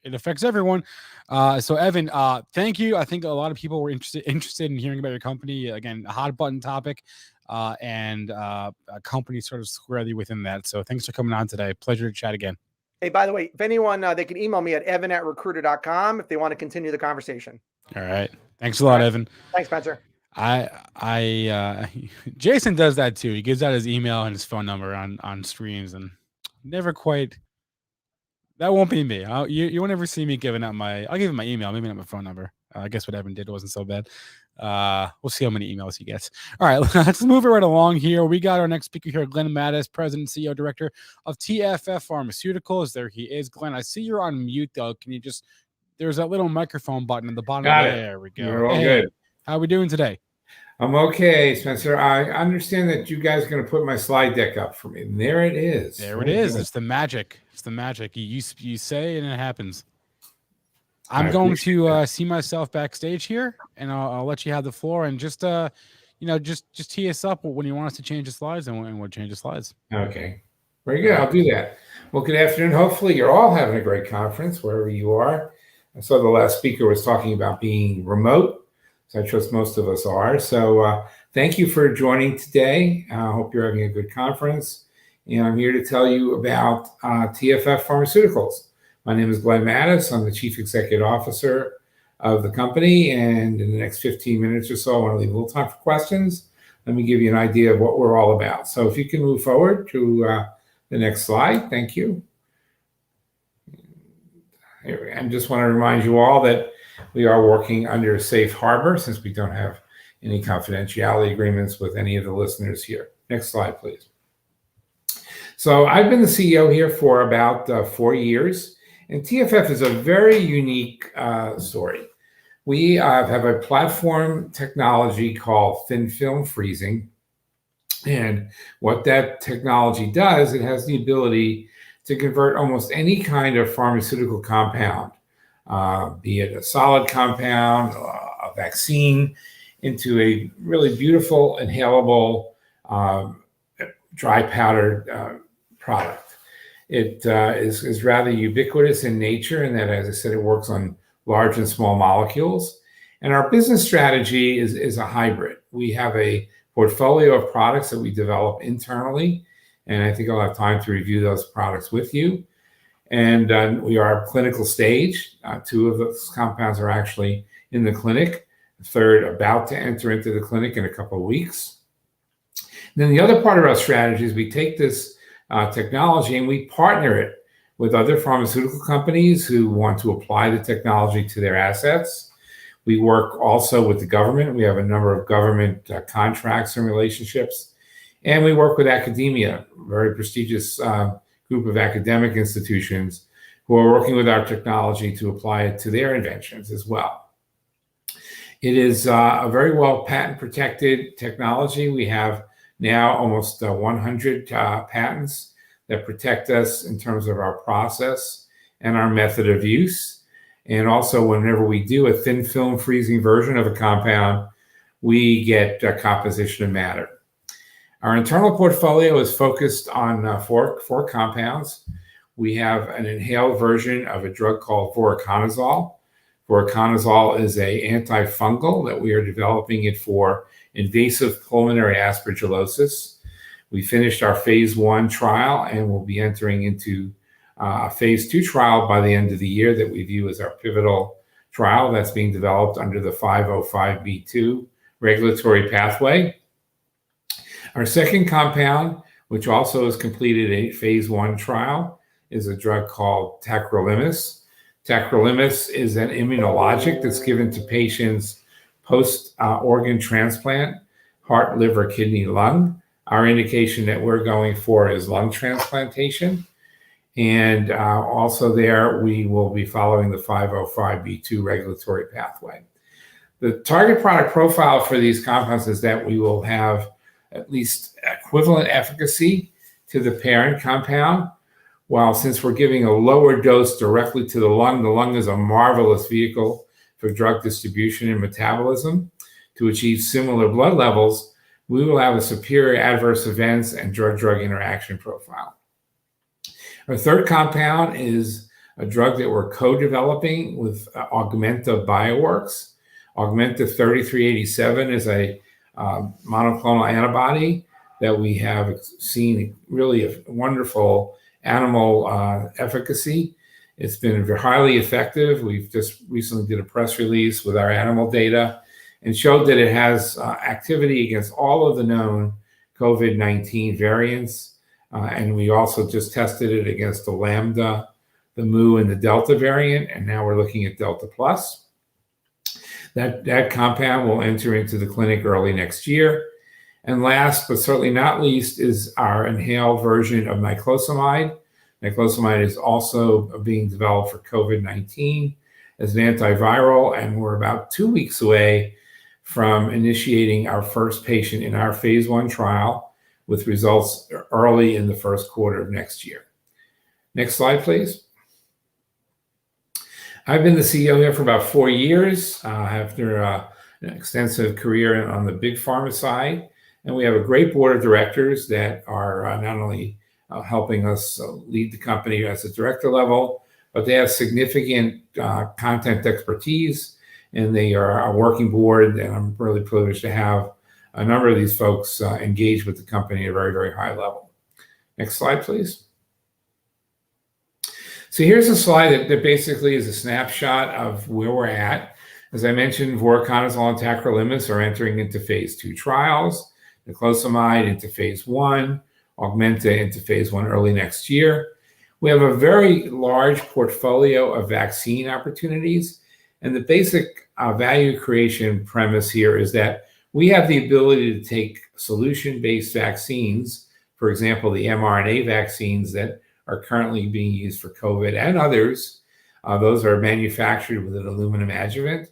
It affects everyone. So Evan, thank you. I think a lot of people were interested in hearing about your company. Again, a hot button topic, and a company sort of squarely within that. So thanks for coming on today. Pleasure to chat again. Hey, by the way, if anyone, they can email me at evan@recruiter.com if they want to continue the conversation. All right. Thanks a lot, Evan. Thanks, Spencer. Jason does that too. He gives out his email and his phone number on streams, and never quite. That won't be me. You won't ever see me giving out I'll give him my email, maybe not my phone number. I guess what Evan did wasn't so bad. We'll see how many emails he gets. All right, let's move it right along here. We got our next speaker here, Glenn Mattis, President, CEO, Director of TFF Pharmaceuticals. There he is. Glenn, I see you're on mute, though. Can you there's that little microphone button at the bottom. There we go. You're all good. How are we doing today? I'm okay, Spencer. I understand that you guys are going to put my slide deck up for me. And there it is. There it is. It's the magic. It's the magic. You say and it happens. I'm going to see myself backstage here, and I'll let you have the floor. And just just tee us up when you want us to change the slides, and we'll change the slides. Okay. Very good. I'll do that. Well, good afternoon. Hopefully you're all having a great conference wherever you are. I saw the last speaker was talking about being remote, so I trust most of us are. So thank you for joining today. I hope you're having a good conference. And I'm here to tell you about TFF Pharmaceuticals. My name is Glenn Mattis. I'm the Chief Executive Officer of the company. And in the next 15 minutes or so, I want to leave a little time for questions. Let me give you an idea of what we're all about. So if you can move forward to the next slide. Thank you. I just want to remind you all that we are working under a safe harbor since we don't have any confidentiality agreements with any of the listeners here. Next slide, please. So I've been the CEO here for about 4 years, and TFF is a very unique story. We have a platform technology called thin film freezing. And what that technology does, it has the ability to convert almost any kind of pharmaceutical compound, be it a solid compound, a vaccine, into a really beautiful, inhalable, dry powdered product. It is rather ubiquitous in nature in that, as I said, it works on large and small molecules. And our business strategy is a hybrid. We have a portfolio of products that we develop internally, and I think I'll have time to review those products with you. And we are clinical stage. 2 of those compounds are actually in the clinic. The 3rd about to enter into the clinic in a couple of weeks. And then the other part of our strategy is we take this technology and we partner it with other pharmaceutical companies who want to apply the technology to their assets. We work also with the government. We have a number of government contracts and relationships. And we work with academia, a very prestigious group of academic institutions who are working with our technology to apply it to their inventions as well. It is a very well patent protected technology. We have now almost 100 patents that protect us in terms of our process and our method of use. And also, whenever we do a thin film freezing version of a compound, we get composition of matter. Our internal portfolio is focused on four compounds. We have an inhaled version of a drug called voriconazole. Voriconazole is an antifungal that we are developing it for invasive pulmonary aspergillosis. We finished our phase 1 trial and will be entering into a phase 2 trial by the end of the year that we view as our pivotal trial that's being developed under the 505(b)(2) regulatory pathway. Our second compound, which also has completed a phase 1 trial, is a drug called tacrolimus. Tacrolimus is an immunologic that's given to patients post-organ transplant, heart, liver, kidney, lung. Our indication that we're going for is lung transplantation. And also there, we will be following the 505(b)(2) regulatory pathway. The target product profile for these compounds is that we will have at least equivalent efficacy to the parent compound, while since we're giving a lower dose directly to the lung is a marvelous vehicle for drug distribution and metabolism. To achieve similar blood levels, we will have a superior adverse events and drug-drug interaction profile. Our third compound is a drug that we're co-developing with Augmenta Bioworks. Augmenta 3387 is a monoclonal antibody that we have seen really a wonderful animal efficacy. It's been highly effective. We've just recently did a press release with our animal data and showed that it has activity against all of the known COVID-19 variants. And we also just tested it against the Lambda, the Mu, and the Delta variant, and now we're looking at Delta Plus. That compound will enter into the clinic early next year. And last, but certainly not least, is our inhaled version of niclosamide. Niclosamide is also being developed for COVID-19 as an antiviral, and we're about 2 weeks away from initiating our first patient in our phase 1 trial, with results early in the first quarter of next year. Next slide, please. I've been the CEO here for about 4 years after an extensive career on the big pharma side. And we have a great board of directors that are not only helping us lead the company at the director level, but they have significant content expertise, and they are a working board. And I'm really privileged to have a number of these folks engage with the company at a very, very high level. Next slide, please. So here's a slide that basically is a snapshot of where we're at. As I mentioned, voriconazole and tacrolimus are entering into phase 2 trials, niclosamide into phase 1, Augmenta into phase 1 early next year. We have a very large portfolio of vaccine opportunities, and the basic value creation premise here is that we have the ability to take solution-based vaccines, for example, the mRNA vaccines that are currently being used for COVID and others. Those are manufactured with an aluminum adjuvant,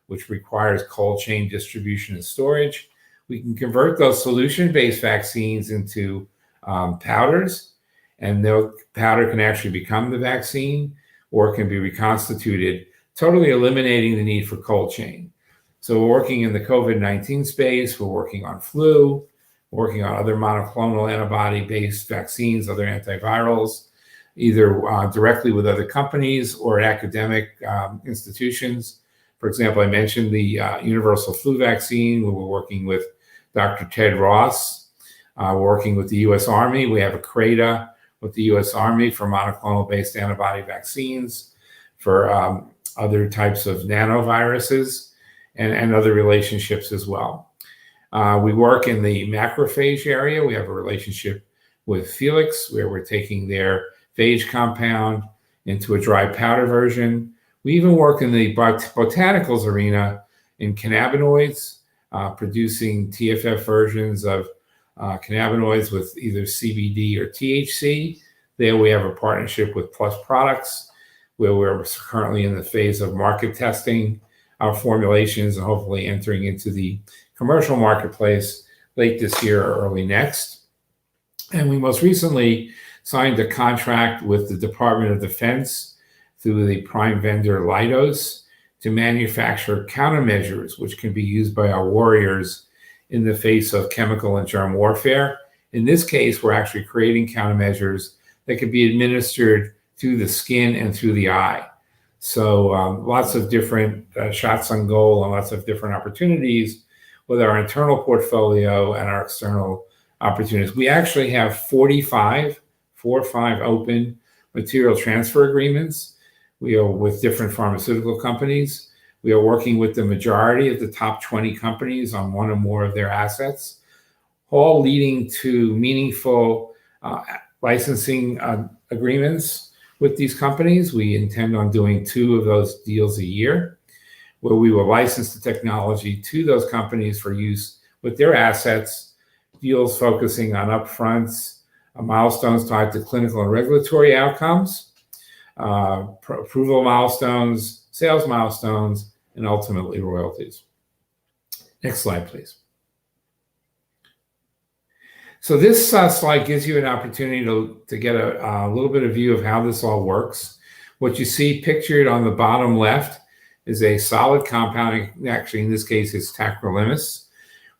which requires cold chain distribution and storage. We can convert those solution-based vaccines into powders, and the powder can actually become the vaccine, or it can be reconstituted, totally eliminating the need for cold chain. So we're working in the COVID-19 space, we're working on flu, working on other monoclonal antibody-based vaccines, other antivirals, either directly with other companies or academic institutions. For example, I mentioned the universal flu vaccine, where we're working with Dr. Ted Ross. We're working with the U.S. Army. We have a CRADA with the U.S. Army for monoclonal-based antibody vaccines, for other types of nanoviruses, and other relationships as well. We work in the macrophage area. We have a relationship with Felix, where we're taking their phage compound into a dry powder version. We even work in the botanicals arena in cannabinoids, producing TFF versions of cannabinoids with either CBD or THC. There we have a partnership with Plus Products, where we're currently in the phase of market testing our formulations and hopefully entering into the commercial marketplace late this year or early next. And we most recently signed a contract with the Department of Defense through the prime vendor Leidos to manufacture countermeasures, which can be used by our warriors in the face of chemical and germ warfare. In this case, we're actually creating countermeasures that can be administered through the skin and through the eye. So lots of different shots on goal and lots of different opportunities with our internal portfolio and our external opportunities. We actually have 45 open material transfer agreements. We are with different pharmaceutical companies. We are working with the majority of the top 20 companies on one or more of their assets, all leading to meaningful licensing agreements with these companies. We intend on doing 2 of those deals a year, where we will license the technology to those companies for use with their assets, deals focusing on upfronts, milestones tied to clinical and regulatory outcomes, approval milestones, sales milestones, and ultimately royalties. Next slide, please. So this slide gives you an opportunity to get a little bit of view of how this all works. What you see pictured on the bottom left is a solid compound. Actually, in this case, it's tacrolimus.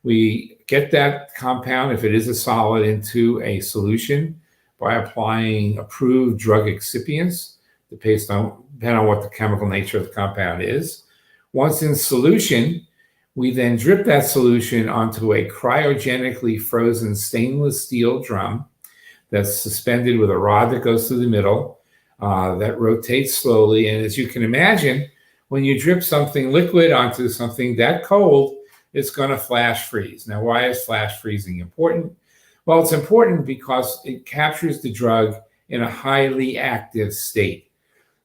We get that compound, if it is a solid, into a solution by applying approved drug excipients, depending on what the chemical nature of the compound is. Once in solution, we then drip that solution onto a cryogenically frozen stainless steel drum that's suspended with a rod that goes through the middle that rotates slowly. And as you can imagine, when you drip something liquid onto something that cold, it's going to flash freeze. Now, why is flash freezing important? Well, it's important because it captures the drug in a highly active state.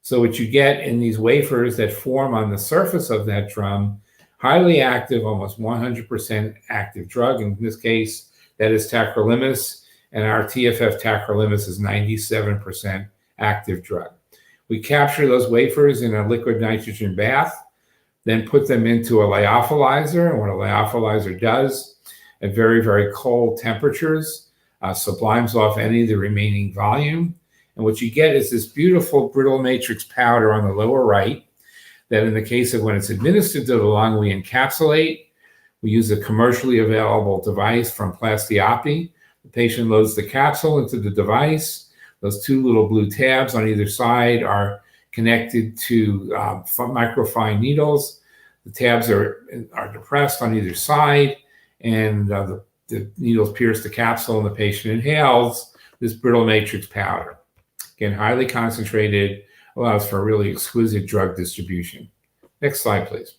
So what you get in these wafers that form on the surface of that drum, highly active, almost 100% active drug. In this case, that is tacrolimus, and our TFF tacrolimus is 97% active drug. We capture those wafers in a liquid nitrogen bath, then put them into a lyophilizer. And what a lyophilizer does at very, very cold temperatures, sublimes off any of the remaining volume. And what you get is this beautiful brittle matrix powder on the lower right that in the case of when it's administered to the lung, we encapsulate. We use a commercially available device from Plastiopi. The patient loads the capsule into the device. Those two little blue tabs on either side are connected to microfine needles. The tabs are depressed on either side, and the needles pierce the capsule, and the patient inhales this brittle matrix powder. Again, highly concentrated, allows for really exquisite drug distribution. Next slide, please.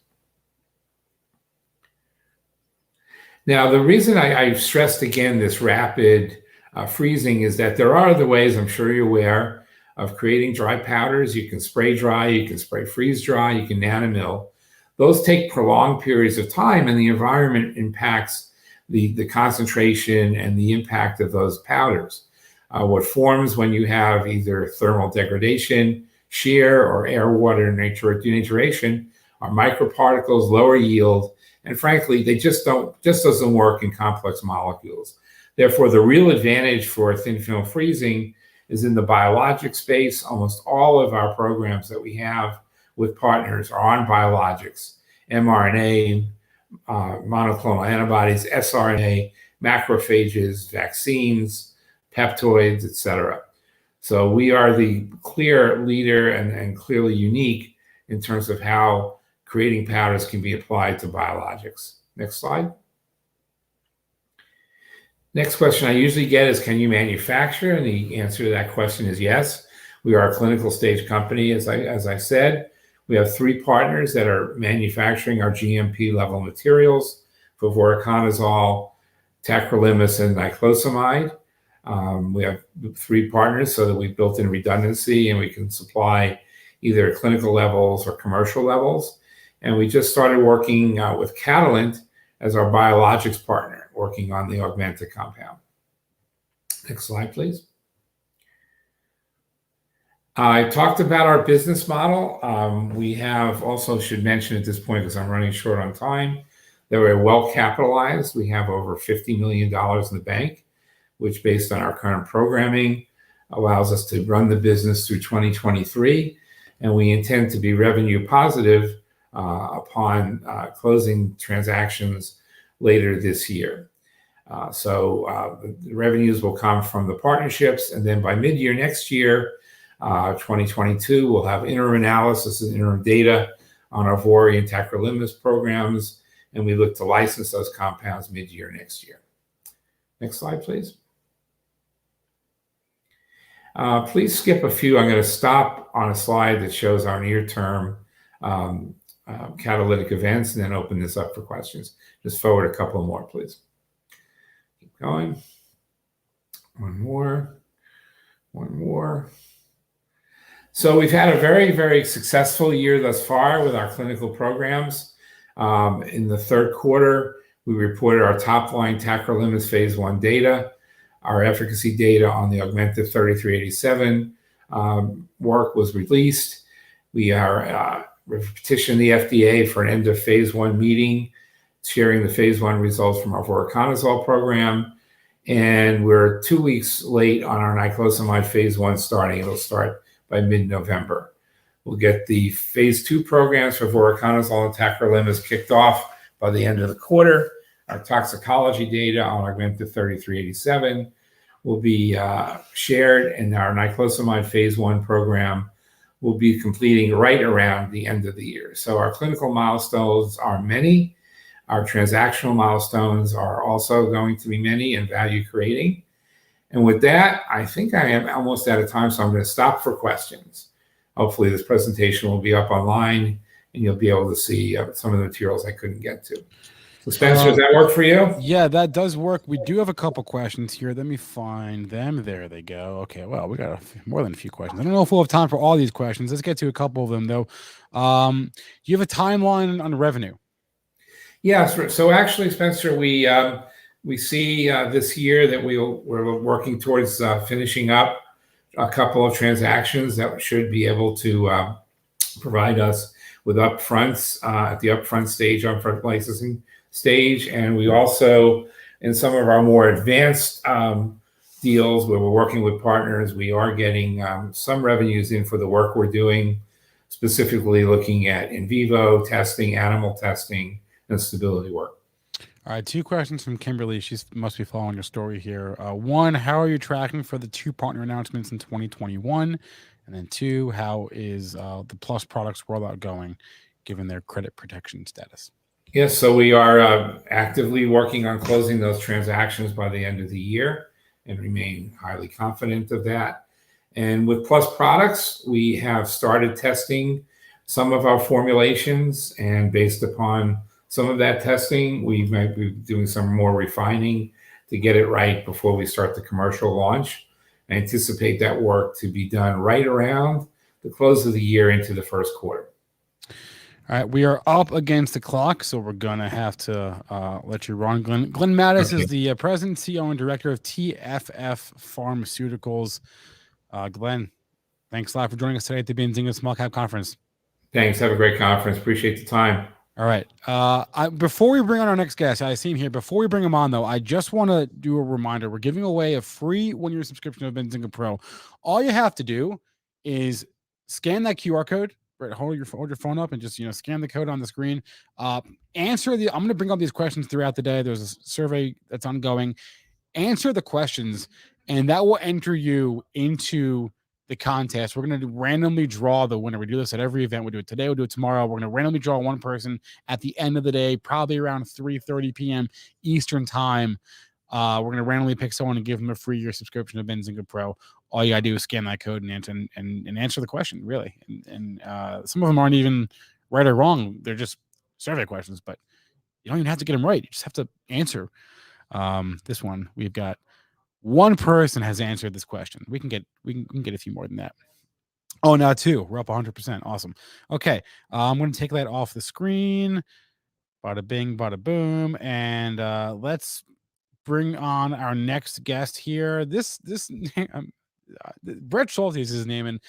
Now, the reason I stressed again this rapid freezing is that there are other ways, I'm sure you're aware, of creating dry powders. You can spray dry, you can spray freeze dry, you can nanomill. Those take prolonged periods of time, and the environment impacts the concentration and the impact of those powders. What forms when you have either thermal degradation, shear, or air-water denaturation are microparticles, lower yield, and frankly, they just doesn't work in complex molecules. Therefore, the real advantage for thin film freezing is in the biologic space. Almost all of our programs that we have with partners are on biologics, mRNA, monoclonal antibodies, siRNA, macrophages, vaccines, peptoids, etc. So we are the clear leader and clearly unique in terms of how creating powders can be applied to biologics. Next slide. Next question I usually get is, can you manufacture? And the answer to that question is yes. We are a clinical stage company, as I said. We have 3 partners that are manufacturing our GMP level materials for voriconazole, tacrolimus, and niclosamide. We have 3 partners so that we've built in redundancy, and we can supply either clinical levels or commercial levels. And we just started working with Catalent as our biologics partner, working on the augmented compound. Next slide, please. I talked about our business model. We have also should mention at this point, because I'm running short on time, that we're well capitalized. We have over $50 million in the bank, which based on our current programming allows us to run the business through 2023. And we intend to be revenue positive upon closing transactions later this year. So the revenues will come from the partnerships, and then by mid-year next year, 2022, we'll have interim analysis and interim data on our Vori and tacrolimus programs, and we look to license those compounds mid-year next year. Next slide, please. Please skip a few. I'm going to stop on a slide that shows our near-term catalytic events and then open this up for questions. Just forward a couple more, please. Keep going. One more. So we've had a very, very successful year thus far with our clinical programs. In the third quarter, we reported our top-line tacrolimus phase 1 data. Our efficacy data on the augmented 3387 work was released. We are petitioned the FDA for an end of phase 1 meeting, sharing the phase 1 results from our voriconazole program. And we're 2 weeks late on our niclosamide phase 1 starting. It'll start by mid-November. We'll get the phase 2 programs for voriconazole and tacrolimus kicked off by the end of the quarter. Our toxicology data on augmented 3387 will be shared, and our niclosamide phase 1 program will be completing right around the end of the year. So our clinical milestones are many. Our transactional milestones are also going to be many and value creating. And with that, I think I am almost out of time, so I'm going to stop for questions. Hopefully this presentation will be up online and you'll be able to see some of the materials I couldn't get to. So Spencer, does that work for you? Yeah, that does work. We do have a couple questions here. Let me find them. There they go. Okay, well, we got more than a few questions. I don't know if we'll have time for all these questions. Let's get to a couple of them, though. Do you have a timeline on revenue? Yes. So actually, Spencer, we see this year that we're working towards finishing up a couple of transactions that should be able to provide us with upfronts at the upfront stage, upfront licensing stage. And we also, in some of our more advanced deals where we're working with partners, we are getting some revenues in for the work we're doing. specifically looking at in vivo testing, animal testing, and stability work. All right, 2 questions from Kimberly. She must be following your story here. 1, how are you tracking for the 2 partner announcements in 2021? And then 2, how is the Plus products rollout going, given their credit protection status? Yes, so we are actively working on closing those transactions by the end of the year and remain highly confident of that. And with Plus products, we have started testing some of our formulations, and based upon some of that testing, we might be doing some more refining to get it right before we start the commercial launch. I anticipate that work to be done right around the close of the year into the first quarter. All right, we are up against the clock, so we're going to have to let you run. Glenn Mattis is the president, CEO, and director of TFF Pharmaceuticals. Glenn, thanks a lot for joining us today at the Benzinga Small Cap Conference. Thanks. Have a great conference. Appreciate the time. All right. Before we bring on our next guest, I see him here. Before we bring him on, though, I just want to do a reminder. We're giving away a free 1-year subscription to Benzinga Pro. All you have to do is scan that QR code. Right, hold your phone up and just scan the code on the screen. Answer I'm going to bring up these questions throughout the day. There's a survey that's ongoing. Answer the questions, and that will enter you into the contest. We're going to randomly draw the winner. We do this at every event. We do it today. We'll do it tomorrow. We're going to randomly draw one person at the end of the day, probably around 3:30 p.m. Eastern time. We're going to randomly pick someone and give them a free year subscription to Benzinga Pro. All you got to do is scan that code and answer the question, really. And some of them aren't even right or wrong. They're just survey questions, but you don't even have to get them right. You just have to answer. This one, we've got one person has answered this question. We can get a few more than that. Oh, now 2. We're up 100%. Awesome. Okay. I'm going to take that off the screen. Bada bing, bada boom. And let's bring on our next guest here. This Brett Schulte is his name, and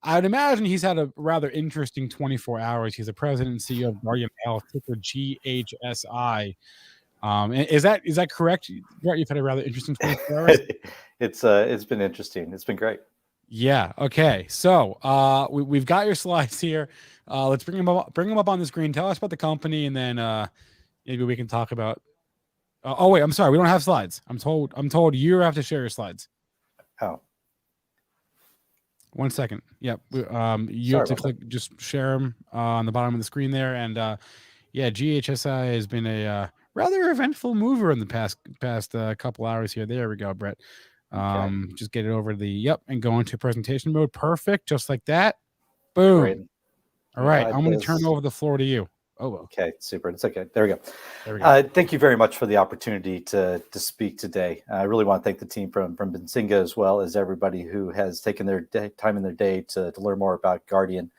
I'd imagine he's had a rather interesting 24 hours. He's the president and CEO of Guardian Health, ticker GHSI. Is that correct? You've had a rather interesting 24 hours. It's been interesting. It's been great. Yeah. Okay. So we've got your slides here. Let's bring them up on the screen. Tell us about the company, and then maybe we can talk about. Oh wait, I'm sorry. We don't have slides. I'm told you have to share your slides. Oh. 1 second. Yep. You have to click, just share them on the bottom of the screen there. And yeah, GHSI has been a rather eventful mover in the past couple hours here. There we go, Brett. Okay. Just get it over to and go into presentation mode. Perfect. Just like that. Boom. Great. All right. I'm going to turn over the floor to you. Oh, okay, super. It's okay. There we go. Thank you very much for the opportunity to speak today. I really want to thank the team from Benzinga, as well as everybody who has taken their time in their day to learn more about Guardian.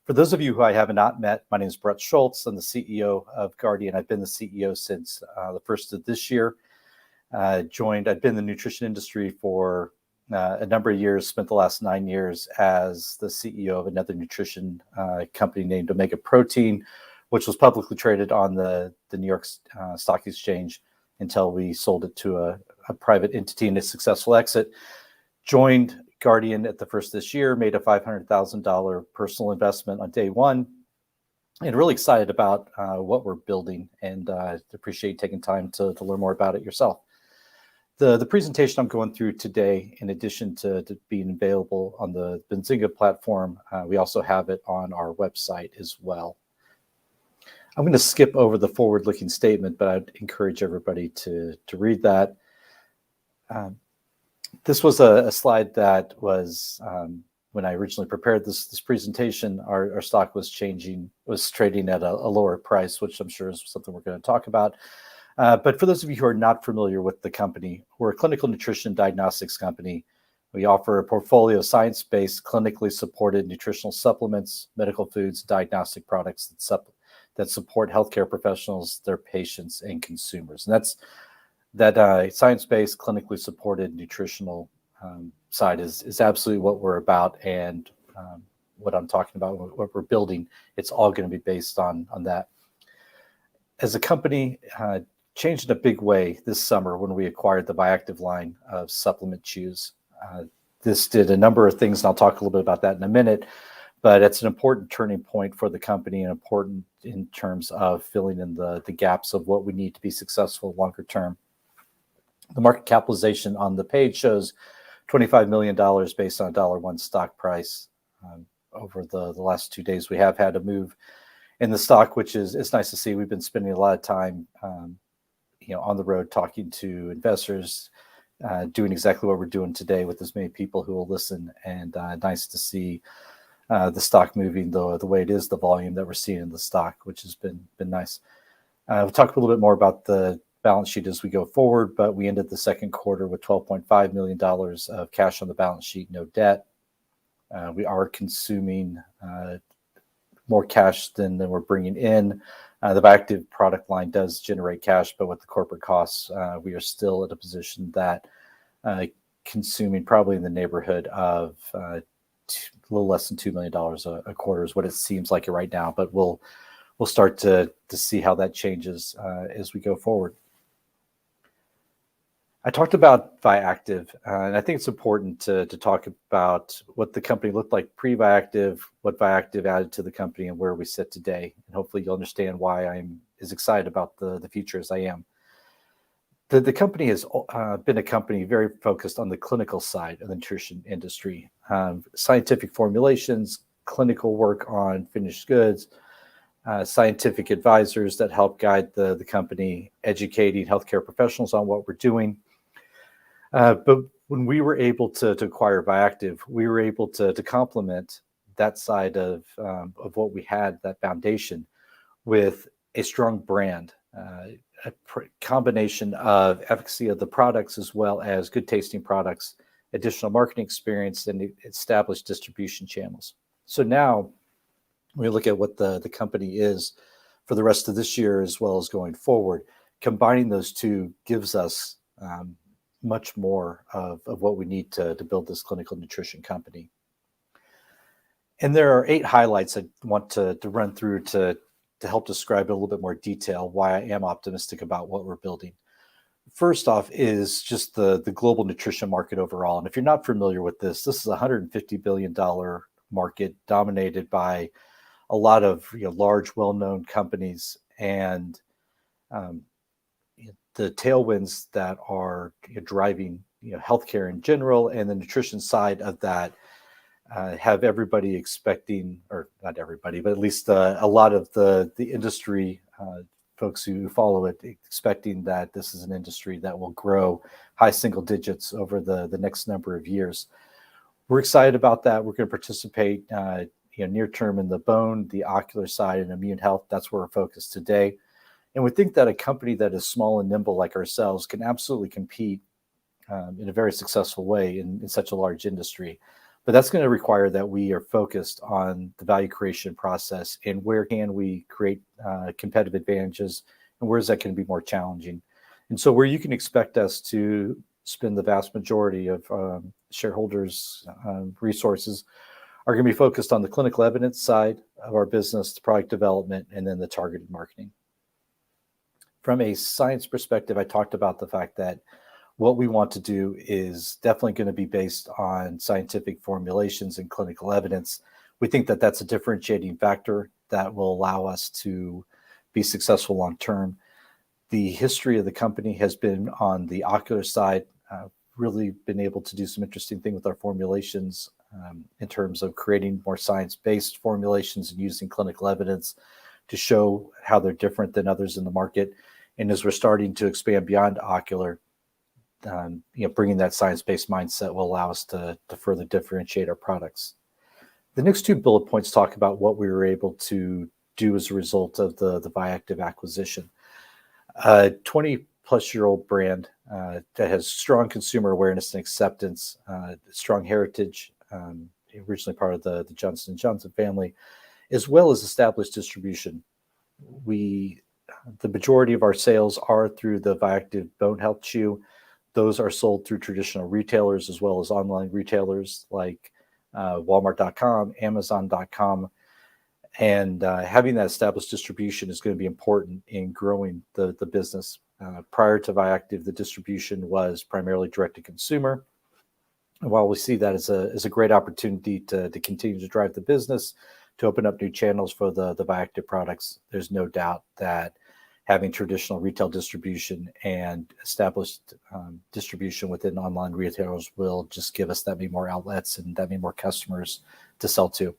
For those of you who I have not met, my name is Brett Schulte. I'm the CEO of Guardian. I've been the CEO since the first of this year. I've been in the nutrition industry for a number of years, spent the last 9 years as the CEO of another nutrition company named Omega Protein, which was publicly traded on the New York Stock Exchange until we sold it to a private entity in a successful exit. Joined Guardian at the first this year, made a $500,000 personal investment on day one, and really excited about what we're building, and appreciate taking time to learn more about it yourself. The presentation I'm going through today, in addition to being available on the Benzinga platform, we also have it on our website as well. I'm going to skip over the forward-looking statement, but I'd encourage everybody to read that. This was a slide that was, when I originally prepared this presentation, our stock was trading at a lower price, which I'm sure is something we're going to talk about. But for those of you who are not familiar with the company, we're a clinical nutrition diagnostics company. We offer a portfolio of science-based, clinically supported nutritional supplements, medical foods, diagnostic products that support healthcare professionals, their patients, and consumers. And that science-based, clinically supported nutritional side is absolutely what we're about, and what I'm talking about, what we're building. It's all going to be based on that. As a company, changed in a big way this summer when we acquired the Bioactive line of supplement chews. This did a number of things, and I'll talk a little bit about that in a minute. but it's an important turning point for the company and important in terms of filling in the gaps of what we need to be successful longer term. The market capitalization on the page shows $25 million based on $1 stock price. Over the last 2 days, we have had a move in the stock, which it's nice to see. We've been spending a lot of time on the road talking to investors, doing exactly what we're doing today with as many people who will listen, and nice to see the stock moving the way it is, the volume that we're seeing in the stock, which has been nice. We'll talk a little bit more about the balance sheet as we go forward, but we ended the second quarter with $12.5 million of cash on the balance sheet, no debt. We are consuming more cash than we're bringing in. The Viactive product line does generate cash, but with the corporate costs, we are still at a position that consuming probably in the neighborhood of a little less than $2 million a quarter is what it seems like right now. But we'll start to see how that changes as we go forward. I talked about Viactive, and I think it's important to talk about what the company looked like pre-Viactive, what Viactive added to the company, and where we sit today. And hopefully you'll understand why I'm as excited about the future as I am. The company has been a company very focused on the clinical side of the nutrition industry, scientific formulations, clinical work on finished goods, scientific advisors that help guide the company, educating healthcare professionals on what we're doing. But when we were able to acquire Viactive, we were able to complement that side of what we had, that foundation, with a strong brand, a combination of efficacy of the products as well as good tasting products, additional marketing experience, and established distribution channels. So now when we look at what the company is for the rest of this year as well as going forward, combining those two gives us much more of what we need to build this clinical nutrition company. And there are 8 highlights I want to run through to help describe in a little bit more detail why I am optimistic about what we're building. First off is just the global nutrition market overall. And if you're not familiar with this is a $150 billion market dominated by a lot of large, well-known companies, and the tailwinds that are driving healthcare in general and the nutrition side of that have everybody expecting, or not everybody, but at least a lot of the industry folks who follow it expecting that this is an industry that will grow high single digits over the next number of years. We're excited about that. We're going to participate near term in the bone, the ocular side, and immune health. That's where we're focused today. And we think that a company that is small and nimble like ourselves can absolutely compete in a very successful way in such a large industry. But that's going to require that we are focused on the value creation process and where can we create competitive advantages and where is that going to be more challenging. And so where you can expect us to spend the vast majority of shareholders' resources are going to be focused on the clinical evidence side of our business, the product development, and then the targeted marketing. From a science perspective, I talked about the fact that what we want to do is definitely going to be based on scientific formulations and clinical evidence. We think that that's a differentiating factor that will allow us to be successful long term. The history of the company has been on the ocular side, really been able to do some interesting thing with our formulations in terms of creating more science-based formulations and using clinical evidence to show how they're different than others in the market. And as we're starting to expand beyond ocular, bringing that science-based mindset will allow us to further differentiate our products. The next 2 bullet points talk about what we were able to do as a result of the Viactive acquisition. A 20-plus-year-old brand that has strong consumer awareness and acceptance, strong heritage, originally part of the Johnson & Johnson family, as well as established distribution. The majority of our sales are through the Viactive Bone Health Chew. Those are sold through traditional retailers as well as online retailers like Walmart.com, Amazon.com. And having that established distribution is going to be important in growing the business. Prior to Viactive, the distribution was primarily direct to consumer. And while we see that as a great opportunity to continue to drive the business, to open up new channels for the Viactive products, there's no doubt that having traditional retail distribution and established distribution within online retailers will just give us that many more outlets and that many more customers to sell to.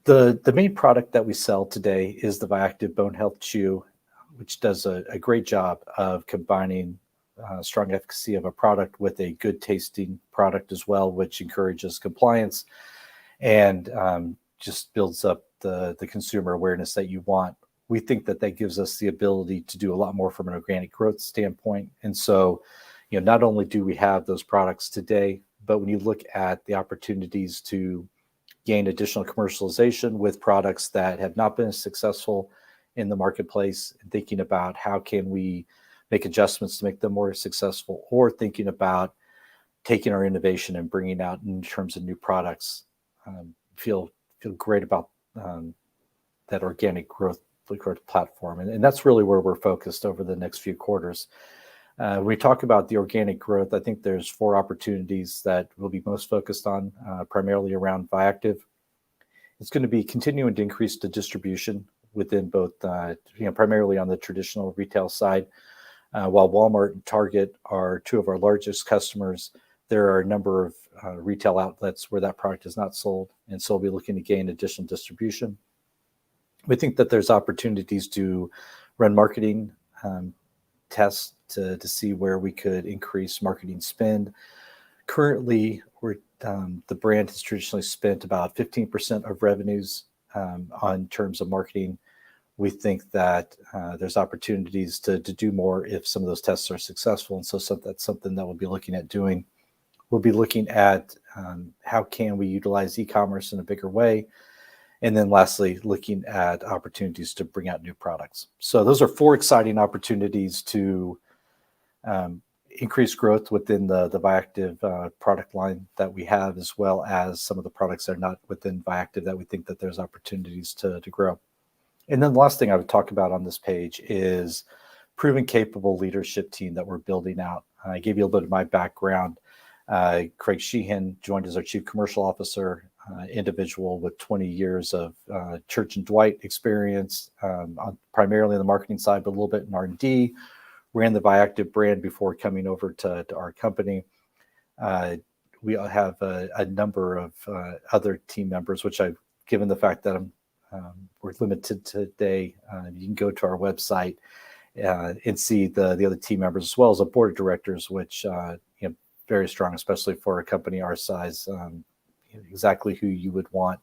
The main product that we sell today is the Viactive Bone Health Chew, which does a great job of combining strong efficacy of a product with a good tasting product as well, which encourages compliance and just builds up the consumer awareness that you want. We think that gives us the ability to do a lot more from an organic growth standpoint. And so, not only do we have those products today, but when you look at the opportunities to gain additional commercialization with products that have not been as successful in the marketplace, and thinking about how can we make adjustments to make them more successful, or thinking about taking our innovation and bringing out in terms of new products, feel great about that organic growth platform. And that's really where we're focused over the next few quarters. When we talk about the organic growth, I think there's 4 opportunities that we'll be most focused on, primarily around Viactive. It's going to be continuing to increase the distribution within both, primarily on the traditional retail side. While Walmart and Target are 2 of our largest customers, there are a number of retail outlets where that product is not sold, and so we'll be looking to gain additional distribution. We think that there's opportunities to run marketing tests to see where we could increase marketing spend. Currently, the brand has traditionally spent about 15% of revenues on terms of marketing. We think that there's opportunities to do more if some of those tests are successful, and so that's something that we'll be looking at doing. We'll be looking at how can we utilize e-commerce in a bigger way. And then lastly, looking at opportunities to bring out new products. So those are 4 exciting opportunities to increase growth within the Viactive product line that we have, as well as some of the products that are not within Viactive that we think that there's opportunities to grow. And then the last thing I would talk about on this page is proven capable leadership team that we're building out. I gave you a little bit of my background. Craig Sheehan joined as our Chief Commercial Officer, individual with 20 years of Church & Dwight experience, primarily on the marketing side, but a little bit in R&D. Ran the Viactive brand before coming over to our company. We have a number of other team members, which I've given the fact that we're limited today. You can go to our website and see the other team members, as well as a board of directors, which very strong, especially for a company our size. Exactly who you would want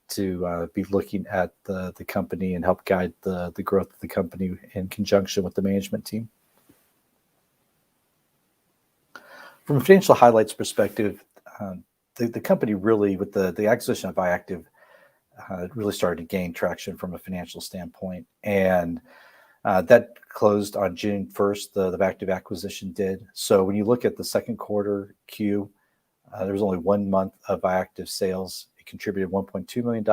to be looking at the company and help guide the growth of the company in conjunction with the management team. From a financial highlights perspective, the company really, with the acquisition of Viactive, really started to gain traction from a financial standpoint. And that closed on June 1st, the Viactive acquisition did. So when you look at the second quarter Q, there was only 1 month of Viactive sales. It contributed $1.2 million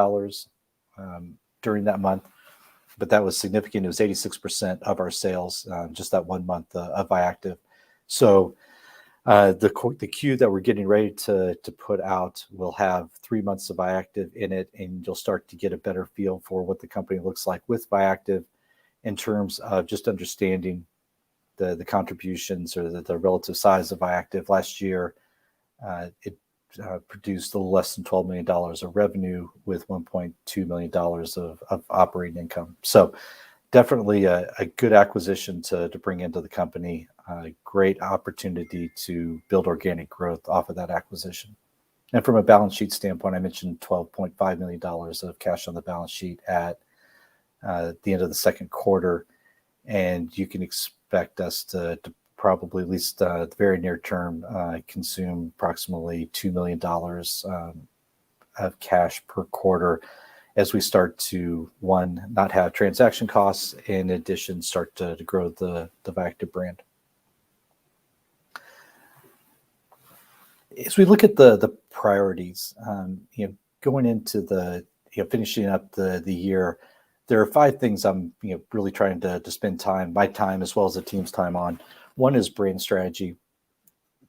during that month, but that was significant. It was 86% of our sales, just that 1 month of Viactive. So the Q that we're getting ready to put out will have 3 months of Viactive in it, and you'll start to get a better feel for what the company looks like with Viactive in terms of just understanding the contributions or the relative size of Viactive. Last year, it produced a little less than $12 million of revenue with $1.2 million of operating income. So definitely a good acquisition to bring into the company. A great opportunity to build organic growth off of that acquisition. And from a balance sheet standpoint, I mentioned $12.5 million of cash on the balance sheet at the end of the second quarter. And you can expect us to probably, at least the very near term, consume approximately $2 million of cash per quarter as we start to, one, not have transaction costs, in addition, start to grow the Viactive brand. As we look at the priorities, going into finishing up the year, there are 5 things I'm really trying to spend my time as well as the team's time on. One is brand strategy.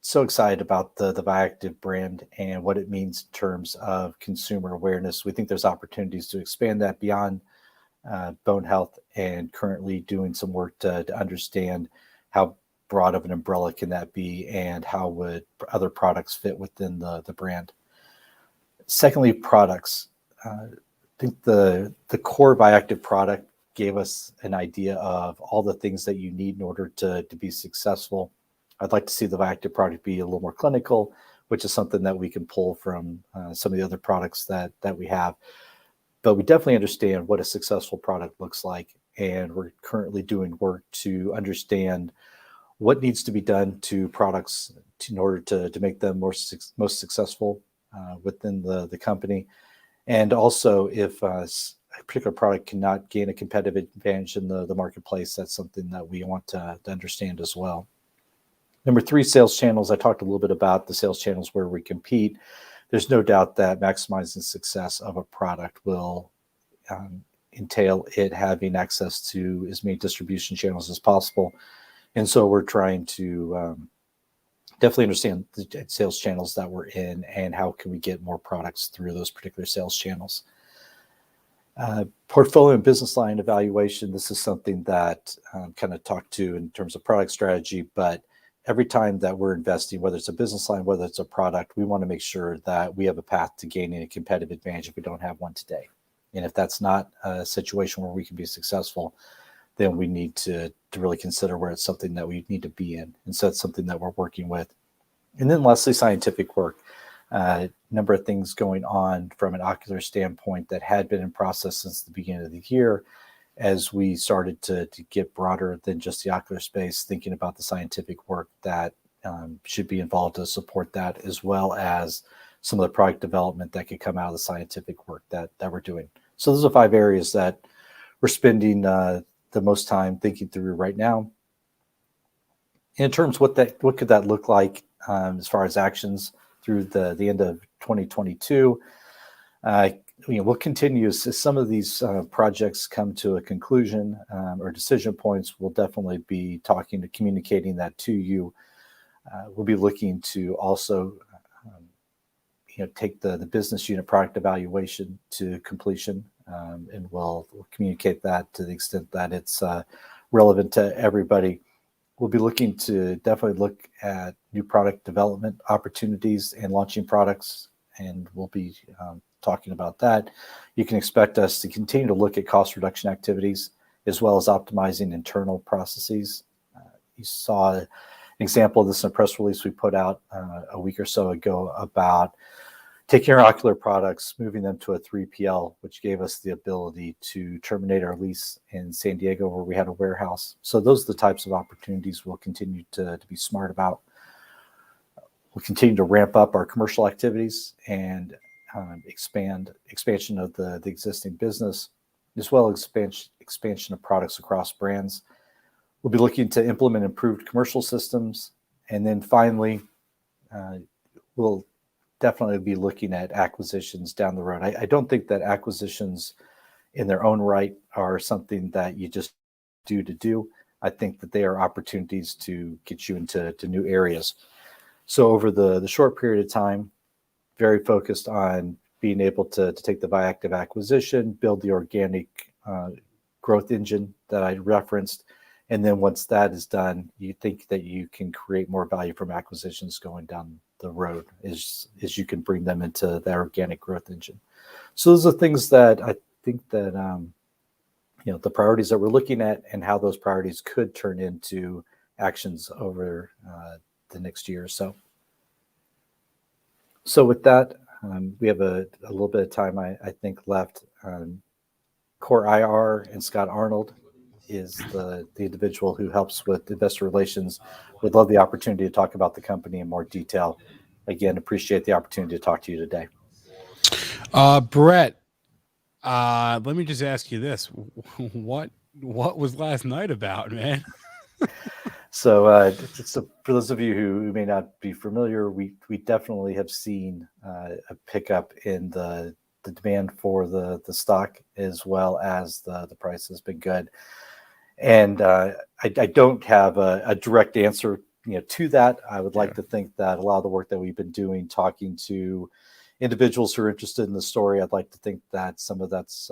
so excited about the Viactive brand and what it means in terms of consumer awareness. We think there's opportunities to expand that beyond bone health, and currently doing some work to understand how broad of an umbrella can that be and how would other products fit within the brand. Secondly, products. I think the core Viactive product gave us an idea of all the things that you need in order to be successful. I'd like to see the Viactive product be a little more clinical, which is something that we can pull from some of the other products that we have. But we definitely understand what a successful product looks like, and we're currently doing work to understand what needs to be done to products in order to make them most successful within the company. And also, if a particular product cannot gain a competitive advantage in the marketplace, that's something that we want to understand as well. Number 3, sales channels. I talked a little bit about the sales channels where we compete. There's no doubt that maximizing success of a product will entail it having access to as many distribution channels as possible. And so we're trying to definitely understand the sales channels that we're in and how can we get more products through those particular sales channels. Portfolio and business line evaluation. This is something that I'm kind of talked to in terms of product strategy, but every time that we're investing, whether it's a business line, whether it's a product, we want to make sure that we have a path to gaining a competitive advantage if we don't have one today. And if that's not a situation where we can be successful, then we need to really consider where it's something that we need to be in. And so it's something that we're working with. And then lastly, scientific work. Number of things going on from an ocular standpoint that had been in process since the beginning of the year, as we started to get broader than just the ocular space, thinking about the scientific work that should be involved to support that, as well as some of the product development that could come out of the scientific work that we're doing. So those are 5 areas that we're spending the most time thinking through right now. In terms of what could that look like as far as actions through the end of 2022, we'll continue as some of these projects come to a conclusion or decision points. We'll definitely be communicating that to you. We'll be looking to also take the business unit product evaluation to completion, and we'll communicate that to the extent that it's relevant to everybody. We'll be looking to definitely look at new product development opportunities and launching products, and we'll be talking about that. You can expect us to continue to look at cost reduction activities as well as optimizing internal processes. You saw an example of this in a press release we put out a week or so ago about taking our ocular products, moving them to a 3PL, which gave us the ability to terminate our lease in San Diego where we had a warehouse. So those are the types of opportunities we'll continue to be smart about. We'll continue to ramp up our commercial activities and expansion of the existing business, as well as expansion of products across brands. We'll be looking to implement improved commercial systems. And then finally, we'll definitely be looking at acquisitions down the road. I don't think that acquisitions in their own right are something that you just do. I think that they are opportunities to get you into new areas. So over the short period of time, very focused on being able to take the Viactive acquisition, build the organic growth engine that I referenced. And then once that is done, you think that you can create more value from acquisitions going down the road as you can bring them into the organic growth engine. So those are things that I think that, the priorities that we're looking at and how those priorities could turn into actions over the next year or so. So with that, we have a little bit of time, I think, left. Core IR and Scott Arnold is the individual who helps with investor relations. Would love the opportunity to talk about the company in more detail. Again, appreciate the opportunity to talk to you today. Brett, let me just ask you this. What was last night about, man? So for those of you who may not be familiar, we definitely have seen a pickup in the demand for the stock, as well as the price has been good. And I don't have a direct answer to that, I would like to think that a lot of the work that we've been doing, talking to individuals who are interested in the story, I'd like to think that some of that's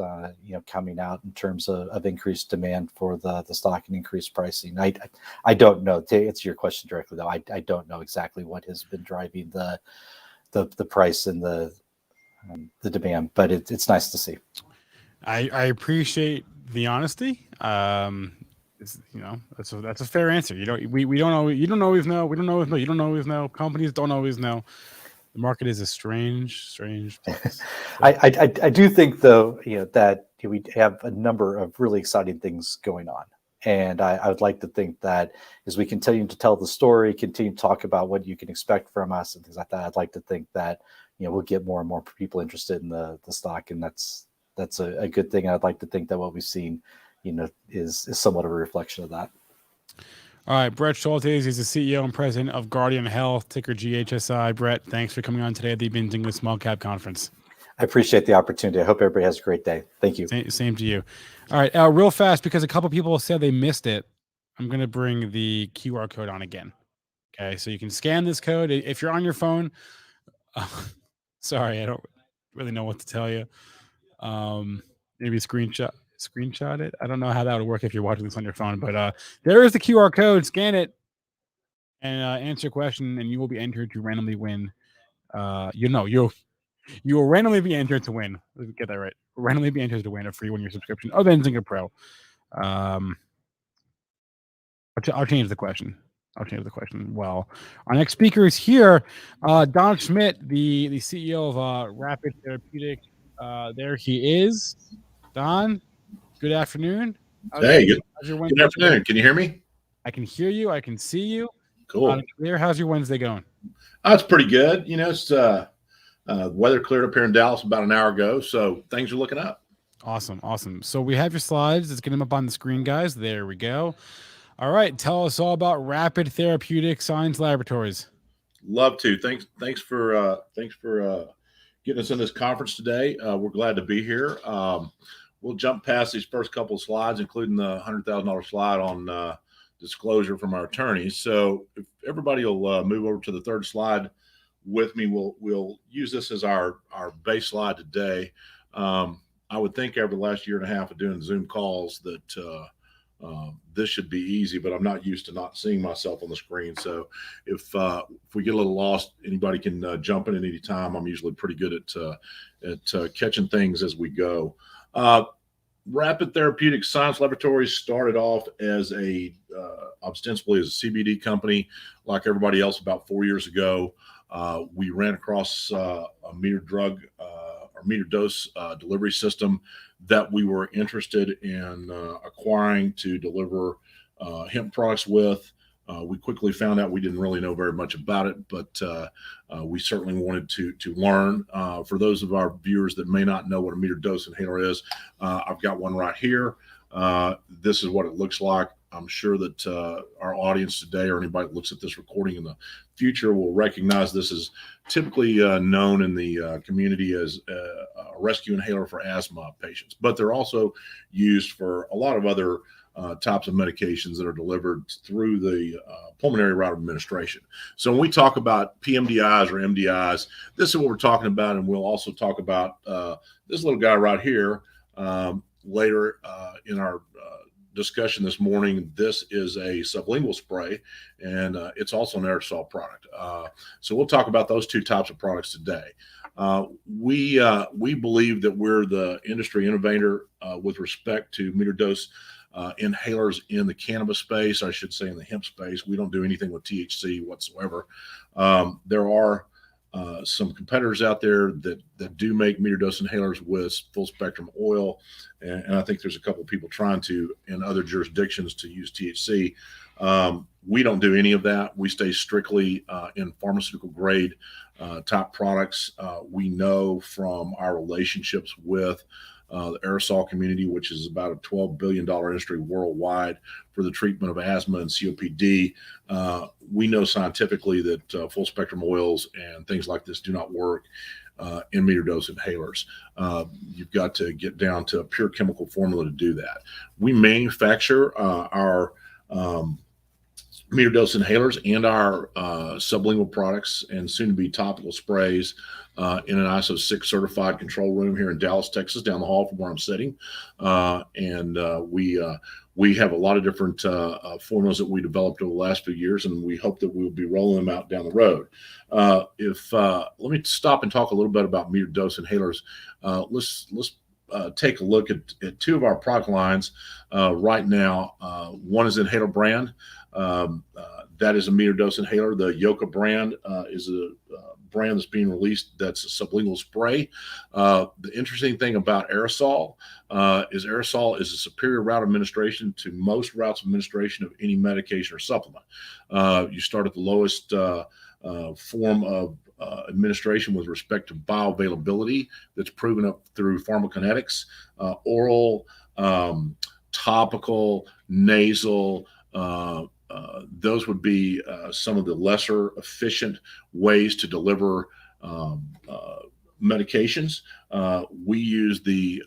coming out in terms of increased demand for the stock and increased pricing. I don't know, to answer your question directly though, I don't know exactly what has been driving the price and the demand, but it's nice to see. I appreciate the honesty. That's a fair answer. We don't always, you don't always know. We don't always know. You don't always know. Companies don't always know. The market is a strange place. So. I do think though, that we have a number of really exciting things going on. And I would like to think that as we continue to tell the story, continue to talk about what you can expect from us and things like that, I'd like to think that, we'll get more and more people interested in the stock. And that's a good thing. I'd like to think that what we've seen, is somewhat of a reflection of that. All right, Brett Schultes is the CEO and president of Guardian Health, ticker GHSI. Brett, thanks for coming on today at the Benzinga Small Cap Conference. I appreciate the opportunity. I hope everybody has a great day. Thank you. Same to you. All right, real fast, because a couple people said they missed it, I'm going to bring the QR code on again. Okay, so you can scan this code. If you're on your phone, sorry, I don't really know what to tell you. Maybe screenshot it. I don't know how that would work if you're watching this on your phone, but there is the QR code. Scan it and answer a question, and you will be entered to randomly win. You will randomly be entered to win. Let's get that right. Randomly be entered to win a free 1-year subscription of Benzinga Pro. I'll change the question. Well, our next speaker is here. Don Schmidt, the CEO of Rapid Therapeutics. There he is. Don, good afternoon. Good afternoon. Can you hear me? I can hear you. I can see you. Cool. Clear. How's your Wednesday going? It's pretty good. It's weather cleared up here in Dallas about an hour ago, so things are looking up. Awesome. So we have your slides. Let's get them up on the screen, guys. There we go. All right. Tell us all about Rapid Therapeutics Science Laboratories. Love to. Thanks for getting us in this conference today. We're glad to be here. We'll jump past these first couple of slides, including the $100,000 slide on disclosure from our attorneys. So if everybody will move over to the third slide with me, we'll use this as our base slide today. I would think over the last year and a half of doing Zoom calls that this should be easy, but I'm not used to not seeing myself on the screen. So if we get a little lost, anybody can jump in at any time. I'm usually pretty good at catching things as we go. Rapid Therapeutics Science Laboratories started off as ostensibly as a CBD company, like everybody else, about 4 years ago. We ran across a metered drug or metered dose delivery system that we were interested in acquiring to deliver hemp products with. We quickly found out we didn't really know very much about it, but we certainly wanted to learn. For those of our viewers that may not know what a metered dose inhaler is, I've got one right here. This is what it looks like. I'm sure that our audience today, or anybody that looks at this recording in the future, will recognize this is typically known in the community as a rescue inhaler for asthma patients, but they're also used for a lot of other types of medications that are delivered through the pulmonary route of administration. So when we talk about PMDIs or MDIs, this is what we're talking about, and we'll also talk about this little guy right here later in our discussion this morning. This is a sublingual spray, and it's also an aerosol product. So we'll talk about those two types of products today. We believe that we're the industry innovator with respect to metered dose inhalers in the cannabis space. I should say in the hemp space. We don't do anything with THC whatsoever. There are some competitors out there that do make metered dose inhalers with full spectrum oil, and I think there's a couple of people trying to in other jurisdictions to use THC. We don't do any of that. We stay strictly in pharmaceutical grade type products. We know from our relationships with the aerosol community, which is about a $12 billion industry worldwide for the treatment of asthma and COPD. We know scientifically that full spectrum oils and things like this do not work in metered dose inhalers. You've got to get down to a pure chemical formula to do that. We manufacture our metered dose inhalers and our sublingual products and soon to be topical sprays in an ISO 6 certified control room here in Dallas, Texas, down the hall from where I'm sitting. We have a lot of different formulas that we developed over the last few years, and we hope that we'll be rolling them out down the road. Let me stop and talk a little bit about metered dose inhalers. Let's take a look at two of our product lines right now. One is Inhaler brand. That is a metered dose inhaler. The Yoka brand is a brand that's being released that's a sublingual spray. The interesting thing about aerosol is a superior route of administration to most routes of administration of any medication or supplement. You start at the lowest form of administration with respect to bioavailability that's proven up through pharmacokinetics, oral, topical, nasal. Those would be some of the lesser efficient ways to deliver medications. We use the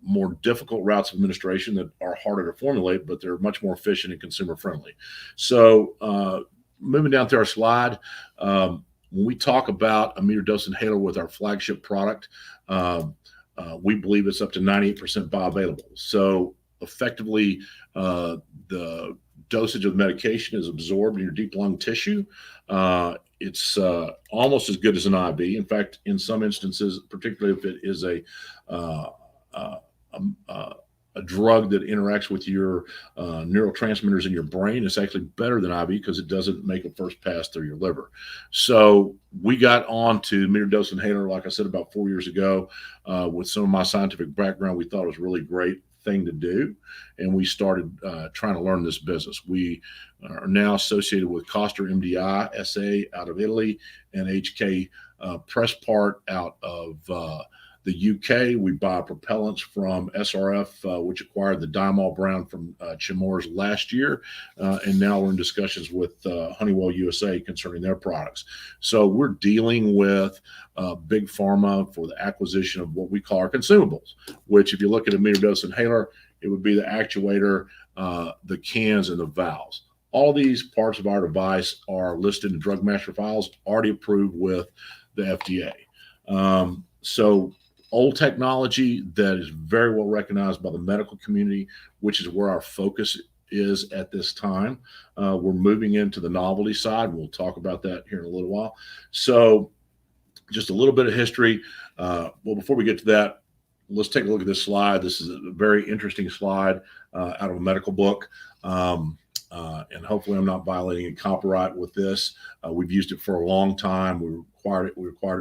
more difficult routes of administration that are harder to formulate, but they're much more efficient and consumer friendly. So moving down to our slide, when we talk about a metered dose inhaler with our flagship product, we believe it's up to 98% bioavailable. So effectively, the dosage of medication is absorbed in your deep lung tissue. It's almost as good as an IV. In fact, in some instances, particularly if it is a drug that interacts with your neurotransmitters in your brain, it's actually better than IV because it doesn't make a first pass through your liver. So we got on to metered dose inhaler, like I said, about 4 years ago. With some of my scientific background, we thought it was a really great thing to do, and we started trying to learn this business. We are now associated with Coster MDI SA out of Italy and HK Presspart out of the UK. We buy propellants from SRF, which acquired the diamol brand from Chemours last year, and now we're in discussions with Honeywell USA concerning their products. So we're dealing with big pharma for the acquisition of what we call our consumables, which if you look at a metered dose inhaler, it would be the actuator, the cans, and the valves. All these parts of our device are listed in drug master files, already approved with the FDA. So old technology that is very well recognized by the medical community, which is where our focus is at this time. We're moving into the novelty side. We'll talk about that here in a little while. So just a little bit of history. Well, before we get to that, let's take a look at this slide. This is a very interesting slide out of a medical book. And hopefully I'm not violating a copyright with this. We've used it for a long time. We acquired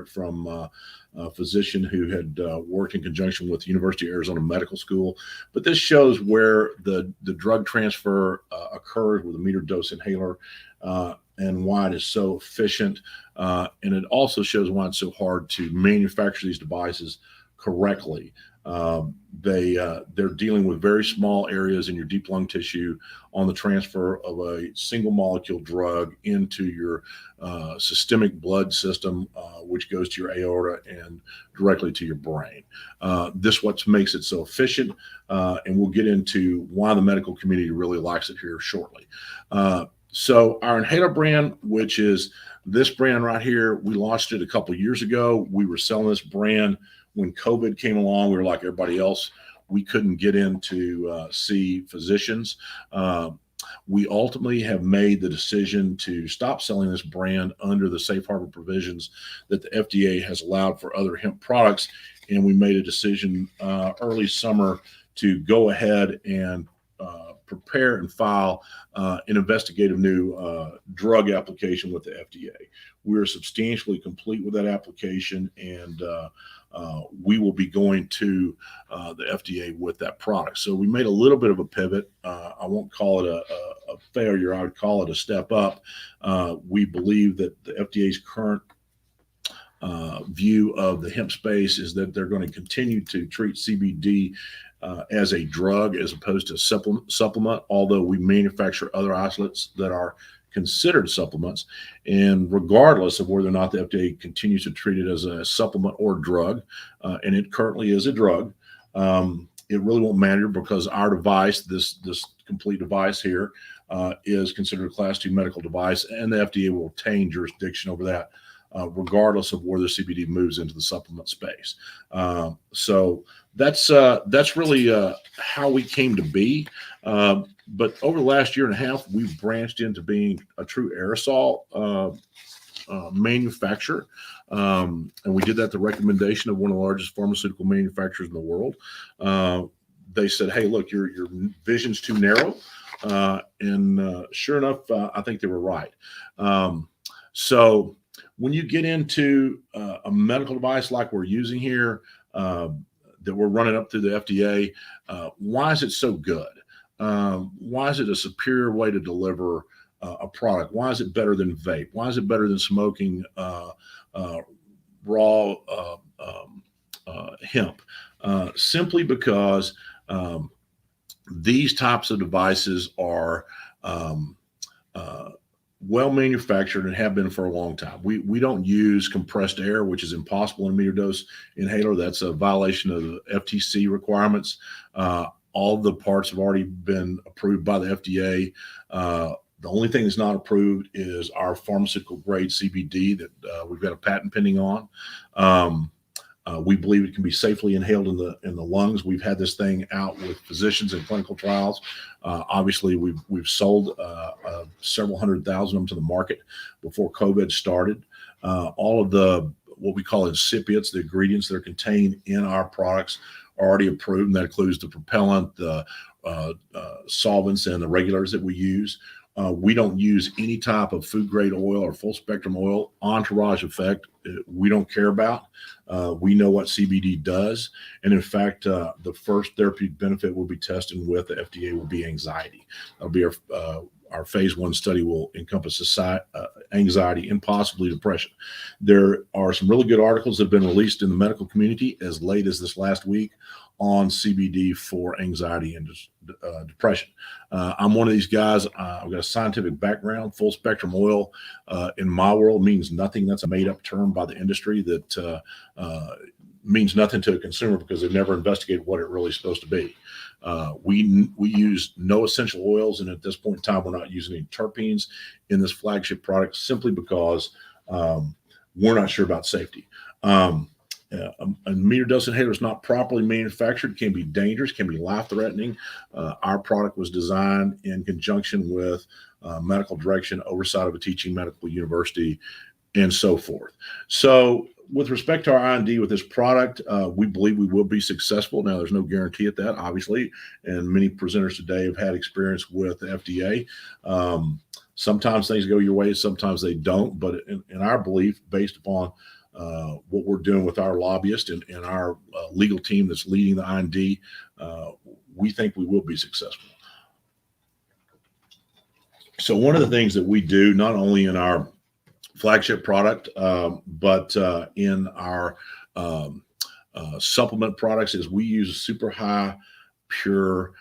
it from a physician who had worked in conjunction with the University of Arizona Medical School. But this shows where the drug transfer occurs with a metered dose inhaler and why it is so efficient. And it also shows why it's so hard to manufacture these devices correctly. They're dealing with very small areas in your deep lung tissue on the transfer of a single molecule drug into your systemic blood system, which goes to your aorta and directly to your brain. This what makes it so efficient, and we'll get into why the medical community really likes it here shortly. So our inhaler brand, which is this brand right here, we launched it a couple of years ago. We were selling this brand when COVID came along. We were like everybody else. We couldn't get in to see physicians. We ultimately have made the decision to stop selling this brand under the safe harbor provisions that the FDA has allowed for other hemp products. And we made a decision early summer to go ahead and prepare and file an investigative new drug application with the FDA. We're substantially complete with that application, and we will be going to the FDA with that product. So we made a little bit of a pivot. I won't call it a failure. I would call it a step up. We believe that the FDA's current view of the hemp space is that they're going to continue to treat CBD as a drug as opposed to supplement, although we manufacture other isolates that are considered supplements. And regardless of whether or not the FDA continues to treat it as a supplement or drug, and it currently is a drug, it really won't matter because our device, this complete device here, is considered a Class 2 medical device, and the FDA will retain jurisdiction over that, regardless of where the CBD moves into the supplement space. So that's really how we came to be. But over the last year and a half, we've branched into being a true aerosol manufacturer. And we did that at the recommendation of one of the largest pharmaceutical manufacturers in the world. They said, hey, look, your vision's too narrow. And sure enough, I think they were right. So when you get into a medical device like we're using here, that we're running up through the FDA, why is it so good? Why is it a superior way to deliver a product? Why is it better than vape? Why is it better than smoking raw hemp? Simply because these types of devices are well manufactured and have been for a long time. We don't use compressed air, which is impossible in a meter dose inhaler. That's a violation of the FTC requirements. All the parts have already been approved by the FDA. The only thing that's not approved is our pharmaceutical grade CBD that we've got a patent pending on. We believe it can be safely inhaled in the lungs. We've had this thing out with physicians in clinical trials. Obviously, we've sold several 100,000 of them to the market before COVID started. All of the what we call excipients, the ingredients that are contained in our products, are already approved, and that includes the propellant, the solvents, and the regulars that we use. We don't use any type of food grade oil or full spectrum oil. Entourage effect, we don't care about. We know what CBD does. And in fact, the first therapeutic benefit we'll be testing with the FDA will be anxiety. That'll be our phase 1 study will encompass anxiety and possibly depression. There are some really good articles that have been released in the medical community as late as this last week on CBD for anxiety and depression. I'm one of these guys. I've got a scientific background. Full spectrum oil in my world means nothing. That's a made up term by the industry that means nothing to a consumer because they've never investigated what it really is supposed to be. We use no essential oils, and at this point in time, we're not using any terpenes in this flagship product simply because we're not sure about safety. A meter dose inhaler is not properly manufactured, can be dangerous, can be life-threatening. Our product was designed in conjunction with medical direction, oversight of a teaching medical university, and so forth. So with respect to our R&D with this product, we believe we will be successful. Now, there's no guarantee at that, obviously, and many presenters today have had experience with the FDA. Sometimes things go your way, sometimes they don't, but in our belief, based upon what we're doing with our lobbyist and our legal team that's leading the R&D, we think we will be successful. So one of the things that we do, not only in our flagship product, but in our supplement products, is we use a super high pure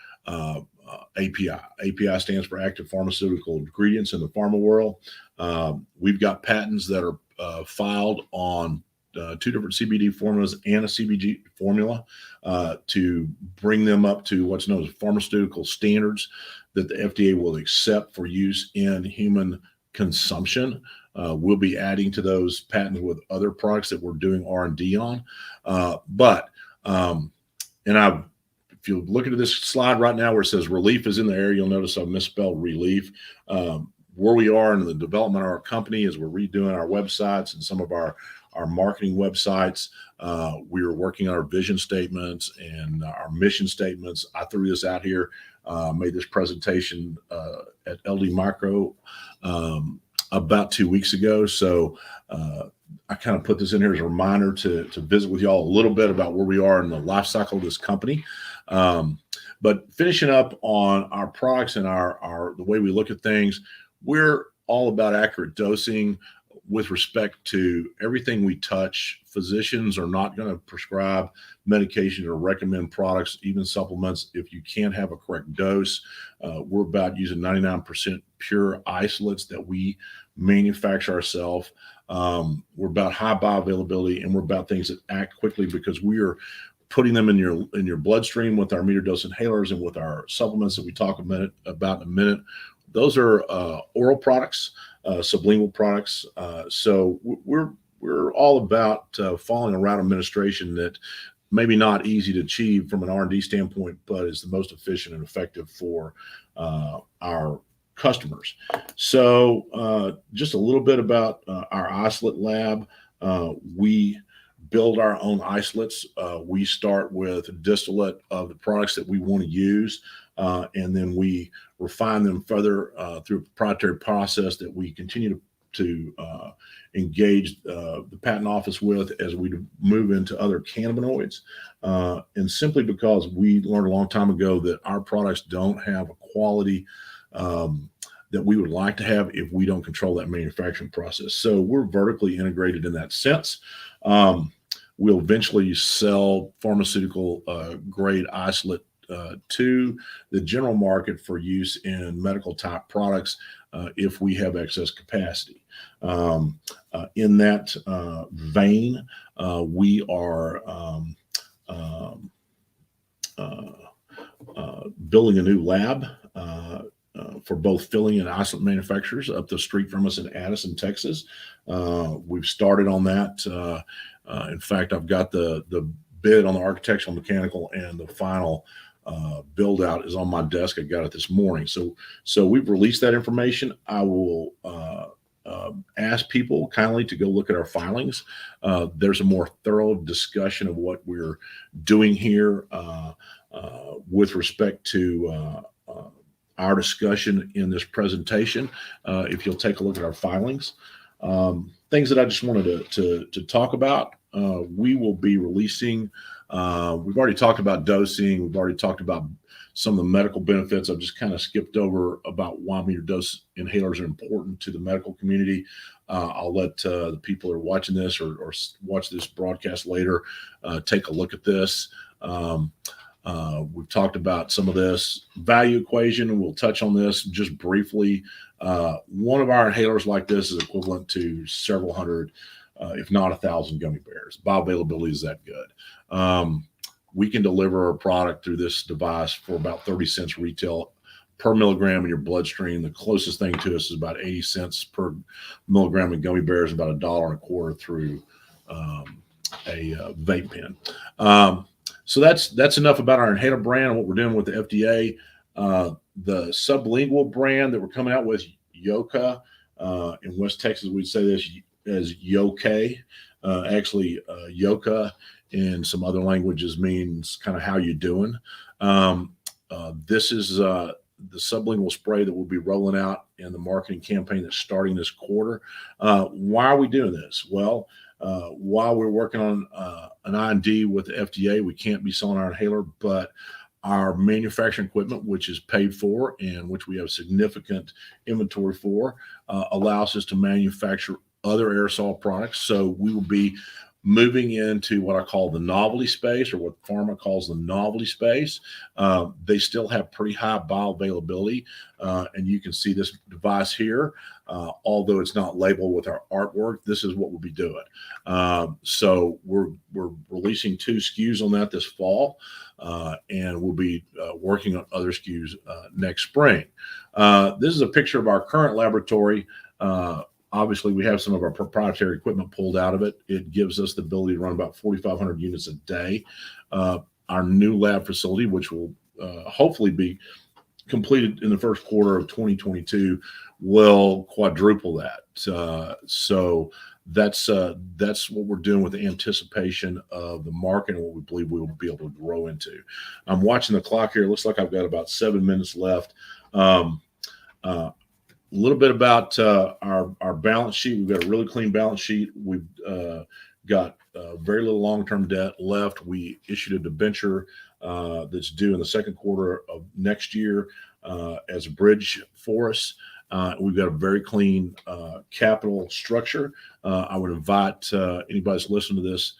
API. API stands for active pharmaceutical ingredients in the pharma world. We've got patents that are filed on 2 different CBD formulas and a CBG formula to bring them up to what's known as pharmaceutical standards that the FDA will accept for use in human consumption. We'll be adding to those patents with other products that we're doing R&D on. If you look at this slide right now where it says relief is in the air, you'll notice I've misspelled relief. Where we are in the development of our company is we're redoing our websites and some of our marketing websites. We are working on our vision statements and our mission statements. I threw this out here, made this presentation at LD Micro about 2 weeks ago. So I kind of put this in here as a reminder to visit with y'all a little bit about where we are in the life cycle of this company. But finishing up on our products and the way we look at things, we're all about accurate dosing with respect to everything we touch. Physicians are not going to prescribe medication or recommend products, even supplements, if you can't have a correct dose. We're about using 99% pure isolates that we manufacture ourselves. We're about high bioavailability, and we're about things that act quickly because we are putting them in your bloodstream with our meter dose inhalers and with our supplements that we talk about in a minute. Those are oral products, sublingual products. So we're all about following a route of administration that maybe not easy to achieve from an R&D standpoint, but is the most efficient and effective for our customers. So just a little bit about our isolate lab. We build our own isolates. We start with distillate of the products that we want to use, and then we refine them further through a proprietary process that we continue to engage the patent office with as we move into other cannabinoids. And simply because we learned a long time ago that our products don't have a quality that we would like to have if we don't control that manufacturing process. So we're vertically integrated in that sense. We'll eventually sell pharmaceutical grade isolate to the general market for use in medical type products if we have excess capacity. In that vein, we are building a new lab for both filling and isolate manufacturers up the street from us in Addison, Texas. We've started on that. In fact, I've got the bid on the architectural, mechanical, and the final build out is on my desk. I got it this morning. So we've released that information. I will ask people kindly to go look at our filings. There's a more thorough discussion of what we're doing here with respect to our discussion in this presentation. If you'll take a look at our filings, things that I just wanted to talk about. We will be releasing, we've already talked about dosing. We've already talked about some of the medical benefits. I've just kind of skipped over about why meter dose inhalers are important to the medical community. I'll let the people who are watching this or watch this broadcast later take a look at this. We've talked about some of this value equation, and we'll touch on this just briefly. One of our inhalers like this is equivalent to several hundred, if not 1,000 gummy bears. Bioavailability is that good. We can deliver a product through this device for about 30 cents retail per milligram in your bloodstream. The closest thing to us is about 80 cents per milligram in gummy bears, about $1.25 through a vape pen. So that's enough about our inhaler brand and what we're doing with the FDA. The sublingual brand that we're coming out with, Yoka, in West Texas, we'd say this as Yoke. Actually, Yoka in some other languages means kind of how you doing. This is the sublingual spray that we'll be rolling out in the marketing campaign that's starting this quarter. Why are we doing this? Well, while we're working on an IND with the FDA, we can't be selling our inhaler, but our manufacturing equipment, which is paid for and which we have significant inventory for, allows us to manufacture other aerosol products. So we will be moving into what I call the novelty space, or what pharma calls the novelty space. They still have pretty high bioavailability, and you can see this device here. Although it's not labeled with our artwork, this is what we'll be doing. So we're releasing 2 SKUs on that this fall, and we'll be working on other SKUs next spring. This is a picture of our current laboratory. Obviously, we have some of our proprietary equipment pulled out of it. It gives us the ability to run about 4,500 units a day. Our new lab facility, which will hopefully be completed in the first quarter of 2022, will quadruple that. So that's what we're doing with the anticipation of the market and what we believe we will be able to grow into. I'm watching the clock here. It looks like I've got about 7 minutes left. A little bit about our balance sheet. We've got a really clean balance sheet. We've got very little long-term debt left. We issued a debenture that's due in the second quarter of next year as a bridge for us. We've got a very clean capital structure. I would invite anybody that's listening to this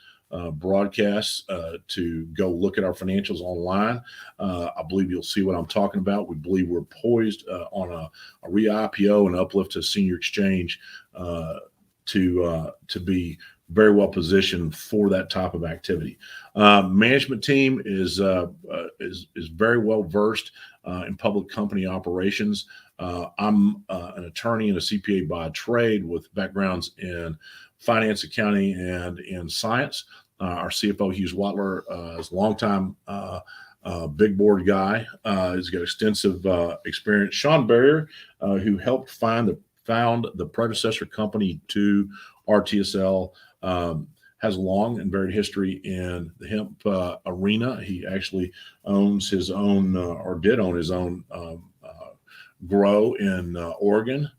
broadcast to go look at our financials online. I believe you'll see what I'm talking about. We believe we're poised on a re-IPO and uplift to senior exchange to be very well positioned for that type of activity. Management team is very well versed in public company operations. I'm an attorney and a CPA by trade with backgrounds in finance, accounting, and in science. Our CFO, Hughes Watler, is a longtime big board guy. He's got extensive experience. Sean Barrier, who helped found the predecessor company to RTSL, has a long and varied history in the hemp arena. He actually owns his own, or did own his own, grow in Oregon.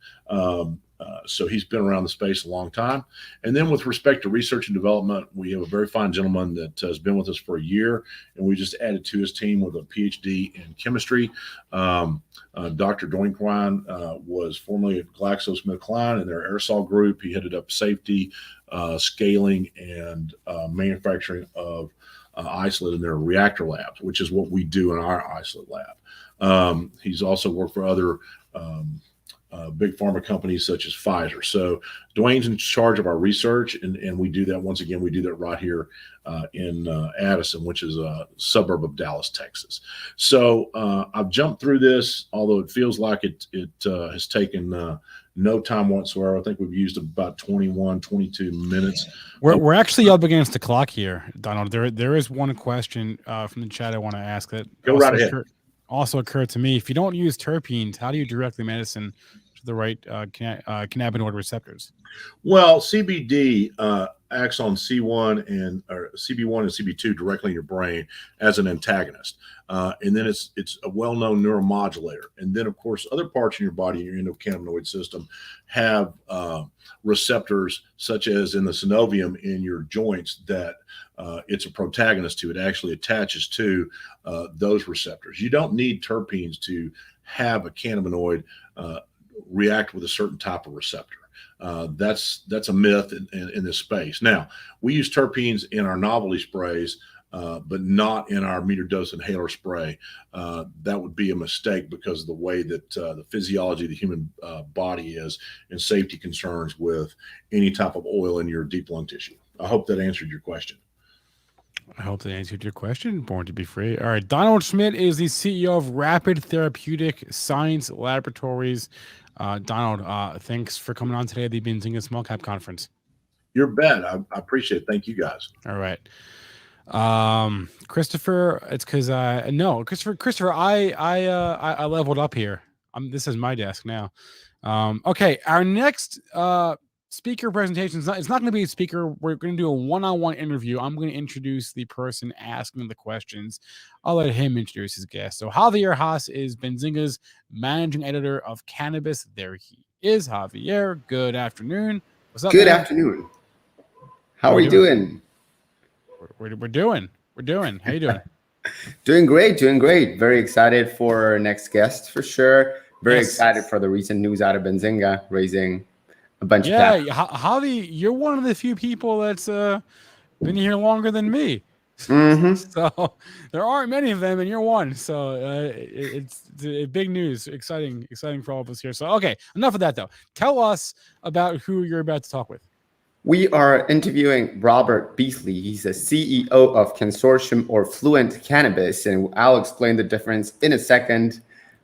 So he's been around the space a long time. And then with respect to research and development, we have a very fine gentleman that has been with us for a year, and we just added to his team with a PhD in chemistry. Dr. Doinkwine was formerly at GlaxoSmithKline in their aerosol group. He headed up safety, scaling, and manufacturing of isolate in their reactor labs, which is what we do in our isolate lab. He's also worked for other big pharma companies such as Pfizer. So Dwayne's in charge of our research, and we do that, once again, we do that right here in Addison, which is a suburb of Dallas, Texas. So I've jumped through this, although it feels like it has taken no time whatsoever. I think we've used about 21, 22 minutes. We're actually up against the clock here, Donald. There is one question from the chat I want to ask that Go right ahead. Also occurred to me. If you don't use terpenes, how do you directly medicine to the right cannabinoid receptors? Well, CBD acts on CB1 and CB2 directly in your brain as an antagonist, and then it's a well-known neuromodulator. And then, of course, other parts in your body, your endocannabinoid system, have receptors, such as in the synovium in your joints, that it's a protagonist to. It actually attaches to those receptors. You don't need terpenes to have a cannabinoid react with a certain type of receptor. That's a myth in this space. Now, we use terpenes in our novelty sprays, but not in our meter dose inhaler spray. That would be a mistake because of the way that the physiology of the human body is, and safety concerns with any type of oil in your deep lung tissue. I hope that answered your question. I hope that answered your question. Born to be free. All right. Donald Schmidt is the CEO of Rapid Therapeutic Science Laboratories. Donald, thanks for coming on today at the Benzinga Small Cap Conference. Your bet. I appreciate it. Thank you, guys. All right. Christopher, it's because Christopher, I leveled up here. This is my desk now. Okay. Our next speaker presentation, it's not going to be a speaker. We're going to do a one-on-one interview. I'm going to introduce the person asking the questions. I'll let him introduce his guest. So Javier Haas is Benzinga's managing editor of cannabis. There he is. Javier, good afternoon. What's up? Good afternoon. How are you doing? We're doing. How you doing? Doing great. Very excited for our next guest for sure. Very excited for the recent news out of Benzinga raising a bunch of capital. Javi, you're one of the few people that's been here longer than me. Mm-hmm. So there aren't many of them, and you're one. So it's big news, exciting for all of us here. So okay, enough of that though. Tell us about who you're about to talk with. We are interviewing Robert Beasley. He's the CEO of Consortium or Fluent Cannabis, and I'll explain the difference in a second.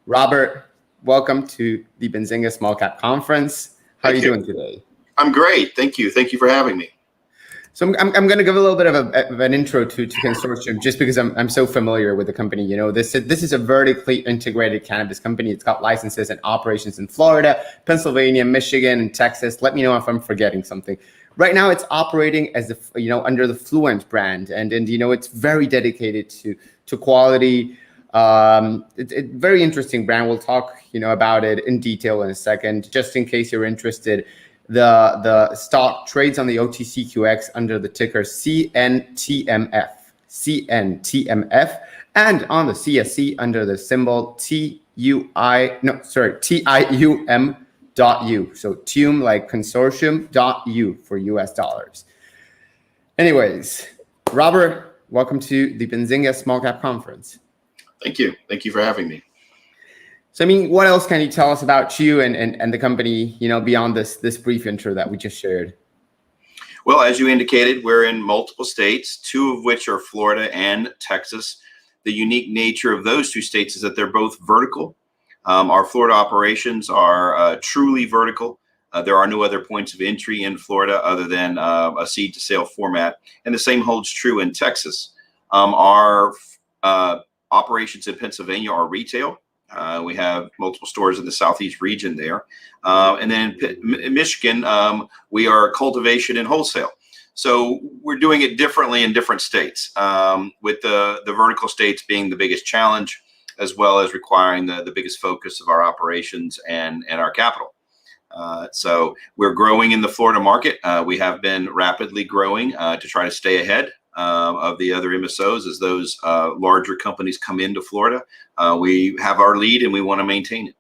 Robert, welcome to the Benzinga Small Cap Conference. How are you doing today? I'm great. Thank you. Thank you for having me. So I'm going to give a little bit of an intro to Consortium, just because I'm so familiar with the company. You know, this is a vertically integrated cannabis company. It's got licenses and operations in Florida, Pennsylvania, Michigan, and Texas. Let me know if I'm forgetting something. Right now, it's operating as under the Fluent brand, and it's very dedicated to quality. It's a very interesting brand. We'll talk about it in detail in a second. Just in case you're interested, the stock trades on the OTCQX under the ticker CNTMF, and on the CSE under the symbol TIUM.U. So TIUM like consortium.U for US dollars. Anyways, Robert, welcome to the Benzinga Small Cap Conference. Thank you. Thank you for having me. So, what else can you tell us about you and the company, beyond this brief intro that we just shared? Well, as you indicated, we're in multiple states, 2 of which are Florida and Texas. The unique nature of those 2 states is that they're both vertical. Our Florida operations are truly vertical. There are no other points of entry in Florida other than a seed to sale format. And the same holds true in Texas. Our operations in Pennsylvania are retail. We have multiple stores in the Southeast region there. And then in Michigan, we are cultivation and wholesale. So we're doing it differently in different states, with the vertical states being the biggest challenge, as well as requiring the biggest focus of our operations and our capital. So we're growing in the Florida market. We have been rapidly growing to try to stay ahead of the other MSOs as those larger companies come into Florida. We have our lead and we want to maintain it.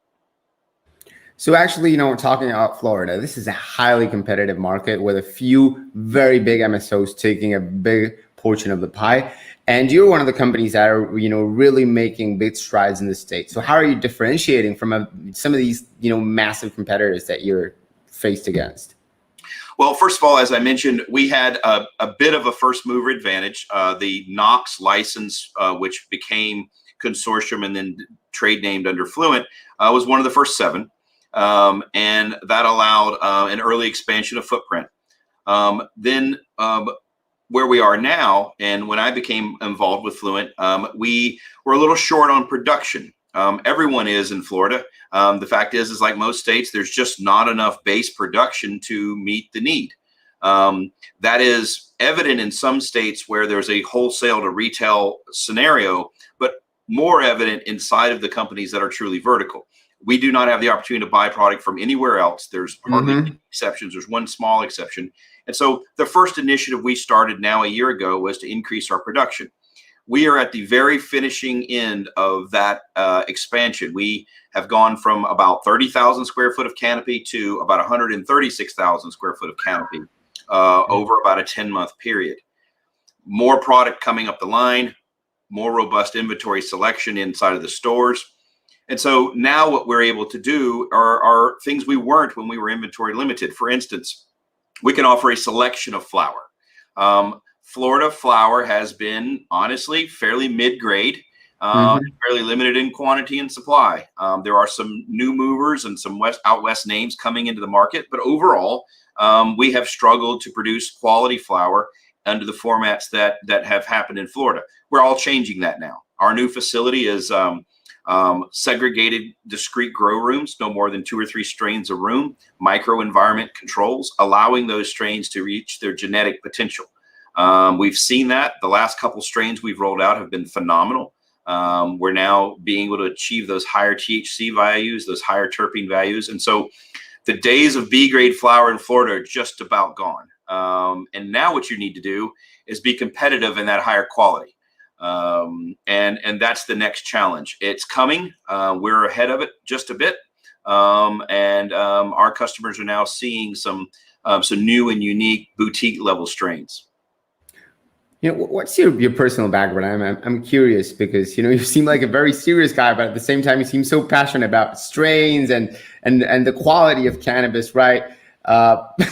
So actually, talking about Florida, this is a highly competitive market with a few very big MSOs taking a big portion of the pie. And you're one of the companies that are, really making big strides in the state. So how are you differentiating from some of these, massive competitors that you're faced against? Well, first of all, as I mentioned, we had a bit of a first mover advantage. The NOx license, which became consortium and then trade named under Fluent, was one of the first 7. And that allowed an early expansion of footprint. Then where we are now, and when I became involved with Fluent, we were a little short on production. Everyone is in Florida. The fact is like most states, there's just not enough base production to meet the need. That is evident in some states where there's a wholesale to retail scenario, but more evident inside of the companies that are truly vertical. We do not have the opportunity to buy product from anywhere else. There's hardly any exceptions. There's one small exception. And so the first initiative we started now a year ago was to increase our production. We are at the very finishing end of that expansion. We have gone from about 30,000 square foot of canopy to about 136,000 square foot of canopy over about a 10-month period. More product coming up the line, more robust inventory selection inside of the stores. And so now what we're able to do are things we weren't when we were inventory limited. For instance, we can offer a selection of flour. Florida flour has been honestly fairly mid-grade, fairly limited in quantity and supply. There are some new movers and some out west names coming into the market, but overall, we have struggled to produce quality flour under the formats that have happened in Florida. We're all changing that now. Our new facility is segregated, discrete grow rooms, no more than 2 or 3 strains a room, microenvironment controls, allowing those strains to reach their genetic potential. We've seen that. The last couple strains we've rolled out have been phenomenal. We're now being able to achieve those higher THC values, those higher terpene values. And so the days of B-grade flour in Florida are just about gone. And now what you need to do is be competitive in that higher quality. And that's the next challenge. It's coming. We're ahead of it just a bit. And our customers are now seeing some new and unique boutique level strains. What's your personal background? I'm curious because, you seem like a very serious guy, but at the same time, you seem so passionate about strains and the quality of cannabis, right?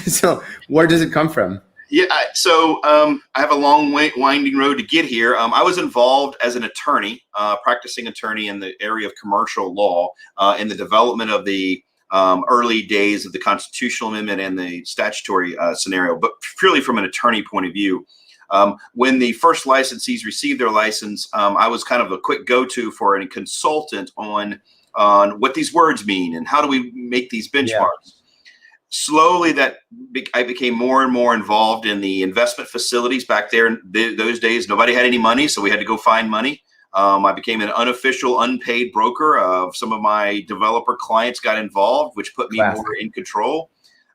So where does it come from? Yeah, so I have a long winding road to get here. I was involved as an attorney, practicing attorney in the area of commercial law, in the development of the early days of the constitutional amendment and the statutory scenario, but purely from an attorney point of view. When the first licensees received their license, I was kind of a quick go-to for a consultant on what these words mean and how do we make these benchmarks. Yeah. Slowly, I became more and more involved in the investment facilities back there. In those days, nobody had any money, so we had to go find money. I became an unofficial, unpaid broker. Of some of my developer clients got involved, which put me more in control.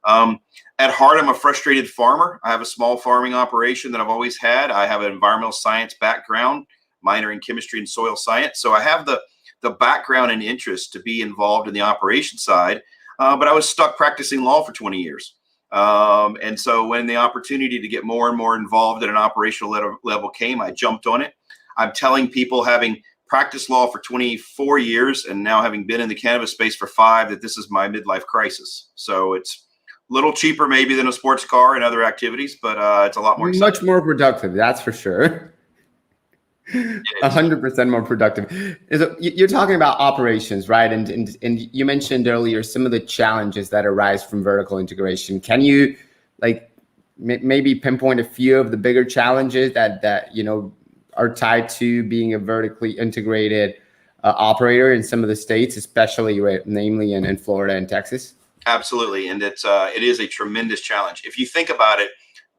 At heart, I'm a frustrated farmer. I have a small farming operation that I've always had. I have an environmental science background, minor in chemistry and soil science. So I have the background and interest to be involved in the operation side. But I was stuck practicing law for 20 years. And so when the opportunity to get more and more involved at an operational level came, I jumped on it. I'm telling people, having practiced law for 24 years and now having been in the cannabis space for 5, that this is my midlife crisis. So it's little cheaper maybe than a sports car and other activities, but it's a lot more exciting. Much more productive, that's for sure. 100% more productive. You're talking about operations, right? And you mentioned earlier some of the challenges that arise from vertical integration. Can you maybe pinpoint a few of the bigger challenges that are tied to being a vertically integrated operator in some of the states, especially namely in Florida and Texas? Absolutely, and it is a tremendous challenge. If you think about it,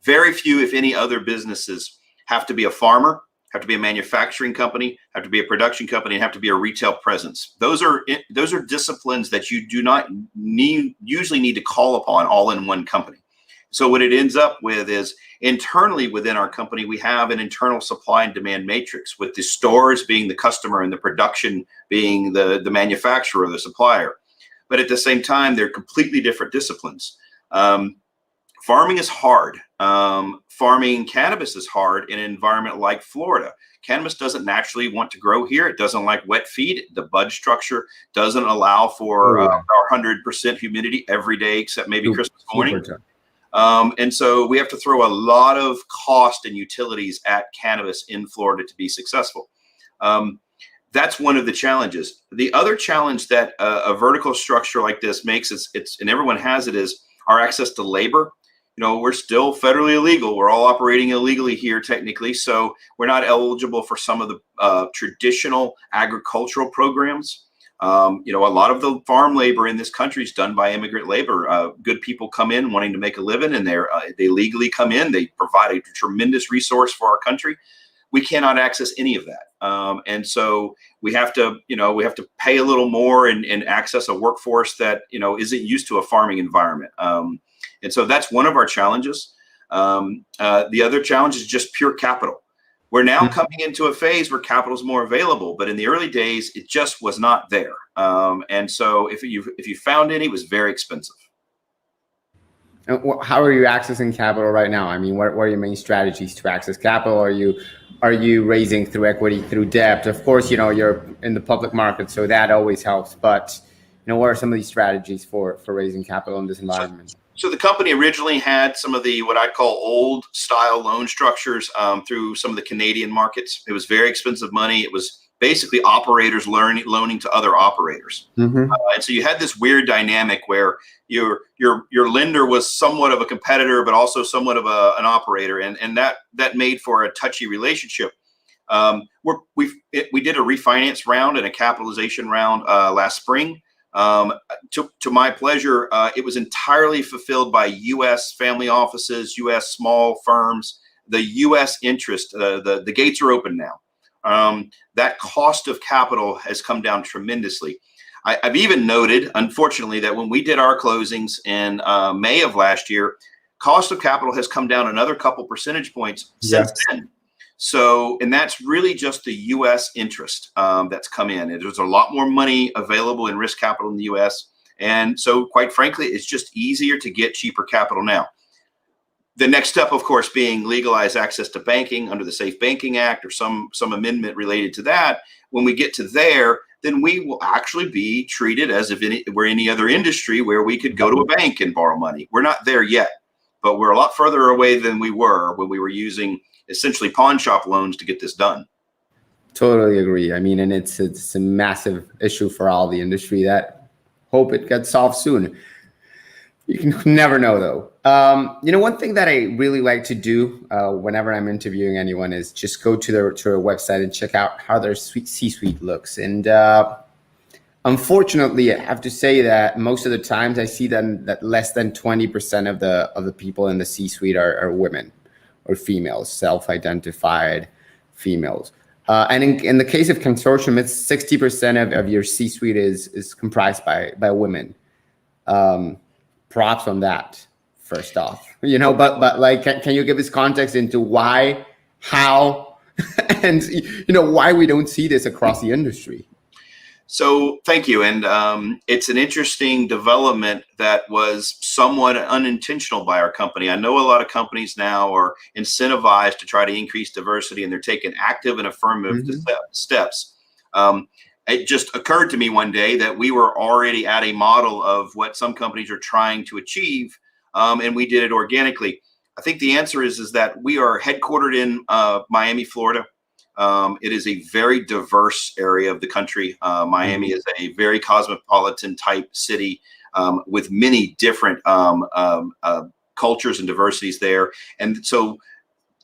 very few, if any, other businesses have to be a farmer, have to be a manufacturing company, have to be a production company, and have to be a retail presence. Those are disciplines that you do not usually need to call upon all in one company. So what it ends up with is internally within our company, we have an internal supply and demand matrix, with the stores being the customer and the production being the manufacturer or the supplier. But at the same time, they're completely different disciplines. Farming is hard. Farming cannabis is hard in an environment like Florida. Cannabis doesn't naturally want to grow here. It doesn't like wet feed. The bud structure doesn't allow for our 100% humidity every day, except maybe Christmas morning. And so we have to throw a lot of cost and utilities at cannabis in Florida to be successful. That's one of the challenges. The other challenge that a vertical structure like this makes, and everyone has it, is our access to labor. We're still federally illegal. We're all operating illegally here technically, so we're not eligible for some of the traditional agricultural programs. A lot of the farm labor in this country is done by immigrant labor. Good people come in wanting to make a living, and they legally come in. They provide a tremendous resource for our country. We cannot access any of that, and so we have to pay a little more and access a workforce that isn't used to a farming environment. And so that's one of our challenges. The other challenge is just pure capital. We're now coming into a phase where capital is more available, but in the early days, it just was not there. And so if you found any, it was very expensive. How are you accessing capital right now? I mean, what are your main strategies to access capital? Are you raising through equity, through debt? Of course, you're in the public market, so that always helps. But what are some of these strategies for raising capital in this environment? So the company originally had some of the what I'd call old style loan structures through some of the Canadian markets. It was very expensive money. It was basically operators loaning to other operators. And so you had this weird dynamic where your lender was somewhat of a competitor, but also somewhat of an operator, and that made for a touchy relationship. We did a refinance round and a capitalization round last spring. To my pleasure, it was entirely fulfilled by U.S. family offices, U.S. small firms, the U.S. interest. The gates are open now. That cost of capital has come down tremendously. I've even noted, unfortunately, that when we did our closings in May of last year, cost of capital has come down another couple percentage points since then. So, and that's really just the U.S. interest that's come in. There's a lot more money available in risk capital in the U.S. And so, quite frankly, it's just easier to get cheaper capital now. The next step, of course, being legalized access to banking under the Safe Banking Act or some amendment related to that. When we get to there, then we will actually be treated as if we're any other industry where we could go to a bank and borrow money. We're not there yet, but we're a lot further away than we were when we were using essentially pawn shop loans to get this done. Totally agree. I mean, and it's a massive issue for all the industry that hope it gets solved soon. You can never know, though. One thing that I really like to do whenever I'm interviewing anyone is just go to their website and check out how their C-suite looks. And unfortunately, I have to say that most of the times I see that less than 20% of the people in the C-suite are women or females, self-identified females. And in the case of consortium, it's 60% of your C-suite is comprised by women. Props on that, first off. But like, can you give us context into why, how, and why we don't see this across the industry? So thank you. And it's an interesting development that was somewhat unintentional by our company. I know a lot of companies now are incentivized to try to increase diversity, and they're taking active and affirmative steps. It just occurred to me one day that we were already at a model of what some companies are trying to achieve and we did it organically? I think the answer is that we are headquartered in Miami, Florida. It is a very diverse area of the country. Miami is a very cosmopolitan type city with many different cultures and diversities there. And so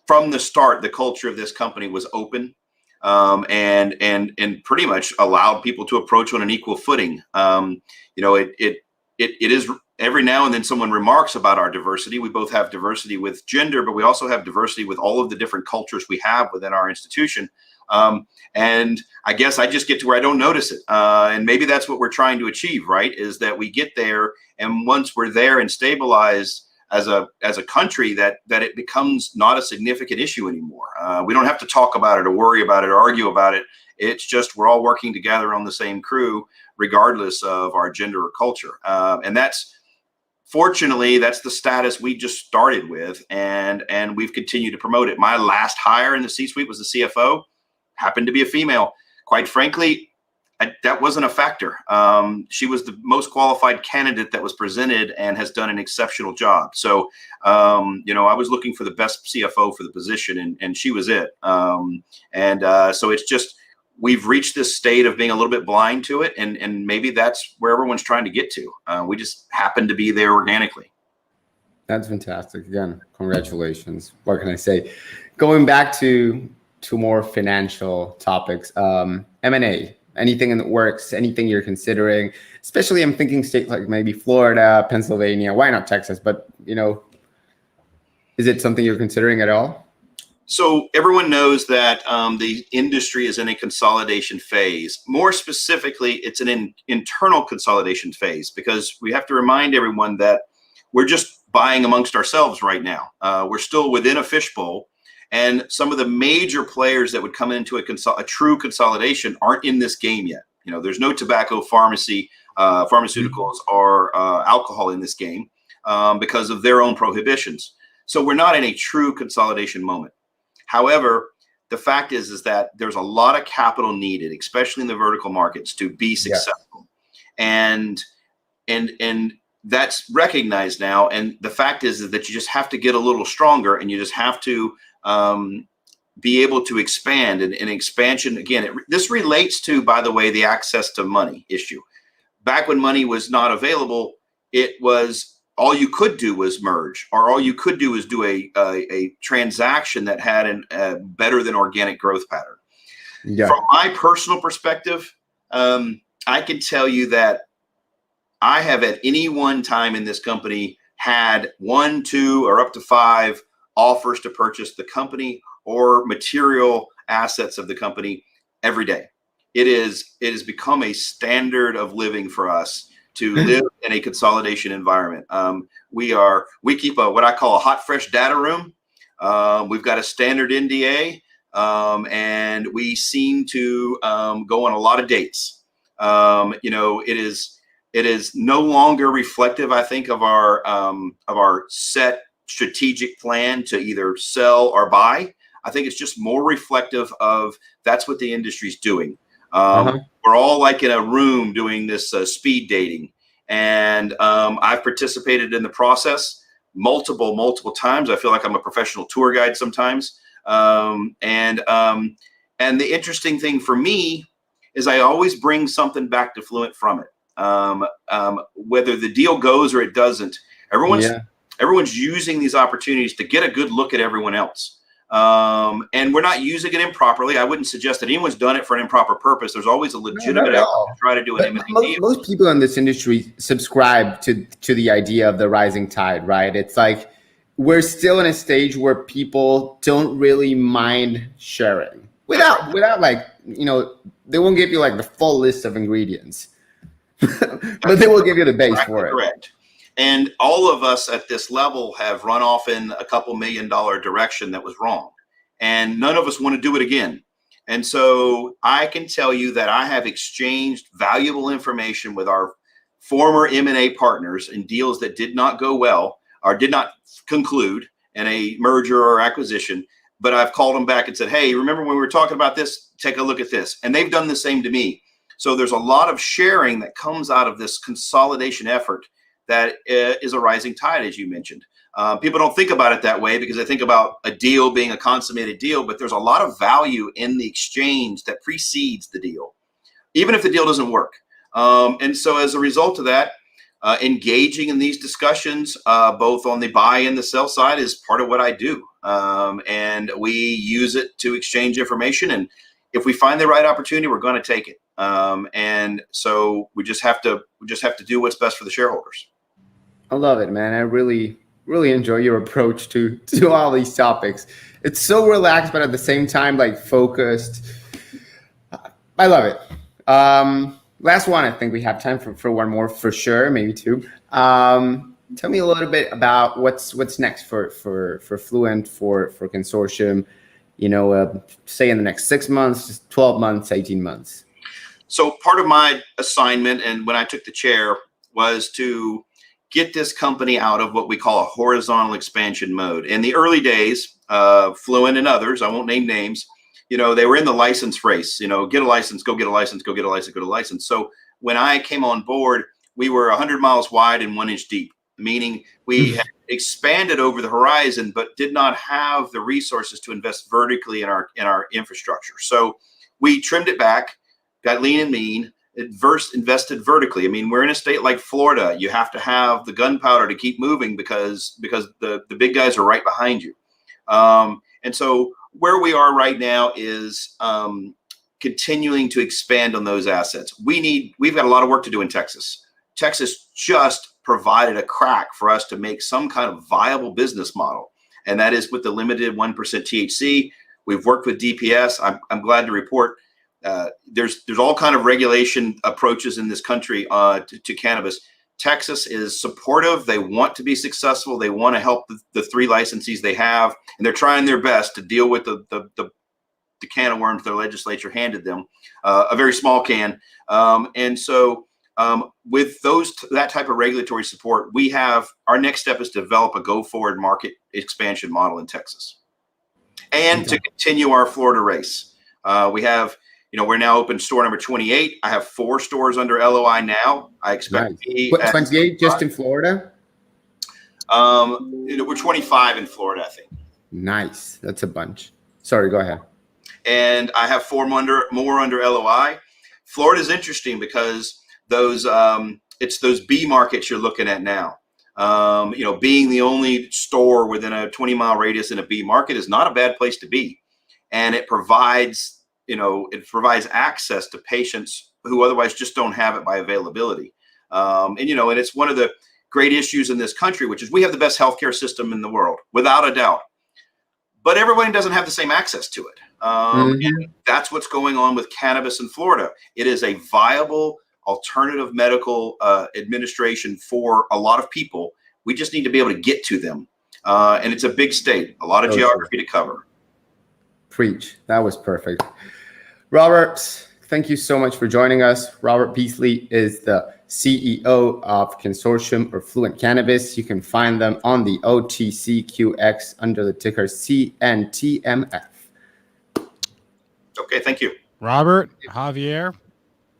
from the start, the culture of this company was open and pretty much allowed people to approach on an equal footing. It is every now and then someone remarks about our diversity. We both have diversity with gender, but we also have diversity with all of the different cultures we have within our institution. And I guess I just get to where I don't notice it. And maybe that's what we're trying to achieve, right? Is that we get there, and once we're there and stabilized as a country, that it becomes not a significant issue anymore. We don't have to talk about it or worry about it or argue about it. It's just we're all working together on the same crew, regardless of our gender or culture. And fortunately, that's the status we just started with, and we've continued to promote it. My last hire in the C-suite was the CFO, happened to be a female. Quite frankly, that wasn't a factor. She was the most qualified candidate that was presented and has done an exceptional job. So, I was looking for the best CFO for the position, and she was it. So it's just, we've reached this state of being a little bit blind to it, and maybe that's where everyone's trying to get to. We just happen to be there organically. That's fantastic. Again, congratulations. What can I say? Going back to more financial topics, M&A, anything in the works, anything you're considering, especially I'm thinking states like maybe Florida, Pennsylvania, why not Texas? But, is it something you're considering at all? So everyone knows that the industry is in a consolidation phase. More specifically, it's an internal consolidation phase, because we have to remind everyone that we're just buying amongst ourselves right now. We're still within a fishbowl, and some of the major players that would come into a true consolidation aren't in this game yet. There's no tobacco, pharmaceuticals, or alcohol in this game because of their own prohibitions. So we're not in a true consolidation moment. However, the fact is that there's a lot of capital needed, especially in the vertical markets, to be successful. And that's recognized now. And the fact is that you just have to get a little stronger, and you just have to be able to expand. And expansion, again, this relates to, by the way, the access to money issue. Back when money was not available, it was all you could do was merge, or all you could do is do a transaction that had a better than organic growth pattern. Yeah. From my personal perspective, I can tell you that I have at any one time in this company had 1, 2, or up to 5 offers to purchase the company or material assets of the company every day. It has become a standard of living for us to live in a consolidation environment. We keep what I call a hot, fresh data room. We've got a standard NDA, and we seem to go on a lot of dates. It is no longer reflective, I think, of our set strategic plan to either sell or buy. I think it's just more reflective of that's what the industry's doing. We're all like in a room doing this speed dating, and I've participated in the process multiple times. I feel like I'm a professional tour guide sometimes. And the interesting thing for me is I always bring something back to Fluent from it. Whether the deal goes or it doesn't, everyone's using these opportunities to get a good look at everyone else. And we're not using it improperly. I wouldn't suggest that anyone's done it for an improper purpose. There's always a legitimate effort to try to do an M&A deal. Most people in this industry subscribe to the idea of the rising tide, right? It's like we're still in a stage where people don't really mind sharing without like, they won't give you like the full list of ingredients, but they will give you the base for it. Correct. And all of us at this level have run off in a couple $1 million direction that was wrong. And none of us want to do it again. And so I can tell you that I have exchanged valuable information with our former M&A partners in deals that did not go well or did not conclude in a merger or acquisition. But I've called them back and said, hey, remember when we were talking about this? Take a look at this. And they've done the same to me. So there's a lot of sharing that comes out of this consolidation effort that is a rising tide, as you mentioned. People don't think about it that way because they think about a deal being a consummated deal, but there's a lot of value in the exchange that precedes the deal, even if the deal doesn't work. And so as a result of that, engaging in these discussions, both on the buy and the sell side, is part of what I do. And we use it to exchange information. And if we find the right opportunity, we're going to take it. And so we just have to do what's best for the shareholders. I love it, man. I really enjoy your approach to all these topics. It's so relaxed, but at the same time, like focused. I love it. Last one, I think we have time for one more for sure, maybe two. Tell me a little bit about what's next for Fluent, for Consortium, say in the next 6 months, 12 months, 18 months. So part of my assignment, and when I took the chair, was to get this company out of what we call a horizontal expansion mode. In the early days, Fluent and others, I won't name names, they were in the license race, get a license, go get a license, go get a license, go to license. So when I came on board, we were 100 miles wide and 1 inch deep, meaning we had expanded over the horizon, but did not have the resources to invest vertically in our infrastructure. So we trimmed it back, got lean and mean, invested vertically. I mean, we're in a state like Florida. You have to have the gunpowder to keep moving because the big guys are right behind you. And so where we are right now is continuing to expand on those assets. We've got a lot of work to do in Texas. Texas just provided a crack for us to make some kind of viable business model, and that is with the limited 1% THC. We've worked with DPS. I'm glad to report there's all kind of regulation approaches in this country to cannabis. Texas is supportive. They want to be successful. They want to help the 3 licensees they have, and they're trying their best to deal with the can of worms their legislature handed them, a very small can. And so with that type of regulatory support, our next step is to develop a go-forward market expansion model in Texas, and to continue our Florida race. We have. We're now open store number 28. I have 4 stores under LOI now. I expect to be 28 just in Florida? We're 25 in Florida, I think. Nice. That's a bunch. Sorry, go ahead. And I have 4 more under LOI. Florida's interesting because it's those B markets you're looking at now. Being the only store within a 20-mile radius in a B market is not a bad place to be. And it provides access to patients who otherwise just don't have it by availability. And it's one of the great issues in this country, which is we have the best healthcare system in the world, without a doubt. But everybody doesn't have the same access to it. And that's what's going on with cannabis in Florida. It is a viable alternative medical administration for a lot of people. We just need to be able to get to them. And it's a big state, a lot of geography to cover. Preach. That was perfect. Robert, thank you so much for joining us. Robert Beasley is the CEO of Consortium or Fluent Cannabis. You can find them on the OTCQX under the ticker CNTMF. Okay, thank you. Robert, Javier,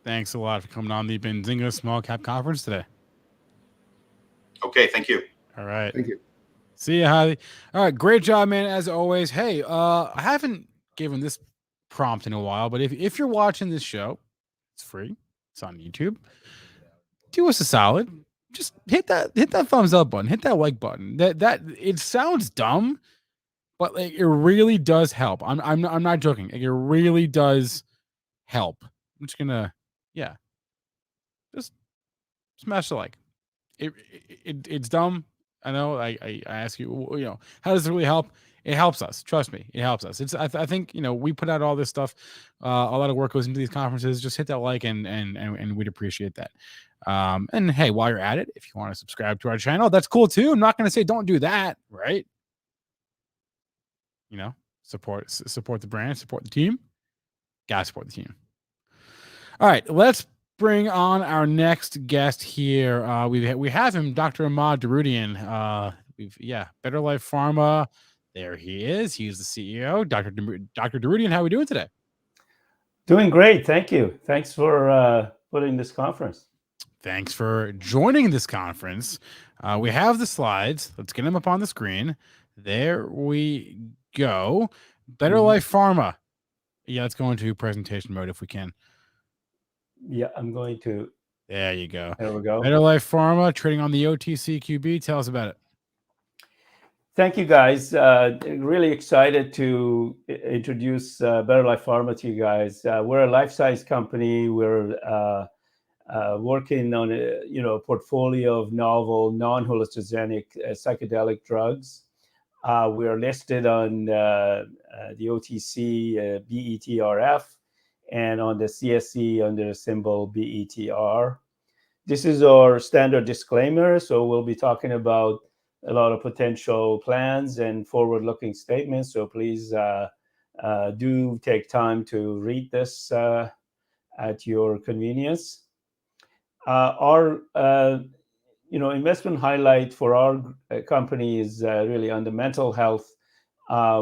thanks a lot for coming on the Benzinga Small Cap Conference today. Okay, thank you. All right. Thank you. See you, Javi. All right, great job, man, as always. Hey, I haven't given this prompt in a while, but if you're watching this show, it's free. It's on YouTube. Do us a solid. Just hit that thumbs up button. Hit that like button. That it sounds dumb, but like it really does help. I'm not joking. Like, it really does help. I'm just gonna just smash the like. It's dumb. I know. I ask you, how does it really help? It helps us. Trust me, it helps us. I think we put out all this stuff. A lot of work goes into these conferences. Just hit that like and we'd appreciate that. And hey, while you're at it, if you want to subscribe to our channel, that's cool too. I'm not going to say don't do that, right? Support the brand, support the team. Gotta support the team. All right, let's bring on our next guest here. We have him, Dr. Ahmad Darudian. Better Life Pharma. There he is. He's the CEO. Dr. Darudian, how are we doing today? Doing great. Thank you. Thanks for putting this conference. Thanks for joining this conference. We have the slides. Let's get them up on the screen. There we go. Better Life Pharma. Yeah, let's go into presentation mode if we can. Yeah, I'm going to. There you go. There we go. Better Life Pharma trading on the OTCQB. Tell us about it. Thank you, guys. Really excited to introduce Better Life Pharma to you guys. We're a life science company. We're working on a portfolio of novel non-hallucinogenic psychedelic drugs. We are listed on the OTC BETRF and on the CSE under the symbol BETR. This is our standard disclaimer. So we'll be talking about a lot of potential plans and forward-looking statements. So please do take time to read this at your convenience. Our investment highlight for our company is really on the mental health.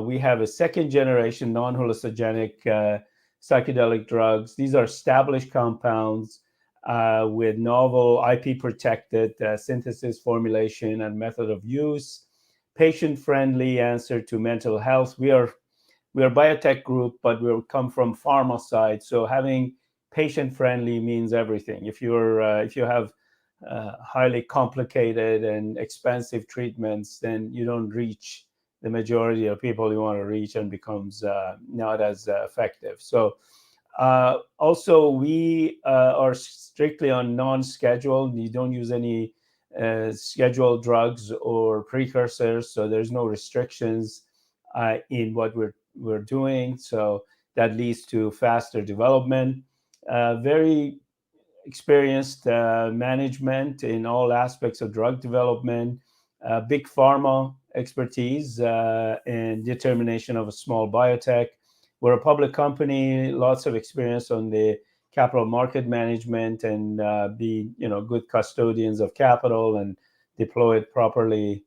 We have a second-generation non-hallucinogenic psychedelic drugs. These are established compounds with novel IP-protected synthesis, formulation, and method of use, patient-friendly answer to mental health. We are a biotech group, but we come from pharma side. So having patient-friendly means everything. If you have highly complicated and expensive treatments, then you don't reach the majority of people you want to reach, and becomes not as effective. So also, we are strictly on non-scheduled. You don't use any scheduled drugs or precursors, so there's no restrictions in what we're doing. So that leads to faster development. Very experienced management in all aspects of drug development, big pharma expertise, and determination of a small biotech. We're a public company, lots of experience on the capital market management, and be good custodians of capital and deploy it properly.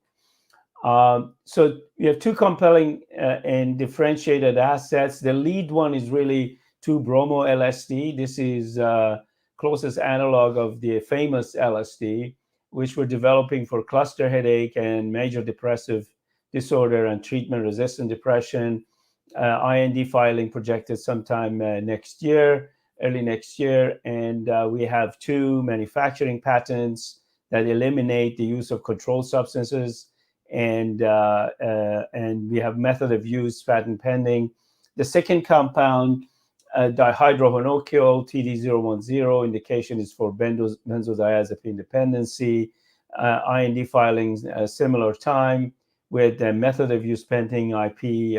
So we have two compelling and differentiated assets. The lead one is really 2-bromo-LSD. This is closest analog of the famous LSD, which we're developing for cluster headache and major depressive disorder and treatment-resistant depression. IND filing projected sometime next year, early next year. And we have 2 manufacturing patents that eliminate the use of controlled substances. And we have method of use patent pending. The second compound, dihydrohonokyl TD010, indication is for benzodiazepine dependency. IND filings similar time, with the method of use pending IP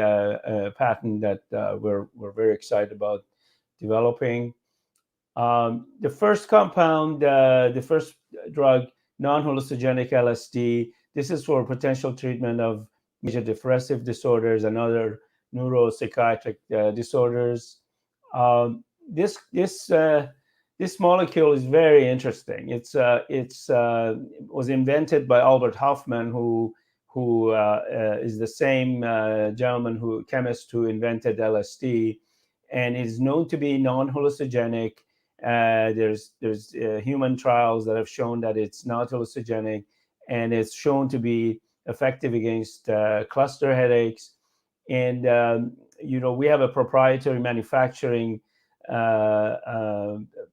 patent that we're very excited about developing. The first compound, the first drug, non-hallucinogenic LSD. This is for potential treatment of major depressive disorders and other neuropsychiatric disorders. This molecule is very interesting. It was invented by Albert Hofmann, who is the same chemist who invented LSD, and is known to be non-hallucinogenic. There's human trials that have shown that it's not hallucinogenic, and it's shown to be effective against cluster headaches. And we have a proprietary manufacturing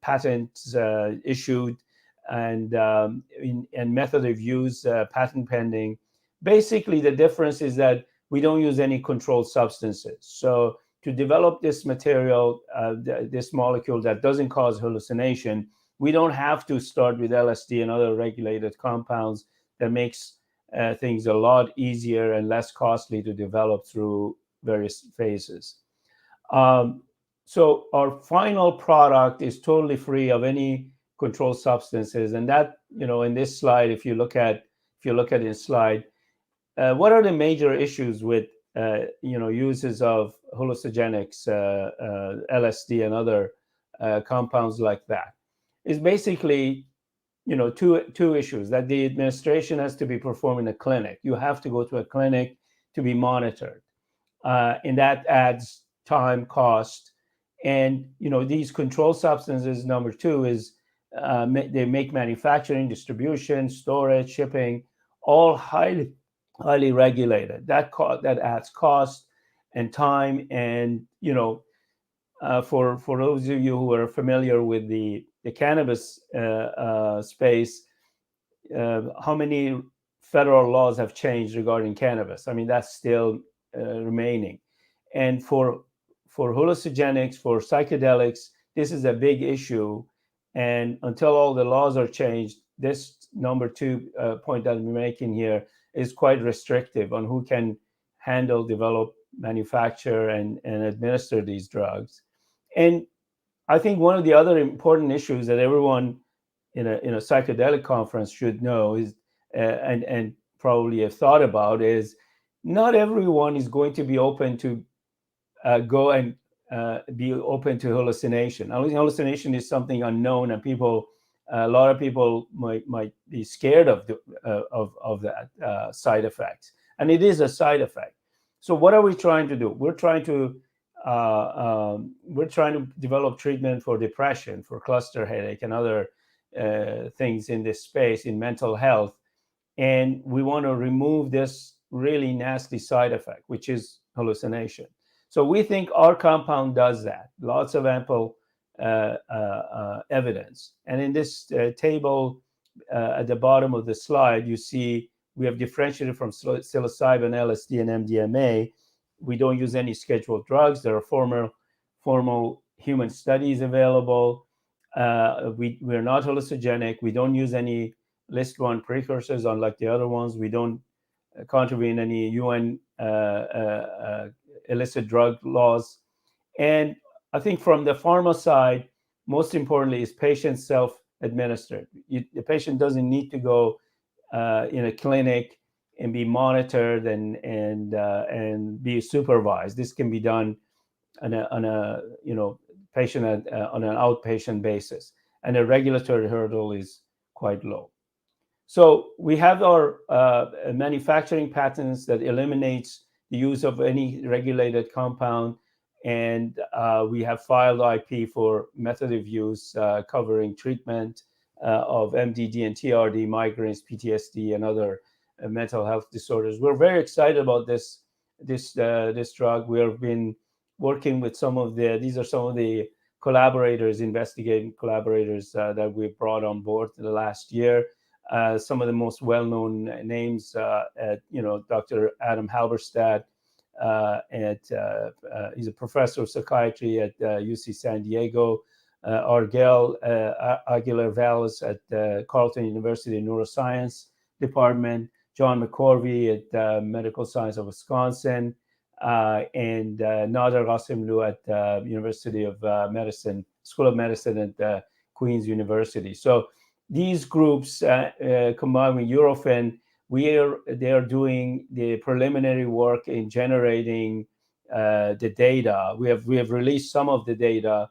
patents issued, and method of use patent pending. Basically, the difference is that we don't use any controlled substances. So to develop this material, this molecule that doesn't cause hallucination, we don't have to start with LSD and other regulated compounds. That makes things a lot easier and less costly to develop through various phases. So our final product is totally free of any controlled substances, and that, in this slide, if you look at this slide, what are the major issues with uses of hallucinogenics, LSD and other compounds like that? Is basically two issues: that the administration has to be performed in a clinic. You have to go to a clinic to be monitored, and that adds time, cost. And these controlled substances, number two, is They make manufacturing, distribution, storage, shipping, all highly regulated. That adds cost and time. And for those of you who are familiar with the cannabis space, how many federal laws have changed regarding cannabis? I mean, that's still remaining. And for hallucinogenics, for psychedelics, this is a big issue. And until all the laws are changed, this number two point that I'm making here is quite restrictive on who can handle, develop, manufacture, and administer these drugs. And I think one of the other important issues that everyone in a psychedelic conference should know is, and probably have thought about, is not everyone is going to be open to go and be open to hallucination. Hallucination is something unknown, and a lot of people might be scared of that side effect, and it is a side effect. So what are we trying to do? We're trying to develop treatment for depression, for cluster headache, and other things in this space in mental health, and we want to remove this really nasty side effect, which is hallucination. So we think our compound does that. Lots of ample evidence. And in this table at the bottom of the slide, you see we have differentiated from psilocybin, LSD, and MDMA. We don't use any scheduled drugs. There are formal human studies available. We're not hallucinogenic. We don't use any list 1 precursors, unlike the other ones. We don't contravene any UN illicit drug laws. And I think from the pharma side, most importantly is patient self-administered. The patient doesn't need to go in a clinic and be monitored and be supervised. This can be done on a patient on an outpatient basis, and the regulatory hurdle is quite low. So we have our manufacturing patents that eliminates the use of any regulated compound, and we have filed IP for method of use covering treatment of MDD and TRD, migraines, PTSD, and other mental health disorders. We're very excited about this drug. We have been working with these are some of the investigating collaborators that we've brought on board in the last year. Some of the most well-known names, Dr. Adam Halberstadt, he's a professor of psychiatry at UC San Diego, Argel Aguilar-Valles at Carleton University Neuroscience Department, John McCorvey at Medical Science of Wisconsin, and Nader Rasimlu at University of Medicine, School of Medicine at Queen's University. So these groups combined with Eurofin, they are doing the preliminary work in generating the data. We have released some of the data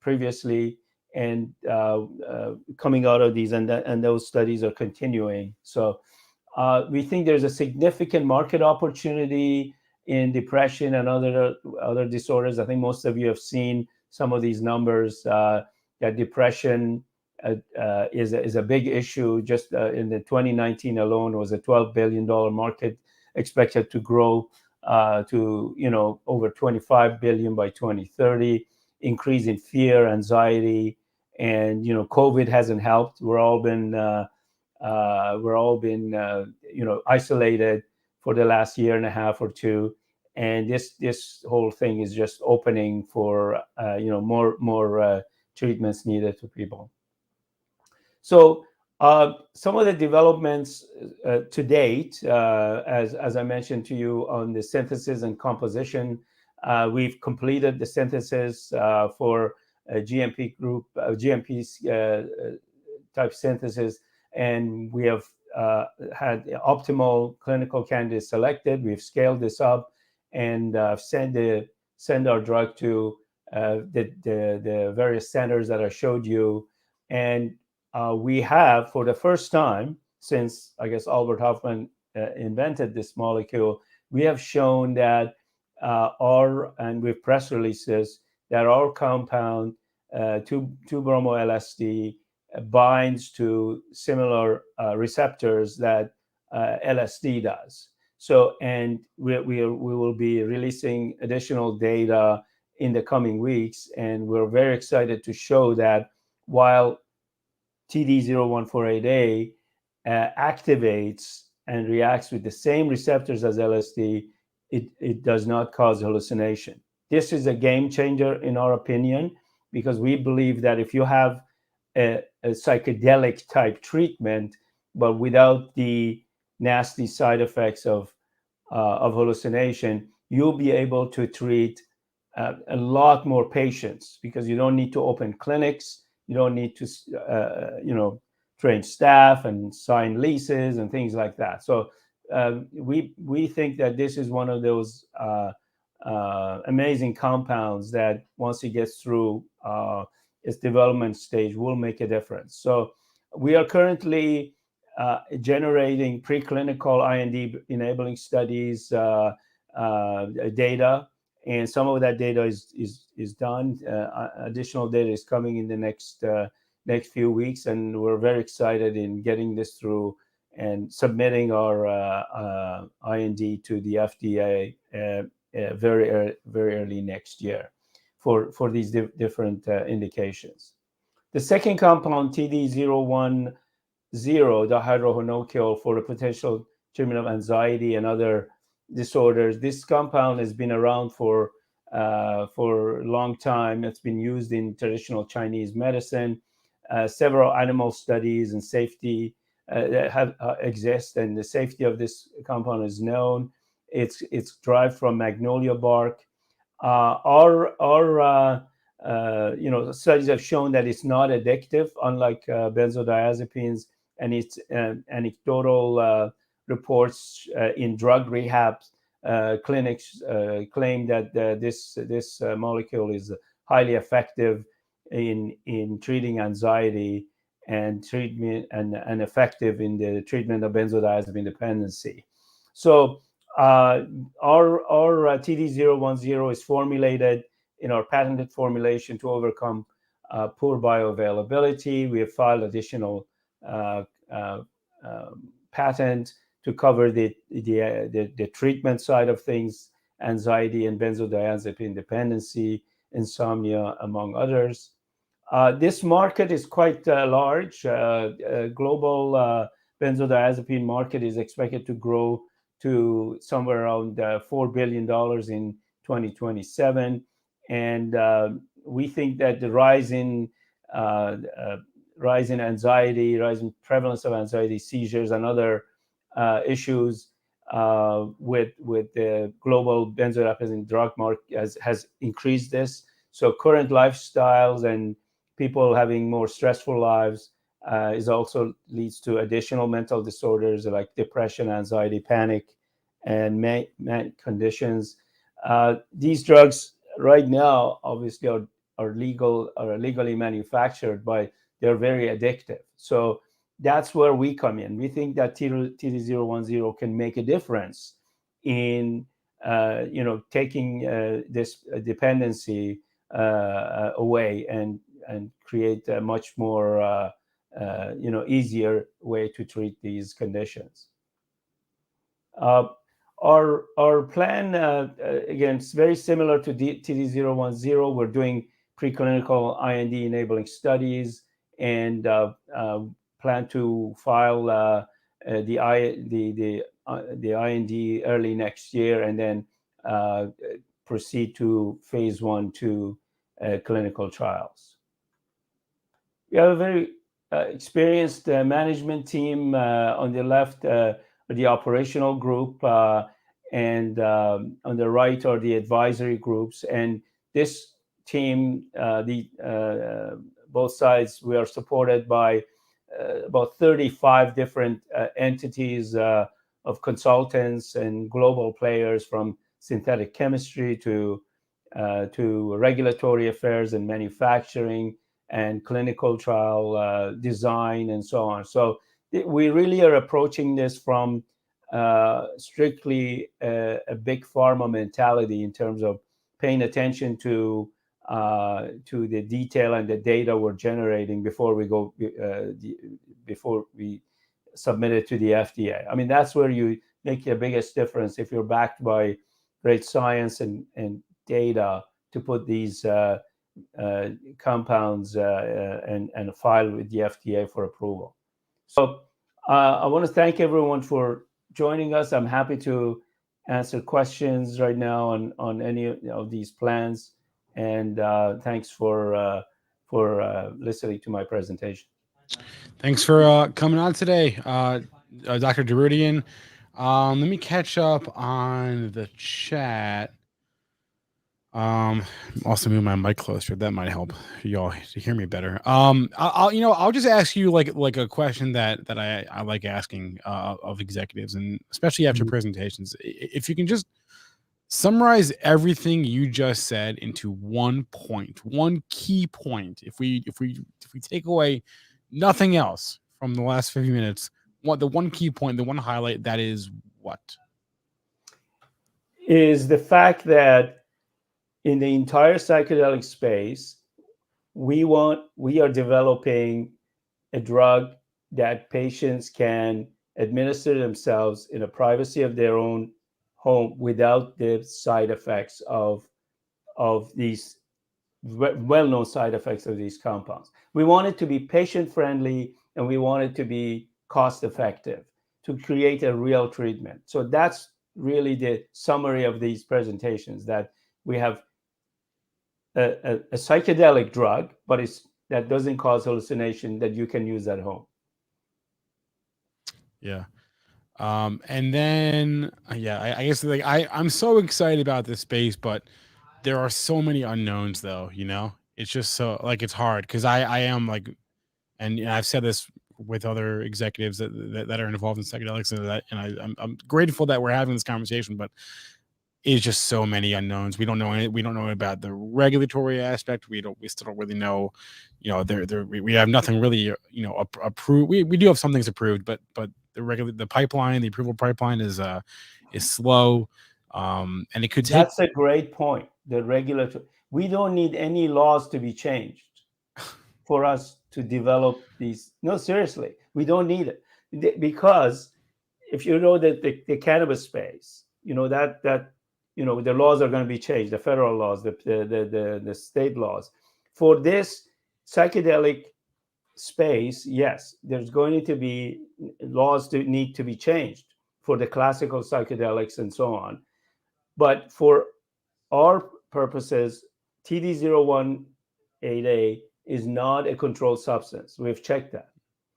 previously, and coming out of these, and those studies are continuing. So we think there's a significant market opportunity in depression and other disorders. I think most of you have seen some of these numbers. That depression is a big issue. Just in the 2019 alone, it was a $12 billion market, expected to grow to over $25 billion by 2030. Increase in fear, anxiety, and COVID hasn't helped. We're all been isolated for the last year and a half or two, and this whole thing is just opening for more treatments needed to people. So some of the developments to date, as I mentioned to you on the synthesis and composition, we've completed the synthesis for a GMP type synthesis, and we have had optimal clinical candidates selected. We've scaled this up and send our drug to the various centers that I showed you. And we have, for the first time since, I guess, Albert Hofmann invented this molecule, we have shown that and with press releases, that our compound 2-bromo-LSD binds to similar receptors that LSD does. So, and we will be releasing additional data in the coming weeks, and we're very excited to show that while TD-0148A activates and reacts with the same receptors as LSD, it does not cause hallucination. This is a game changer in our opinion, because we believe that if you have a psychedelic type treatment, but without the nasty side effects of hallucination, you'll be able to treat a lot more patients, because you don't need to open clinics, you don't need to train staff and sign leases and things like that. So we think that this is one of those amazing compounds that once it gets through its development stage will make a difference. So we are currently generating preclinical IND enabling studies data, and some of that data is done. Additional data is coming in the next few weeks, and we're very excited in getting this through and submitting our IND to the FDA very early next year for these different indications. The second compound, TD-010, dihydrohonocule, for the potential treatment of anxiety and other disorders. This compound has been around for a long time. It's been used in traditional Chinese medicine. Several animal studies and safety exist, and the safety of this compound is known. It's derived from magnolia bark. Our studies have shown that it's not addictive, unlike benzodiazepines, and its anecdotal reports in drug rehab clinics claim that this molecule is highly effective in treating anxiety and effective in the treatment of benzodiazepine dependency. So our TD-010 is formulated in our patented formulation to overcome poor bioavailability. We have filed additional patent to cover the treatment side of things, anxiety and benzodiazepine dependency, insomnia, among others. This market is quite large. Global benzodiazepine market is expected to grow to somewhere around $4 billion in 2027. And we think that the rise in anxiety, rise in prevalence of anxiety, seizures, and other issues with the global benzodiazepine drug market has increased this. So current lifestyles and people having more stressful lives is also leads to additional mental disorders like depression, anxiety, panic, and manic conditions. These drugs right now obviously are legally manufactured, but they're very addictive. So that's where we come in. We think that TD-010 can make a difference in taking this dependency away and create a much more easier way to treat these conditions. Our plan again is very similar to TD-010. We're doing preclinical IND enabling studies and plan to file the IND early next year, and then proceed to phase 1/2 clinical trials. We have a very experienced management team. On the left, the operational group, and on the right are the advisory groups. And this team, both sides, we are supported by about 35 different entities of consultants and global players, from synthetic chemistry to regulatory affairs and manufacturing and clinical trial design and so on. So we really are approaching this from strictly a big pharma mentality in terms of paying attention to to the detail and the data we're generating before we go before we submit it to the FDA. I mean, that's where you make the biggest difference if you're backed by great science and data to put these compounds and file with the FDA for approval. So I want to thank everyone for joining us. I'm happy to answer questions right now on any of these plans. And thanks for listening to my presentation. Thanks for coming on today, Dr. Darudian. Let me catch up on the chat. Also move my mic closer. That might help y'all to hear me better. I'll just ask you like a question that I like asking of executives, and especially after presentations. If you can just summarize everything you just said into one point, one key point. If we take away nothing else from the last 50 minutes, the one key point, the one highlight, that is what? Is the fact that in the entire psychedelic space, we are developing a drug that patients can administer themselves in the privacy of their own home without the side effects of these well-known side effects of these compounds. We want it to be patient-friendly, and we want it to be cost-effective to create a real treatment. So that's really the summary of these presentations, that we have a psychedelic drug, but that doesn't cause hallucination, that you can use at home. Yeah. And then, I guess I'm so excited about this space, but there are so many unknowns though, it's just so it's hard. Cause I am and I've said this with other executives that are involved in psychedelics, and I'm grateful that we're having this conversation, but it's just so many unknowns. We don't know about the regulatory aspect. We still don't really know, we have nothing really, approved. We do have some things approved, but the pipeline, the approval pipeline is slow. And it could take. That's a great point. The regulatory, we don't need any laws to be changed for us to develop these. No, seriously, we don't need it, because if you know that the cannabis space, the laws are going to be changed, the federal laws, the state laws. For this psychedelic space, yes, there's going to be laws that need to be changed for the classical psychedelics and so on. But for our purposes, TD-0188 is not a controlled substance. We've checked that.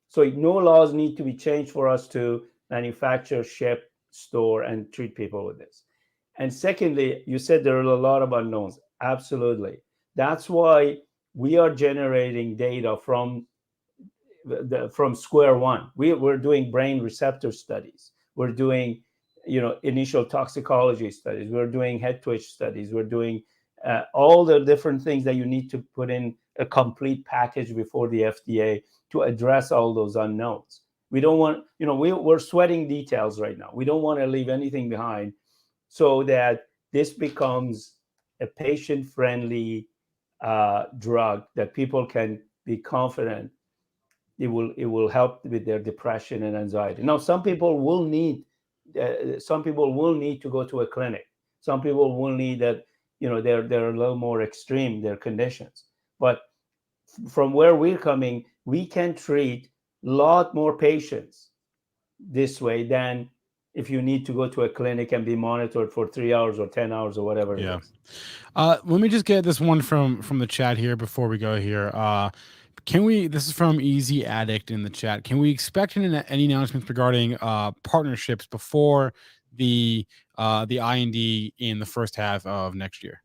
So no laws need to be changed for us to manufacture, ship, store, and treat people with this. And secondly, you said there are a lot of unknowns. Absolutely. That's why we are generating data from square one. We're doing brain receptor studies. We're doing, initial toxicology studies. We're doing head twitch studies. We're doing all the different things that you need to put in a complete package before the FDA to address all those unknowns. We don't want, we're sweating details right now. We don't want to leave anything behind, so that this becomes a patient-friendly drug that people can be confident it will help with their depression and anxiety. Now, some people will need to go to a clinic. Some people will need that, they're a little more extreme, their conditions. But from where we're coming, we can treat a lot more patients this way than if you need to go to a clinic and be monitored for 3 hours or 10 hours or whatever. Yeah. Let me just get this one from the chat here before we go here. This is from Easy Addict in the chat. Can we expect any announcements regarding partnerships before the IND in the first half of next year?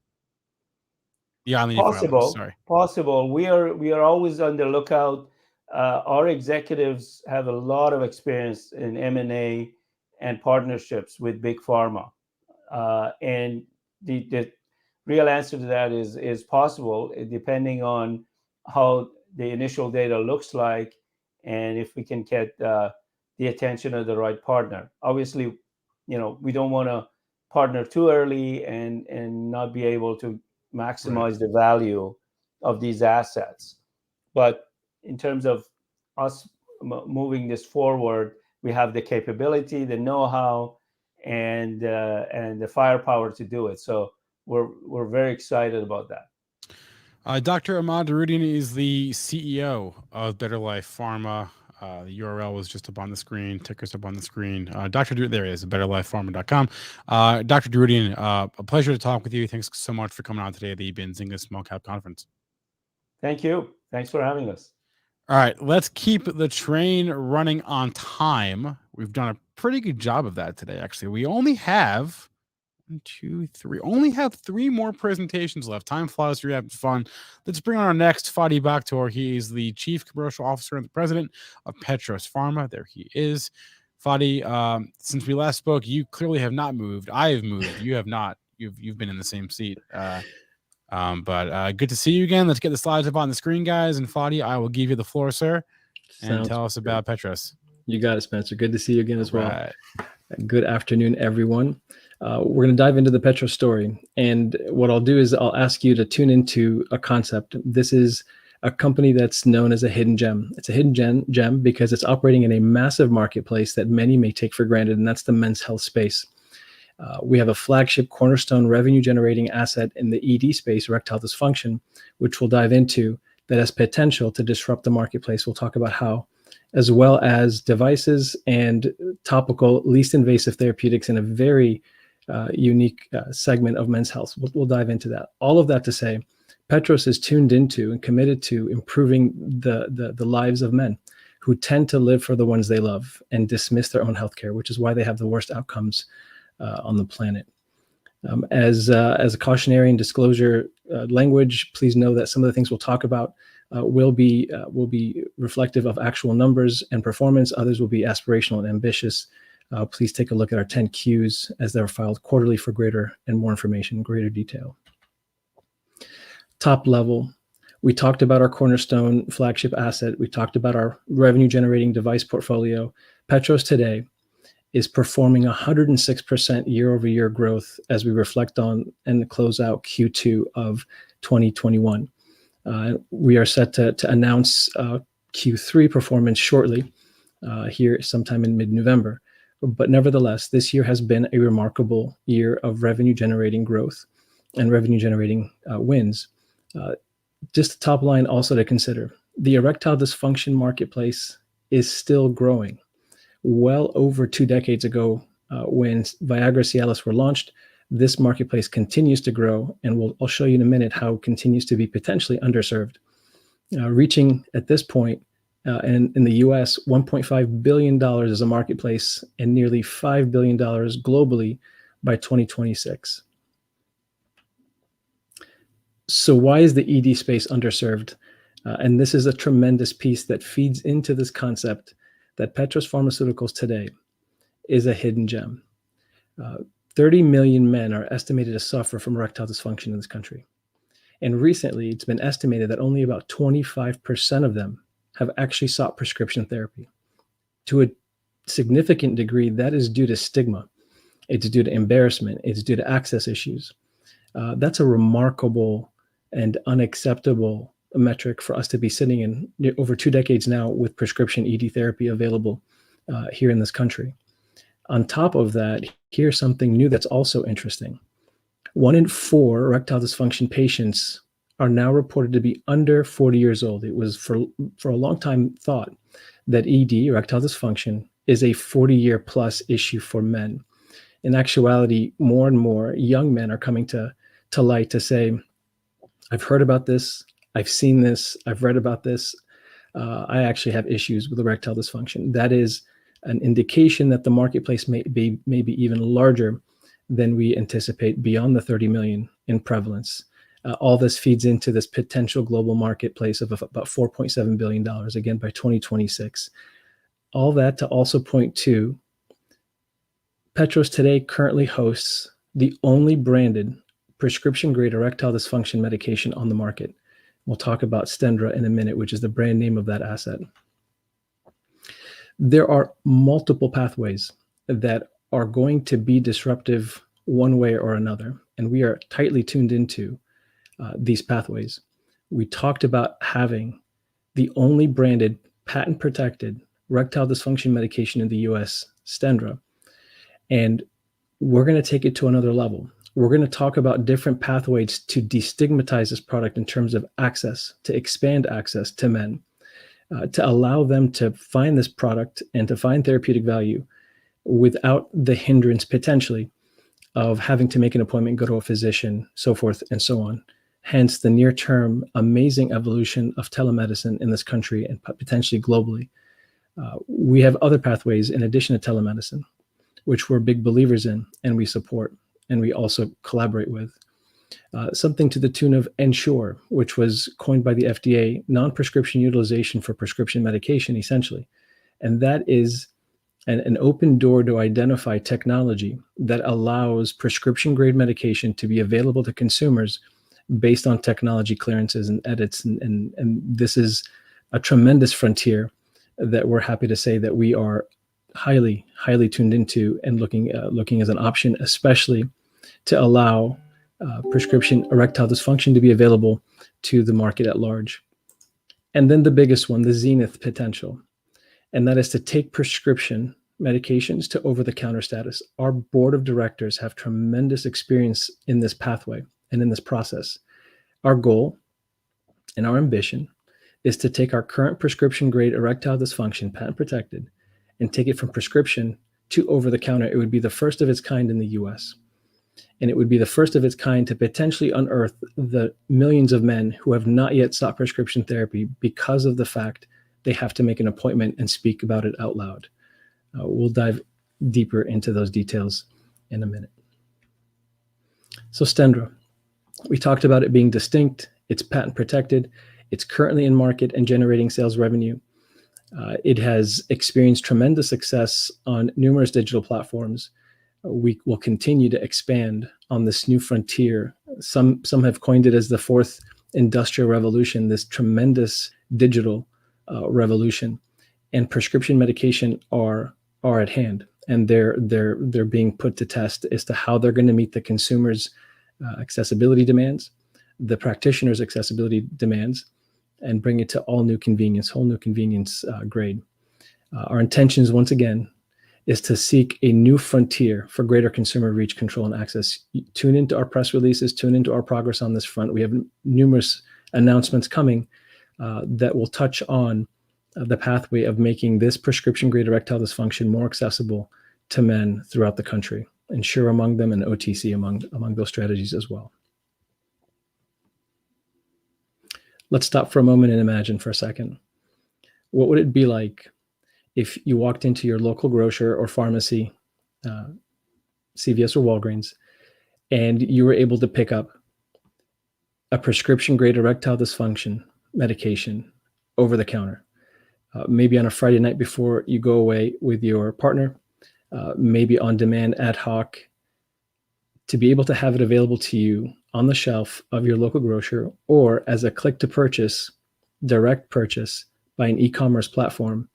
Possible. We are always on the lookout. Our executives have a lot of experience in M&A and partnerships with big pharma, and the real answer to that is possible, depending on how the initial data looks like, and if we can get the attention of the right partner. Obviously, we don't want to partner too early and not be able to maximize the value of these assets. But in terms of us moving this forward, we have the capability, the know-how, and the firepower to do it. So we're very excited about that. Dr. Ahmad Darudian is the CEO of Better Life Pharma. The URL was just up on the screen, ticker's up on the screen. There he is, betterlifepharma.com. Dr. Darudian, a pleasure to talk with you. Thanks so much for coming on today at the Benzinga Small Cap Conference. Thank you. Thanks for having us. All right, let's keep the train running on time. We've done a pretty good job of that today, actually. We only have only have 3 more presentations left. Time flies, we're having fun. Let's bring on our next Fadi Bakhtor. He is the Chief Commercial Officer and the President of Petros Pharma. There he is. Fadi, since we last spoke, you clearly have not moved. I have moved. You have not. You've been in the same seat. But good to see you again. Let's get the slides up on the screen, guys. And Fadi, I will give you the floor, sir, and tell us about Petros. You got it, Spencer. Good to see you again as well. Right. Good afternoon, everyone. We're going to dive into the Petros story. And what I'll do is I'll ask you to tune into a concept. This is a company that's known as a hidden gem. It's a hidden gem because it's operating in a massive marketplace that many may take for granted, and that's the men's health space. We have a flagship cornerstone revenue-generating asset in the ED space, erectile dysfunction, which we'll dive into, that has potential to disrupt the marketplace. We'll talk about how, as well as devices and topical, least invasive therapeutics in a very unique segment of men's health. We'll dive into that. All of that to say, Petros is tuned into and committed to improving the lives of men who tend to live for the ones they love and dismiss their own healthcare, which is why they have the worst outcomes on the planet. As a cautionary and disclosure language, please know that some of the things we'll talk about will be reflective of actual numbers and performance. Others will be aspirational and ambitious. Please take a look at our 10-Qs as they're filed quarterly for greater and more information, greater detail. Top level, we talked about our cornerstone flagship asset. We talked about our revenue-generating device portfolio. Petros today is performing 106% year-over-year growth as we reflect on and close out Q2 of 2021. We are set to announce Q3 performance shortly, here sometime in mid-November. But nevertheless, this year has been a remarkable year of revenue-generating growth and revenue-generating wins. Just the top line also to consider, the erectile dysfunction marketplace is still growing. Well over 2 decades ago, when Viagra Cialis were launched, this marketplace continues to grow, and I'll show you in a minute how it continues to be potentially underserved, reaching at this point in the US, $1.5 billion as a marketplace and nearly $5 billion globally by 2026. So why is the ED space underserved? And this is a tremendous piece that feeds into this concept that Petros Pharmaceuticals today is a hidden gem. 30 million men are estimated to suffer from erectile dysfunction in this country. And recently, it's been estimated that only about 25% of them have actually sought prescription therapy. To a significant degree, that is due to stigma. It's due to embarrassment. It's due to access issues. That's a remarkable and unacceptable metric for us to be sitting in over 2 decades now with prescription ED therapy available here in this country. On top of that, here's something new that's also interesting. 1 in 4 erectile dysfunction patients are now reported to be under 40 years old. It was for a long time thought that ED, erectile dysfunction, is a 40-year plus issue for men. In actuality, more and more young men are coming to light to say, I've heard about this, I've seen this, I've read about this. I actually have issues with erectile dysfunction. That is an indication that the marketplace may be even larger than we anticipate, beyond the 30 million in prevalence. All this feeds into this potential global marketplace of about $4.7 billion, again, by 2026. All that to also point to Petros today currently hosts the only branded prescription-grade erectile dysfunction medication on the market. We'll talk about Stendra in a minute, which is the brand name of that asset. There are multiple pathways that are going to be disruptive one way or another, and we are tightly tuned into these pathways. We talked about having the only branded, patent-protected erectile dysfunction medication in the US, Stendra. And we're going to take it to another level. We're going to talk about different pathways to destigmatize this product in terms of access, to expand access to men, to allow them to find this product and to find therapeutic value without the hindrance potentially of having to make an appointment, go to a physician, so forth and so on. Hence the near-term amazing evolution of telemedicine in this country and potentially globally. We have other pathways in addition to telemedicine, which we're big believers in and we support and we also collaborate with. Something to the tune of Ensure, which was coined by the FDA, non-prescription utilization for prescription medication, essentially. And that is an open door to identify technology that allows prescription-grade medication to be available to consumers based on technology clearances and edits. And this is a tremendous frontier that we're happy to say that we are highly, highly tuned into and looking as an option, especially to allow prescription erectile dysfunction to be available to the market at large. And then the biggest one, the zenith potential, and that is to take prescription medications to over-the-counter status. Our board of directors have tremendous experience in this pathway and in this process. Our goal and our ambition is to take our current prescription-grade erectile dysfunction, patent protected, and take it from prescription to over-the-counter. It would be the first of its kind in the US. And it would be the first of its kind to potentially unearth the millions of men who have not yet sought prescription therapy because of the fact they have to make an appointment and speak about it out loud. We'll dive deeper into those details in a minute. So Stendra, we talked about it being distinct. It's patent protected. It's currently in market and generating sales revenue. It has experienced tremendous success on numerous digital platforms. We will continue to expand on this new frontier. Some have coined it as the fourth industrial revolution, this tremendous digital revolution. And prescription medication are at hand, and they're being put to test as to how they're going to meet the consumer's accessibility demands, the practitioner's accessibility demands, and bring it to whole new convenience grade. Our intentions, once again, is to seek a new frontier for greater consumer reach, control, and access. Tune into our press releases, tune into our progress on this front. We have numerous announcements coming that will touch on the pathway of making this prescription-grade erectile dysfunction more accessible to men throughout the country. Ensure among them and OTC among those strategies as well. Let's stop for a moment and imagine for a second. What would it be like if you walked into your local grocer or pharmacy, CVS or Walgreens, and you were able to pick up a prescription-grade erectile dysfunction medication over the counter? Maybe on a Friday night before you go away with your partner, maybe on demand ad hoc, to be able to have it available to you on the shelf of your local grocer or as a click to purchase, direct purchase by an e-commerce platform.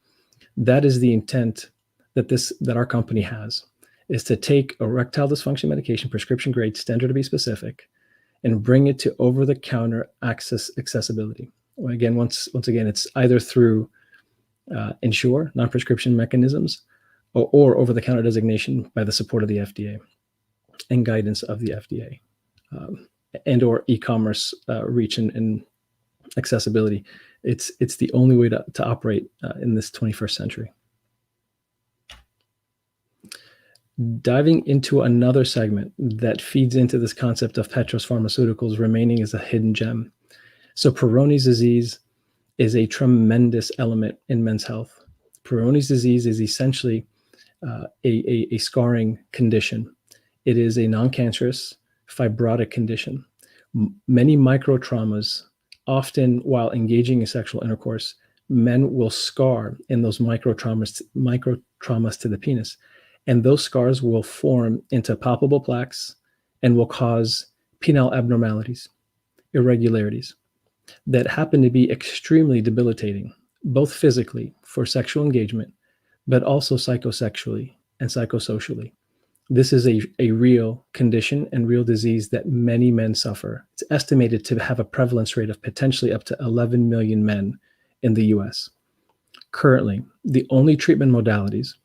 That is the intent that our company has, is to take erectile dysfunction medication, prescription grade, Stendra to be specific, and bring it to over-the-counter accessibility. Again, once again, it's either through Ensure, non-prescription mechanisms, or over-the-counter designation by the support of the FDA and guidance of the FDA, and or e-commerce reach and accessibility. It's the only way to operate in this 21st century. Diving into another segment that feeds into this concept of Petros Pharmaceuticals remaining as a hidden gem. So Peyronie's disease is a tremendous element in men's health. Peyronie's disease is essentially a scarring condition. It is a non-cancerous fibrotic condition. Many micro-traumas, often while engaging in sexual intercourse, men will scar in those micro-traumas to the penis. And those scars will form into palpable plaques and will cause penile abnormalities, irregularities that happen to be extremely debilitating, both physically for sexual engagement, but also psychosexually and psychosocially. This is a real condition and real disease that many men suffer. It's estimated to have a prevalence rate of potentially up to 11 million men in the US. Currently, the only treatment modalities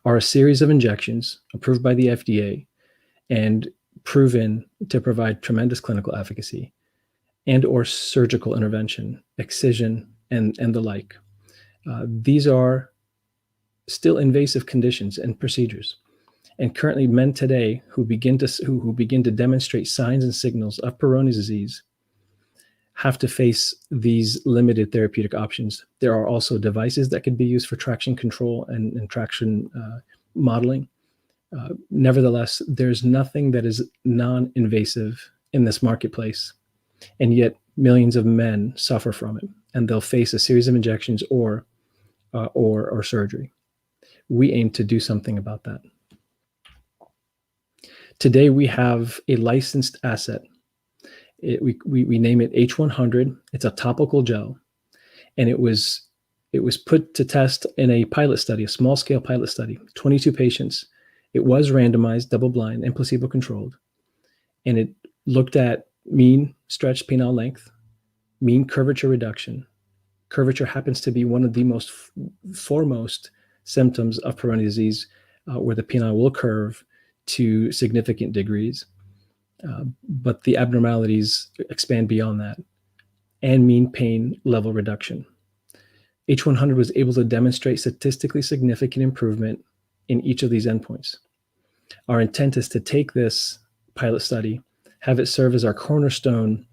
are a series of injections approved by the FDA and proven to provide tremendous clinical efficacy, and or surgical intervention, excision, and the like. These are still invasive conditions and procedures. And currently, men today who begin to demonstrate signs and signals of Peyronie's disease have to face these limited therapeutic options. There are also devices that could be used for traction control and traction modeling. Nevertheless, there's nothing that is non-invasive in this marketplace, and yet millions of men suffer from it, and they'll face a series of injections or surgery. We aim to do something about that. Today, we have a licensed asset. We name it H100. It's a topical gel, and it was put to test in a pilot study, a small-scale pilot study, 22 patients. It was randomized, double-blind, and placebo-controlled, and it looked at mean stretched penile length, mean curvature reduction. Curvature happens to be one of the most foremost symptoms of Peyronie's disease, where the penile will curve to significant degrees, but the abnormalities expand beyond that, and mean pain level reduction. H100 was able to demonstrate statistically significant improvement in each of these endpoints. Our intent is to take this pilot study, have it serve as our cornerstone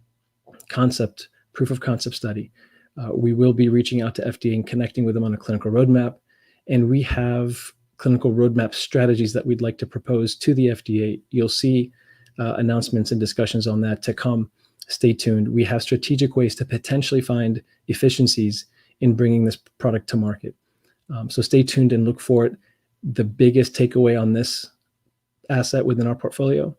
concept, proof of concept study. We will be reaching out to FDA and connecting with them on a clinical roadmap, and we have clinical roadmap strategies that we'd like to propose to the FDA. You'll see announcements and discussions on that to come. Stay tuned. We have strategic ways to potentially find efficiencies in bringing this product to market. So stay tuned and look for it. The biggest takeaway on this asset within our portfolio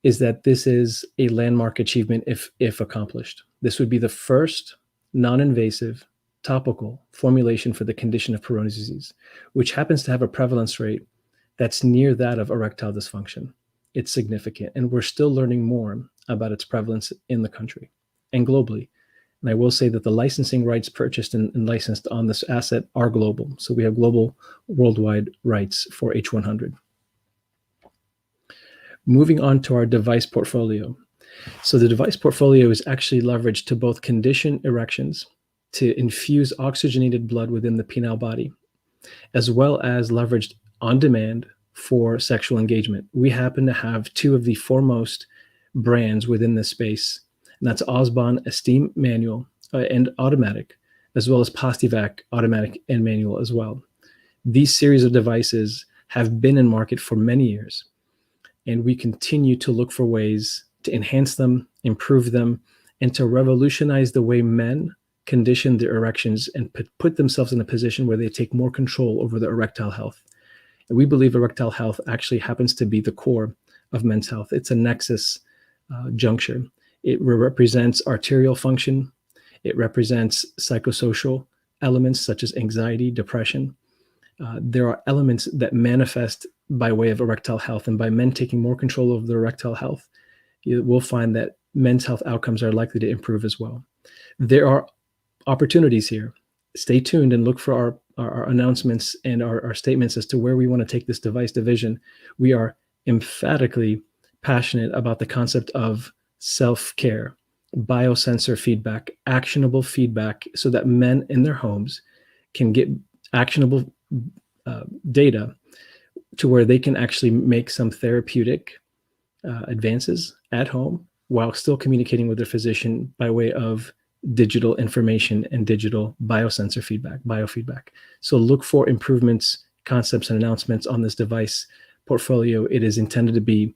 is that this is a landmark achievement if accomplished. This would be the first non-invasive topical formulation for the condition of Peyronie's disease, which happens to have a prevalence rate that's near that of erectile dysfunction. It's significant, and we're still learning more about its prevalence in the country and globally. And I will say that the licensing rights purchased and licensed on this asset are global. So we have global worldwide rights for H100. Moving on to our device portfolio. So the device portfolio is actually leveraged to both condition erections, to infuse oxygenated blood within the penile body, as well as leveraged on demand for sexual engagement. We happen to have two of the foremost brands within this space, and that's Osbon Esteem Manual and Automatic, as well as Postivac Automatic and Manual as well. These series of devices have been in market for many years, and we continue to look for ways to enhance them, improve them, and to revolutionize the way men condition their erections and put themselves in a position where they take more control over their erectile health. And we believe erectile health actually happens to be the core of men's health. It's a nexus juncture. It represents arterial function. It represents psychosocial elements such as anxiety, depression. There are elements that manifest by way of erectile health, and by men taking more control over their erectile health, we'll find that men's health outcomes are likely to improve as well. There are opportunities here. Stay tuned and look for our announcements and our statements as to where we want to take this device division. We are emphatically passionate about the concept of self-care, biosensor feedback, actionable feedback, so that men in their homes can get actionable data to where they can actually make some therapeutic advances at home while still communicating with their physician by way of digital information and digital biosensor feedback, biofeedback. So look for improvements, concepts, and announcements on this device portfolio. It is intended to be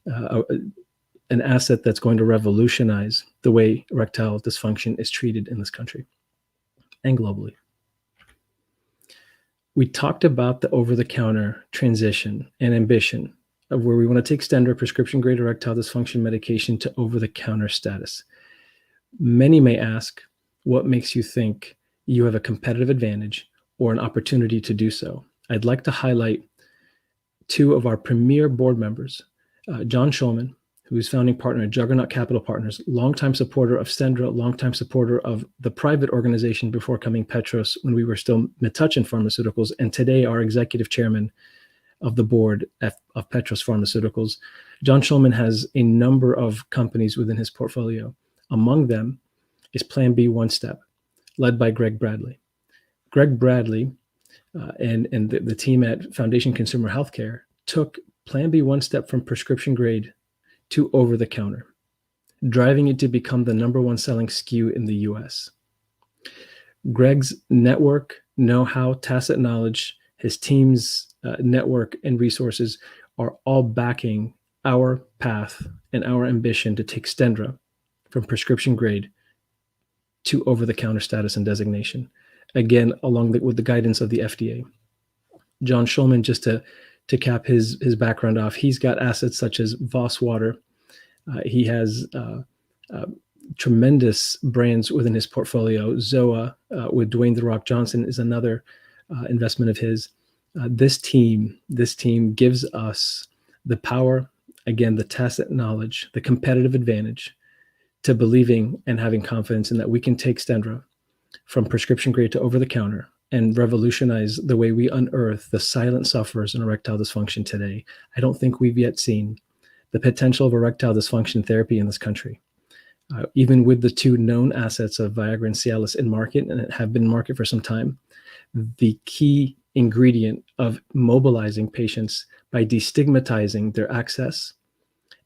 an asset that's going to revolutionize the way erectile dysfunction is treated in this country and globally. We talked about the over-the-counter transition and ambition of where we want to take standard prescription-grade erectile dysfunction medication to over-the-counter status. Many may ask, what makes you think you have a competitive advantage or an opportunity to do so? I'd like to highlight two of our premier board members, John Schulman, who is founding partner at Juggernaut Capital Partners, longtime supporter of Stendra, longtime supporter of the private organization before coming Petros when we were still Metuchen Pharmaceuticals, and today our executive chairman of the board of Petros Pharmaceuticals. John Schulman has a number of companies within his portfolio. Among them is Plan B One Step, led by Greg Bradley. Greg Bradley and the team at Foundation Consumer Healthcare took Plan B One Step from prescription grade to over-the-counter, driving it to become the #1 selling SKU in the US. Greg's network, know-how, tacit knowledge, his team's network and resources are all backing our path and our ambition to take Stendra from prescription grade to over-the-counter status and designation. Again, along with the guidance of the FDA. John Schulman, just to cap his background off, he's got assets such as Voss Water. He has tremendous brands within his portfolio. Zoa with Dwayne "The Rock" Johnson is another investment of his. This team gives us the power, again, the tacit knowledge, the competitive advantage to believing and having confidence in that we can take Stendra from prescription grade to over-the-counter and revolutionize the way we unearth the silent sufferers in erectile dysfunction today. I don't think we've yet seen the potential of erectile dysfunction therapy in this country. Even with the two known assets of Viagra and Cialis in market, and have been in market for some time, the key ingredient of mobilizing patients by destigmatizing their access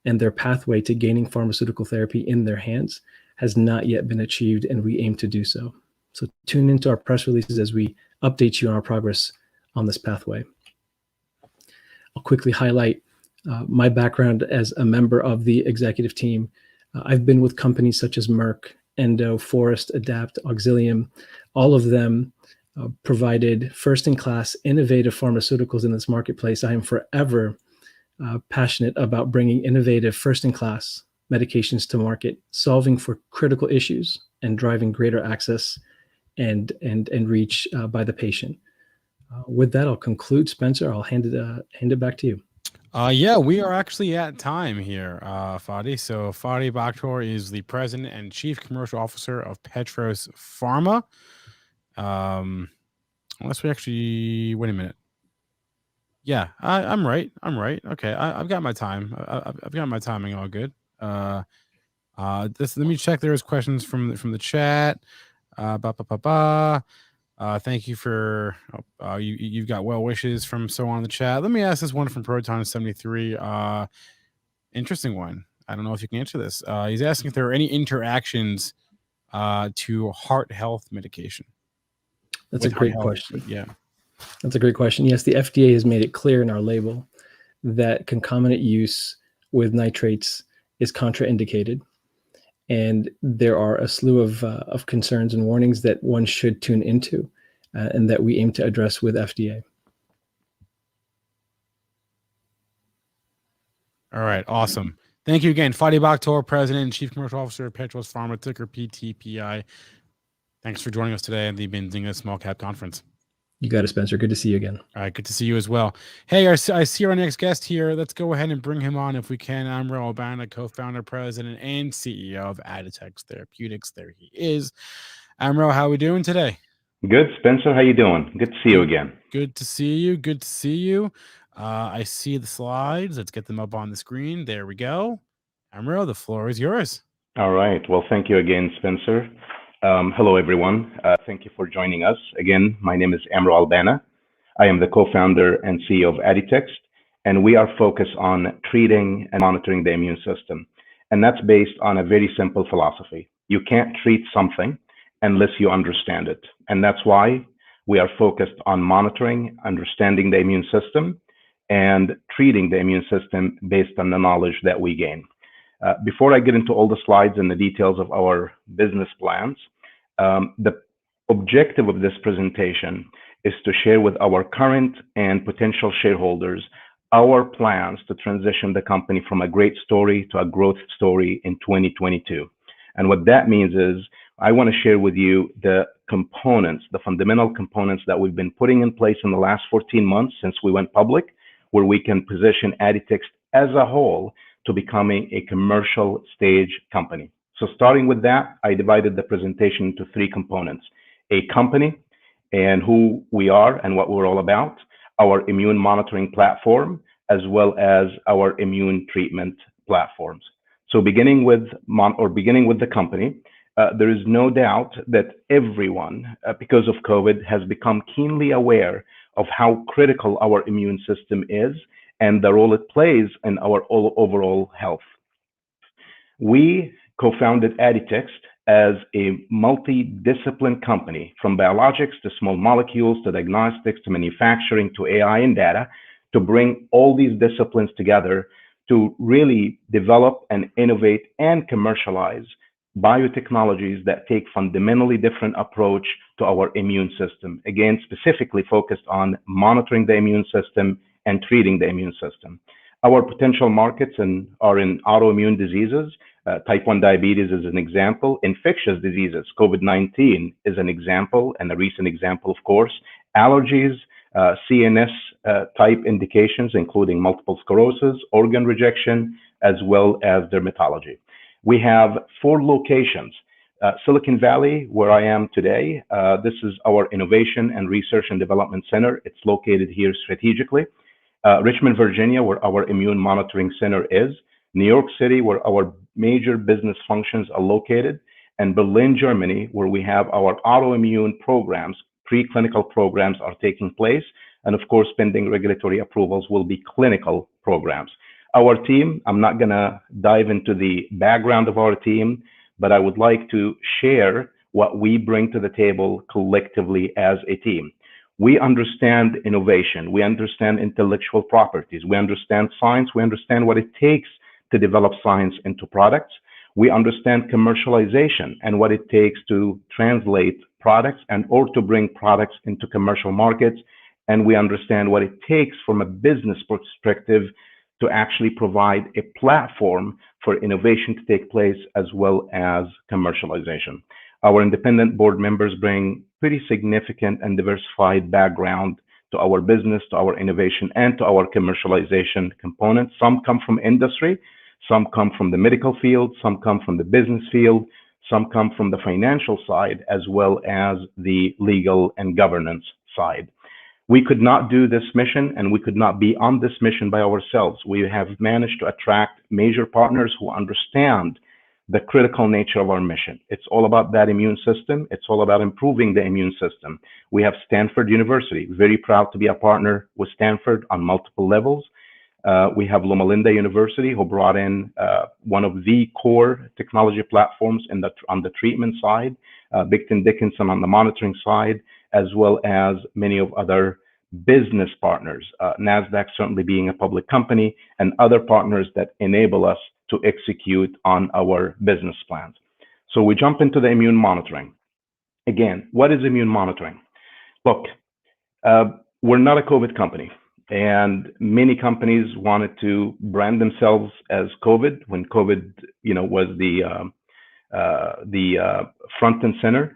and their pathway to gaining pharmaceutical therapy in their hands has not yet been achieved, and we aim to do so. So tune into our press releases as we update you on our progress on this pathway. I'll quickly highlight my background as a member of the executive team. I've been with companies such as Merck, Endo, Forest, Adapt, Auxilium. All of them provided first-in-class innovative pharmaceuticals in this marketplace. I am forever passionate about bringing innovative first-in-class medications to market, solving for critical issues and driving greater access and reach by the patient. With that, I'll conclude. Spencer, I'll hand it back to you. Yeah, we are actually at time here, Fadi. So Fadi Bakhtor is the president and chief commercial officer of Petros Pharma. Unless we actually wait a minute. Yeah, I'm right. Okay, I've got my time. I've got my timing all good. Let me check. There's questions from the chat. Thank you for you've got well wishes from someone in the chat. Let me ask this one from Proton 73. Interesting one. I don't know if you can answer this. He's asking if there are any interactions to heart health medication. That's a great question. Yeah, that's a great question. Yes, the FDA has made it clear in our label that concomitant use with nitrates is contraindicated. And there are a slew of concerns and warnings that one should tune into and that we aim to address with FDA. All right, awesome. Thank you again. Fadi Bakhtor, President and Chief Commercial Officer of Petros Pharma, ticker PTPI. Thanks for joining us today at the Benzinga Small Cap Conference. You got it, Spencer. Good to see you again. All right, good to see you as well. Hey, I see our next guest here. Let's go ahead and bring him on if we can. Amro Albana, co-founder, president, and CEO of AWKN Therapeutics. There he is. Amro, how are we doing today? Good, Spencer. How you doing? Good to see you again. Good to see you. Good to see you. I see the slides. Let's get them up on the screen. There we go. Amro, the floor is yours. All right. Well, thank you again, Spencer. Hello, everyone. Thank you for joining us. Again, my name is Amro Albana. I am the co-founder and CEO of AWKN, and we are focused on treating and monitoring the immune system. And that's based on a very simple philosophy. You can't treat something unless you understand it. And that's why we are focused on monitoring, understanding the immune system, and treating the immune system based on the knowledge that we gain. Before I get into all the slides and the details of our business plans, the objective of this presentation is to share with our current and potential shareholders our plans to transition the company from a great story to a growth story in 2022. And what that means is I want to share with you the components, the fundamental components that we've been putting in place in the last 14 months since we went public, where we can position Aditext as a whole to becoming a commercial stage company. So starting with that, I divided the presentation into three components: a company and who we are and what we're all about, our immune monitoring platform, as well as our immune treatment platforms. So beginning with the company, there is no doubt that everyone, because of COVID, has become keenly aware of how critical our immune system is and the role it plays in our overall health. We co-founded Aditext as a multidiscipline company, from biologics to small molecules to diagnostics to manufacturing to AI and data, to bring all these disciplines together to really develop and innovate and commercialize biotechnologies that take fundamentally different approach to our immune system. Again, specifically focused on monitoring the immune system and treating the immune system. Our potential markets are in autoimmune diseases. Type 1 diabetes is an example. Infectious diseases, COVID-19 is an example, and a recent example, of course. Allergies, CNS type indications, including multiple sclerosis, organ rejection, as well as dermatology. We have 4 locations. Silicon Valley, where I am today, this is our Innovation and Research and Development Center. It's located here strategically. Richmond, Virginia, where our Immune Monitoring Center is. New York City, where our major business functions are located. And Berlin, Germany, where we have our autoimmune programs, preclinical programs are taking place. And of course, pending regulatory approvals will be clinical programs. Our team, I'm not gonna dive into the background of our team, but I would like to share what we bring to the table collectively as a team. We understand innovation, we understand intellectual properties, we understand science, we understand what it takes to develop science into products. We understand commercialization and what it takes to translate products or to bring products into commercial markets. And we understand what it takes from a business perspective to actually provide a platform for innovation to take place, as well as commercialization. Our independent board members bring pretty significant and diversified background to our business, to our innovation, and to our commercialization components. Some come from industry, some come from the medical field, some come from the business field, some come from the financial side, as well as the legal and governance side. We could not do this mission, and we could not be on this mission by ourselves. We have managed to attract major partners who understand the critical nature of our mission. It's all about that immune system. It's all about improving the immune system. We have Stanford University, very proud to be a partner with Stanford on multiple levels. We have Loma Linda University, who brought in one of the core technology platforms on the treatment side, Becton Dickinson on the monitoring side, as well as many of other business partners, NASDAQ certainly being a public company, and other partners that enable us to execute on our business plans. So we jump into the immune monitoring. Again, what is immune monitoring? Look, we're not a COVID company, and many companies wanted to brand themselves as COVID when COVID, was the front and center.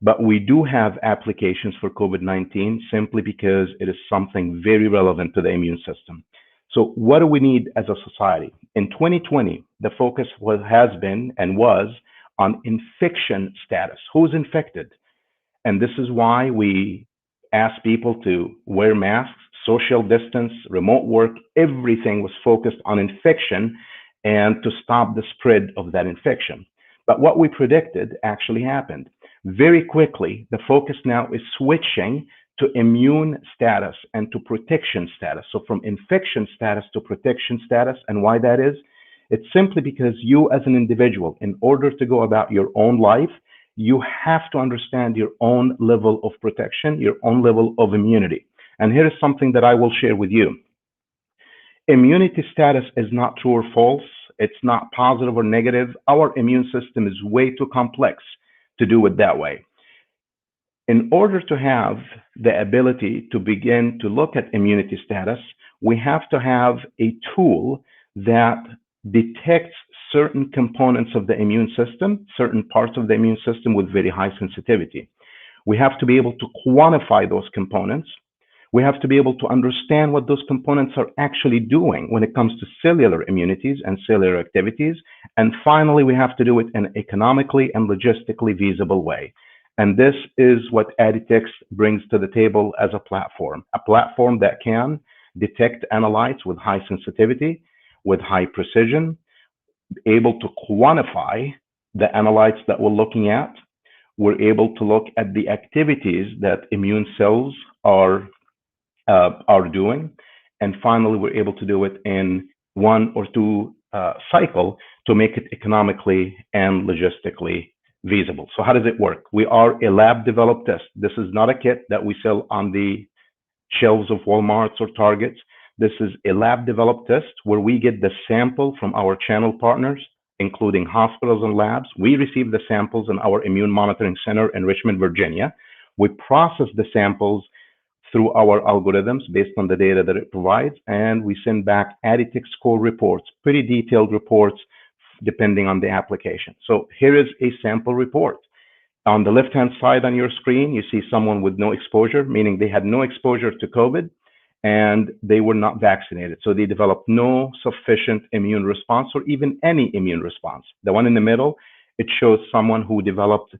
But we do have applications for COVID-19 simply because it is something very relevant to the immune system. So what do we need as a society? In 2020, the focus has been and was on infection status. Who's infected? And this is why we asked people to wear masks, social distance, remote work. Everything was focused on infection and to stop the spread of that infection. But what we predicted actually happened. Very quickly, the focus now is switching to immune status and to protection status. So from infection status to protection status. And why that is? It's simply because you as an individual, in order to go about your own life, you have to understand your own level of protection, your own level of immunity. And here is something that I will share with you. Immunity status is not true or false. It's not positive or negative. Our immune system is way too complex to do it that way. In order to have the ability to begin to look at immunity status, we have to have a tool that detects certain components of the immune system, certain parts of the immune system with very high sensitivity. We have to be able to quantify those components. We have to be able to understand what those components are actually doing when it comes to cellular immunities and cellular activities. And finally, we have to do it in an economically and logistically feasible way. And this is what Aditex brings to the table as a platform that can detect analytes with high sensitivity, with high precision, able to quantify the analytes that we're looking at. We're able to look at the activities that immune cells are doing. And finally, we're able to do it in 1 or 2 cycle to make it economically and logistically feasible. So how does it work? We are a lab developed test. This is not a kit that we sell on the shelves of Walmarts or Targets. This is a lab developed test where we get the sample from our channel partners, including hospitals and labs. We receive the samples in our immune monitoring center in Richmond, Virginia. We process the samples through our algorithms based on the data that it provides, and we send back Aditex score reports, pretty detailed reports depending on the application. So here is a sample report. On the left-hand side on your screen, you see someone with no exposure, meaning they had no exposure to COVID and they were not vaccinated. So they developed no sufficient immune response or even any immune response. The one in the middle, it shows someone who developed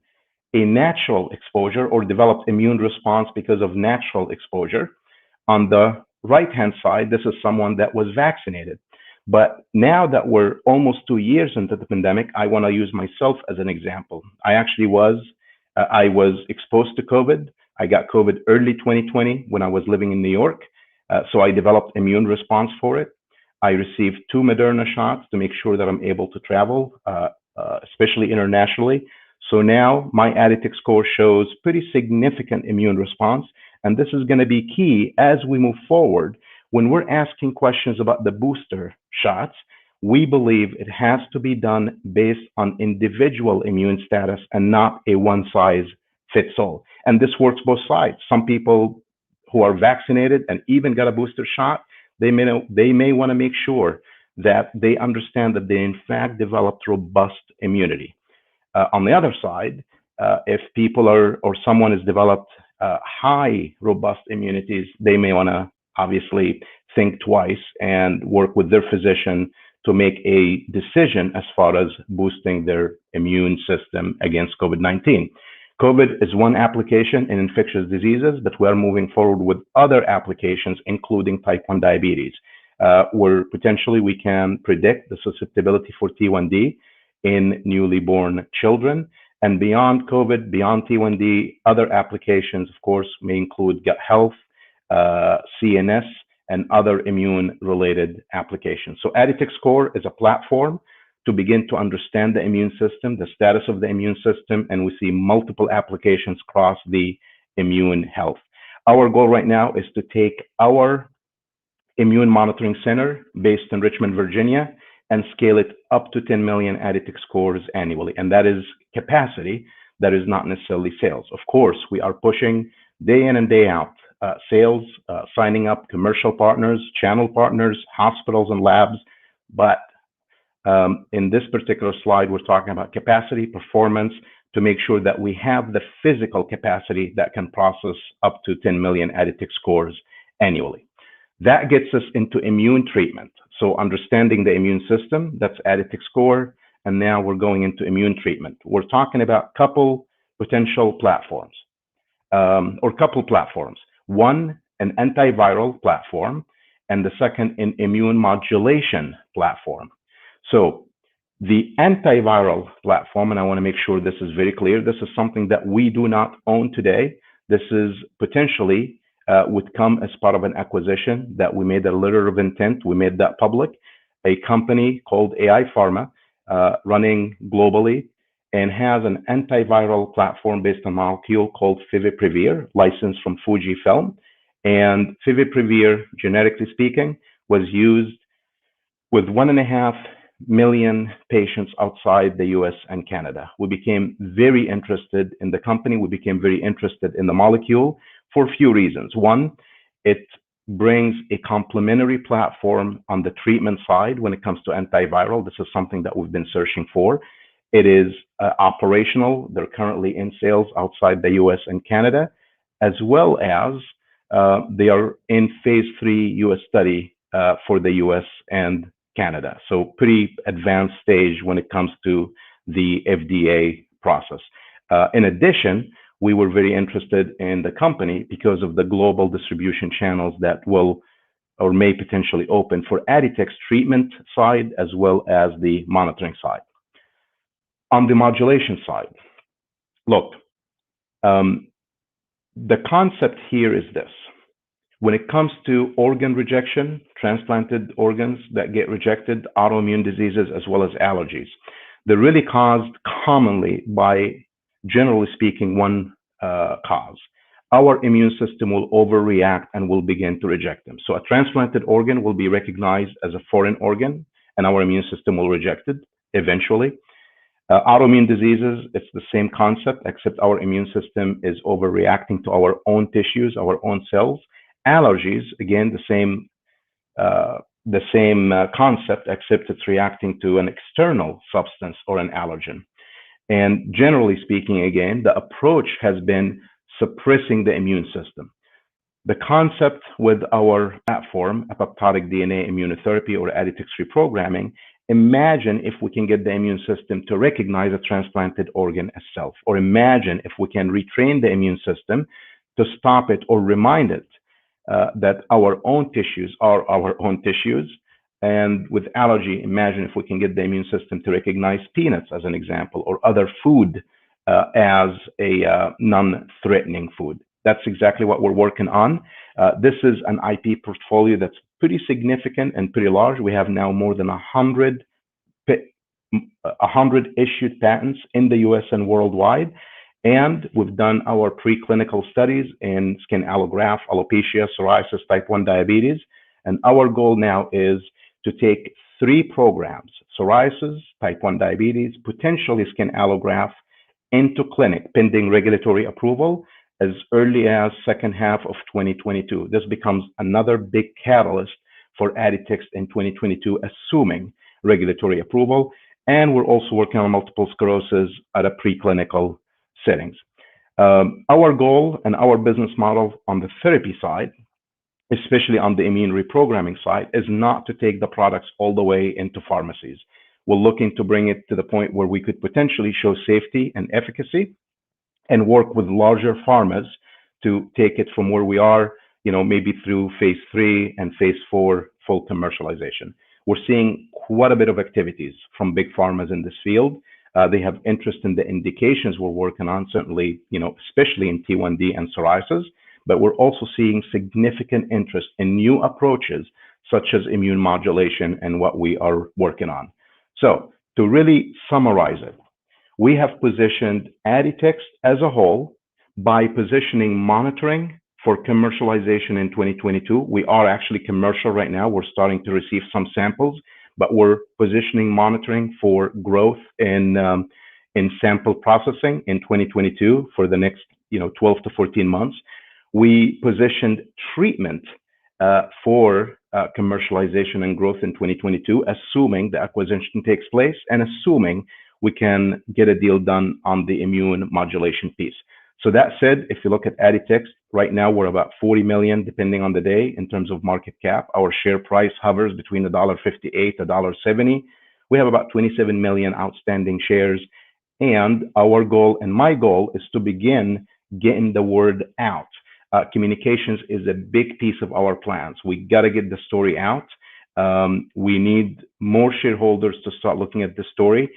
a natural exposure or developed immune response because of natural exposure. On the right-hand side, this is someone that was vaccinated. But now that we're almost 2 years into the pandemic, I want to use myself as an example. I was exposed to COVID. I got COVID early 2020 when I was living in New York. So I developed immune response for it. I received 2 Moderna shots to make sure that I'm able to travel, especially internationally. So now my Aditex score shows pretty significant immune response. And this is going to be key as we move forward. When we're asking questions about the booster shots, we believe it has to be done based on individual immune status and not a one-size-fits-all. And this works both sides. Some people who are vaccinated and even got a booster shot, they may want to make sure that they understand that they in fact developed robust immunity. On the other side, if people or someone has developed high robust immunities, they may want to obviously think twice and work with their physician to make a decision as far as boosting their immune system against COVID-19. COVID is one application in infectious diseases, but we are moving forward with other applications, including type 1 diabetes, where potentially we can predict the susceptibility for T1D in newly born children. And beyond COVID, beyond T1D, other applications, of course, may include gut health, CNS, and other immune-related applications. So Aditex score is a platform to begin to understand the immune system, the status of the immune system, and we see multiple applications across the immune health. Our goal right now is to take our immune monitoring center based in Richmond, Virginia, and scale it up to 10 million Aditex scores annually. And that is capacity, that is not necessarily sales. Of course, we are pushing day in and day out sales, signing up commercial partners, channel partners, hospitals and labs. But in this particular slide, we're talking about capacity, performance, to make sure that we have the physical capacity that can process up to 10 million Aditex scores annually. That gets us into immune treatment. So understanding the immune system, that's Aditex score. And now we're going into immune treatment. We're talking about couple potential platforms, or couple platforms. One, an antiviral platform, and the second, an immune modulation platform. So the antiviral platform, and I want to make sure this is very clear, this is something that we do not own today. This is potentially would come as part of an acquisition that we made a letter of intent. We made that public. A company called AI Pharma, running globally, and has an antiviral platform based on a molecule called Favipiravir, licensed from Fujifilm. And Favipiravir, generically speaking, was used with 1.5 million patients outside the US and Canada. We became very interested in the company. We became very interested in the molecule for a few reasons. One, it brings a complementary platform on the treatment side when it comes to antiviral. This is something that we've been searching for. It is operational. They're currently in sales outside the US and Canada, as well as They are in phase 3 U.S. study for the U.S. and Canada. So pretty advanced stage when it comes to the FDA process. In addition, we were very interested in the company because of the global distribution channels that will or may potentially open for Additex treatment side as well as the monitoring side. On the modulation side, look, the concept here is this. When it comes to organ rejection, transplanted organs that get rejected, autoimmune diseases, as well as allergies, they're really caused commonly by, generally speaking, one cause. Our immune system will overreact and will begin to reject them. So a transplanted organ will be recognized as a foreign organ, and our immune system will reject it eventually. Autoimmune diseases, it's the same concept, except our immune system is overreacting to our own tissues, our own cells. Allergies, again, the same concept, except it's reacting to an external substance or an allergen. And generally speaking, again, the approach has been suppressing the immune system. The concept with our platform, apoptotic DNA immunotherapy or Additex reprogramming, imagine if we can get the immune system to recognize a transplanted organ as self, or imagine if we can retrain the immune system to stop it or remind it that our own tissues are our own tissues. And with allergy, imagine if we can get the immune system to recognize peanuts as an example, or other food as a non-threatening food. That's exactly what we're working on. This is an IP portfolio that's pretty significant and pretty large. We have now more than 100 issued patents in the US and worldwide. And we've done our preclinical studies in skin allograft, alopecia, psoriasis, type 1 diabetes. And our goal now is to take 3 programs, psoriasis, type 1 diabetes, potentially skin allograft, into clinic pending regulatory approval as early as second half of 2022. This becomes another big catalyst for Additex in 2022, assuming regulatory approval. And we're also working on multiple sclerosis at a preclinical settings. Our goal and our business model on the therapy side, especially on the immune reprogramming side, is not to take the products all the way into pharmacies. We're looking to bring it to the point where we could potentially show safety and efficacy and work with larger pharmas to take it from where we are, maybe through phase 3 and phase 4 full commercialization. We're seeing quite a bit of activities from big pharmas in this field. They have interest in the indications we're working on, certainly, especially in T1D and psoriasis, but we're also seeing significant interest in new approaches such as immune modulation and what we are working on. So to really summarize it, we have positioned Additex as a whole by positioning monitoring for commercialization in 2022. We are actually commercial right now. We're starting to receive some samples, but we're positioning monitoring for growth in sample processing in 2022 for the next 12 to 14 months. We positioned treatment for commercialization and growth in 2022, assuming the acquisition takes place and assuming we can get a deal done on the immune modulation piece. So that said, if you look at Additex, right now we're about 40 million, depending on the day, in terms of market cap. Our share price hovers between $1.58, $1.70. We have about 27 million outstanding shares. And our goal and my goal is to begin getting the word out. Communications is a big piece of our plans. We got to get the story out. We need more shareholders to start looking at the story.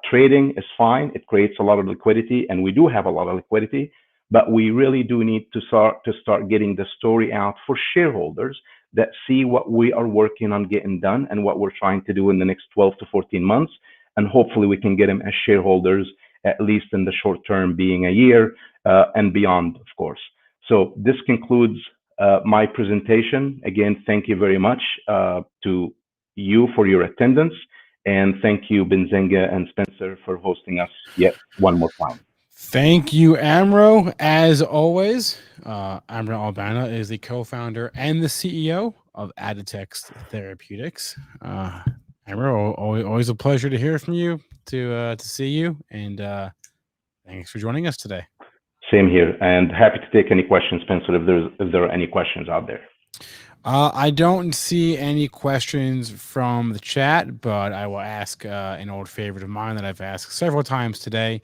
Trading is fine. It creates a lot of liquidity, and we do have a lot of liquidity, but we really do need to start getting the story out for shareholders that see what we are working on getting done and what we're trying to do in the next 12 to 14 months. And hopefully we can get them as shareholders, at least in the short term, being a year and beyond, of course. So this concludes my presentation. Again, thank you very much to you for your attendance. And thank you, Benzinga and Spencer, for hosting us yet one more time. Thank you, Amro. As always, Amro Albana is the co-founder and the CEO of Additex Therapeutics. Amro, always a pleasure to hear from you, to see you, and thanks for joining us today. Same here, and happy to take any questions, Spencer, if there are any questions out there. I don't see any questions from the chat, but I will ask an old favorite of mine that I've asked several times today,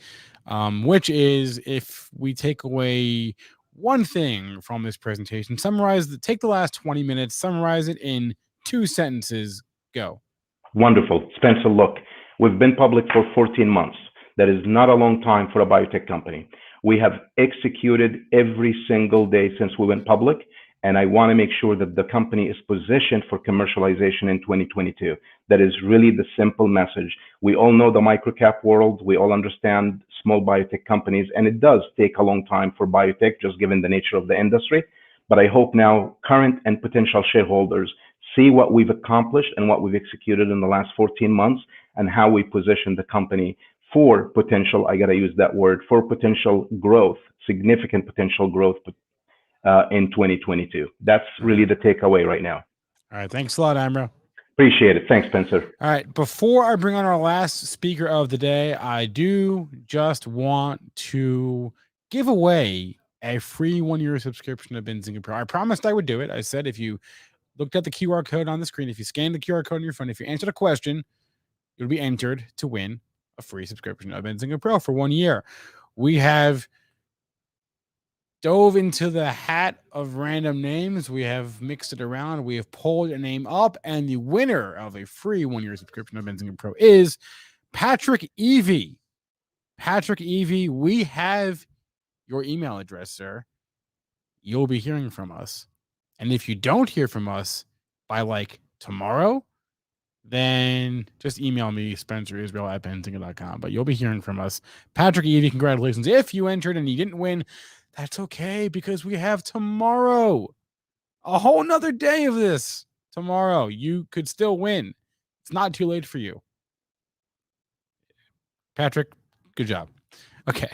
which is if we take away one thing from this presentation, take the last 20 minutes, summarize it in 2 sentences, go. Wonderful. Spencer, look, we've been public for 14 months. That is not a long time for a biotech company. We have executed every single day since we went public, and I want to make sure that the company is positioned for commercialization in 2022. That is really the simple message. We all know the microcap world. We all understand small biotech companies, and it does take a long time for biotech, just given the nature of the industry. But I hope now current and potential shareholders see what we've accomplished and what we've executed in the last 14 months and how we position the company for potential, I got to use that word, for potential growth, significant potential growth in 2022. That's really the takeaway right now. All right. Thanks a lot, Amro. Appreciate it. Thanks, Spencer. All right. Before I bring on our last speaker of the day, I do just want to give away a free 1-year subscription to Benzinga Pro. I promised I would do it. I said if you looked at the QR code on the screen, if you scanned the QR code on your phone, if you answered a question, you'll be entered to win a free subscription of Benzinga Pro for 1 year. We have dove into the hat of random names. We have mixed it around. We have pulled a name up, and the winner of a free 1-year subscription of Benzinga Pro is Patrick Evie. Patrick Evie, we have your email address, sir. You'll be hearing from us. And if you don't hear from us by like tomorrow, then just email me, spencerisrael@benzinga.com. But you'll be hearing from us. Patrick Evie, congratulations. If you entered and you didn't win, that's okay, because we have tomorrow. A whole nother day of this. Tomorrow. You could still win. It's not too late for you. Patrick, good job. Okay.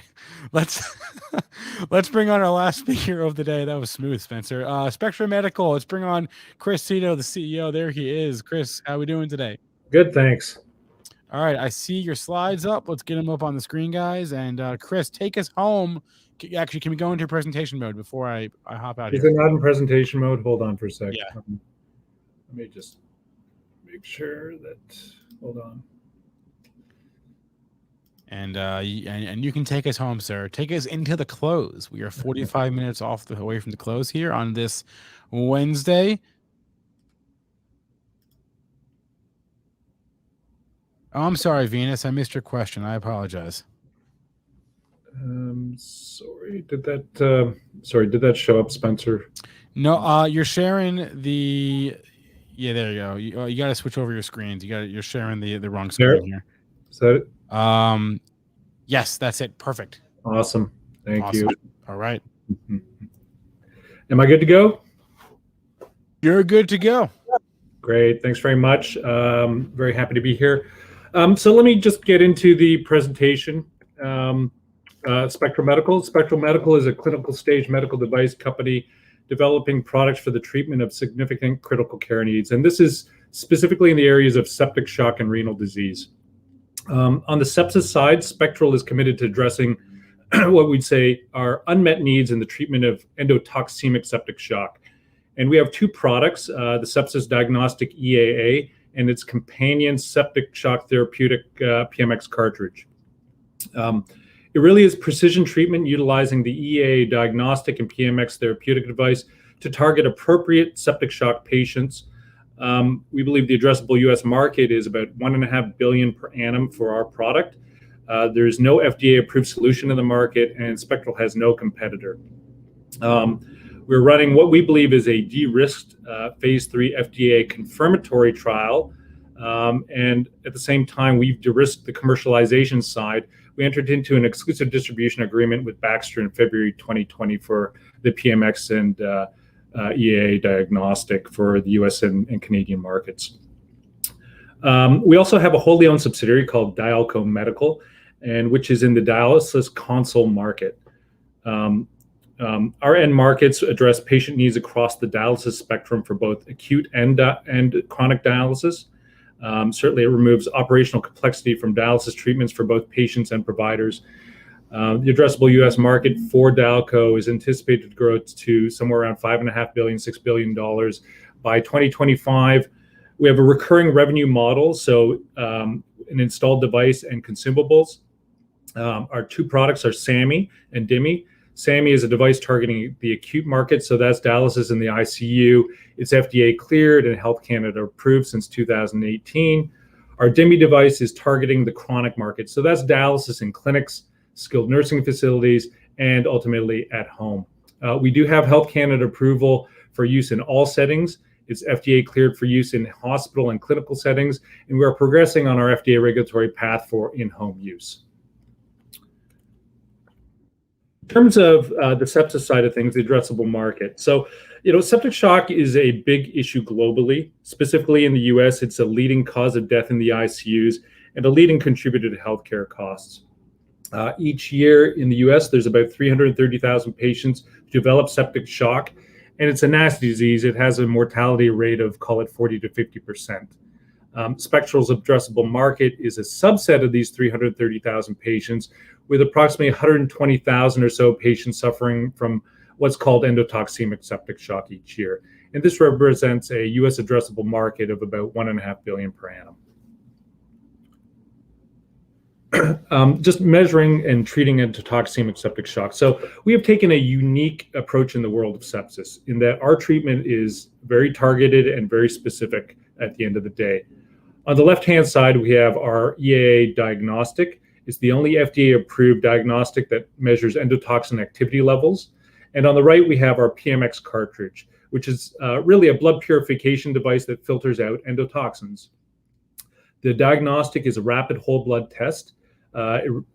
Let's bring on our last speaker of the day. That was smooth, Spencer. Spectrum Medical. Let's bring on Chris Cito, the CEO. There he is. Chris, how are we doing today? Good, thanks. All right. I see your slides up. Let's get them up on the screen, guys. And Chris, take us home. Actually, can we go into presentation mode before I hop out Is here? it not in presentation mode? Hold on for a second. Yeah. Let me just make sure that, hold on. And you can take us home, sir. Take us into the close. We are 45 minutes away from the close here on this Wednesday. Oh, I'm sorry, Venus. I missed your question. I apologize. Sorry, did that show up, Spencer? No, you're sharing the. Yeah, there you go. You got to switch over your screens. You're sharing the wrong screen here. Is that it? Yes, that's it. Perfect. Awesome. Thank you. All right. Am I good to go? You're good to go. Great. Thanks very much. Very happy to be here. So let me just get into the presentation. Spectrum Medical. Spectrum Medical is a clinical stage medical device company developing products for the treatment of significant critical care needs. And this is specifically in the areas of septic shock and renal disease. On the sepsis side, Spectral is committed to addressing what we'd say are unmet needs in the treatment of endotoxemic septic shock. And we have 2 products, the Sepsis Diagnostic EAA and its companion septic shock therapeutic PMX cartridge. It really is precision treatment utilizing the EAA diagnostic and PMX therapeutic device to target appropriate septic shock patients. We believe the addressable U.S. market is about $1.5 billion per annum for our product. There's no FDA-approved solution in the market, and Spectral has no competitor. We're running what we believe is a de-risked phase 3 FDA confirmatory trial, and at the same time, we've de-risked the commercialization side. We entered into an exclusive distribution agreement with Baxter in February 2020 for the PMX and EAA diagnostic for the US and Canadian markets. We also have a wholly owned subsidiary called Dialco Medical, and which is in the dialysis console market. Our end markets address patient needs across the dialysis spectrum for both acute and chronic dialysis. Certainly, it removes operational complexity from dialysis treatments for both patients and providers. The addressable U.S. market for Dalco is anticipated to grow to somewhere around $5.5 billion, $6 billion by 2025. We have a recurring revenue model, so an installed device and consumables. Our two products are SAMI and DIMI. SAMI is a device targeting the acute market, so that's dialysis in the ICU. It's FDA cleared and Health Canada approved since 2018. Our DIMI device is targeting the chronic market, so that's dialysis in clinics, skilled nursing facilities, and ultimately at home. We do have Health Canada approval for use in all settings. It's FDA cleared for use in hospital and clinical settings, and we are progressing on our FDA regulatory path for in-home use. In terms of the sepsis side of things, the addressable market. So, septic shock is a big issue globally. Specifically in the US, it's a leading cause of death in the ICUs and a leading contributor to healthcare costs. Each year in the US, there's about 330,000 patients who develop septic shock, and it's a nasty disease. It has a mortality rate of, call it 40 to 50%. Spectral's addressable market is a subset of these 330,000 patients, with approximately 120,000 or so patients suffering from what's called endotoxemic septic shock each year. And this represents a US addressable market of about $1.5 billion per annum. Just measuring and treating endotoxemic septic shock. So we have taken a unique approach in the world of sepsis in that our treatment is very targeted and very specific at the end of the day. On the left-hand side, we have our EAA diagnostic. It's the only FDA-approved diagnostic that measures endotoxin activity levels. And on the right, we have our PMX cartridge, which is really a blood purification device that filters out endotoxins. The diagnostic is a rapid whole blood test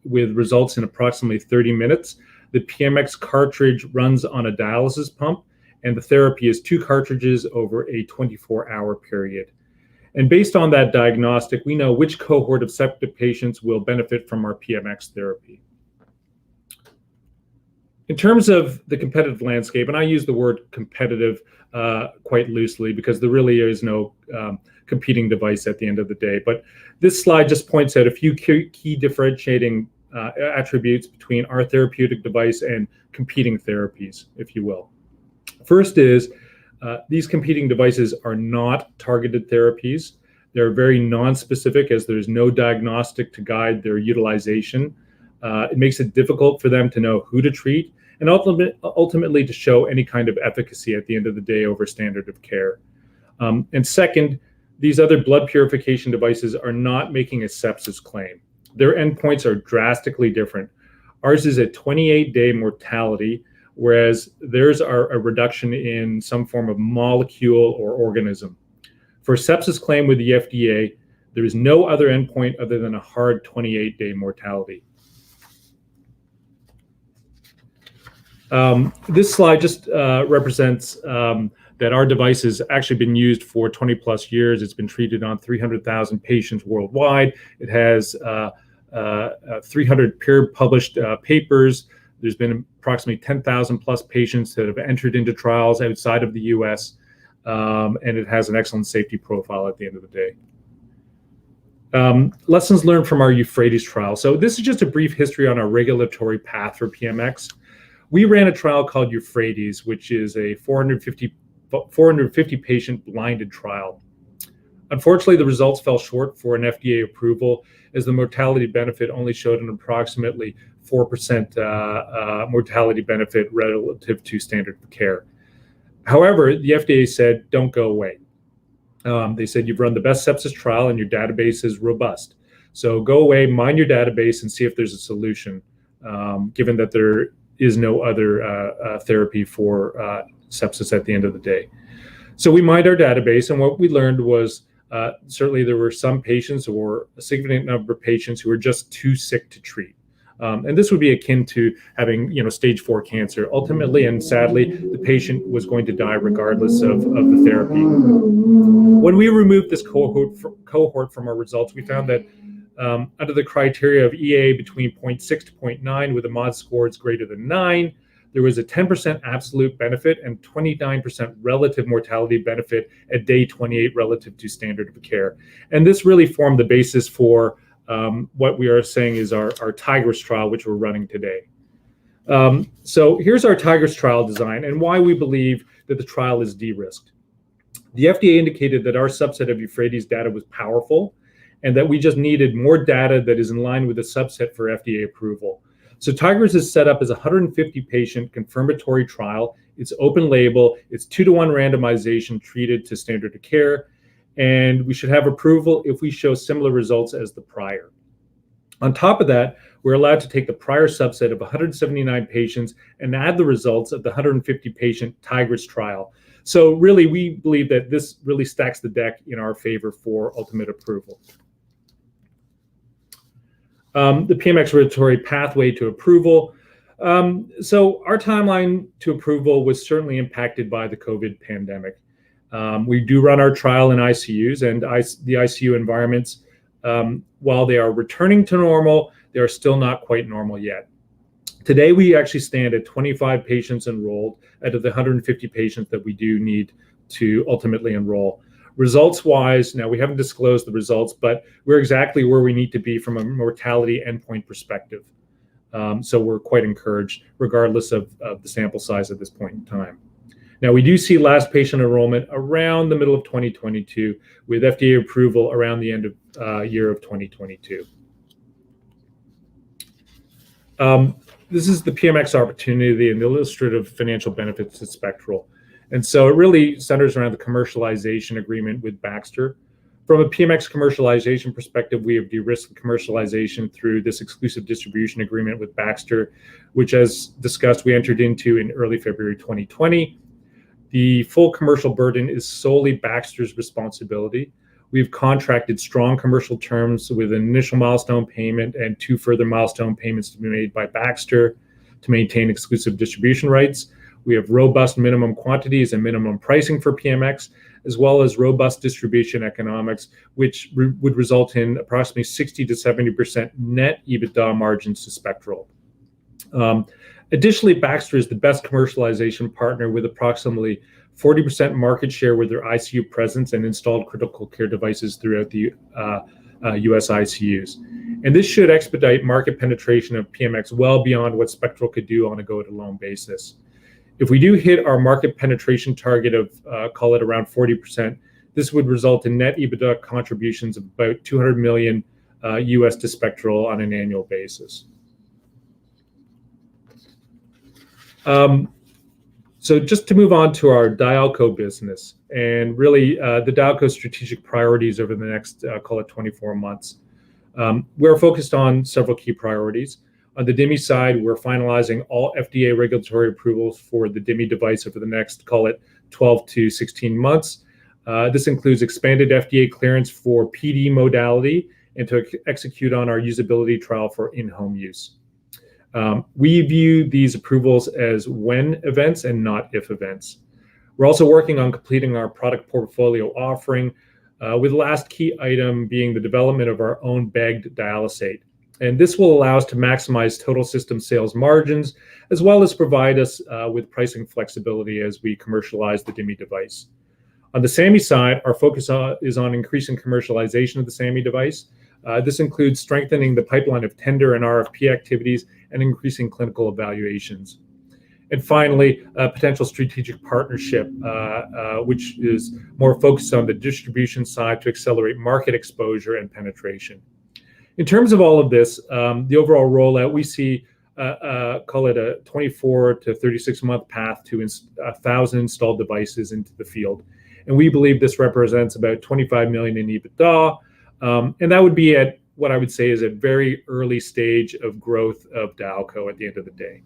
with results in approximately 30 minutes. The PMX cartridge runs on a dialysis pump, and the therapy is 2 cartridges over a 24-hour period. And based on that diagnostic, we know which cohort of septic patients will benefit from our PMX therapy. In terms of the competitive landscape, and I use the word competitive quite loosely because there really is no competing device at the end of the day. But this slide just points out a few key differentiating attributes between our therapeutic device and competing therapies, if you will. First is these competing devices are not targeted therapies. They're very non-specific as there's no diagnostic to guide their utilization. It makes it difficult for them to know who to treat and ultimately to show any kind of efficacy at the end of the day over standard of care. And second, these other blood purification devices are not making a sepsis claim. Their endpoints are drastically different. Ours is a 28-day mortality, whereas theirs are a reduction in some form of molecule or organism. For a sepsis claim with the FDA, there is no other endpoint other than a hard 28-day mortality. This slide just represents that our device has actually been used for 20 plus years. It's been treated on 300,000 patients worldwide. It has 300 peer-published papers. There's been approximately 10,000 plus patients that have entered into trials outside of the US, and it has an excellent safety profile at the end of the day. Lessons learned from our Euphrates trial. So this is just a brief history on our regulatory path for PMX. We ran a trial called Euphrates, which is a 450 patient blinded trial. Unfortunately, the results fell short for an FDA approval as the mortality benefit only showed an approximately 4% mortality benefit relative to standard of care. However, the FDA said, don't go away. They said, you've run the best sepsis trial and your database is robust. So go away, mine your database and see if there's a solution, given that there is no other therapy for sepsis at the end of the day. So we mined our database, and what we learned was certainly there were some patients or a significant number of patients who were just too sick to treat. And this would be akin to having, stage 4 cancer. Ultimately and sadly, the patient was going to die regardless of the therapy. When we removed this cohort from our results, we found that under the criteria of EA between 0.6 to 0.9 with a mod scores greater than 9, there was a 10% absolute benefit and 29% relative mortality benefit at day 28 relative to standard of care. And this really formed the basis for what we are saying is our Tigris trial, which we're running today. So here's our Tigris trial design and why we believe that the trial is de-risked. The FDA indicated that our subset of Euphrates data was powerful and that we just needed more data that is in line with the subset for FDA approval. So Tigris is set up as a 150-patient confirmatory trial. It's open label. It's 2-to-1 randomization treated to standard of care. And we should have approval if we show similar results as the prior. On top of that, we're allowed to take the prior subset of 179 patients and add the results of the 150-patient Tigris trial. So really, we believe that this really stacks the deck in our favor for ultimate approval. The PMX regulatory pathway to approval. So our timeline to approval was certainly impacted by the COVID pandemic. We do run our trial in ICUs, and the ICU environments, while they are returning to normal, they are still not quite normal yet. Today, we actually stand at 25 patients enrolled out of the 150 patients that we do need to ultimately enroll. Results-wise, now we haven't disclosed the results, but we're exactly where we need to be from a mortality endpoint perspective. So we're quite encouraged, regardless of the sample size at this point in time. Now, we do see last patient enrollment around the middle of 2022, with FDA approval around the end of year of 2022. This is the PMX opportunity and the illustrative financial benefits to Spectral. And so it really centers around the commercialization agreement with Baxter. From a PMX commercialization perspective, we have de-risked commercialization through this exclusive distribution agreement with Baxter, which, as discussed, we entered into in early February 2020. The full commercial burden is solely Baxter's responsibility. We've contracted strong commercial terms with an initial milestone payment and 2 further milestone payments to be made by Baxter to maintain exclusive distribution rights. We have robust minimum quantities and minimum pricing for PMX, as well as robust distribution economics, which would result in approximately 60 to 70% net EBITDA margins to Spectral. Additionally, Baxter is the best commercialization partner with approximately 40% market share with their ICU presence and installed critical care devices throughout the US ICUs. And this should expedite market penetration of PMX well beyond what Spectral could do on a go-it-alone basis. If we do hit our market penetration target of, call it around 40%, this would result in net EBITDA contributions of about $200 million US to Spectral on an annual basis. So just to move on to our Dialco business and really the Dialco strategic priorities over the next, call it 24 months. We're focused on several key priorities. On the DIMI side, we're finalizing all FDA regulatory approvals for the DIMI device over the next, call it 12 to 16 months. This includes expanded FDA clearance for PD modality and to execute on our usability trial for in-home use. We view these approvals as when events and not if events. We're also working on completing our product portfolio offering, with the last key item being the development of our own bagged dialysate. And this will allow us to maximize total system sales margins, as well as provide us with pricing flexibility as we commercialize the DIMI device. On the SAMI side, our focus is on increasing commercialization of the SAMI device. This includes strengthening the pipeline of tender and RFP activities and increasing clinical evaluations. And finally, a potential strategic partnership, which is more focused on the distribution side to accelerate market exposure and penetration. In terms of all of this, the overall rollout, we see, call it a 24 to 36-month path to 1,000 installed devices into the field. And we believe this represents about 25 million in EBITDA. And that would be at what I would say is a very early stage of growth of Dialco at the end of the day.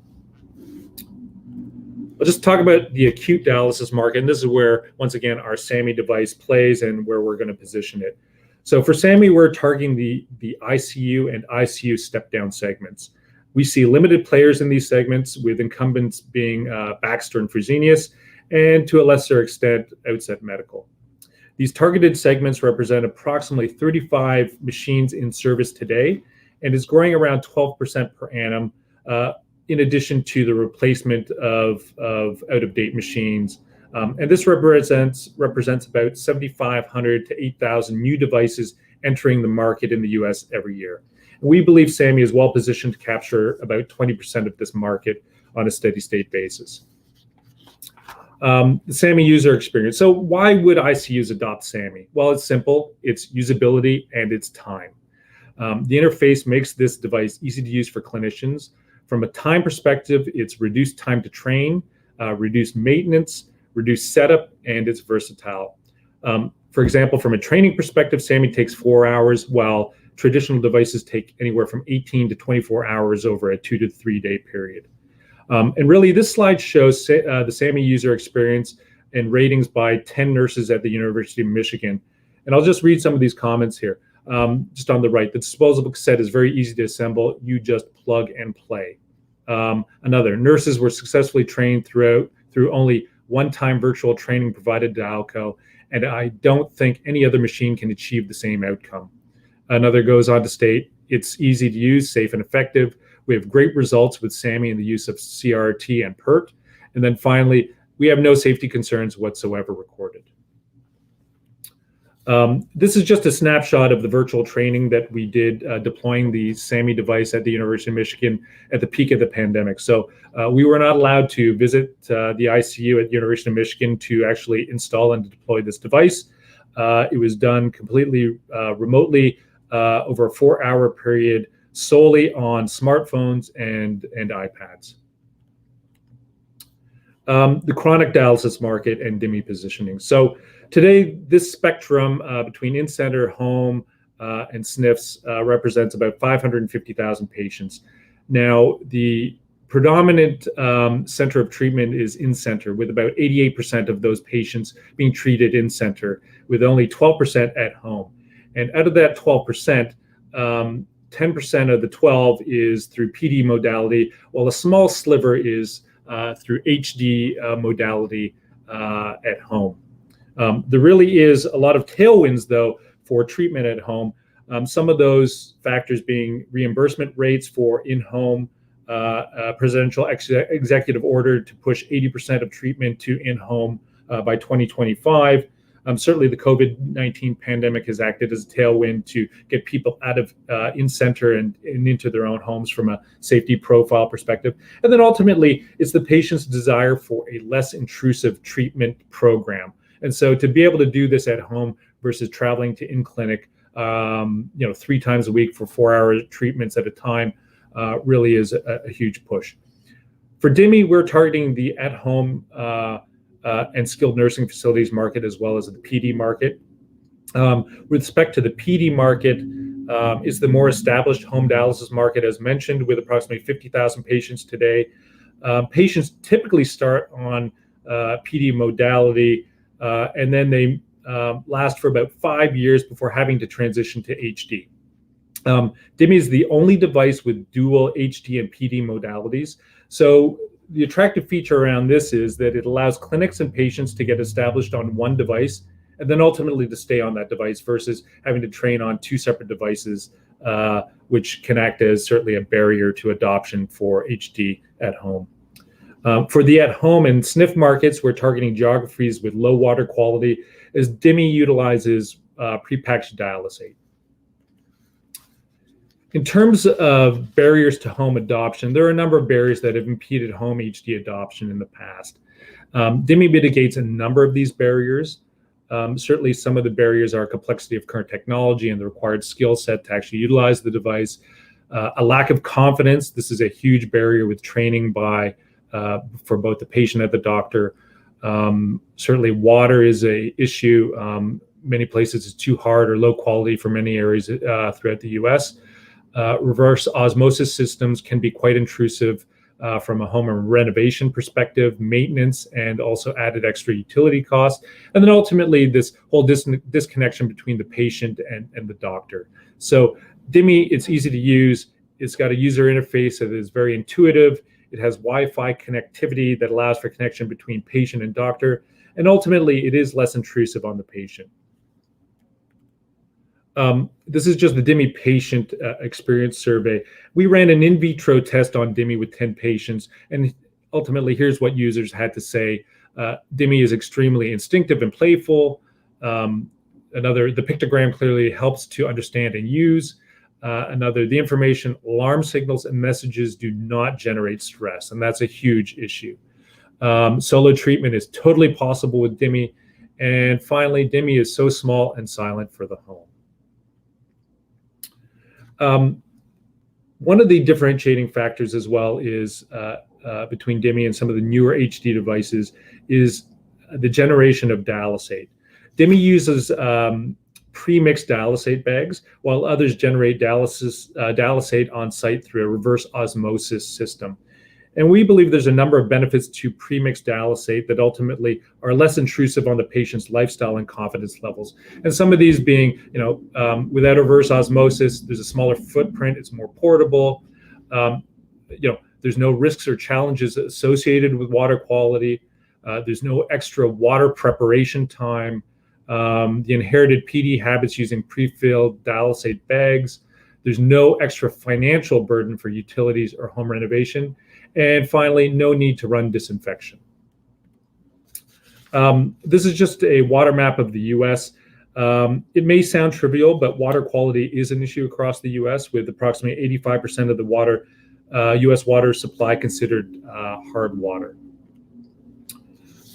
I'll just talk about the acute dialysis market. And this is where, once again, our SAMI device plays and where we're going to position it. So for SAMI, we're targeting the ICU and ICU step-down segments. We see limited players in these segments, with incumbents being Baxter and Fresenius, and to a lesser extent, Outset Medical. These targeted segments represent approximately 35 machines in service today, and is growing around 12% per annum, in addition to the replacement of out-of-date machines. And this represents about 7,500 to 8,000 new devices entering the market in the US every year. And we believe SAMI is well positioned to capture about 20% of this market on a steady state basis. The SAMI user experience. So why would ICUs adopt SAMI? Well, it's simple. It's usability and it's time. The interface makes this device easy to use for clinicians. From a time perspective, it's reduced time to train, reduced maintenance, reduced setup, and it's versatile. For example, from a training perspective, SAMI takes 4 hours, while traditional devices take anywhere from 18 to 24 hours over a 2 to 3 day period. And really, this slide shows the SAMI user experience and ratings by 10 nurses at the University of Michigan. And I'll just read some of these comments here. Just on the right, the disposable cassette is very easy to assemble. You just plug and play. Another, nurses were successfully trained through only one-time virtual training provided to ALCO, and I don't think any other machine can achieve the same outcome. Another goes on to state, it's easy to use, safe and effective. We have great results with SAMI in the use of CRT and PERT. And then finally, we have no safety concerns whatsoever recorded. This is just a snapshot of the virtual training that we did deploying the SAMI device at the University of Michigan at the peak of the pandemic. So we were not allowed to visit the ICU at the University of Michigan to actually install and deploy this device. It was done completely remotely over a 4-hour period, solely on smartphones and iPads. The chronic dialysis market and DIMI positioning. So today, this spectrum between in-center, home, and SNFs represents about 550,000 patients. Now, the predominant center of treatment is in-center, with about 88% of those patients being treated in-center, with only 12% at home. And out of that 12%, 10% of the 12 is through PD modality, while a small sliver is through HD modality at home. There really is a lot of tailwinds, though, for treatment at home. Some of those factors being reimbursement rates for in-home, presidential executive order to push 80% of treatment to in-home by 2025. Certainly, the COVID-19 pandemic has acted as a tailwind to get people out of in-center and into their own homes from a safety profile perspective. And then ultimately, it's the patient's desire for a less intrusive treatment program. And so to be able to do this at home versus traveling to in-clinic, 3 times a week for 4-hour treatments at a time really is a huge push. For DIMI, we're targeting the at-home and skilled nursing facilities market, as well as the PD market. With respect to the PD market, is the more established home dialysis market, as mentioned, with approximately 50,000 patients today. Patients typically start on PD modality, and then they last for about 5 years before having to transition to HD. DIMI is the only device with dual HD and PD modalities. So the attractive feature around this is that it allows clinics and patients to get established on one device and then ultimately to stay on that device versus having to train on 2 separate devices, which can act as certainly a barrier to adoption for HD at home. For the at-home and SNF markets, we're targeting geographies with low water quality, as DIMI utilizes prepackaged dialysate. In terms of barriers to home adoption, there are a number of barriers that have impeded home HD adoption in the past. DIMI mitigates a number of these barriers. Certainly, some of the barriers are complexity of current technology and the required skill set to actually utilize the device. A lack of confidence. This is a huge barrier with training for both the patient and the doctor. Certainly, water is an issue. Many places it's too hard or low quality for many areas throughout the U.S. Reverse osmosis systems can be quite intrusive from a home and renovation perspective, maintenance, and also added extra utility costs. And then ultimately, this whole disconnection between the patient and the doctor. So DIMI, it's easy to use. It's got a user interface that is very intuitive. It has Wi-Fi connectivity that allows for connection between patient and doctor. And ultimately, it is less intrusive on the patient. This is just the DIMI patient experience survey. We ran an in vitro test on DIMI with 10 patients, and ultimately, here's what users had to say. DIMI is extremely instinctive and playful. the pictogram clearly helps to understand and use. The information, alarm signals and messages do not generate stress, and that's a huge issue. Solo treatment is totally possible with DIMI. And finally, DIMI is so small and silent for the home. One of the differentiating factors as well is between DIMI and some of the newer HD devices is the generation of dialysate. DIMI uses pre-mixed dialysate bags, while others generate dialysate on site through a reverse osmosis system. And we believe there's a number of benefits to pre-mixed dialysate that ultimately are less intrusive on the patient's lifestyle and confidence levels. And some of these being, without reverse osmosis, there's a smaller footprint, it's more portable. There's no risks or challenges associated with water quality. There's no extra water preparation time. The inherited PD habits using pre-filled dialysate bags. There's no extra financial burden for utilities or home renovation. And finally, no need to run disinfection. This is just a water map of the US. It may sound trivial, but water quality is an issue across the US, with approximately 85% of the US water supply considered hard water.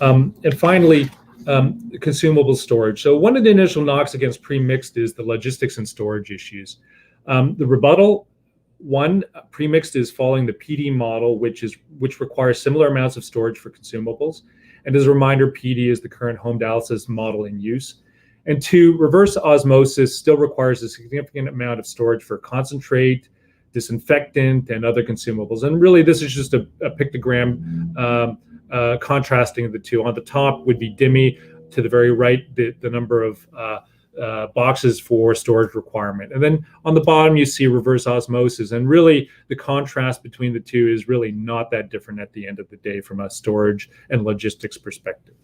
And finally, consumable storage. So one of the initial knocks against pre-mixed is the logistics and storage issues. The rebuttal, one, pre-mixed is following the PD model, which requires similar amounts of storage for consumables. And as a reminder, PD is the current home dialysis model in use. And two, reverse osmosis still requires a significant amount of storage for concentrate, disinfectant, and other consumables. And really, this is just a pictogram contrasting the two. On the top would be DIMI, to the very right, the number of boxes for storage requirement. And then on the bottom, you see reverse osmosis. And really, the contrast between the two is really not that different at the end of the day from a storage and logistics perspective.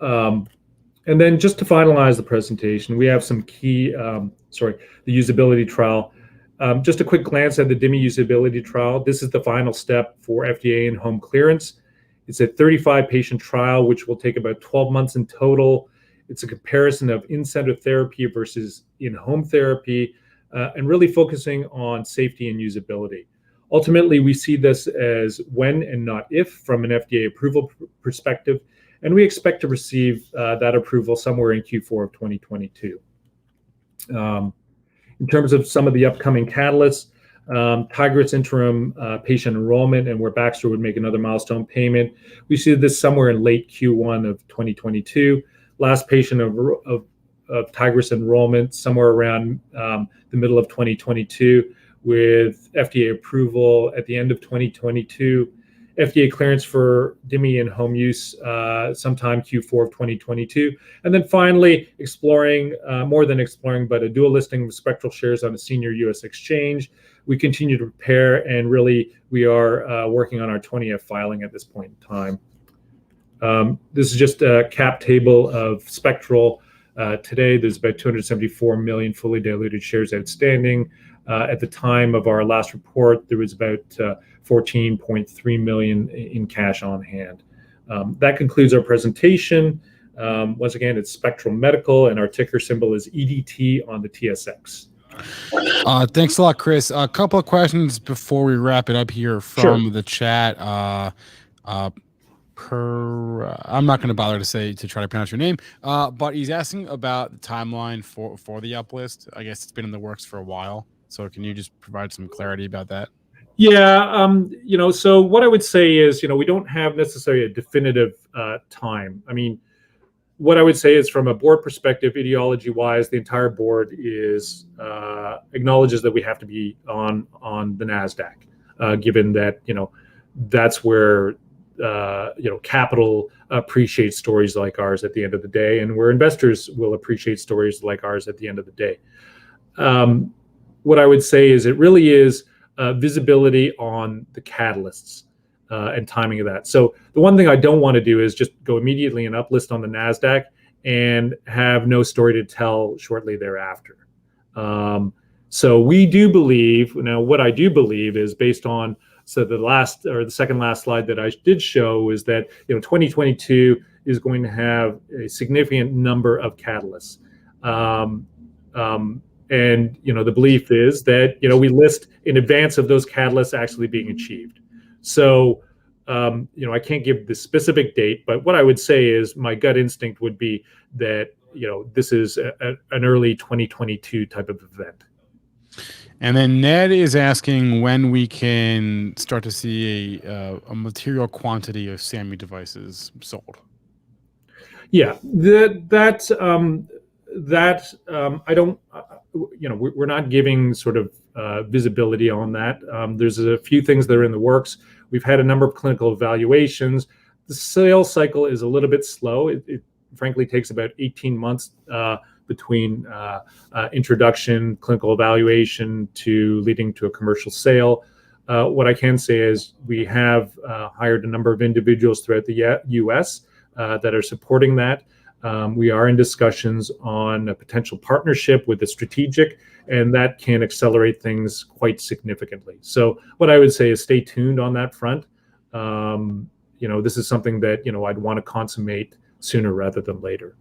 And then just to finalize the presentation, we have some key, the usability trial. Just a quick glance at the DIMI usability trial. This is the final step for FDA and home clearance. It's a 35-patient trial, which will take about 12 months in total. It's a comparison of in-center therapy versus in-home therapy, and really focusing on safety and usability. Ultimately, we see this as when and not if from an FDA approval perspective, and we expect to receive that approval somewhere in Q4 of 2022. In terms of some of the upcoming catalysts, Tigris interim patient enrollment, and where Baxter would make another milestone payment. We see this somewhere in late Q1 of 2022. Last patient of Tigris enrollment somewhere around the middle of 2022, with FDA approval at the end of 2022. FDA clearance for DIMI and home use sometime Q4 of 2022. And then finally, exploring, more than exploring, but a dual listing of spectral shares on a senior US exchange. We continue to prepare, and really we are working on our 20F filing at this point in time. This is just a cap table of spectral. Today, there's about 274 million fully diluted shares outstanding. At the time of our last report, there was about 14.3 million in cash on hand. That concludes our presentation. Once again, it's Spectral Medical, and our ticker symbol is EDT on the TSX. Thanks a lot, Chris. A couple of questions before we wrap it up here from the chat. I'm not going to bother to try to pronounce your name, but he's asking about the timeline for the uplist. I guess it's been in the works for a while. So can you just provide some clarity about that? Yeah, so what I would say is, we don't have necessarily a definitive time. I mean, what I would say is, from a board perspective, ideology-wise, the entire board is acknowledges that we have to be on the NASDAQ, given that that's where capital appreciates stories like ours at the end of the day, and where investors will appreciate stories like ours at the end of the day. What I would say is, it really is visibility on the catalysts and timing of that. So the one thing I don't want to do is just go immediately and uplist on the NASDAQ and have no story to tell shortly thereafter. So we do believe, what I do believe is, based on, so the second last slide that I did show is that 2022 is going to have a significant number of catalysts. And the belief is that we list in advance of those catalysts actually being achieved. So I can't give the specific date, but what I would say is my gut instinct would be that this is an early 2022 type of event. And then Ned is asking when we can start to see a material quantity of SAMI devices sold. Yeah, I don't, we're not giving sort of visibility on that. There's a few things that are in the works. We've had a number of clinical evaluations. The sales cycle is a little bit slow. It frankly takes about 18 months between introduction, clinical evaluation to leading to a commercial sale. What I can say is we have hired a number of individuals throughout the U.S. That are supporting that. We are in discussions on a potential partnership with a strategic, and that can accelerate things quite significantly. So what I would say is stay tuned on that front. This is something that, I'd want to consummate sooner rather than later.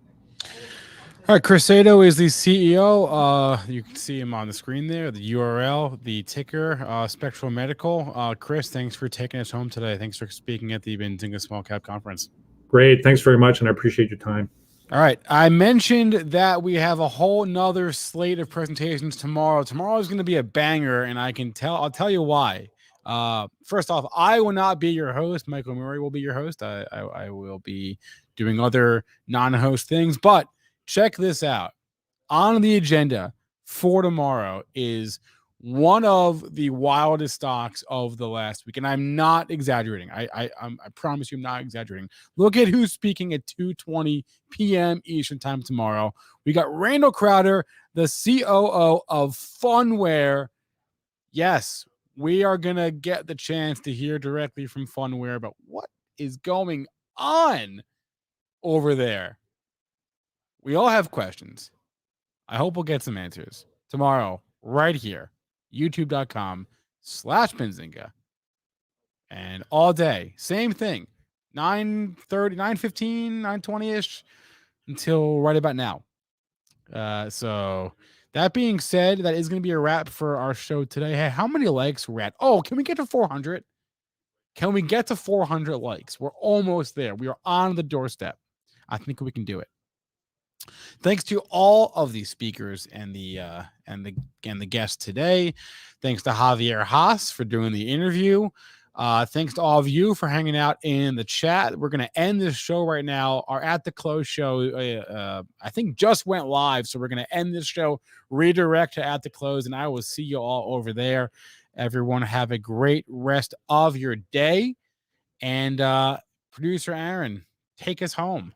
All right, Chris Sato is the CEO. You can see him on the screen there, the URL, the ticker, Spectral Medical. Chris, thanks for taking us home today. Thanks for speaking at the Benzinga Small Cap Conference. Great. Thanks very much, and I appreciate your time. All right. I mentioned that we have a whole nother slate of presentations tomorrow. Tomorrow is going to be a banger, and I'll tell you why. First off, I will not be your host. Michael Murray will be your host. I will be doing other non-host things, but check this out. On the agenda for tomorrow is one of the wildest stocks of the last week, and I'm not exaggerating. I promise you I'm not exaggerating. Look at who's speaking at 2:20 p.m. Eastern time tomorrow. We got Randall Crowder, the COO of Phunware. Yes, we are going to get the chance to hear directly from Phunware about what is going on over there. We all have questions. I hope we'll get some answers tomorrow right here. youtube.com/Benzinga. And all day, same thing, 9:30, 9:15, 9:20-ish until right about now. So that being said, that is going to be a wrap for our show today. Hey, how many likes we're at? Oh, can we get to 400? Can we get to 400 likes? We're almost there. We are on the doorstep. I think we can do it. Thanks to all of the speakers and the guests today. Thanks to Javier Haas for doing the interview. Thanks to all of you for hanging out in the chat. We're going to end this show right now. Our At the Close show, I think, just went live. So we're going to end this show, redirect to At the Close, and I will see you all over there. Everyone have a great rest of your day. And producer Aaron, take us home.